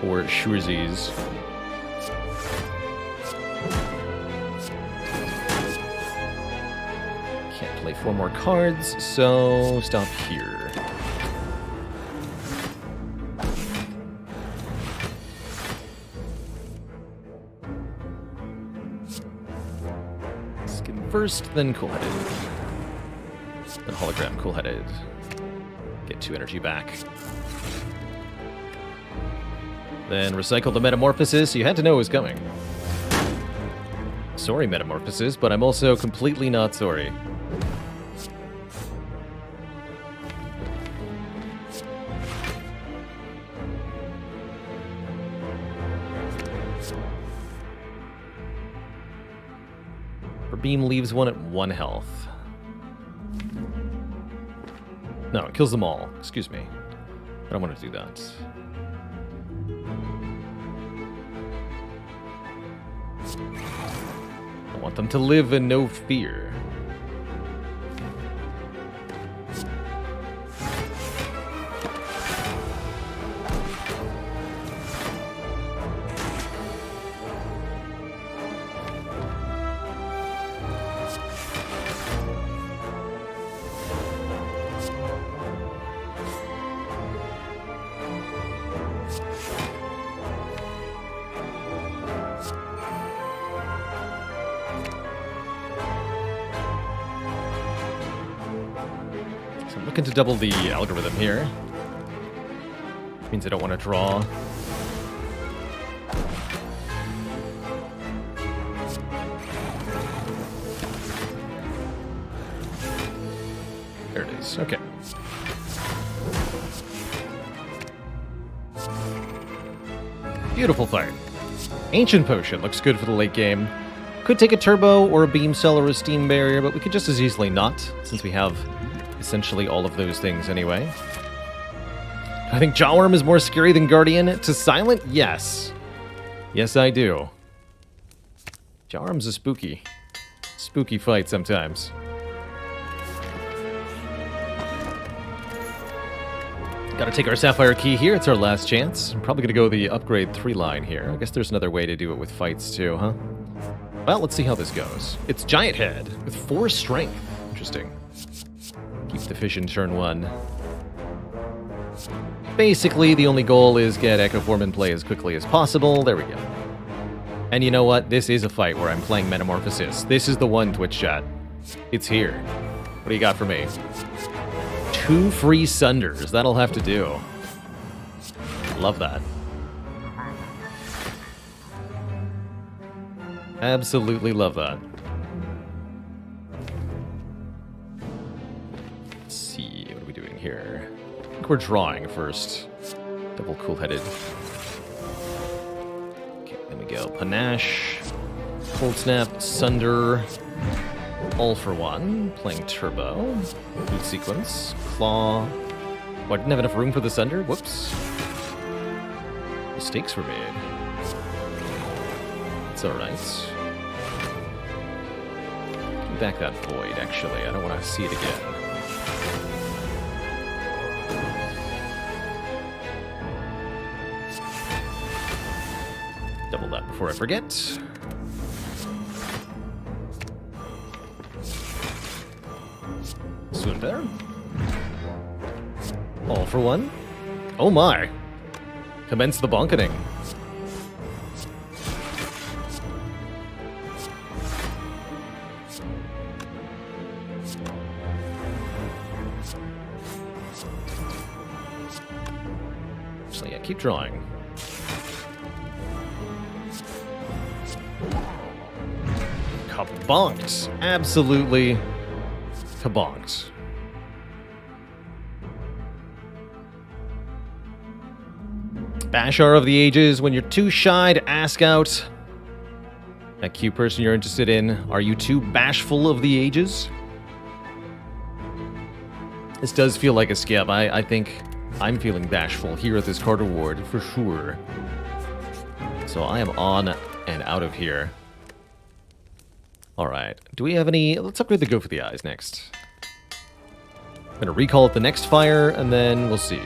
Or Schurzies. Can't play 4 more cards, so stop here. Skin first, then Cool-Headed. Then Hologram Cool-Headed. Get 2 energy back. Then recycle the Metamorphosis. You had to know it was coming. Sorry, Metamorphosis, but I'm also completely not sorry. Her beam leaves one at 1 health. No, it kills them all. Excuse me. I don't want to do that. I want them to live in no fear. Looking to double the algorithm here. Means I don't want to draw. There it is. Okay. Beautiful fight. Ancient Potion looks good for the late game. Could take a turbo or a beam cell or a steam barrier, but we could just as easily not, since we have essentially all of those things anyway. I think Jawworm is more scary than Guardian to Silent? Yes. Yes, I do. Jawworm's a spooky fight sometimes. Gotta take our Sapphire Key here. It's our last chance. I'm probably gonna go the upgrade 3 line here. I guess there's another way to do it with fights too, huh? Well, let's see how this goes. It's Giant Head with 4 strength. Interesting. Keep the fish in turn 1. Basically, the only goal is get Echo Form in play as quickly as possible. There we go. And you know what? This is a fight where I'm playing Metamorphosis. This is the one, Twitch chat. It's here. What do you got for me? 2 free Sunders. That'll have to do. Love that. Absolutely love that. Here. I think we're drawing first. Double Cool-Headed. Okay, then we go Panache, Cold Snap, Sunder, All for One, playing Turbo, Boot Sequence, Claw. Oh, I didn't have enough room for the Sunder? Whoops. Mistakes were made. It's alright. Back that Void, actually. I don't want to see it again. Double that before I forget. Swoon Bear. All for One. Oh my! Commence the bonketing. So yeah, keep drawing. Kabonked. Absolutely kabonked. Bashar of the Ages, when you're too shy to ask out that cute person you're interested in, are you too bashful of the ages? This does feel like a skip. I think I'm feeling bashful here at this card award, for sure. So I am on and out of here. All right. Do we have any... Let's upgrade the Go for the Eyes next. I'm going to recall it the next fire, and then we'll see.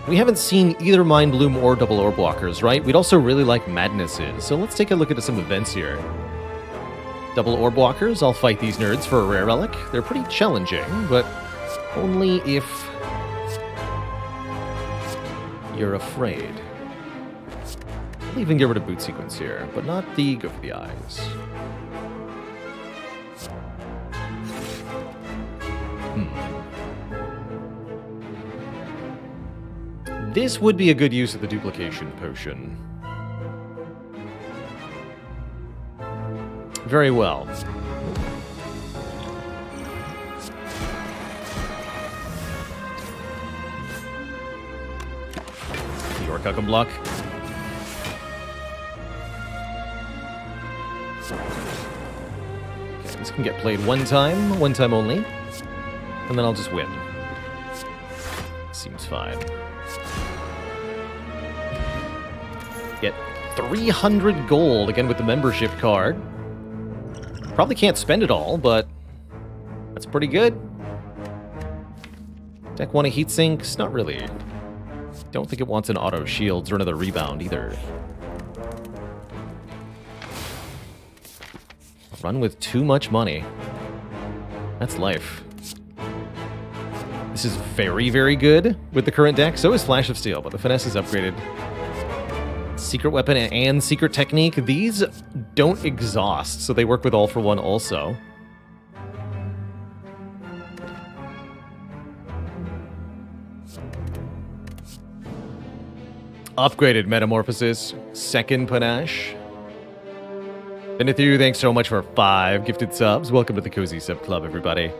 We haven't seen either Mind Bloom or Double Orb Walkers, right? We'd also really like Madnesses, so let's take a look at some events here. Double Orb Walkers, I'll fight these nerds for a rare relic. They're pretty challenging, but only if you're afraid. I'll even get rid of Boot Sequence here, but not the Go for the Eyes. This would be a good use of the Duplication Potion. Very well. The Orc can block. Okay, this can get played one time only, and then I'll just win. Seems fine. Get 300 gold, again with the membership card. Probably can't spend it all, but that's pretty good. Deck want a heat sinks? Not really. Don't think it wants an auto shields or another rebound either. Run with too much money. That's life. This is very, very good with the current deck. So is Flash of Steel, but the finesse is upgraded. Secret Weapon and Secret Technique, these don't exhaust, so they work with All for One also. Upgraded Metamorphosis, second Panache. Benethu, thanks so much for 5 gifted subs. Welcome to the Cozy Sub Club, everybody.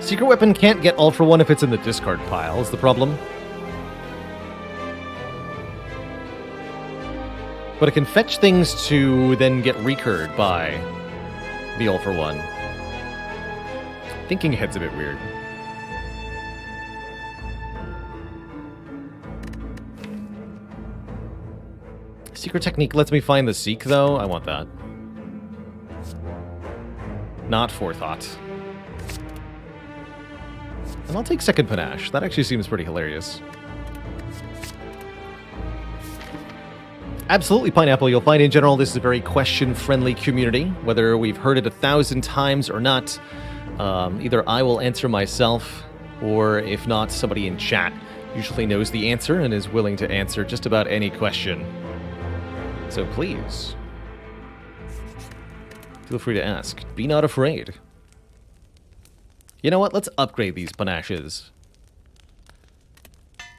Secret Weapon can't get All for One if it's in the discard pile, is the problem. But it can fetch things to then get recurred by the All for One. Thinking ahead's a bit weird. Secret Technique lets me find the Seek, though. I want that. Not Forethought. And I'll take second Panache. That actually seems pretty hilarious. Absolutely, Pineapple. You'll find in general this is a very question-friendly community. Whether we've heard it 1,000 times or not, either I will answer myself, or if not, somebody in chat usually knows the answer and is willing to answer just about any question. So please, feel free to ask. Be not afraid. You know what? Let's upgrade these panaches.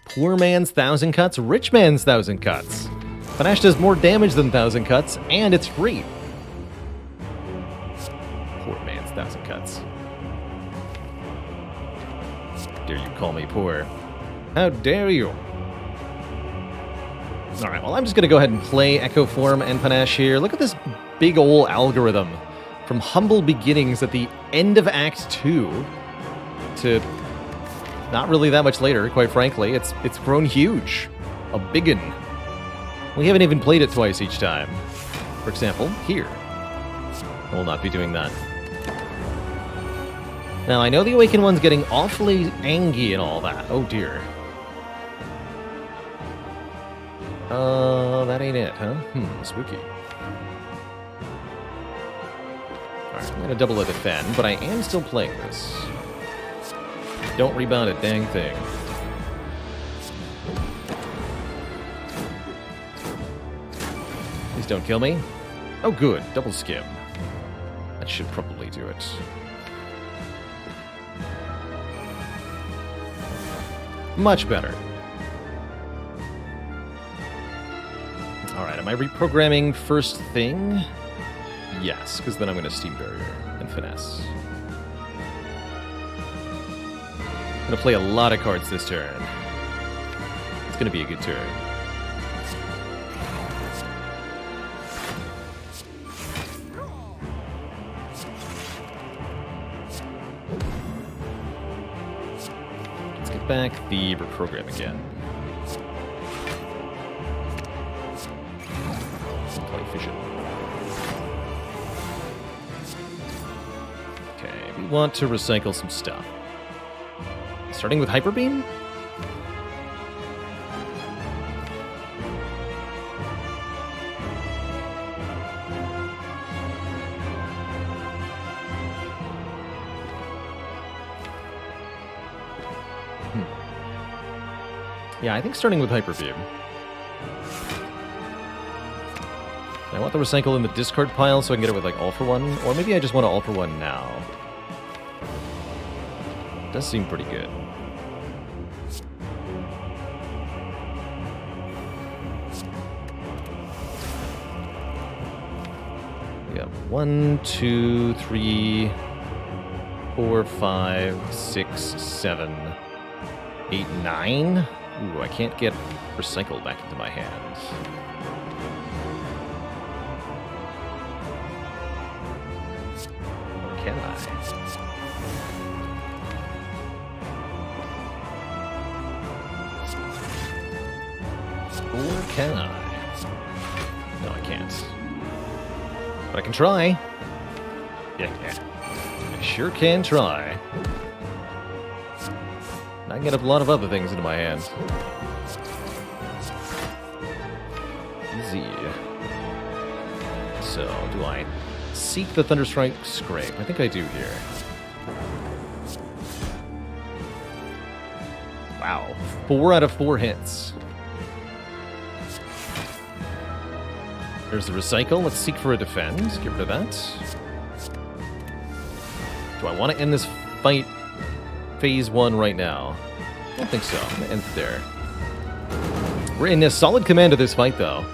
Poor man's 1,000 cuts, rich man's 1,000 cuts. Panache does more damage than 1,000 cuts, and it's free. Poor man's 1,000 cuts. Dare you call me poor? How dare you? Alright, well, I'm just going to go ahead and play Echo Form and Panache here. Look at this big ol' algorithm. From humble beginnings at the end of Act 2 to not really that much later, quite frankly. It's grown huge. A biggin. We haven't even played it twice each time. For example, here. We'll not be doing that. Now, I know the Awakened One's getting awfully angry and all that. Oh, dear. That ain't it, huh? Spooky. Alright, I'm gonna double a defend, but I am still playing this. Don't rebound a dang thing. Please don't kill me. Oh, good. Double skim. That should probably do it. Much better. Alright, am I reprogramming first thing? Yes, because then I'm going to Steam Barrier and Finesse. I'm going to play a lot of cards this turn. It's going to be a good turn. Let's get back the reprogram again. Play fission. Okay, we want to recycle some stuff. Starting with Hyper Beam? Yeah, I think starting with Hyper Beam. I want the recycle in the discard pile so I can get it with like All for One, or maybe I just want to All for One now. Does seem pretty good. We got 1, 2, 3, 4, 5, 6, 7, 8, 9. Ooh, I can't get recycle back into my hands. Or can I? Or can I? No, I can't. But I can try. Yeah. I sure can try. I can get a lot of other things into my hands. Easy. So, do I seek the Thunderstrike Scrape? I think I do here. Wow. 4 out of 4 hits. There's the Recycle. Let's seek for a Defend. Get rid of that. Do I want to end this fight phase 1 right now? I don't think so. I'm going to end it there. We're in a solid command of this fight, though.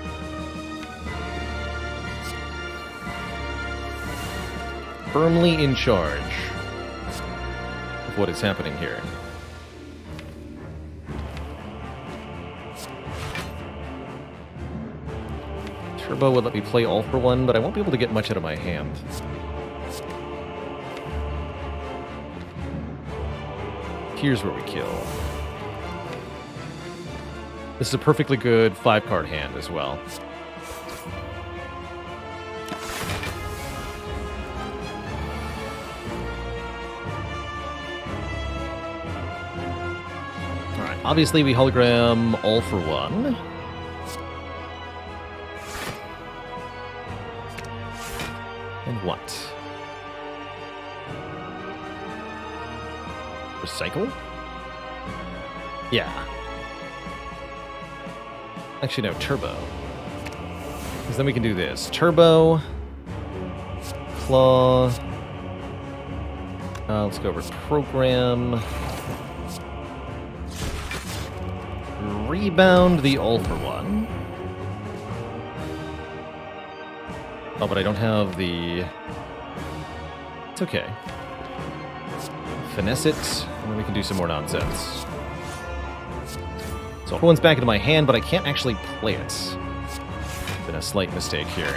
Firmly in charge of what is happening here. Turbo would let me play All for One, but I won't be able to get much out of my hand. Here's where we kill. This is a perfectly good 5-card hand as well. Alright, obviously we hologram All for One. And what? Recycle? Yeah. Actually, no, Turbo. Because then we can do this. Turbo. Claw. Let's go over Program. Rebound the All for One. Oh, but I don't have the... It's okay. Finesse it, and then we can do some more nonsense. So one's back into my hand, but I can't actually play it. Been a slight mistake here.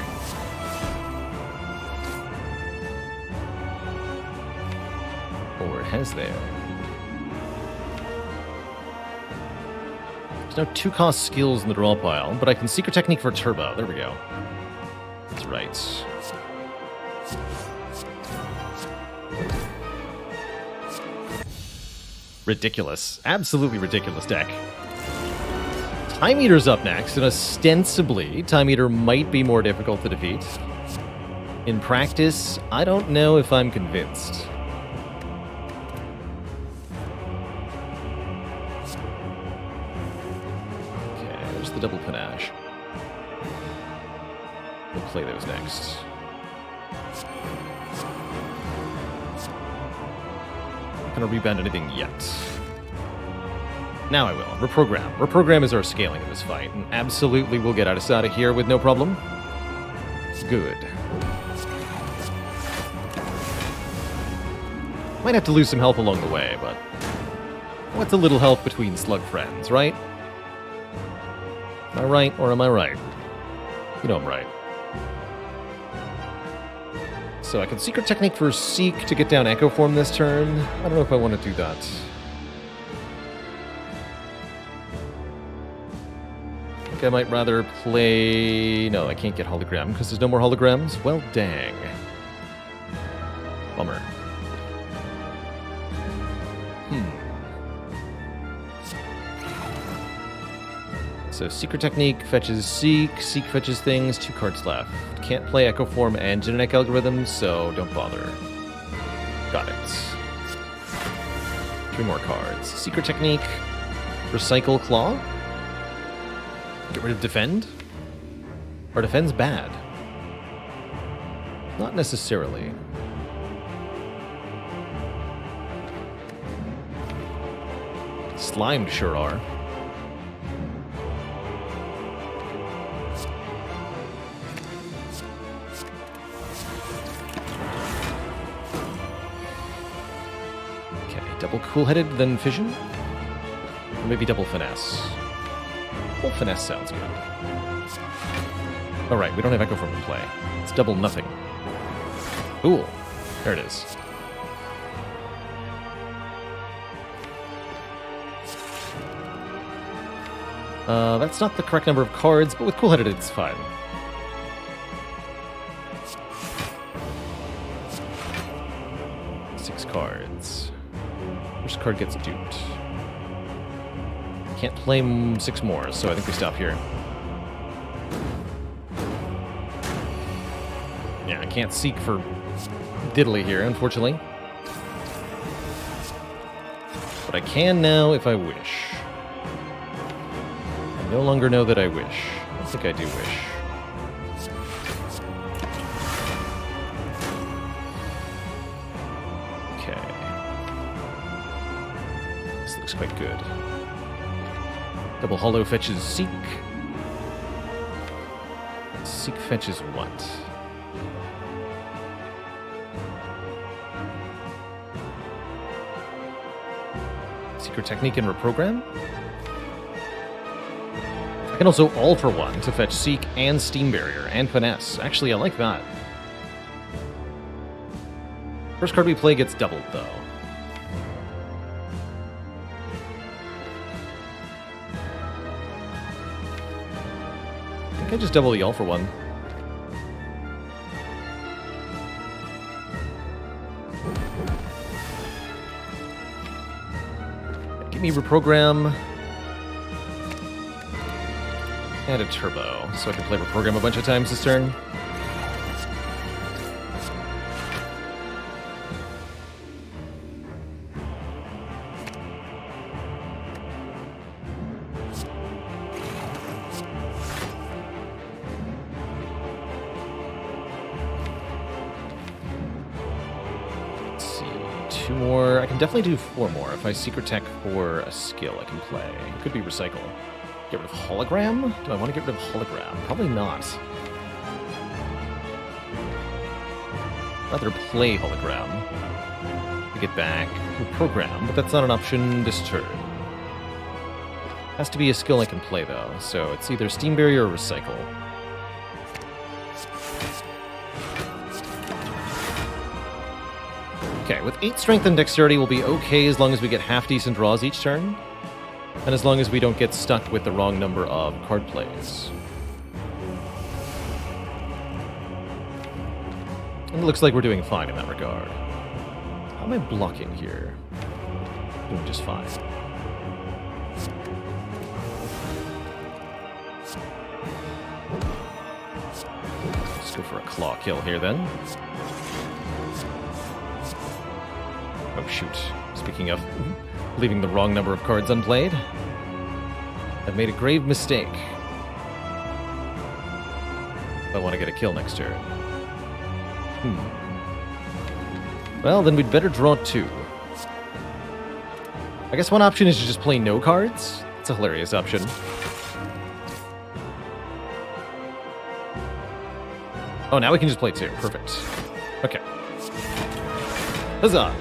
Or it has there. There's no 2-cost skills in the draw pile, but I can Secret Technique for Turbo. There we go. That's right. Ridiculous. Absolutely ridiculous deck. Time Eater's up next, and ostensibly, Time Eater might be more difficult to defeat. In practice, I don't know if I'm convinced. Okay, there's the double panache. We'll play those next. Not gonna rebound anything yet. Now I will. Reprogram. Reprogram is our scaling of this fight, and absolutely we'll get out of here with no problem. Good. Might have to lose some health along the way, but what's a little health between slug friends, right? Am I right, or am I right? You know I'm right. So I can Secret Technique for Seek to get down Echo Form this turn. I don't know if I want to do that. think I might rather play... No, I can't get hologram because there's no more holograms. Well, dang. Bummer. So Secret Technique fetches Seek, Seek fetches things, 2 cards left. Can't play Echo Form and Genetic Algorithm, so don't bother. Got it. 3 more cards. Secret Technique, Recycle Claw. Get rid of Defend? Or Defend's bad? Not necessarily. Slimed sure are. Double Cool-Headed, then Fission? Or maybe double Finesse. Well, Finesse sounds good. Alright, we don't have Echo Form in play. It's double nothing. Cool. There it is. That's not the correct number of cards, but with Cool-Headed it's fine. Six cards. First card gets duped. Can't play 6 more, so I think we stop here. Yeah, I can't seek for diddly here, unfortunately. But I can now if I wish. I no longer know that I wish. I think I do wish. Quite good. Double Hollow fetches Seek. Seek fetches what? Secret Technique and Reprogram? I can also alter one to fetch Seek and Steam Barrier and Finesse. Actually, I like that. First card we play gets doubled, though. I just double the all for one. Give me Reprogram. And a Turbo, so I can play Reprogram a bunch of times this turn. Definitely do 4 more. If I Secret Tech for a skill I can play. It could be Recycle. Get rid of Hologram? Do I want to get rid of Hologram? Probably not. Rather play Hologram. To get back Reprogram, but that's not an option this turn. Has to be a skill I can play, though. So it's either Steam Barrier or Recycle. Okay, with 8 Strength and Dexterity, we'll be okay as long as we get half-decent draws each turn, and as long as we don't get stuck with the wrong number of card plays. And it looks like we're doing fine in that regard. How am I blocking here? Doing just fine. Let's go for a Claw kill here, then. Oh, shoot. Speaking of leaving the wrong number of cards unplayed, I've made a grave mistake. I want to get a kill next turn. Well, then we'd better draw 2. I guess one option is to just play no cards. It's a hilarious option. Oh, now we can just play 2. Perfect. Okay. Huzzah!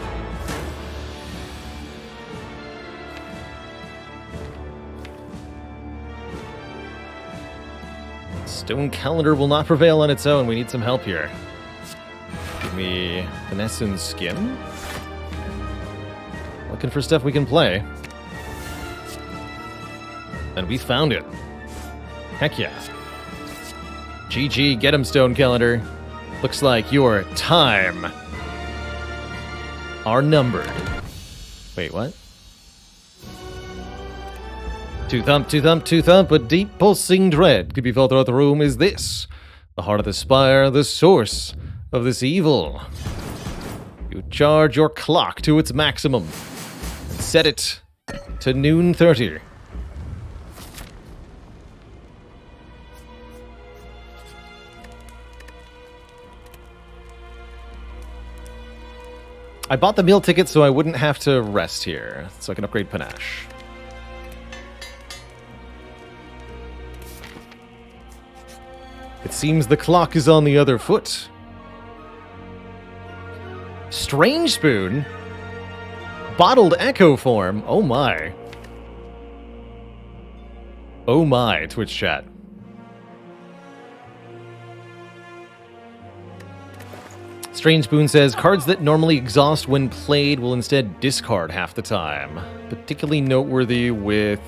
Stone Calendar will not prevail on its own. We need some help here. Give me Finesse and Skim. Looking for stuff we can play. And we found it. Heck yeah. GG, get him, Stone Calendar. Looks like your time are numbered. Wait, what? Two thump, a deep pulsing dread could be felt throughout the room. Is this the heart of the Spire, the source of this evil? You charge your clock to its maximum and set it to noon 30. I bought the meal ticket so I wouldn't have to rest here, so I can upgrade Panache. It seems the clock is on the other foot. Strange Spoon? Bottled Echo form? Oh my. Oh my, Twitch chat. Strange Spoon says, cards that normally exhaust when played will instead discard half the time. Particularly noteworthy with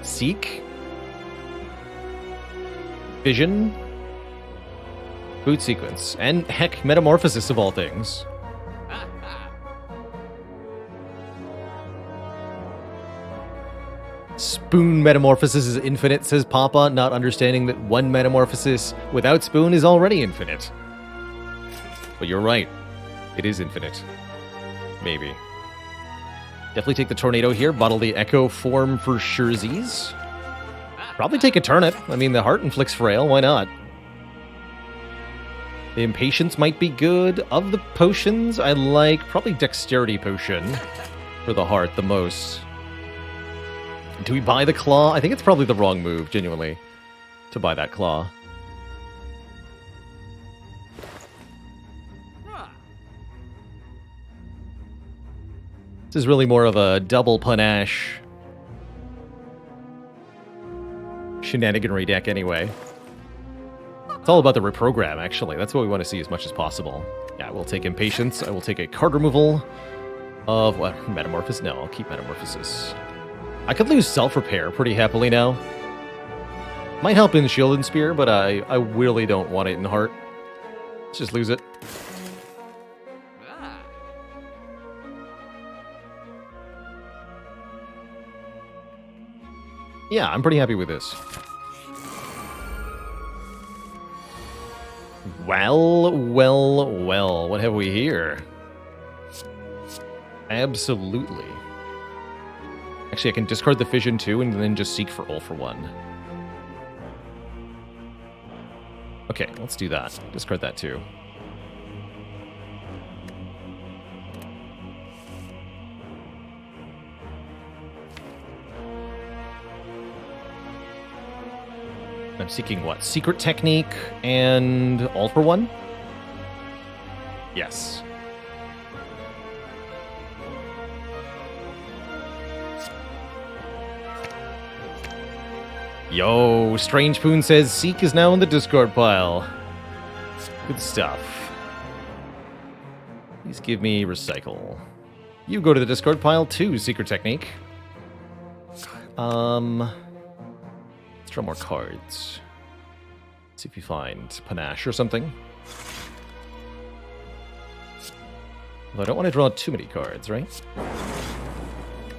Seek, Vision, Boot Sequence, and heck, Metamorphosis of all things. Spoon Metamorphosis is infinite, says Papa, not understanding that one Metamorphosis without Spoon is already infinite. But you're right. It is infinite. Maybe. Definitely take the Tornado here. Bottle the Echo form for surezies. Probably take a Turnip. I mean, the Heart inflicts frail. Why not? The Impatience might be good. Of the potions, I like probably Dexterity Potion for the Heart the most. Do we buy the Claw? I think it's probably the wrong move, genuinely, to buy that Claw. This is really more of a double Panache shenaniganry deck anyway. It's all about the reprogram, actually. That's what we want to see as much as possible. Yeah, we'll take Impatience. I will take a card removal of, what, Metamorphosis? No, I'll keep Metamorphosis. I could lose Self-Repair pretty happily now. Might help in Shield and Spear, but I really don't want it in Heart. Let's just lose it. Yeah, I'm pretty happy with this. Well, what have we here? Absolutely. Actually, I can discard the Fission too, and then just seek for All for One. Okay, let's do that. Discard that too. I'm seeking what? Secret Technique and All for One? Yes. Yo, Strange Spoon says Seek is now in the discard pile. Good stuff. Please give me Recycle. You go to the discard pile too, Secret Technique. Let's draw more cards. See if you find Panache or something. Although I don't want to draw too many cards, right?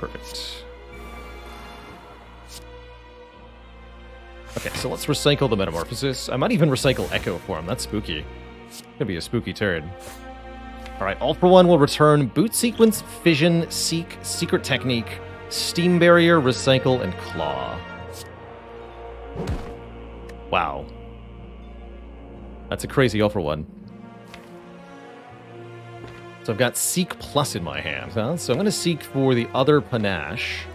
Perfect. Okay, so let's recycle the Metamorphosis. I might even recycle Echo form. That's spooky. It's gonna be a spooky turn. Alright, All for One will return Boot Sequence, Fission, Seek, Secret Technique, Steam Barrier, Recycle, and Claw. Wow. That's a crazy All for One. So I've got Seek Plus in my hand, huh? So I'm going to seek for the other Panache.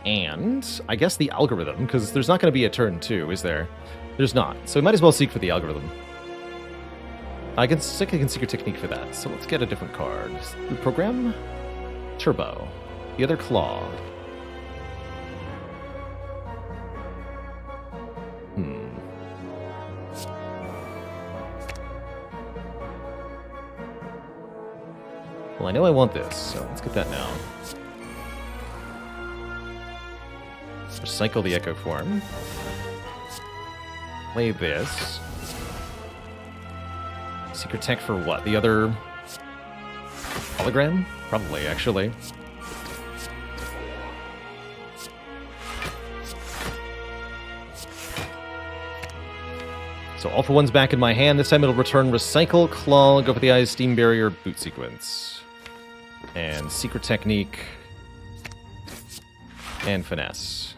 And I guess the Algorithm, because there's not going to be a turn 2, is there? There's not. So we might as well seek for the Algorithm. I can Secret Technique for that. So let's get a different card. Reprogram? Turbo. The other Claw. Well, I know I want this, so let's get that now. Recycle the Echo Form. Play this. Secret Tech for what? The other hologram? Probably, actually. So all for one's back in my hand. This time it'll return Recycle, Claw, go for the Eyes, Steam Barrier, Boot Sequence. And Secret Technique. And Finesse.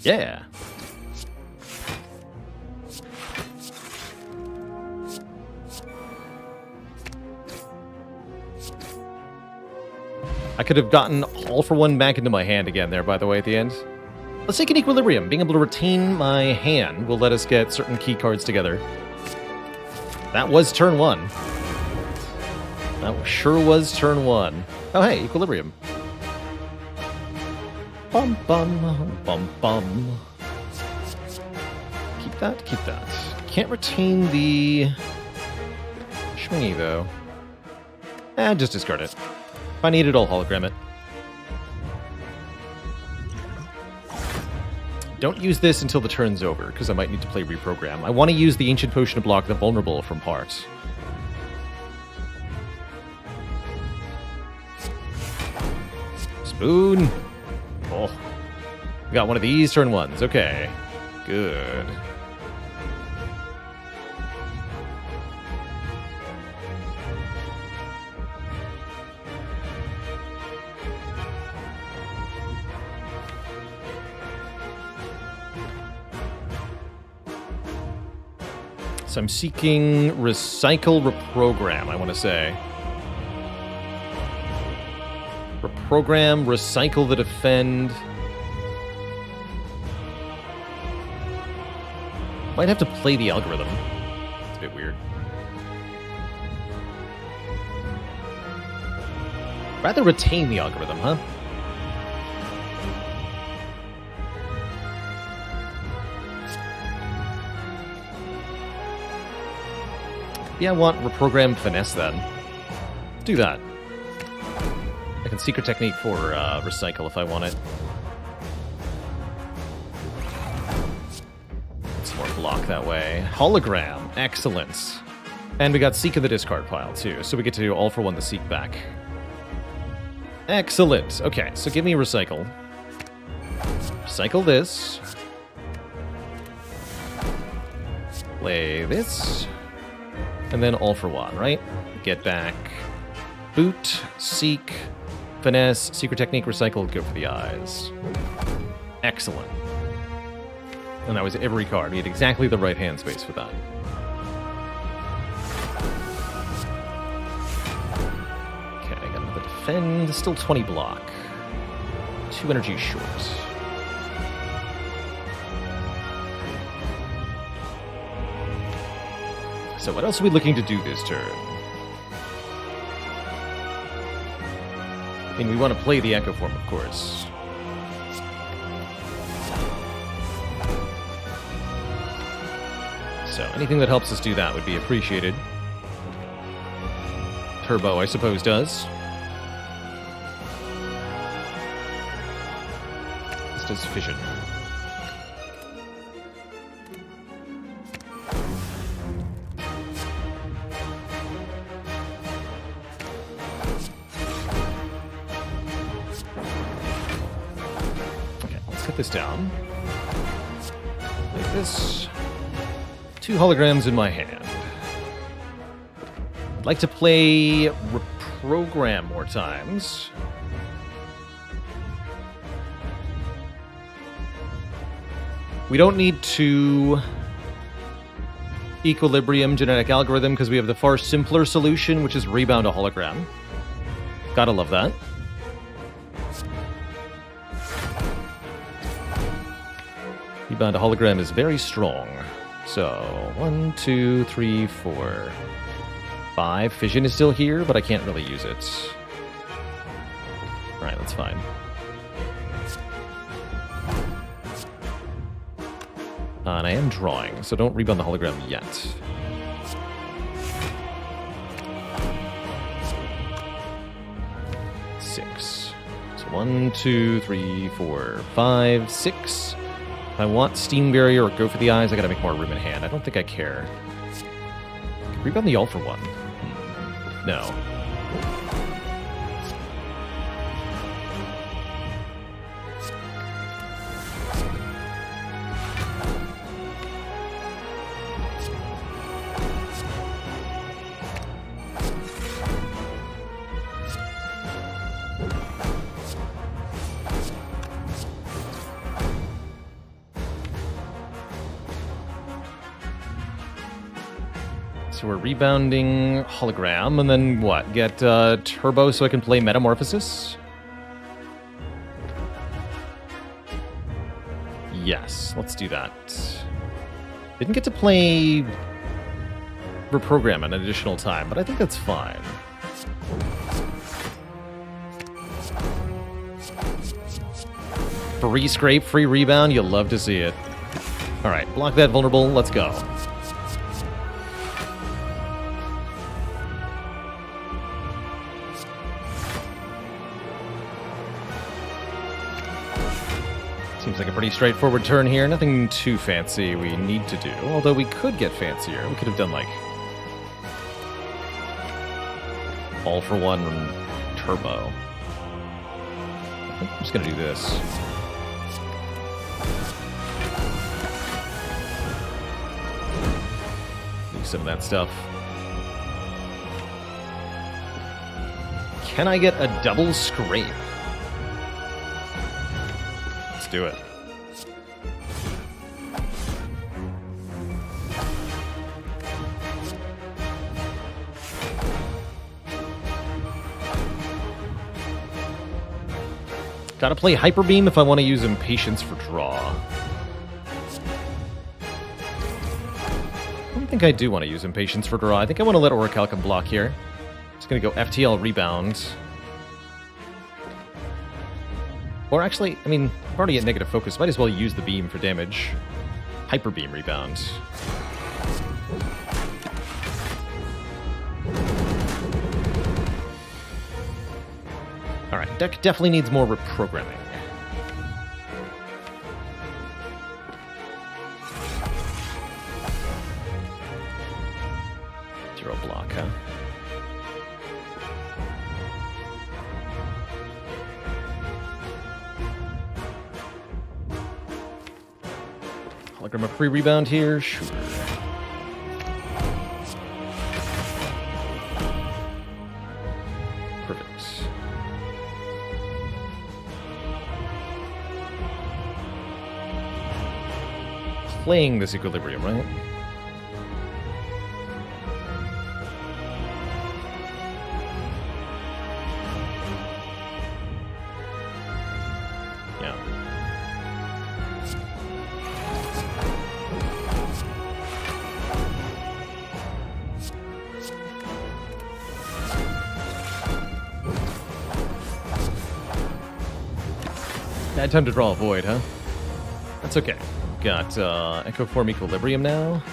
Yeah! I could have gotten all for one back into my hand again there, by the way, at the end. Let's take an Equilibrium. Being able to retain my hand will let us get certain key cards together. That was turn 1. That sure was turn 1. Oh, hey, Equilibrium. Bum, bum, bum, bum. Keep that, keep that. Can't retain the Schwingy, though. Just discard it. If I need it, I'll hologram it. Don't use this until the turn's over, because I might need to play Reprogram. I want to use the Ancient Potion to block the Vulnerable from Heart. Spoon! Oh. We got one of these turn 1s. Okay. Good. So I'm seeking Recycle, Reprogram, I want to say. Reprogram, Recycle the Defend. Might have to play the algorithm. It's a bit weird. Rather retain the algorithm, huh? Yeah, I want Reprogram Finesse then. Do that. I can Secret Technique for Recycle if I want it. Some more block that way. Hologram. Excellent. And we got Seek in the discard pile, too. So we get to do all for one the Seek back. Excellent. Okay, so give me Recycle. Recycle this. Play this. And then all for one, right? Get back. Boot, Seek, Finesse, Secret Technique, Recycle, go for the Eyes. Excellent. And that was every card. We had exactly the right hand space for that. Okay, I got another Defend. Still 20 block. 2 energy short. So what else are we looking to do this turn? I mean, we want to play the Echo Form, of course. So anything that helps us do that would be appreciated. Turbo, I suppose, does. This does Fission. This down. Like this. 2 holograms in my hand. I'd like to play Reprogram more times. We don't need to Equilibrium Genetic Algorithm because we have the far simpler solution, which is Rebound a Hologram. Gotta love that. Rebound a Hologram is very strong. So, 1, 2, 3, 4, 5. Fission is still here, but I can't really use it. Alright, that's fine. And I am drawing, so don't rebound the hologram yet. Six. So So 1, 2, 3, 4, 5, 6. If I want Steam Barrier or go for the eyes, I gotta make more room in hand. I don't think I care. Rebound the all for one. No. So we're rebounding hologram, and then what? Get turbo so I can play metamorphosis? Yes, let's do that. Didn't get to play reprogram an additional time, but I think that's fine. Free scrape, free rebound, you'll love to see it. Alright, block that vulnerable, let's go. Seems like a pretty straightforward turn here. Nothing too fancy we need to do. Although we could get fancier. We could have done, like, all for one turbo. I think I'm just going to do this. Leave some of that stuff. Can I get a double scrape? Do it. Gotta play Hyper Beam if I want to use Impatience for draw. I don't think I do want to use Impatience for draw. I think I want to let Orichalcum block here. Just gonna go FTL Rebound. Or actually, I mean, I've already at negative focus. Might as well use the beam for damage. Hyper Beam Rebound. Alright, deck definitely needs more reprogramming. Zero block, huh? Hologram a free rebound here? Sure. Perfect. Playing this equilibrium, right? Yeah. Bad time to draw a void, huh? That's okay. Got Echo Form Equilibrium now.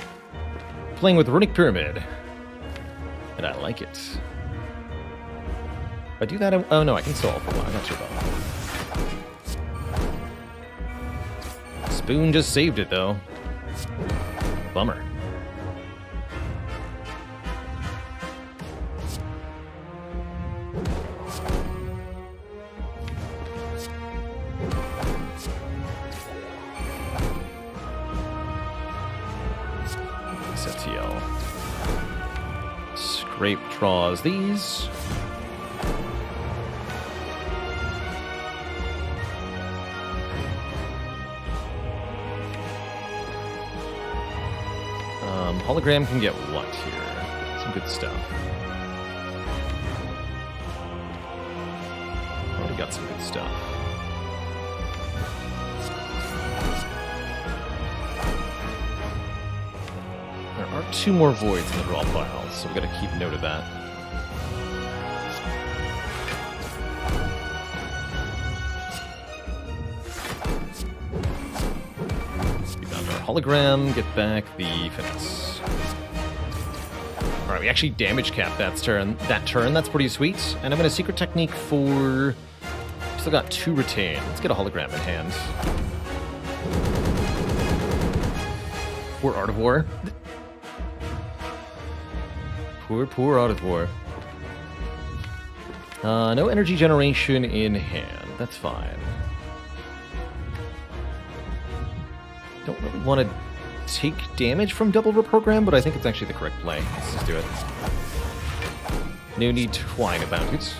Playing with Runic Pyramid. And I like it. If I do that, oh no, I can solve for one. I'm not sure about that. Spoon just saved it, though. Bummer. SFTL. Scrape draws these. Hologram can get what here? Some good stuff. Already got some good stuff. There are two more voids in the draw pile, so we gotta keep note of that. We found our hologram, get back the fence. Alright, we actually damage capped that turn. That's pretty sweet. And I'm going to secret technique for Still got 2 retain. Let's get a hologram in hand. Poor Art of War. Poor Art of War. No energy generation in hand. That's fine. Don't really want to take damage from double reprogram, but I think it's actually the correct play. Let's just do it. No need to whine about it.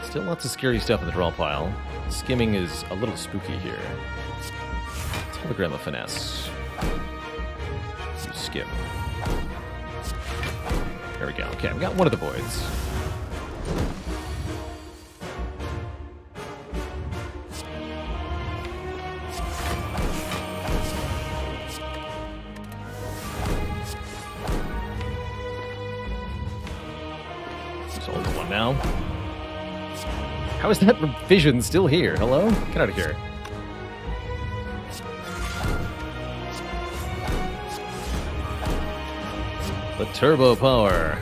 Still lots of scary stuff in the draw pile. Skimming is a little spooky here. Let's hologram of finesse. Skim. There we go. Okay, we got one of the voids. Just hold one now. How is that vision still here? Hello? Get out of here. The turbo power.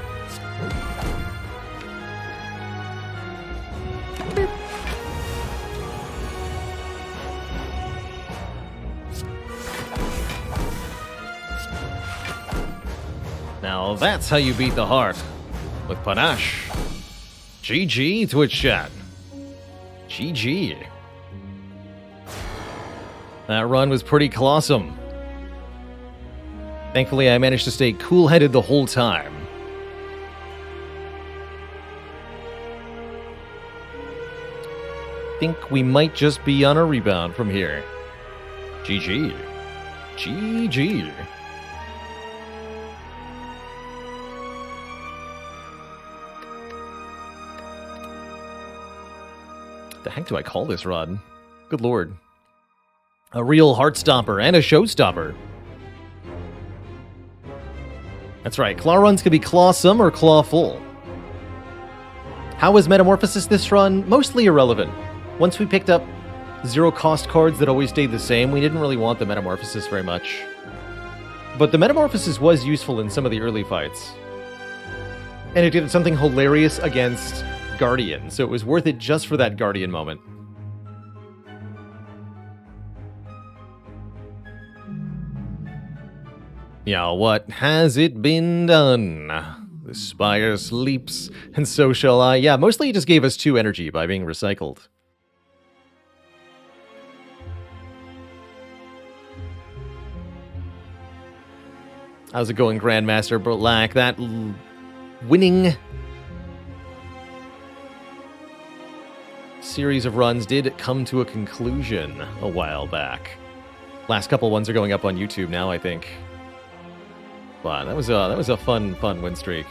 Beep. Now that's how you beat the heart. With panache. GG, Twitch chat. GG. That run was pretty colossum. Thankfully, I managed to stay cool-headed the whole time. Think we might just be on a rebound from here. GG. GG. The heck do I call this run? Good lord. A real heart-stopper and a showstopper. That's right, claw runs can be clawsome or clawful. How was Metamorphosis this run? Mostly irrelevant. Once we picked up zero-cost cards that always stayed the same, we didn't really want the Metamorphosis very much. But the Metamorphosis was useful in some of the early fights. And it did something hilarious against Guardian, so it was worth it just for that Guardian moment. Yeah, what has it been done? The Spire sleeps, and so shall I. Yeah, mostly it just gave us 2 energy by being recycled. How's it going, Grandmaster Black? That winning series of runs did come to a conclusion a while back. Last couple ones are going up on YouTube now, I think. But that was a fun win streak.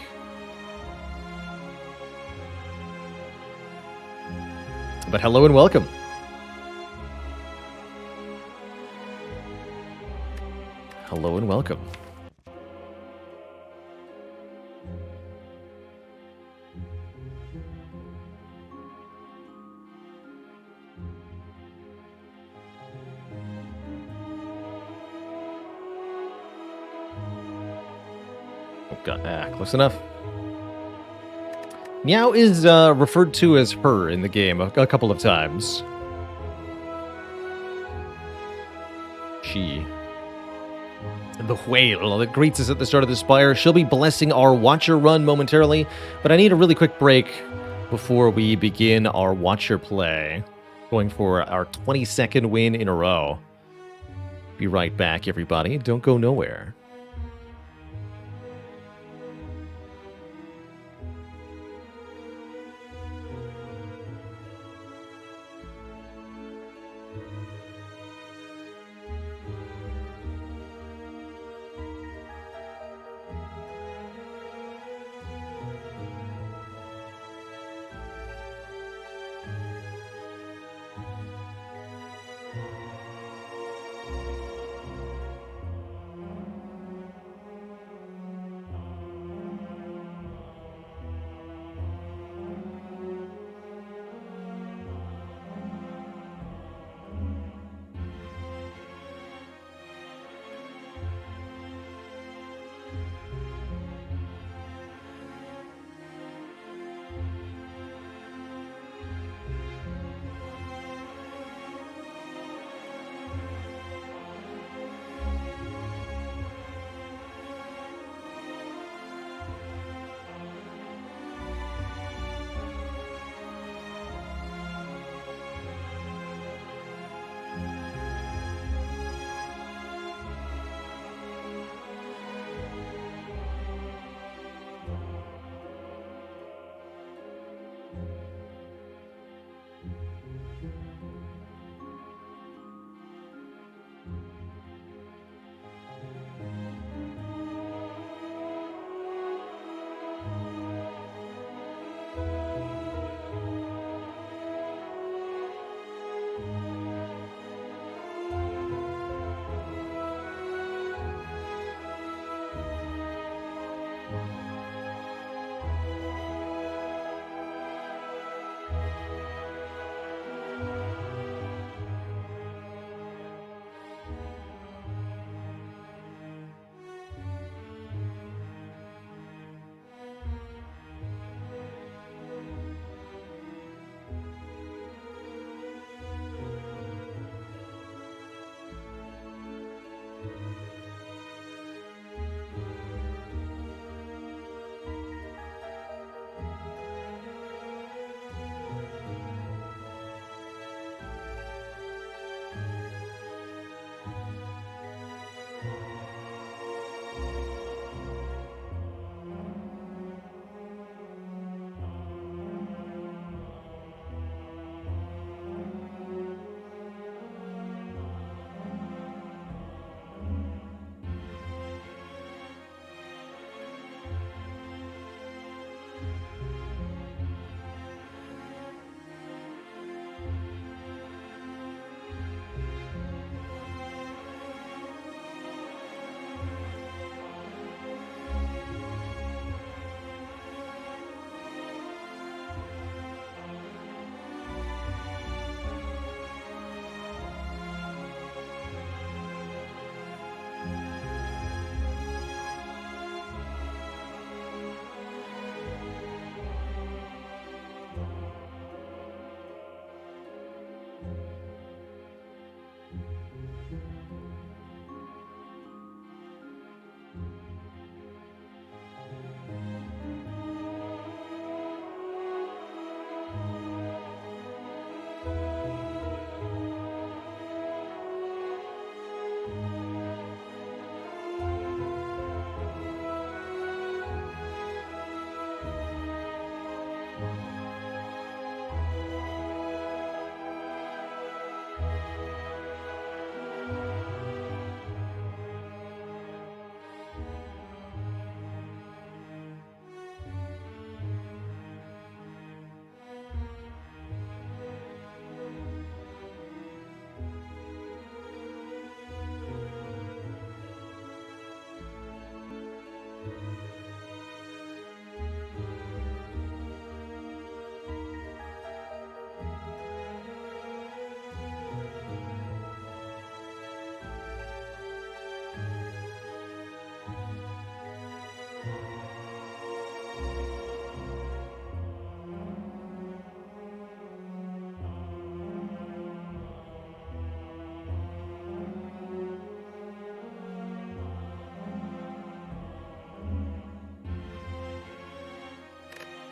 But hello and welcome. Hello and welcome. Close enough. Meow is referred to as her in the game a couple of times. She. The whale that greets us at the start of the Spire. She'll be blessing our Watcher run momentarily, but I need a really quick break before we begin our Watcher play. Going for our 22nd win in a row. Be right back, everybody. Don't go nowhere.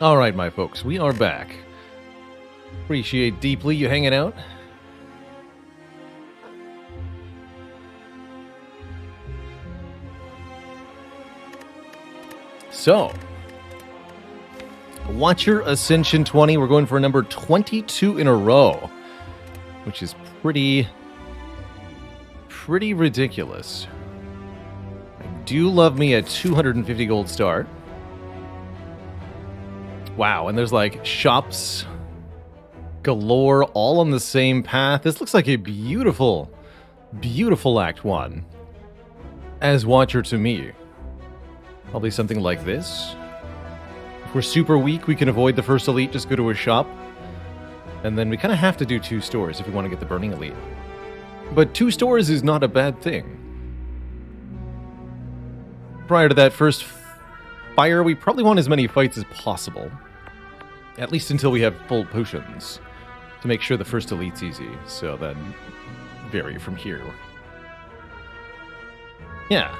All right, my folks, we are back. Appreciate deeply you hanging out. So, Watcher Ascension 20. We're going for number 22 in a row, which is pretty ridiculous. I do love me a 250 gold start. Wow, and there's like shops galore all on the same path. This looks like a beautiful Act 1 as Watcher to me. Probably something like this. If we're super weak, we can avoid the first elite, just go to a shop. And then we kind of have to do 2 stores if we want to get the Burning Elite. But 2 stores is not a bad thing. Prior to that first fire, we probably want as many fights as possible. At least until we have full potions. To make sure the first elite's easy. So then, vary from here. Yeah.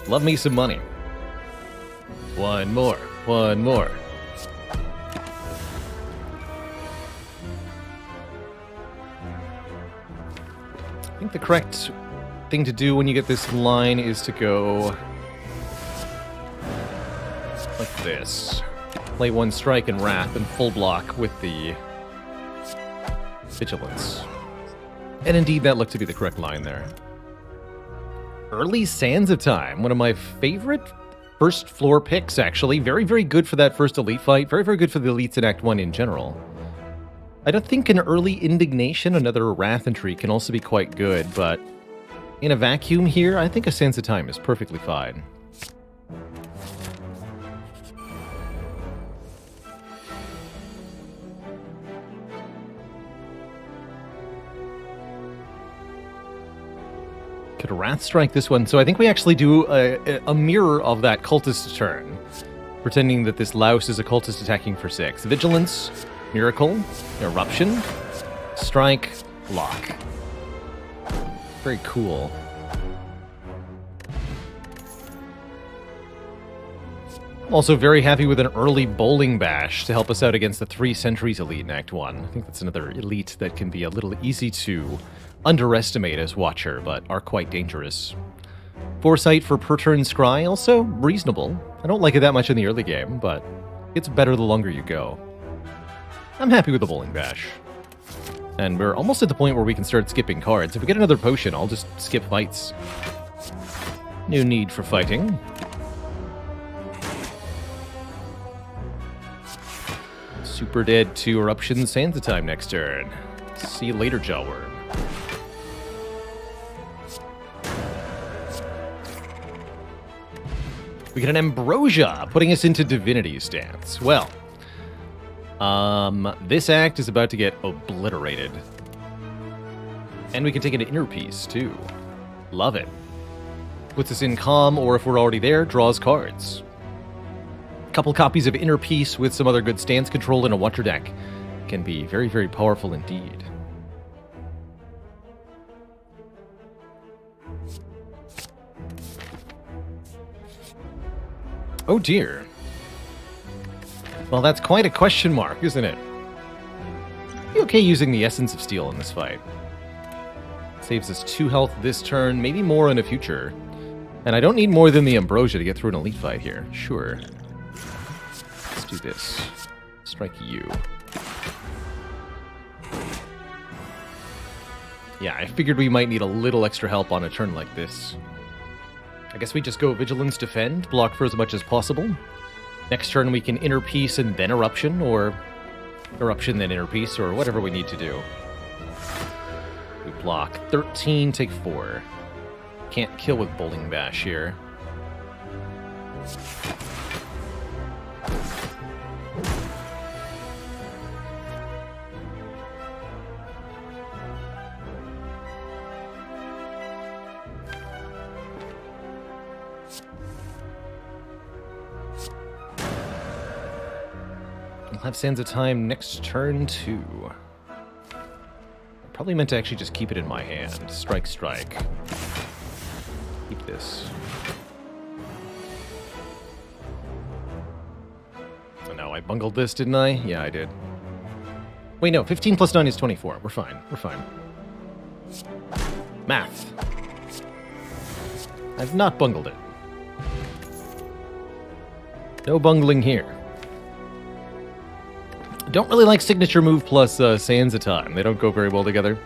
Love me some money. One more. I think the correct thing to do when you get this line is to go like this. Play 1 strike and wrath and full block with the vigilance. And indeed, that looked to be the correct line there. Early Sands of Time, one of my favorite first floor picks, actually. Very, very good for that first elite fight. Very, very good for the elites in Act 1 in general. I don't think an early Indignation, another Wrath entry, can also be quite good, but in a vacuum here, I think a Sands of Time is perfectly fine. Could Wrath Strike this one? So I think we actually do a mirror of that cultist turn, pretending that this louse is a cultist attacking for 6. Vigilance, Miracle, Eruption, Strike, Lock. Very cool. I'm also very happy with an early Bowling Bash to help us out against the 3 Sentries elite in Act 1. I think that's another elite that can be a little easy to underestimate as Watcher, but are quite dangerous. Foresight for per turn Scry, also reasonable. I don't like it that much in the early game, but it's better the longer you go. I'm happy with the Bowling Bash. And we're almost at the point where we can start skipping cards. If we get another potion, I'll just skip fights. No need for fighting. Super dead to Eruption Sands of Time next turn. See you later, Jawworm. We get an Ambrosia, putting us into Divinity stance. Well, this act is about to get obliterated. And we can take an Inner Piece, too. Love it. Puts us in Calm, or if we're already there, draws cards. A couple copies of Inner Piece with some other good stance control in a Watcher deck can be very, very powerful indeed. Oh dear. Well, that's quite a question mark, isn't it? Be okay using the Essence of Steel in this fight. Saves us 2 health this turn, maybe more in the future. And I don't need more than the Ambrosia to get through an elite fight here. Sure. Let's do this. Strike you. Yeah, I figured we might need a little extra help on a turn like this. I guess we just go Vigilance, Defend, block for as much as possible. Next turn we can Inner Piece and then Eruption, or Eruption then Inner Piece, or whatever we need to do. We block 13, take 4. Can't kill with Bowling Bash here. I'll have Sands of Time next turn, too. Probably meant to actually just keep it in my hand. Strike, strike. Keep this. I bungled this, didn't I? Yeah, I did. Wait, no, 15 plus 9 is 24. We're fine. We're fine. Math. I've not bungled it. No bungling here. Don't really like signature move plus Sands of Time. They don't go very well together.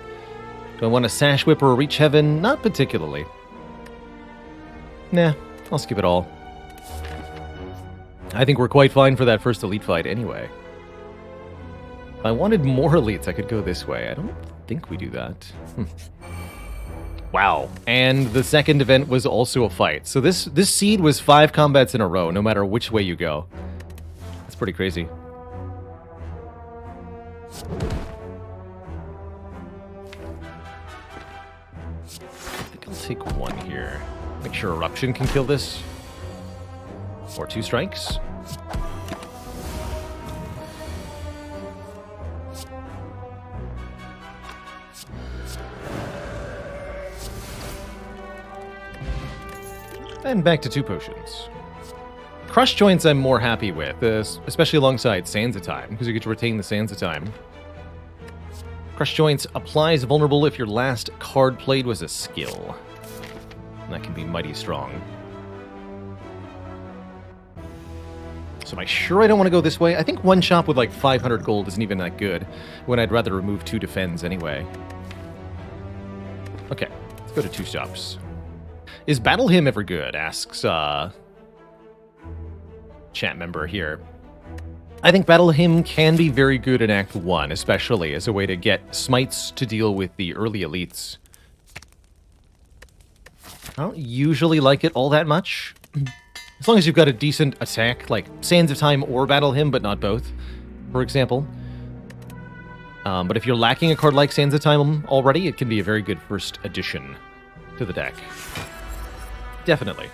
Do I want a Sash Whip or a Reach Heaven? Not particularly. Nah, I'll skip it all. I think we're quite fine for that first elite fight anyway. If I wanted more elites, I could go this way. I don't think we do that. Wow. And the second event was also a fight. So this seed was 5 combats in a row, no matter which way you go. That's pretty crazy. I think I'll take 1 here. Make sure Eruption can kill this. Or 2 strikes. And back to 2 potions. Crush Joints I'm more happy with, especially alongside Sands of Time, because you get to retain the Sands of Time. Crush Joints applies vulnerable if your last card played was a skill. And that can be mighty strong. So am I sure I don't want to go this way? I think one shop with like 500 gold isn't even that good, when I'd rather remove 2 defends anyway. Okay, let's go to 2 shops. Is Battle Hymn ever good? Asks chat member here. I think Battle Hymn can be very good in Act 1, especially as a way to get smites to deal with the early elites. I don't usually like it all that much. As long as you've got a decent attack, like Sands of Time or Battle Hymn, but not both, for example. But if you're lacking a card like Sands of Time already, it can be a very good first addition to the deck. Definitely.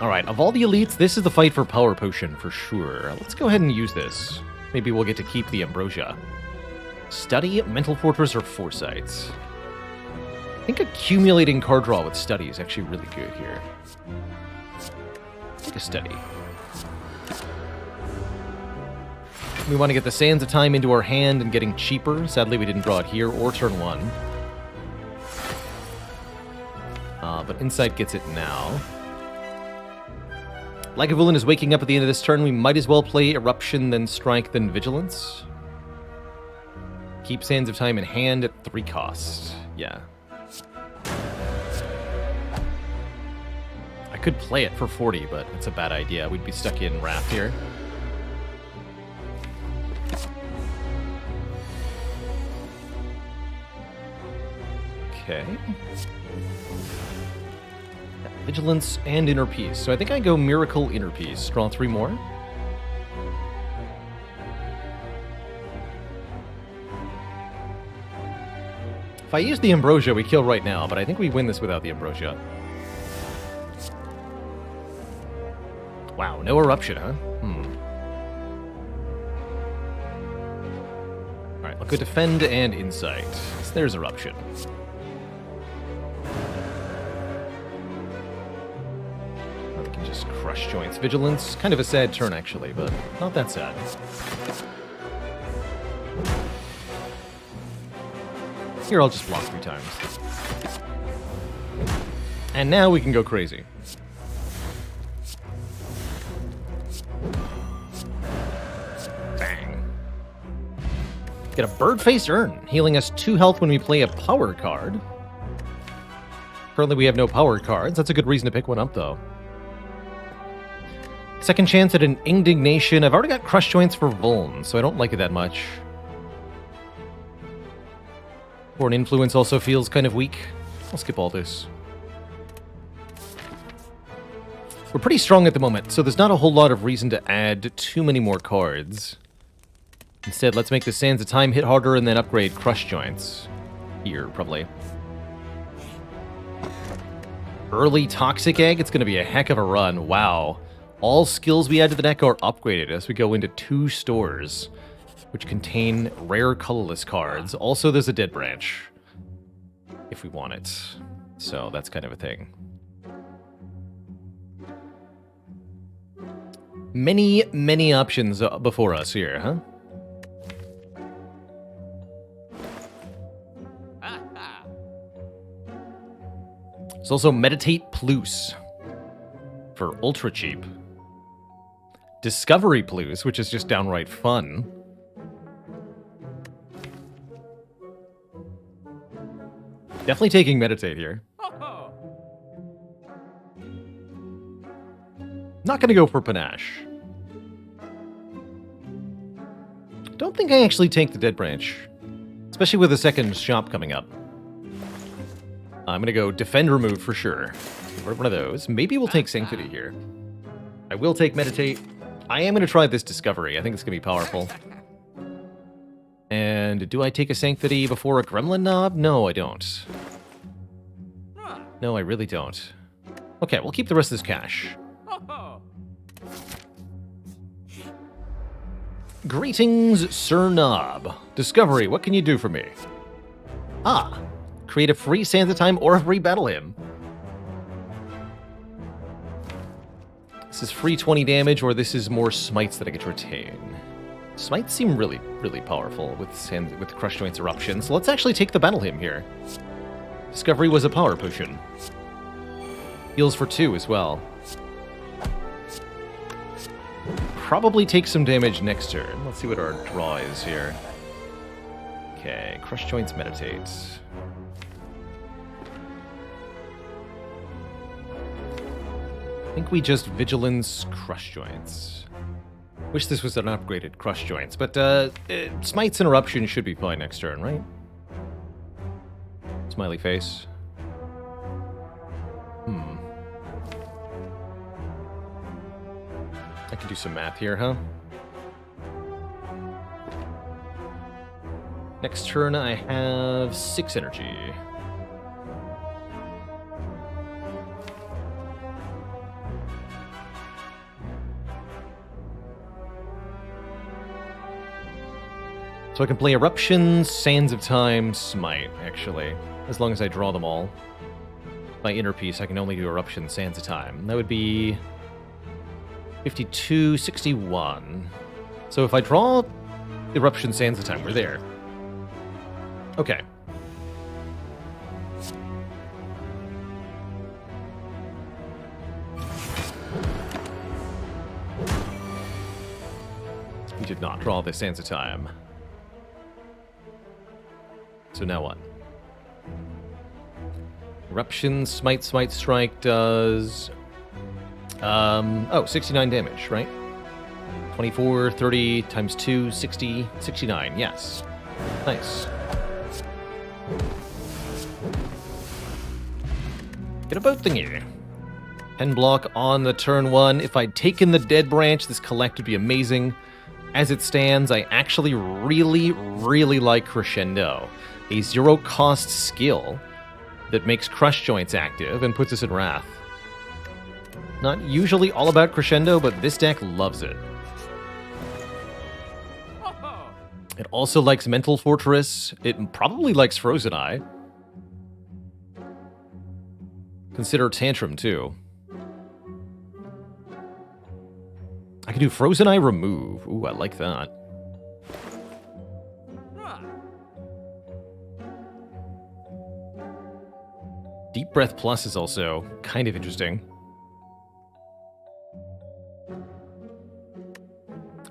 Alright, of all the elites, this is the fight for Power Potion for sure. Let's go ahead and use this. Maybe we'll get to keep the Ambrosia. Study, Mental Fortress, or Foresight. I think accumulating card draw with Study is actually really good here. Take a Study. We want to get the Sands of Time into our hand and getting cheaper. Sadly, we didn't draw it here or turn 1. But Insight gets it now. Lagavulin is waking up at the end of this turn. We might as well play Eruption, then Strike, then Vigilance. Keep Sands of Time in hand at 3 cost. Yeah. I could play it for 40, but it's a bad idea. We'd be stuck in Wrath here. Okay. Vigilance and Inner Peace. So I think I go Miracle, Inner Peace. Draw 3 more. If I use the Ambrosia, we kill right now, but I think we win this without the Ambrosia. Wow, no Eruption, huh? Alright, look at Defend and Insight. So there's Eruption. Just Crush Joints. Vigilance. Kind of a sad turn, actually, but not that sad. Here, I'll just block 3 times. And now we can go crazy. Bang. Get a Bird-Face Urn, healing us 2 health when we play a power card. Currently, we have no power cards. That's a good reason to pick one up, though. Second chance at an Indignation. I've already got Crush Joints for Vuln, so I don't like it that much. Or an Influence also feels kind of weak. I'll skip all this. We're pretty strong at the moment, so there's not a whole lot of reason to add too many more cards. Instead, let's make the Sands of Time hit harder and then upgrade Crush Joints. Here, probably. Early Toxic Egg, it's going to be a heck of a run. Wow. All skills we add to the deck are upgraded as we go into 2 stores, which contain rare colorless cards. Also, there's a Dead Branch, if we want it. So that's kind of a thing. Many, many options before us here, huh? There's also Meditate Plus for ultra cheap. Discovery Plus, which is just downright fun. Definitely taking Meditate here. Not going to go for Panache. Don't think I actually take the Dead Branch, especially with a second shop coming up. I'm going to go Defend Remove for sure. One of those. Maybe we'll take Sanctity here. I will take Meditate. I am going to try this Discovery. I think it's going to be powerful. And do I take a Sanctity before a Gremlin Knob? No, I don't. No, I really don't. Okay, we'll keep the rest of this cash. Greetings, Sir Knob. Discovery, what can you do for me? Ah, create a free Sands of Time or a free Battle Hymn. This is free 20 damage, or this is more smites that I get to retain. Smites seem really, really powerful with Crush Joint's Eruption, so let's actually take the Battle Hymn here. Discovery was a power potion. Heals for 2 as well. Probably take some damage next turn. Let's see what our draw is here. Okay, Crush Joints Meditate. I think we just Vigilance Crush Joints. Wish this was an upgraded Crush Joints, but Smites and Eruption should be fine next turn, right? Smiley face. I can do some math here, huh? Next turn I have 6 energy. So I can play Eruption, Sands of Time, Smite, actually. As long as I draw them all. By Inner Peace, I can only do Eruption, Sands of Time. That would be 52, 61. So if I draw Eruption, Sands of Time, we're there. Okay. We did not draw the Sands of Time. So now what? Eruption, Smite, Smite, Strike does... 69 damage, right? 24, 30 times 2, 60, 69, yes. Nice. Get a boat thingy. 10 block on the turn 1. If I'd taken the Dead Branch, this collect would be amazing. As it stands, I actually really, really like Crescendo. A 0-cost skill that makes Crush Joints active and puts us in Wrath. Not usually all about Crescendo, but this deck loves it. It also likes Mental Fortress. It probably likes Frozen Eye. Consider Tantrum, too. I can do Frozen Eye Remove. Ooh, I like that. Deep Breath Plus is also kind of interesting.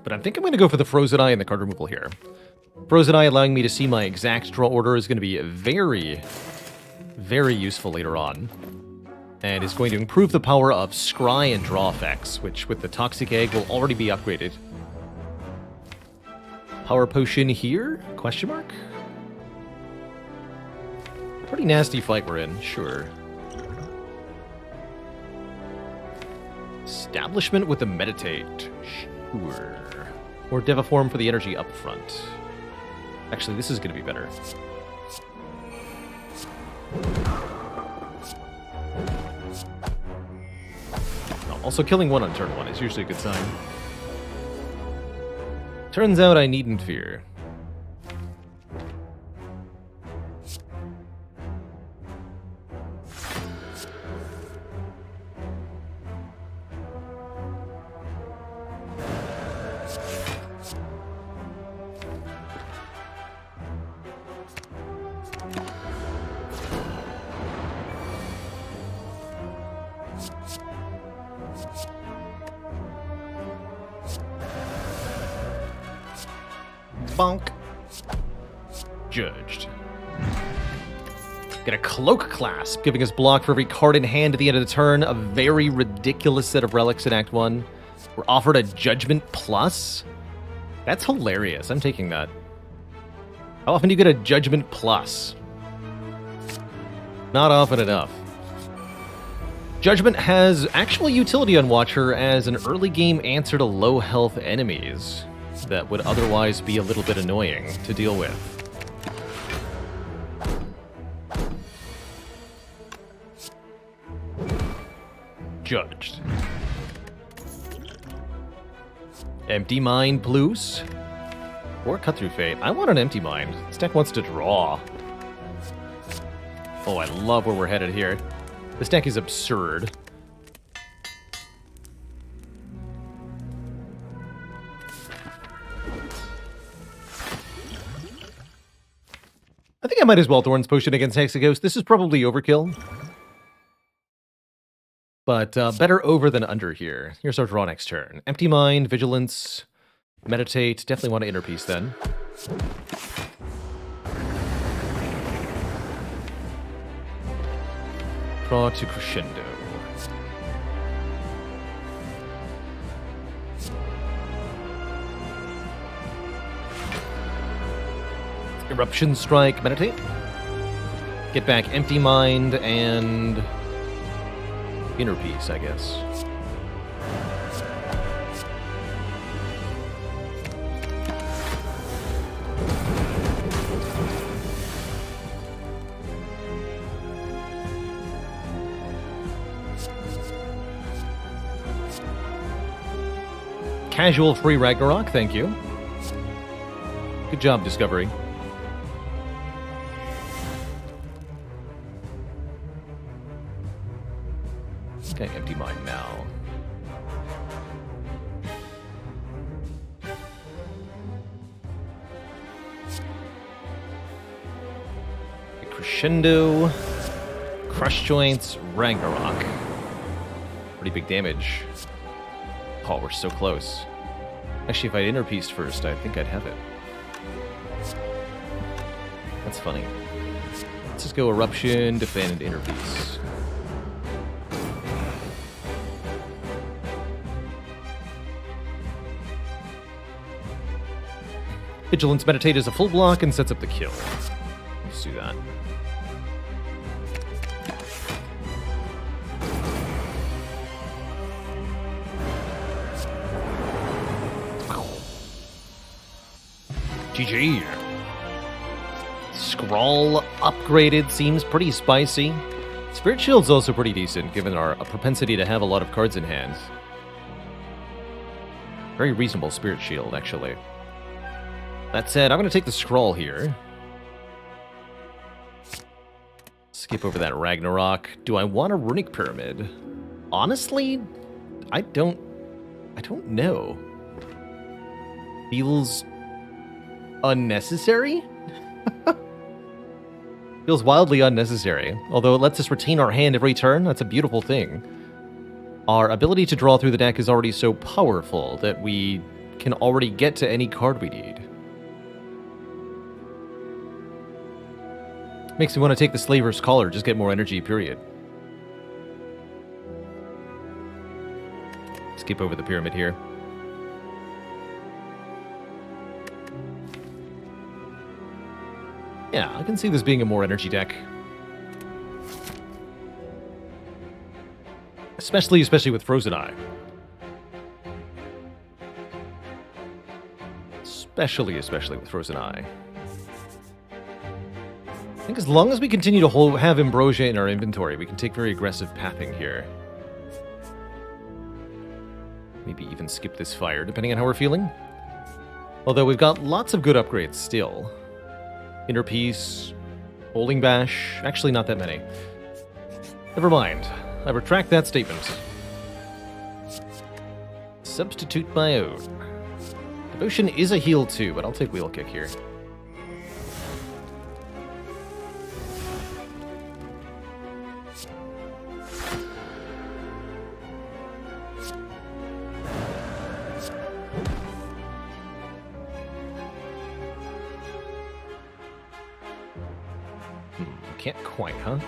But I think I'm going to go for the Frozen Eye and the card removal here. Frozen Eye allowing me to see my exact draw order is going to be very, very useful later on. And is going to improve the power of Scry and draw effects, which with the Toxic Egg will already be upgraded. Power Potion here? Question mark? Pretty nasty fight we're in, sure. Establishment with the Meditate, sure. Or Deviform for the energy up front. Actually, this is going to be better. Also, killing 1 on turn 1 is usually a good sign. Turns out I needn't fear. Bonk. Judged. Get a Cloak Clasp, giving us block for every card in hand at the end of the turn. A very ridiculous set of relics in Act 1. We're offered a Judgment Plus? That's hilarious. I'm taking that. How often do you get a Judgment Plus? Not often enough. Judgment has actual utility on Watcher as an early game answer to low health enemies that would otherwise be a little bit annoying to deal with. Judged. Empty Mind Plus. Or Cut Through Fate. I want an Empty Mind. This deck wants to draw. Oh, I love where we're headed here. This deck is absurd. I think I might as well Thorn's Potion against Hexaghost. This is probably overkill. But better over than under here. Here's our draw next turn. Empty Mind, Vigilance, Meditate. Definitely want to Inner Peace then. Draw to Crescendo. Eruption Strike, Meditate. Get back Empty Mind and Inner Peace, I guess. Casual Free Ragnarok, thank you. Good job, Discovery. Okay, Empty Mind now. Crescendo, Crush Joints, Ragnarok. Pretty big damage. Oh, we're so close. Actually, if I'd Inner Peace first, I think I'd have it. That's funny. Let's just go Eruption, Defend, Inner Peace. Vigilance Meditate is a full block and sets up the kill. Let's do that. GG. Scrawl upgraded seems pretty spicy. Spirit Shield's also pretty decent, given our propensity to have a lot of cards in hand. Very reasonable Spirit Shield, actually. That said, I'm going to take the Scrawl here. Skip over that Ragnarok. Do I want a Runic Pyramid? Honestly, I don't know. Feels unnecessary? Feels wildly unnecessary. Although it lets us retain our hand every turn. That's a beautiful thing. Our ability to draw through the deck is already so powerful that we can already get to any card we need. Makes me want to take the Slaver's Collar, just get more energy, period. Skip over the pyramid here. Yeah, I can see this being a more energy deck. Especially with Frozen Eye. Especially with Frozen Eye. I think as long as we continue to have Ambrosia in our inventory, we can take very aggressive pathing here. Maybe even skip this fire, depending on how we're feeling. Although we've got lots of good upgrades still. Inner Peace, Holding Bash, actually not that many. Never mind, I retract that statement. Substitute my own. Devotion is a heal too, but I'll take Wheel Kick here. can't quite, huh?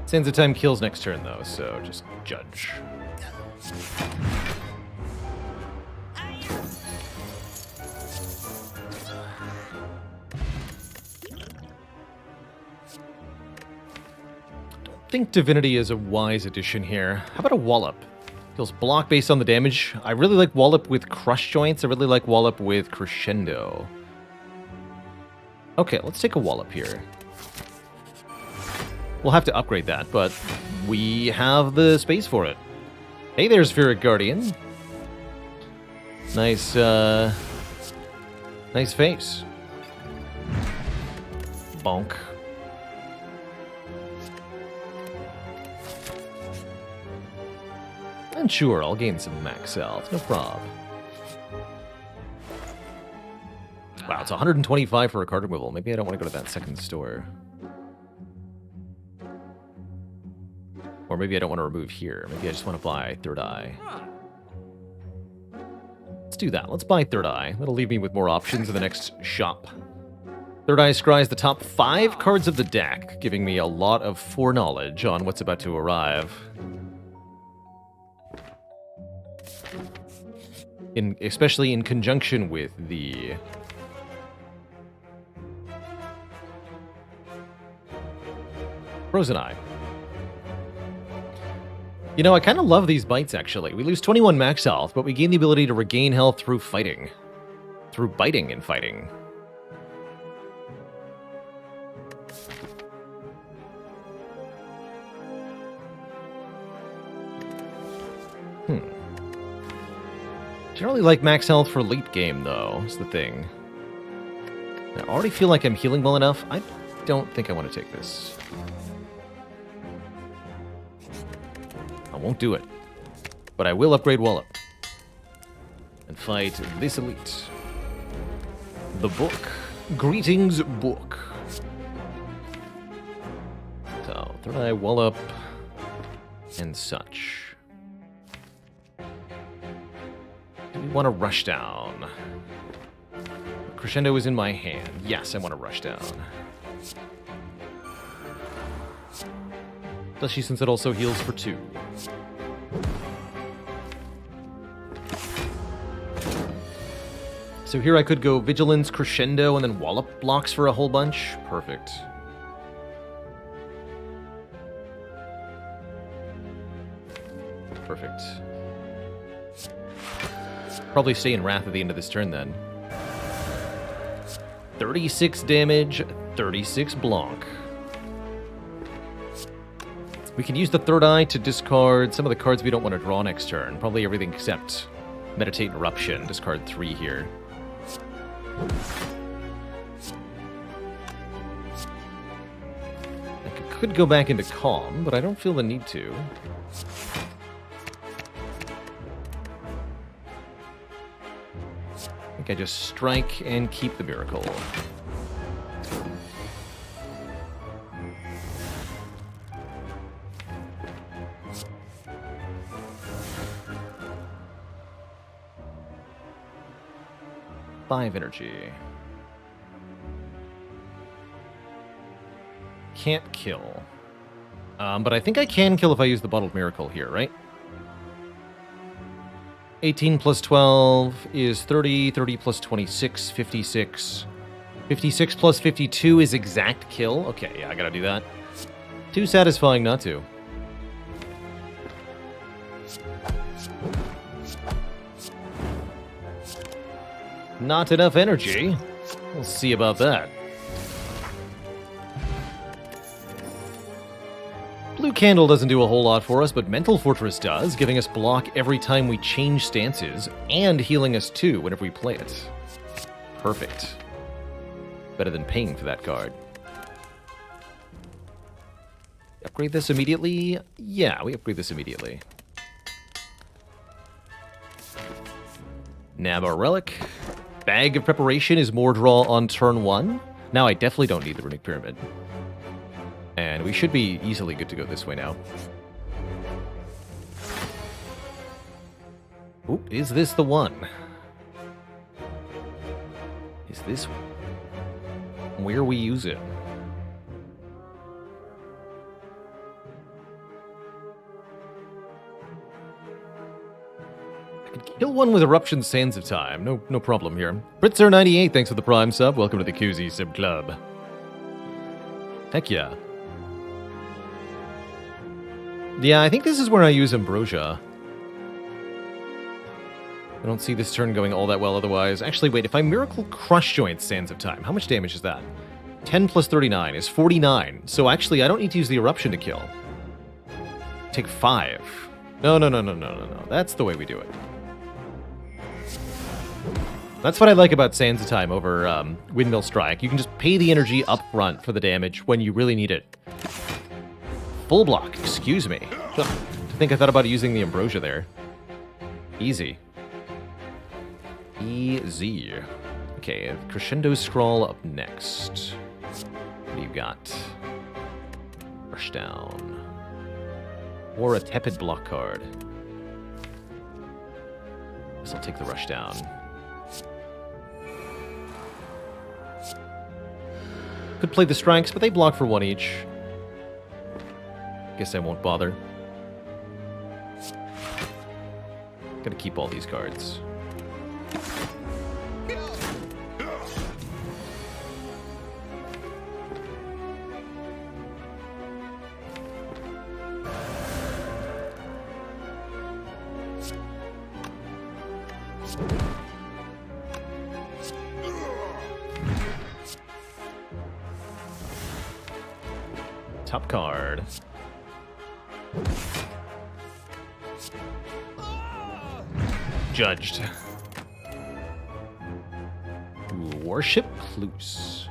Sands of Time kills next turn, though, so just judge. I think Divinity is a wise addition here. How about a Wallop? Deals block based on the damage. I really like Wallop with Crush Joints. I really like Wallop with Crescendo. Okay, let's take a Wallop here. We'll have to upgrade that, but we have the space for it. Hey there, Spheric Guardian. Nice, nice face. Bonk. And sure, I'll gain some max health, no prob. Wow, it's 125 for a card removal. Maybe I don't want to go to that second store. Or maybe I don't want to remove here. Maybe I just want to buy Third Eye. Let's do that. Let's buy Third Eye. That'll leave me with more options in the next shop. Third Eye scries the top 5 cards of the deck, giving me a lot of foreknowledge on what's about to arrive. Especially in conjunction with the Frozen Eye. You know, I kind of love these bites, actually. We lose 21 max health, but we gain the ability to regain health through fighting. Through biting and fighting. Generally like max health for late game, though, is the thing. I already feel like I'm healing well enough. I don't think I want to take this. I won't do it. But I will upgrade Wallop. And fight this elite. The book. Greetings, book. So, Third Eye, Wallop, and such. Do we want to rush down? Crescendo is in my hand. Yes, I want to rush down. Especially since it also heals for 2. So here I could go Vigilance, Crescendo, and then Wallop blocks for a whole bunch. Perfect. Perfect. Probably stay in Wrath at the end of this turn then. 36 damage, 36 Blanc. We can use the Third Eye to discard some of the cards we don't want to draw next turn. Probably everything except Meditate Eruption. Discard 3 here. I could go back into Calm, but I don't feel the need to. I think I just strike and keep the Miracle. Five energy. Can't kill. But I think I can kill if I use the Bottled Miracle here, right? 18 plus 12 is 30. 30 plus 26, 56. 56 plus 52 is exact kill. Okay, yeah, I gotta do that. Too satisfying not to. Not enough energy. We'll see about that. Blue Candle doesn't do a whole lot for us, but Mental Fortress does, giving us block every time we change stances, and healing us too whenever we play it. Perfect. Better than paying for that card. Upgrade this immediately? Yeah, we upgrade this immediately. Nab our Relic. Bag of Preparation is more draw on turn 1. Now I definitely don't need the Runic Pyramid. And we should be easily good to go this way now. Ooh, is this the one? Is this where we use it? I could kill one with Eruption Sands of Time. No problem here. Britzer98, thanks for the Prime sub. Welcome to the QZ Sub Club. Heck yeah. Yeah, I think this is where I use Ambrosia. I don't see this turn going all that well otherwise. Actually, wait, if I Miracle Crush Joint Sands of Time, how much damage is that? 10 plus 39 is 49. So actually, I don't need to use the Eruption to kill. Take 5. No. That's the way we do it. That's what I like about Sands of Time over Windmill Strike. You can just pay the energy up front for the damage when you really need it. Full block, excuse me. I think I thought about using the Ambrosia there. Easy. Easy. Okay, Crescendo Scrawl up next. What do you got? Rush down. Or a Tepid block card. Guess I'll take the Rush down. Could play the Strikes, but they block for 1 each. Guess I won't bother. Gotta keep all these cards. Top card. Judged. Worship Plus.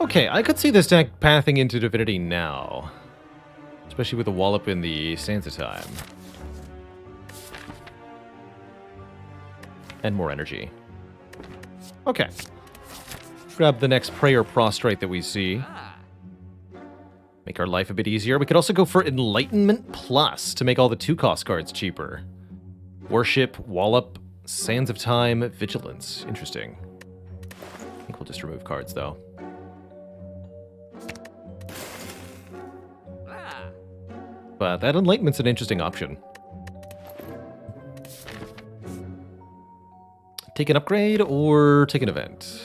Okay, I could see this deck pathing into Divinity now. Especially with the Wallop in the Sands of Time. And more energy. Okay. Grab the next Prayer Prostrate that we see. Make our life a bit easier. We could also go for Enlightenment Plus to make all the 2-cost cards cheaper. Worship, Wallop, Sands of Time, Vigilance. Interesting. I think we'll just remove cards, though. But that Enlightenment's an interesting option. Take an upgrade or take an event?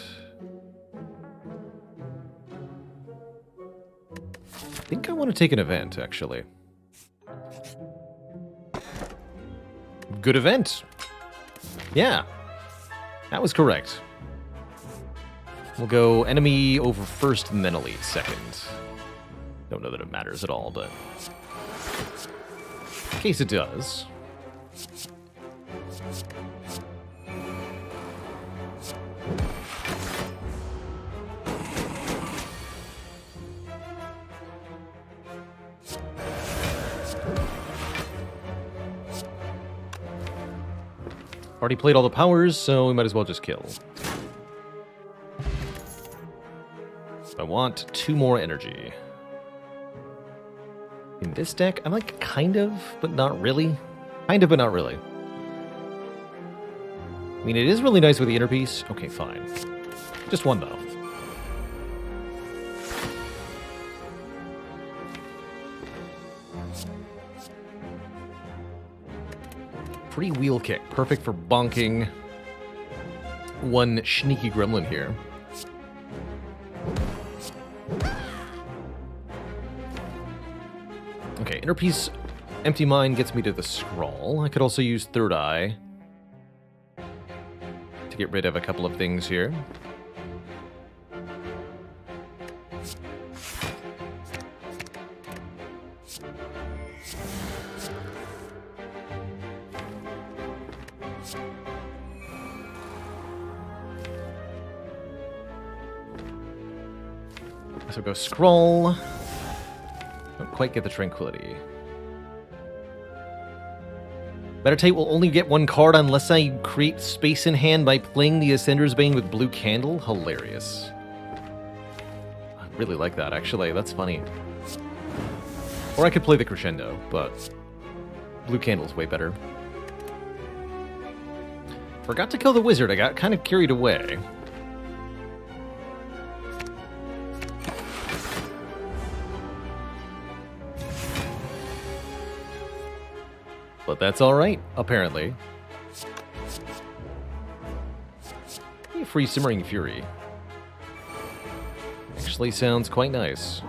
I think I want to take an event, actually. Good event. Yeah. That was correct. We'll go enemy over first and then elite second. Don't know that it matters at all, but in case it does. Already played all the powers, so we might as well just kill. I want 2 more energy. In this deck, I'm like kind of, but not really. Kind of, but not really. I mean, it is really nice with the inner piece. Okay, fine. Just 1, though. Free wheel kick. Perfect for bonking 1 sneaky gremlin here. Okay, inner piece, empty mind gets me to the scroll. I could also use Third Eye to get rid of a couple of things here. So go scroll. Don't quite get the Tranquility. Meditate will only get 1 card unless I create space in hand by playing the Ascender's Bane with blue candle. Hilarious. I really like that, actually. That's funny. Or I could play the Crescendo, but blue candle's way better. Forgot to kill the wizard. I got kind of carried away. But that's alright, apparently. Free Simmering Fury. Actually sounds quite nice.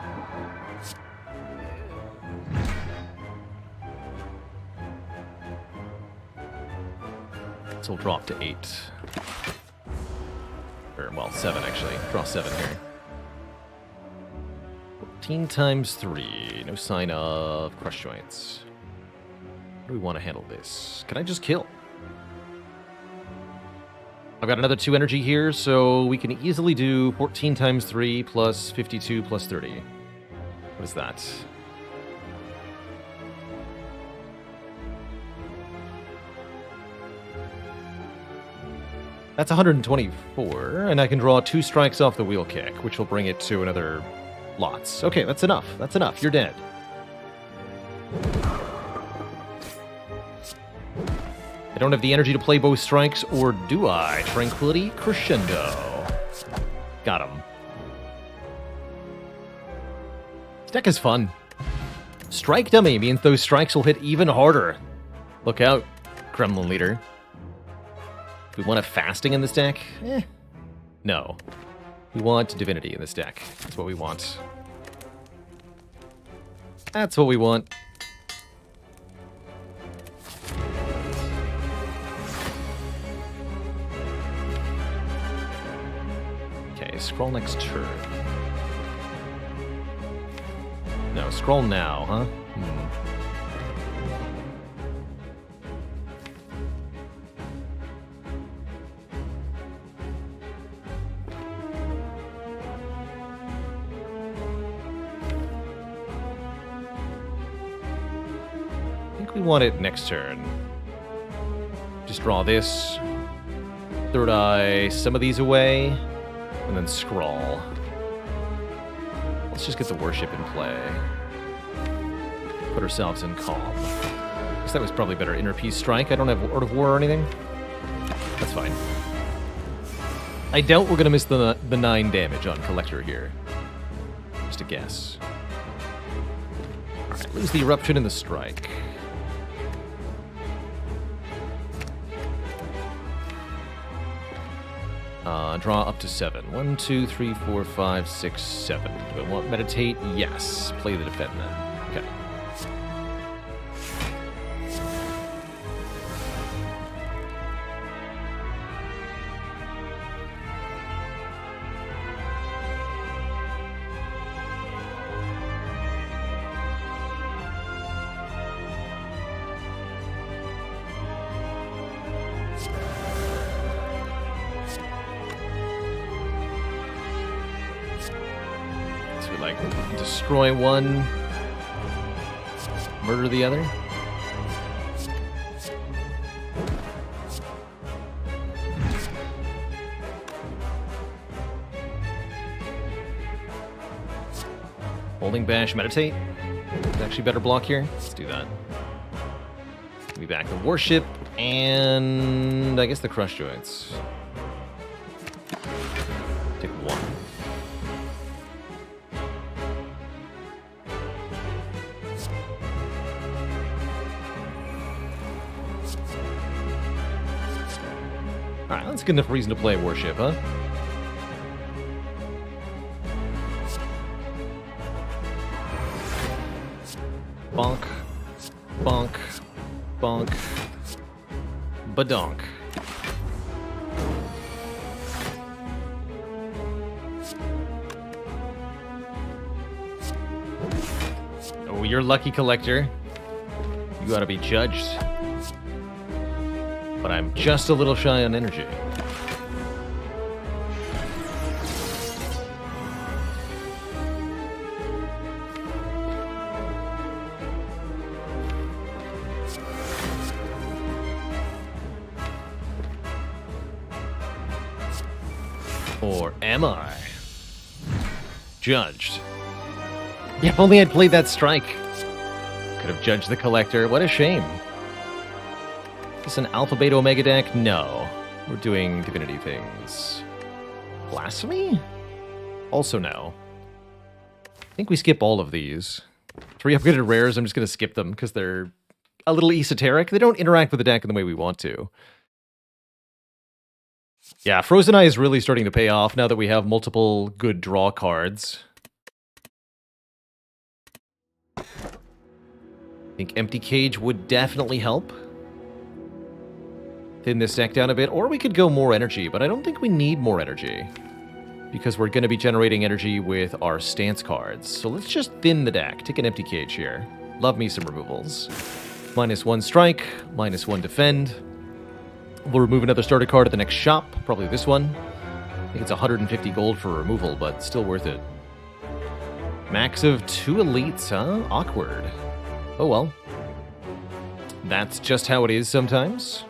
So we'll drop to 8. Or, well, 7 actually. Draw 7 here. 14 times 3. No sign of crush joints. How do we want to handle this? Can I just kill? I've got another 2 energy here, so we can easily do 14 times 3 plus 52 plus 30. What is that? That's 124, and I can draw 2 strikes off the wheel kick, which will bring it to another lots. Okay, that's enough. That's enough. You're dead. I don't have the energy to play both strikes, or do I? Tranquility Crescendo. Got him. This deck is fun. Strike Dummy means those strikes will hit even harder. Look out, Kremlin Leader. Do we want a fasting in this deck? No. We want divinity in this deck. That's what we want. That's what we want. Okay, scroll next turn. No, scroll now, huh? We want it next turn. Just draw this. Third eye some of these away. And then scroll. Let's just get the worship in play. Put ourselves in calm. Guess that was probably better. Inner Peace Strike. I don't have Art of War or anything. That's fine. I doubt we're going to miss the 9 damage on Collector here. Just a guess. Alright, lose the Eruption and the Strike. Draw up to 7. 1, 2, 3, 4, 5, 6, 7. Do I want Meditate? Yes. Play the Defend then. Okay. Like, destroy one, murder the other. Holding Bash, Meditate. It's actually better block here. Let's do that. Give me back the Worship, and I guess the Crush Joints. Take 1. Alright, that's good enough reason to play Worship, huh? Bonk. Bonk. Bonk. Badonk. Oh, you're lucky, Collector. You gotta be judged. But I'm just a little shy on energy. Or am I? Judged. Yeah, if only I'd played that strike. Could have judged the Collector. What a shame. Is this an Alpha Beta Omega deck? No. We're doing divinity things. Blasphemy? Also no. I think we skip all of these. 3 upgraded rares, I'm just going to skip them because they're a little esoteric. They don't interact with the deck in the way we want to. Yeah, Frozen Eye is really starting to pay off now that we have multiple good draw cards. I think Empty Cage would definitely help. Thin this deck down a bit, or we could go more energy, but I don't think we need more energy because we're going to be generating energy with our stance cards. So let's just thin the deck. Take an Empty Cage here. Love me some removals. -1 strike, -1 defend. We'll remove another starter card at the next shop, probably this one. I think it's 150 gold for removal, but still worth it. Max of 2 elites, huh? Awkward. Oh well. That's just how it is sometimes.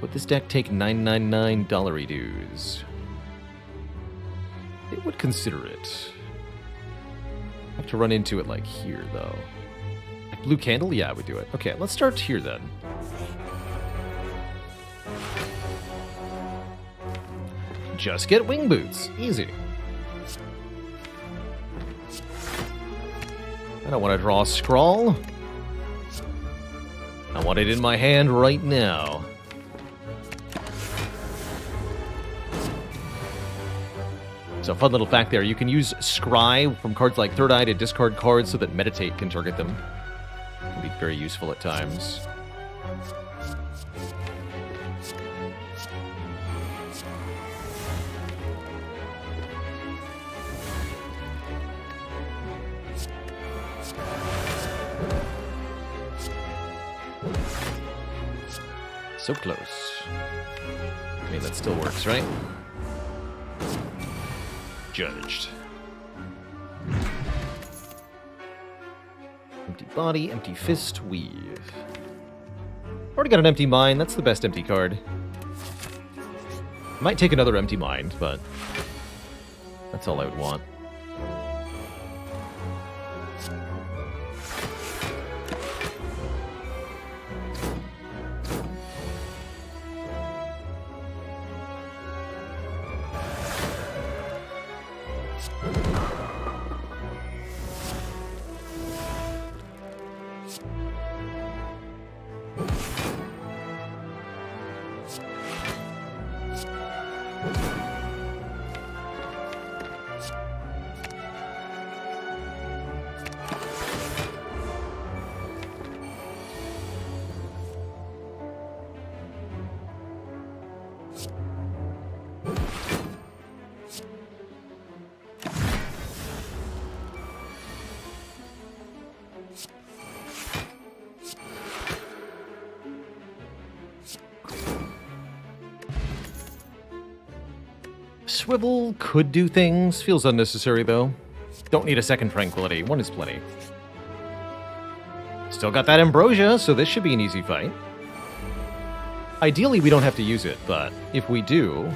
Would this deck take $9.99 dues? It would consider it. I have to run into it like here, though. Blue candle? Yeah, we do it. Okay, let's start here then. Just get wing boots. Easy. I don't want to draw a scrawl. I want it in my hand right now. So fun little fact there, you can use Scry from cards like Third Eye to discard cards so that Meditate can target them. It can be very useful at times. So close. I mean, that still works, right? Judged. Empty body, empty fist, weave. Already got an empty mind. That's the best empty card. Might take another empty mind, but that's all I would want. Swivel could do things. Feels unnecessary, though. Don't need a second Tranquility. 1 is plenty. Still got that Ambrosia, so this should be an easy fight. Ideally, we don't have to use it, but if we do,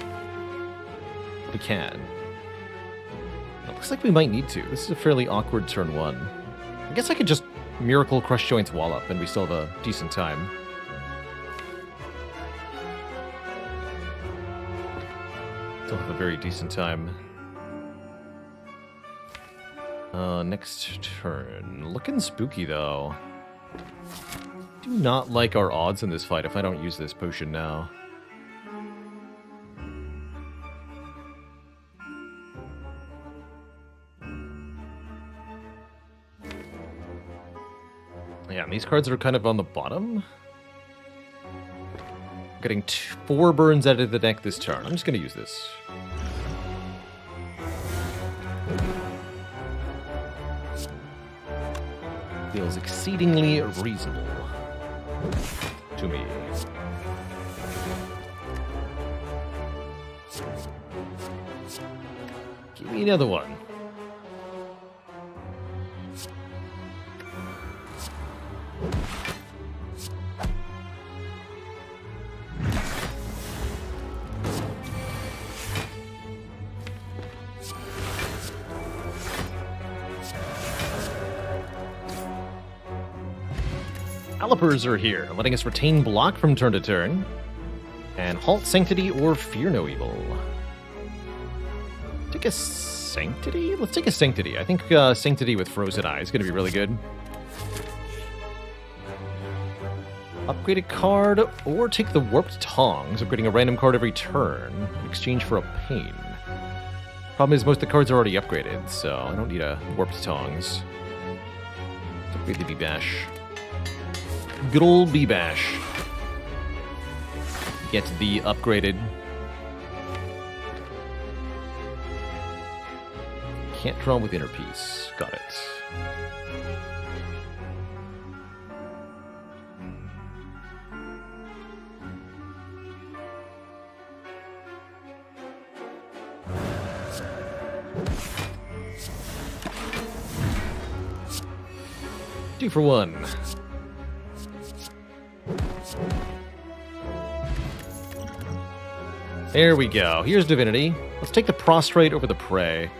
we can. It looks like we might need to. This is a fairly awkward turn 1. I guess I could just Miracle Crush Joints Wallop, and we still have a decent time. Still have a very decent time. Next turn. Looking spooky, though. Do not like our odds in this fight if I don't use this potion now. Yeah, and these cards are kind of on the bottom. Getting 4 burns out of the deck this turn. I'm just going to use this. Feels exceedingly reasonable to me. Give me another one. Calipers are here, letting us retain block from turn to turn. And Halt Sanctity or Fear No Evil. Take a Sanctity? Let's take a Sanctity. I think Sanctity with Frozen Eye is going to be really good. Upgrade a card, or take the Warped Tongs, upgrading a random card every turn in exchange for a Pain. Problem is, most of the cards are already upgraded, so I don't need a Warped Tongs. Let's upgrade the B-Bash. Good old B-Bash. Get the upgraded. Can't draw with Inner Peace. Got it. Two for one. There we go. Here's Divinity. Let's take the Prostrate over the Prey.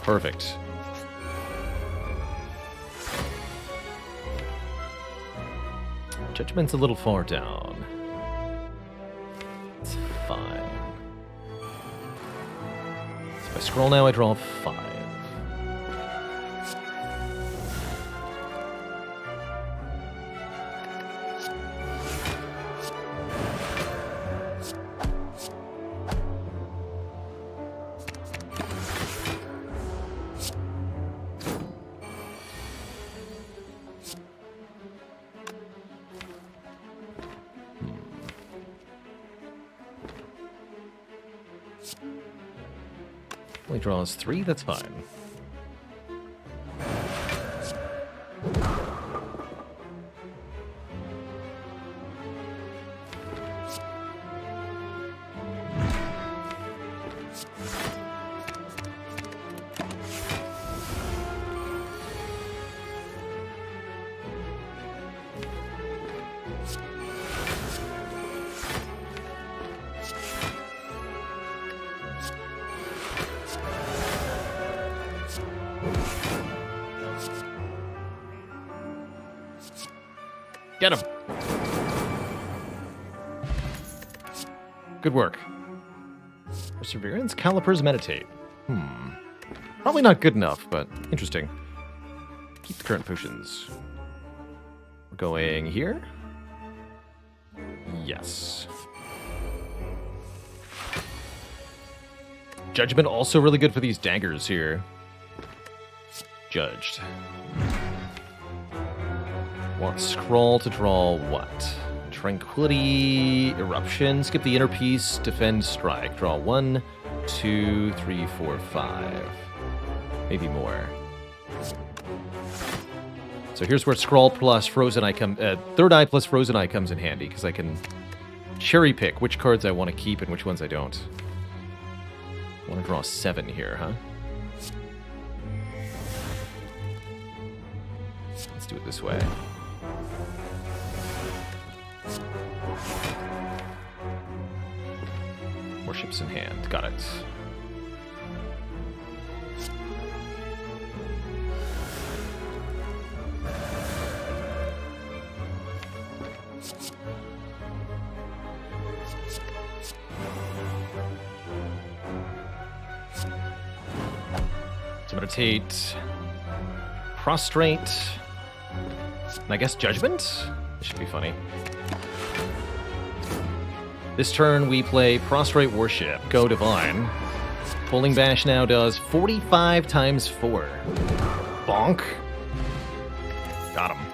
Perfect. Judgment's a little far down. It's fine. So if I scroll now, I draw 5. Only draws 3, that's fine. Get him! Good work. Perseverance, Calipers, Meditate. Probably not good enough, but interesting. Keep the current potions. We're going here? Yes. Judgment also really good for these daggers here. Judged. Want Scrawl to draw what? Tranquility, Eruption, skip the Inner Peace, Defend, Strike. Draw 1, 2, 3, 4, 5. Maybe more. So here's where Scrawl plus Frozen Eye Third Eye plus Frozen Eye comes in handy, because I can cherry pick which cards I want to keep and which ones I don't. I want to draw 7 here, huh? Let's do it this way. More ships in hand. Got it. So meditate, prostrate, and I guess judgment? This should be funny. This turn we play Prostrate Worship, go Divine. Pulling Bash now does 45 times 4. Bonk. Got him.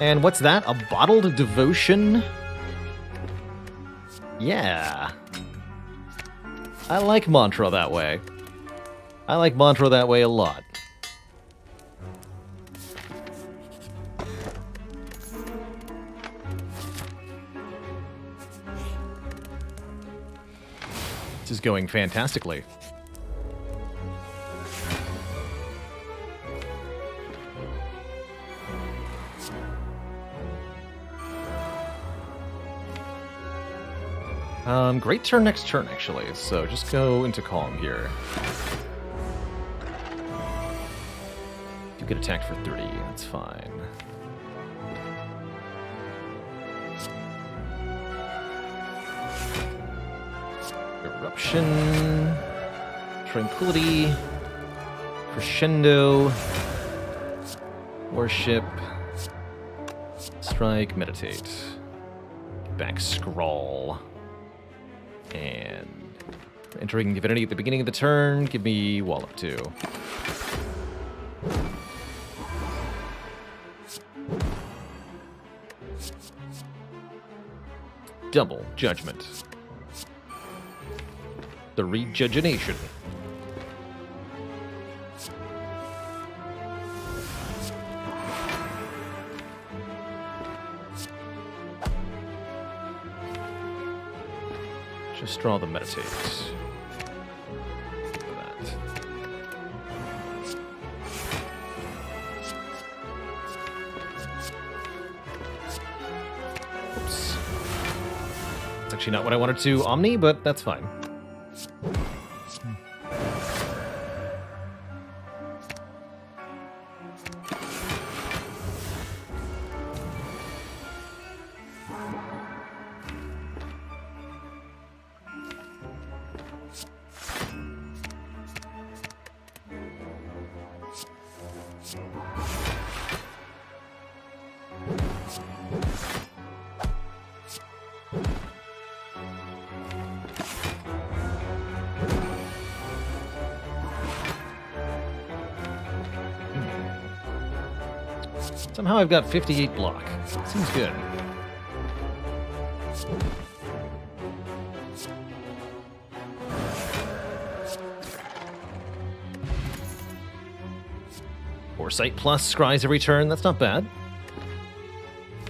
And what's that? A Bottled Devotion? Yeah. I like Mantra that way. I like Mantra that way a lot. This is going fantastically. Great turn next turn, actually. So just go into Calm here. You get attacked for 30. That's fine. Eruption. Tranquility. Crescendo. Worship. Strike. Meditate. Back scroll. And entering divinity at the beginning of the turn. Give me Wallop too. Double judgment. The Rejugination. Just draw the Meditate. That. Oops. It's actually not what I wanted to Omni, but that's fine. Somehow I've got 58 block. Seems good. Foresight plus scries every turn. That's not bad.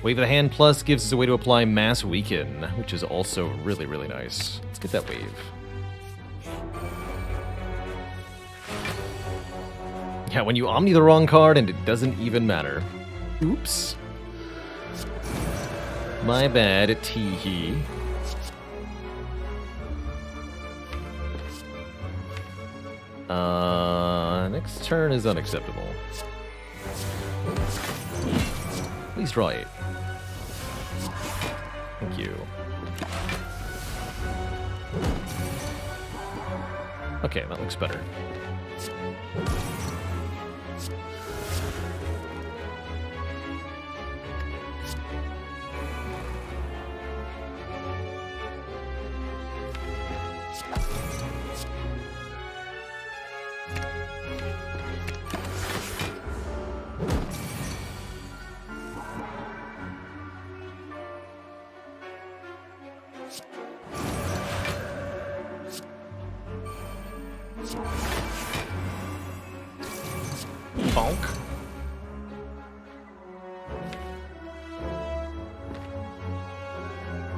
Wave of the Hand plus gives us a way to apply Mass Weaken, which is also really, really nice. Let's get that wave. Yeah, when you Omni the wrong card and it doesn't even matter. Oops. My bad, tee-hee. Next turn is unacceptable. Please draw 8. Thank you. Okay, that looks better. Bonk.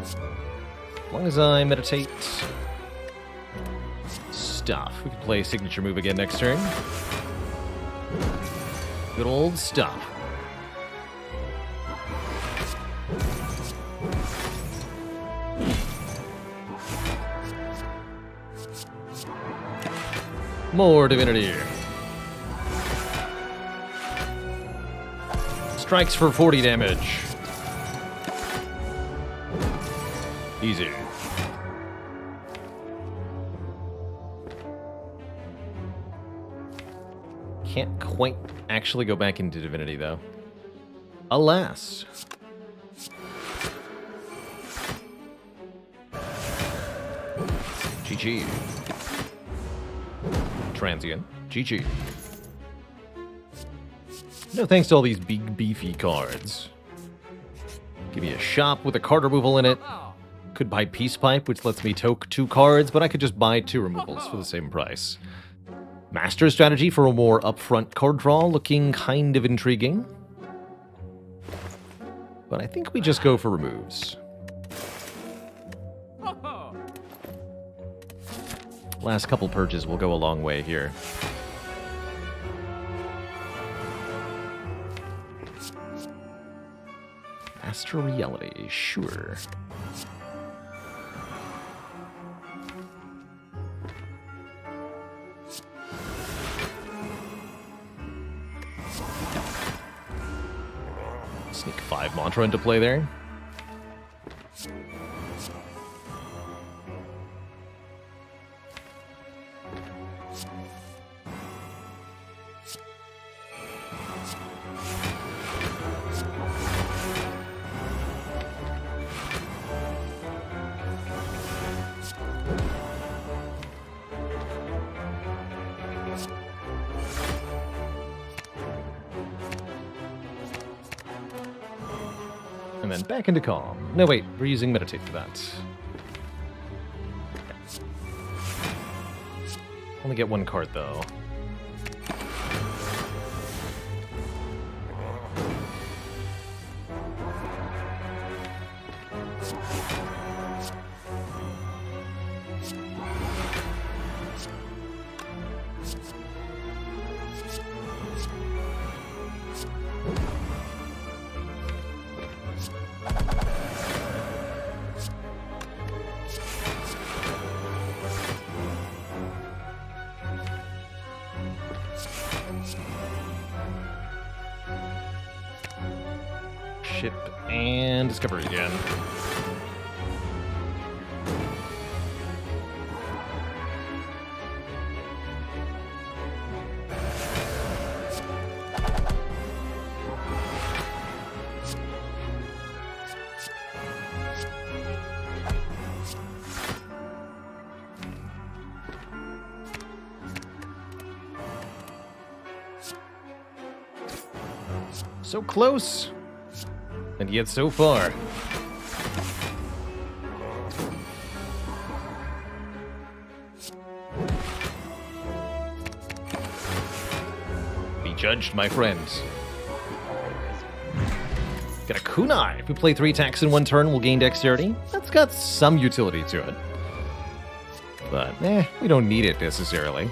As long as I meditate. Stuff. We can play signature move again next turn. Good old stuff. More divinity. Strikes for 40 damage. Easy. Can't quite actually go back into divinity, though. Alas. GG. Transient. GG. No thanks to all these big, beefy cards. Give me a shop with a card removal in it. Could buy Peace Pipe, which lets me toke 2 cards, but I could just buy 2 removals for the same price. Master strategy for a more upfront card draw, looking kind of intriguing. But I think we just go for removes. Last couple purges will go a long way here. Astral Reality, sure. Sneak 5 mantra into play there. And then back into calm. No, wait, we're using meditate for that. Only get one card, though. Ship and discovery again. So close, and yet so far. Be judged, my friends. Got a kunai. If we play 3 attacks in 1 turn, we'll gain dexterity. That's got some utility to it. But, we don't need it necessarily.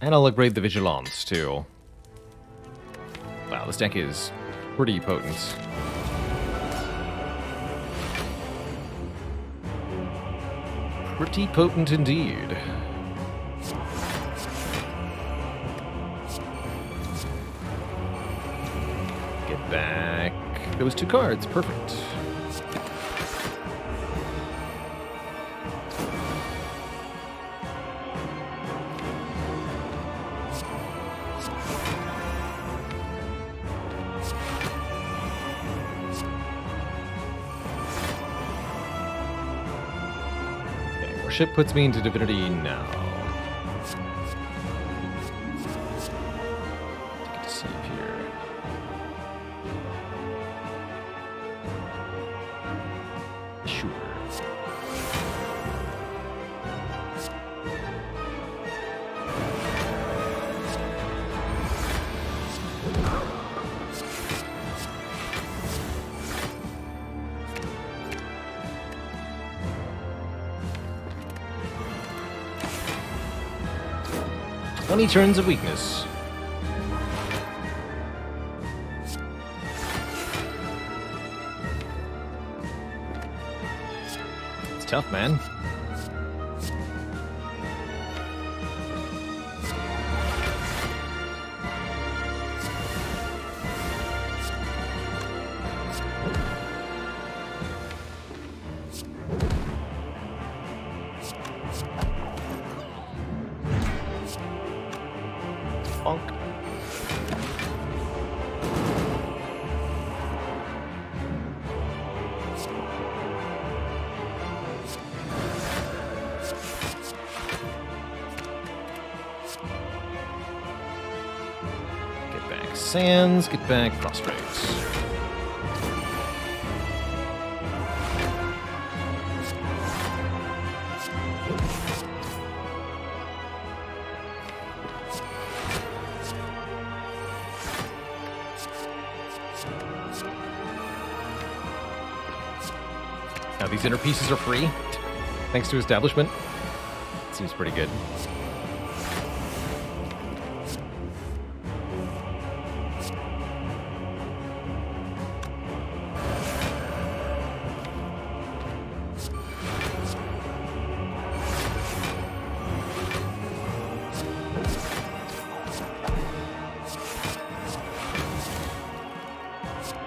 And I'll upgrade the Vigilance, too. Wow, this deck is pretty potent. Pretty potent indeed. Get back those 2 cards. Perfect. Ship puts me into Divinity now. Get to save here. Sure. Any turns of weakness. It's tough, man. Bonk. Get back Sands, get back Prostrates. Now these inner pieces are free, thanks to Establishment. Seems pretty good.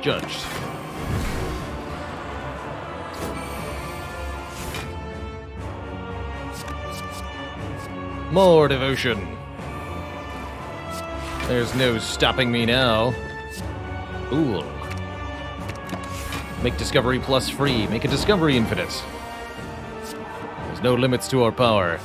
Judged. More devotion. There's no stopping me now. Ooh. Make Discovery Plus free. Make a Discovery infinite. There's no limits to our power.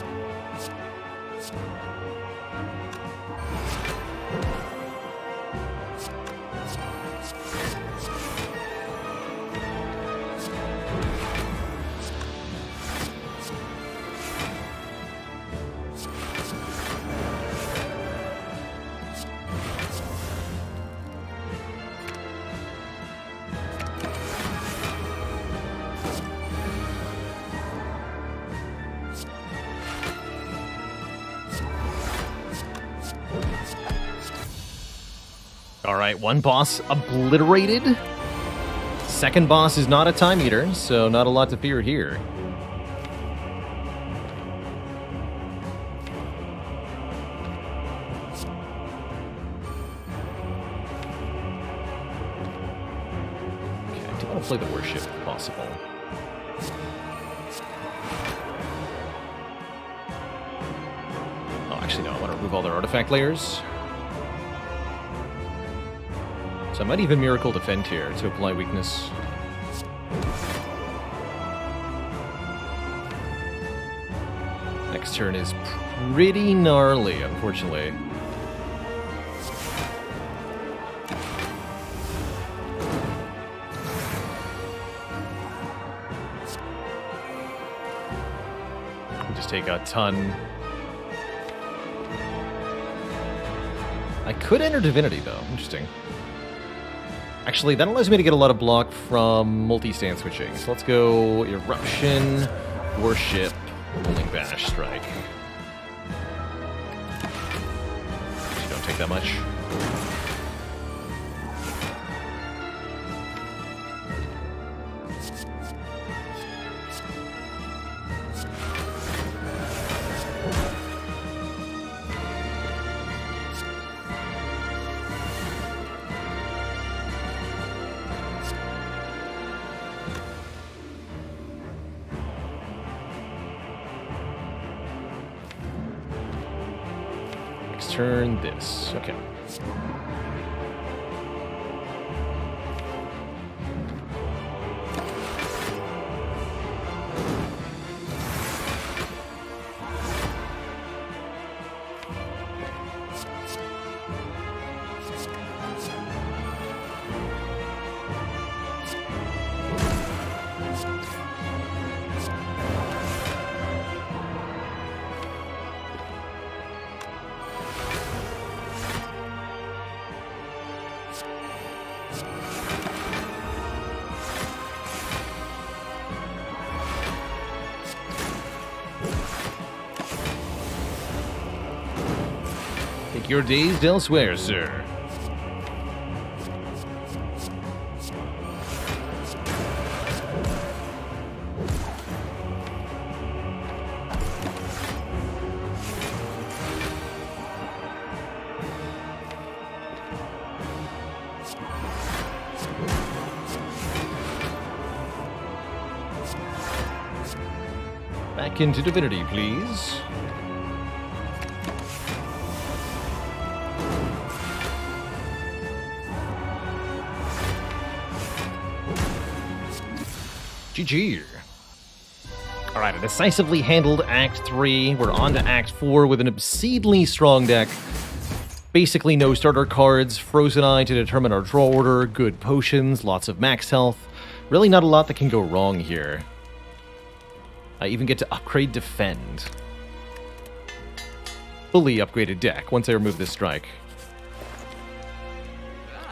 All right, one boss obliterated. Second boss is not a time eater, so not a lot to fear here. Okay, I do want to play the worship if possible. Oh, actually, no, I want to remove all their artifact layers. So I might even Miracle Defend here to apply weakness. Next turn is pretty gnarly, unfortunately. We just take a ton. I could enter Divinity, though. Interesting. Actually, that allows me to get a lot of block from multi-stand switching. So let's go Eruption, Worship, Rolling Bash, Strike. Actually, don't take that much. Turn this. Okay. Take your days elsewhere, sir. Back into Divinity, please. GG. Alright, a decisively handled Act 3. We're on to Act 4 with an obscenely strong deck. Basically no starter cards, Frozen Eye to determine our draw order, good potions, lots of max health. Really not a lot that can go wrong here. I even get to upgrade Defend. Fully upgraded deck once I remove this strike.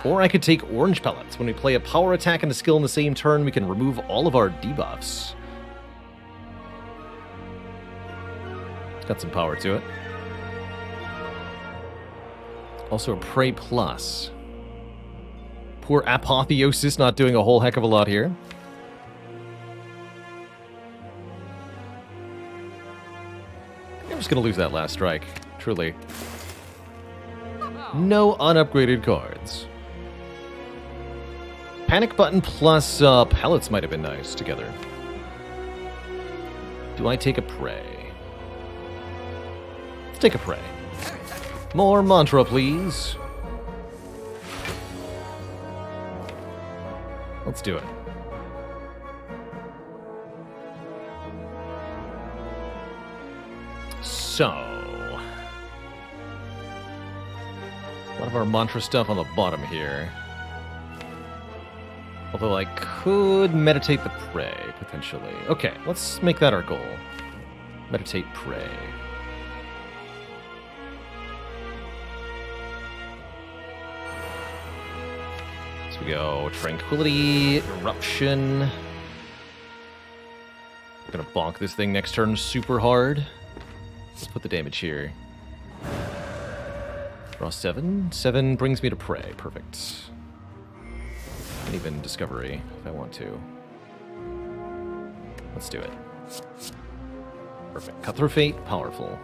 Or I could take Orange Pellets. When we play a power attack and a skill in the same turn, we can remove all of our debuffs. It's got some power to it. Also a Prey Plus. Poor Apotheosis not doing a whole heck of a lot here. I'm just going to lose that last strike. Truly. No unupgraded cards. Panic Button plus Pellets might have been nice together. Do I take a Prey? Let's take a Prey. More Mantra, please. Let's do it. So, a lot of our Mantra stuff on the bottom here. Although I could meditate the Prey, potentially. Okay, let's make that our goal. Meditate Prey. So we go Tranquility, Eruption. I'm gonna bonk this thing next turn super hard. Let's put the damage here. Draw 7. 7 brings me to prey. Perfect. And even discovery, if I want to. Let's do it. Perfect. Cut through fate. Powerful.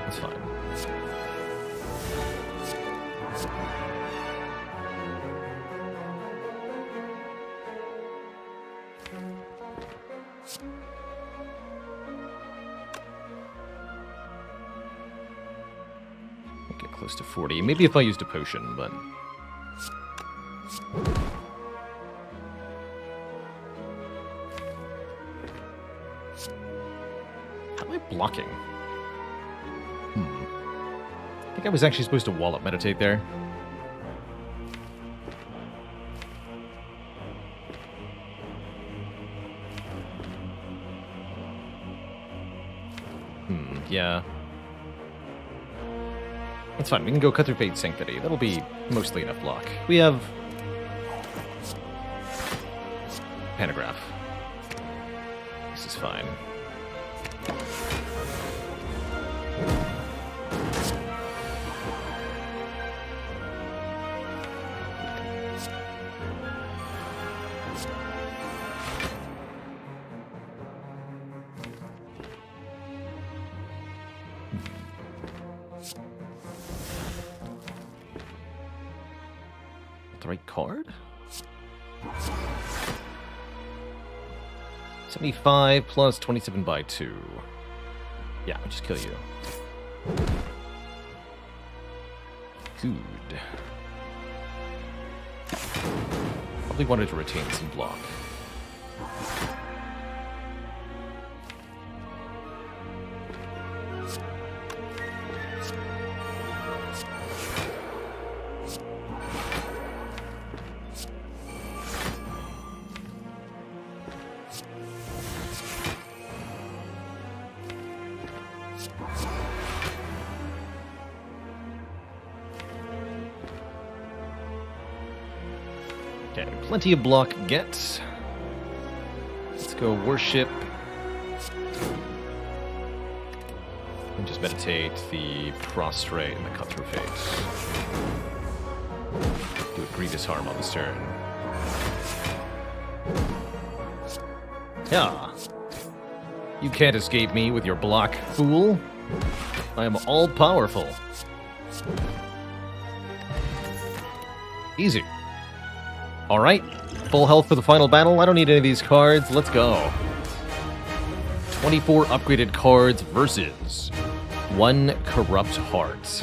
That's fine. Get close to 40. Maybe if I used a potion, but... How am I blocking? I think I was actually supposed to wall-up meditate there. Yeah. That's fine, we can go cut through Fate Sanctity. That'll be mostly enough block. We have... Pantograph. This is fine. The right card? 75 plus 27 by 2. Yeah, I'll just kill you. Good. Probably wanted to retain some block. Okay, plenty of block get. Let's go worship. And just meditate the prostrate and the cut through fate. Do a grievous harm on this turn. Yeah. You can't escape me with your block, fool. I am all powerful. Easy. Alright, full health for the final battle. I don't need any of these cards. Let's go. 24 upgraded cards versus 1 Corrupt Heart.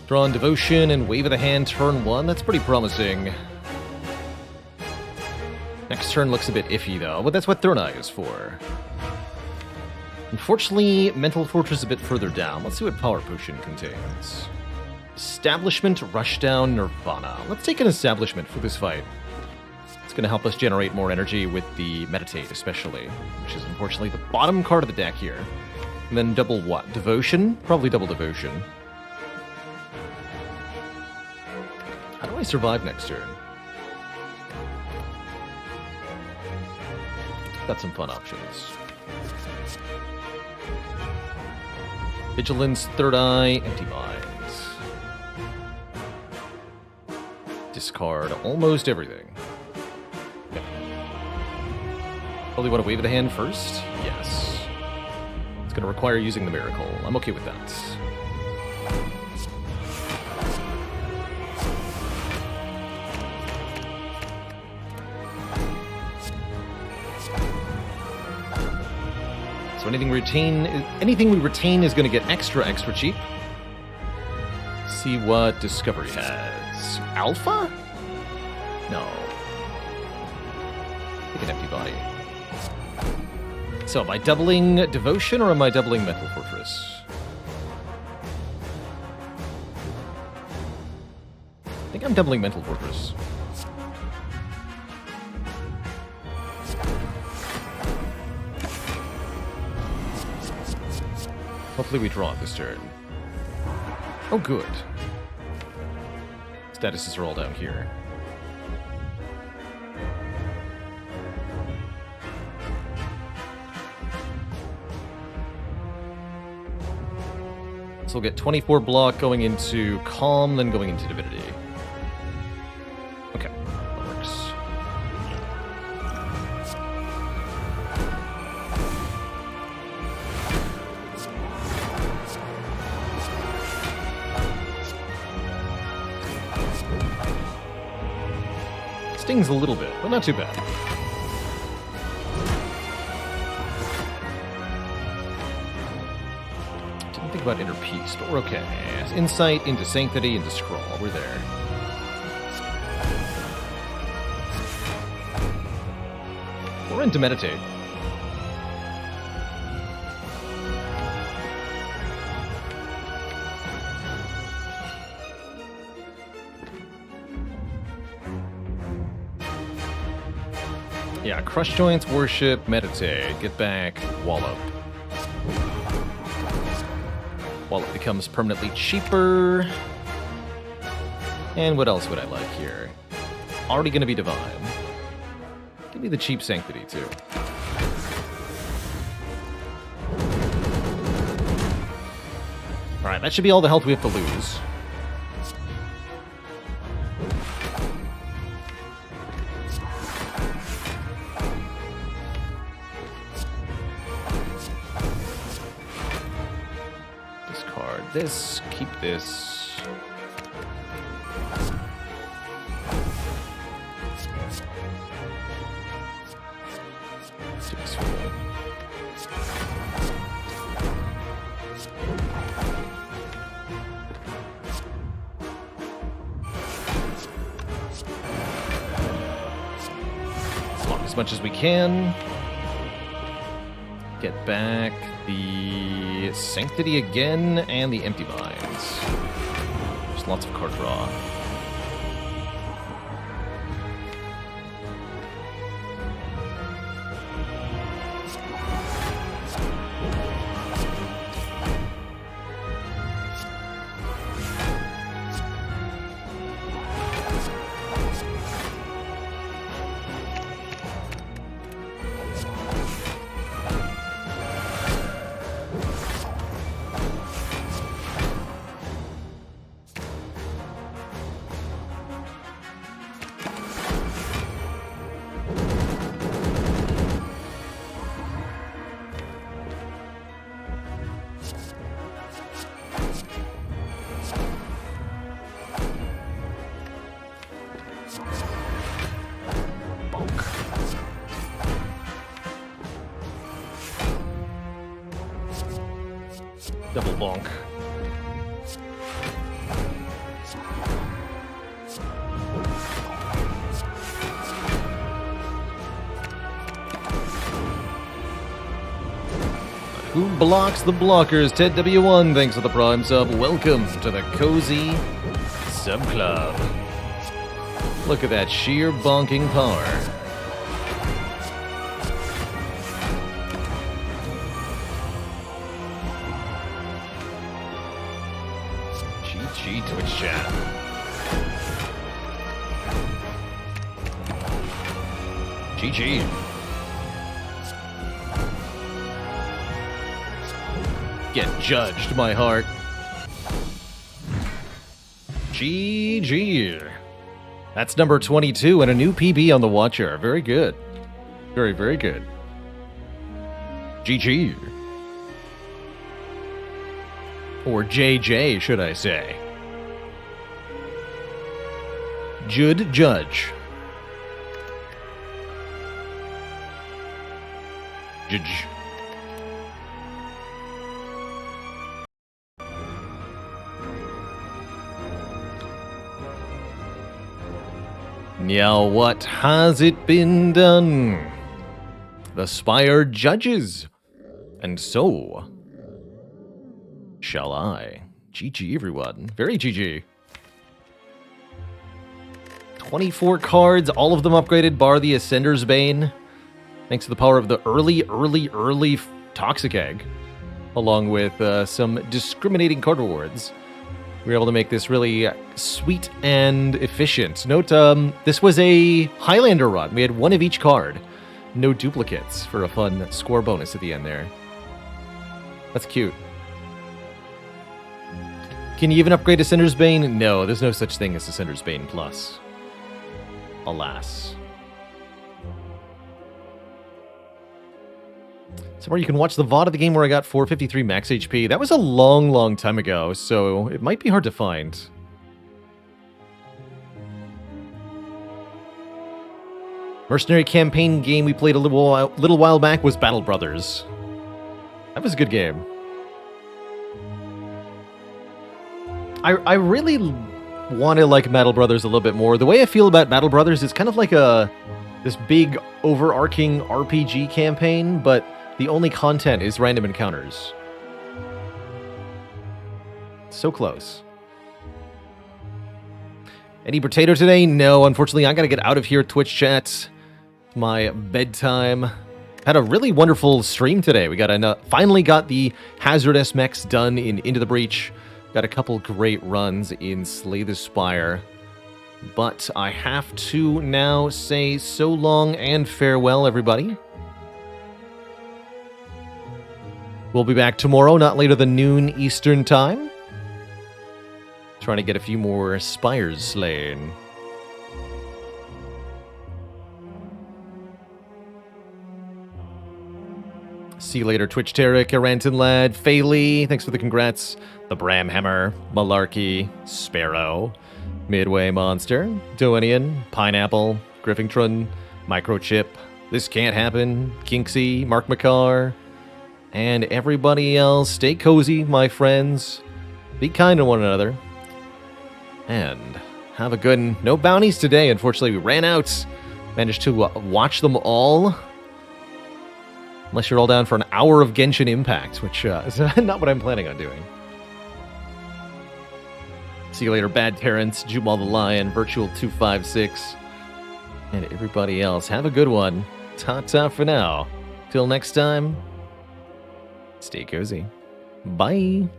Draw on Devotion and Wave of the Hand turn 1. That's pretty promising. Next turn looks a bit iffy though, but that's what Third Eye is for. Unfortunately, Mental Fortress is a bit further down. Let's see what Power Potion contains. Establishment, Rushdown, Nirvana. Let's take an Establishment for this fight. It's going to help us generate more energy with the Meditate, especially, which is unfortunately the bottom card of the deck here. And then double what? Devotion? Probably double Devotion. How do I survive next turn? Got some fun options. Vigilance, Third Eye, Empty Mind. Discard almost everything. Okay. Probably want to wave the hand first? Yes. It's going to require using the Miracle. I'm okay with that. So anything we retain is going to get extra cheap. See what Discovery has. Alpha? No. Take an Empty Body. So am I doubling Devotion or am I doubling Mental Fortress? I think I'm doubling Mental Fortress. Hopefully we draw it this turn. Oh, good. Statuses are all down here. So we'll get 24 block going into Calm, then going into Divinity. Okay, that works. Stings a little bit, but not too bad. Didn't think about Inner Peace, but we're okay. Insight into Sanctity, into Scroll. We're there. We're into Meditate. Yeah, Crush Joints, Worship, Meditate, Get Back, Wallop. Wallop becomes permanently cheaper. And what else would I like here? Already going to be Divine. Give me the cheap Sanctity, too. Alright, that should be all the health we have to lose. This, keep this. As much as we can. Get back the Sanctity again and the Empty Minds. There's lots of card draw. Double bonk. Who blocks the blockers? Ted W1, thanks for the Prime sub. Welcome to the Cozy Sub Club. Look at that sheer bonking power. GG Twitch chat. GG. Get judged, my heart. GG. That's number 22 and a new PB on the Watcher. Very good. Very, very good. GG. Or JJ, should I say. Judd Judge. Judge. Now what has it been done? The Spire judges. And so shall I. GG, everyone. Very GG. 24 cards, all of them upgraded, bar the Ascender's Bane. Thanks to the power of the early Toxic Egg. Along with some discriminating card rewards. We were able to make this really sweet and efficient. Note, this was a Highlander run. We had one of each card. No duplicates for a fun score bonus at the end there. That's cute. Can you even upgrade to Cinder's Bane? No, there's no such thing as a Cinder's Bane Plus. Alas. Somewhere you can watch the VOD of the game where I got 453 max HP. That was a long, long time ago, so it might be hard to find. Mercenary campaign game we played a little while back was Battle Brothers. That was a good game. I really want to like Battle Brothers a little bit more. The way I feel about Battle Brothers is kind of like this big overarching RPG campaign, but the only content is random encounters. So close. Any potato today? No, unfortunately, I gotta get out of here, Twitch chat. My bedtime. Had a really wonderful stream today. We finally got the Hazardous Mechs done in Into the Breach. Got a couple great runs in Slay the Spire. But I have to now say so long and farewell, everybody. We'll be back tomorrow, not later than noon Eastern Time. Trying to get a few more Spires slain. See you later, Twitch Tarek, Aranton Lad, Fayley, thanks for the congrats. The Bramhammer, Malarkey, Sparrow, Midway Monster, Doenian, Pineapple, Griffingtron, Microchip, This Can't Happen, Kinksy, Mark McCarr, and everybody else. Stay cozy, my friends. Be kind to one another. And have a good one. No bounties today, unfortunately. We ran out. Managed to watch them all. Unless you're all down for an hour of Genshin Impact, which is not what I'm planning on doing. See you later, Bad Terrence, Jumal the Lion, Virtual256, and everybody else. Have a good one. Ta-ta for now. Till next time, stay cozy. Bye.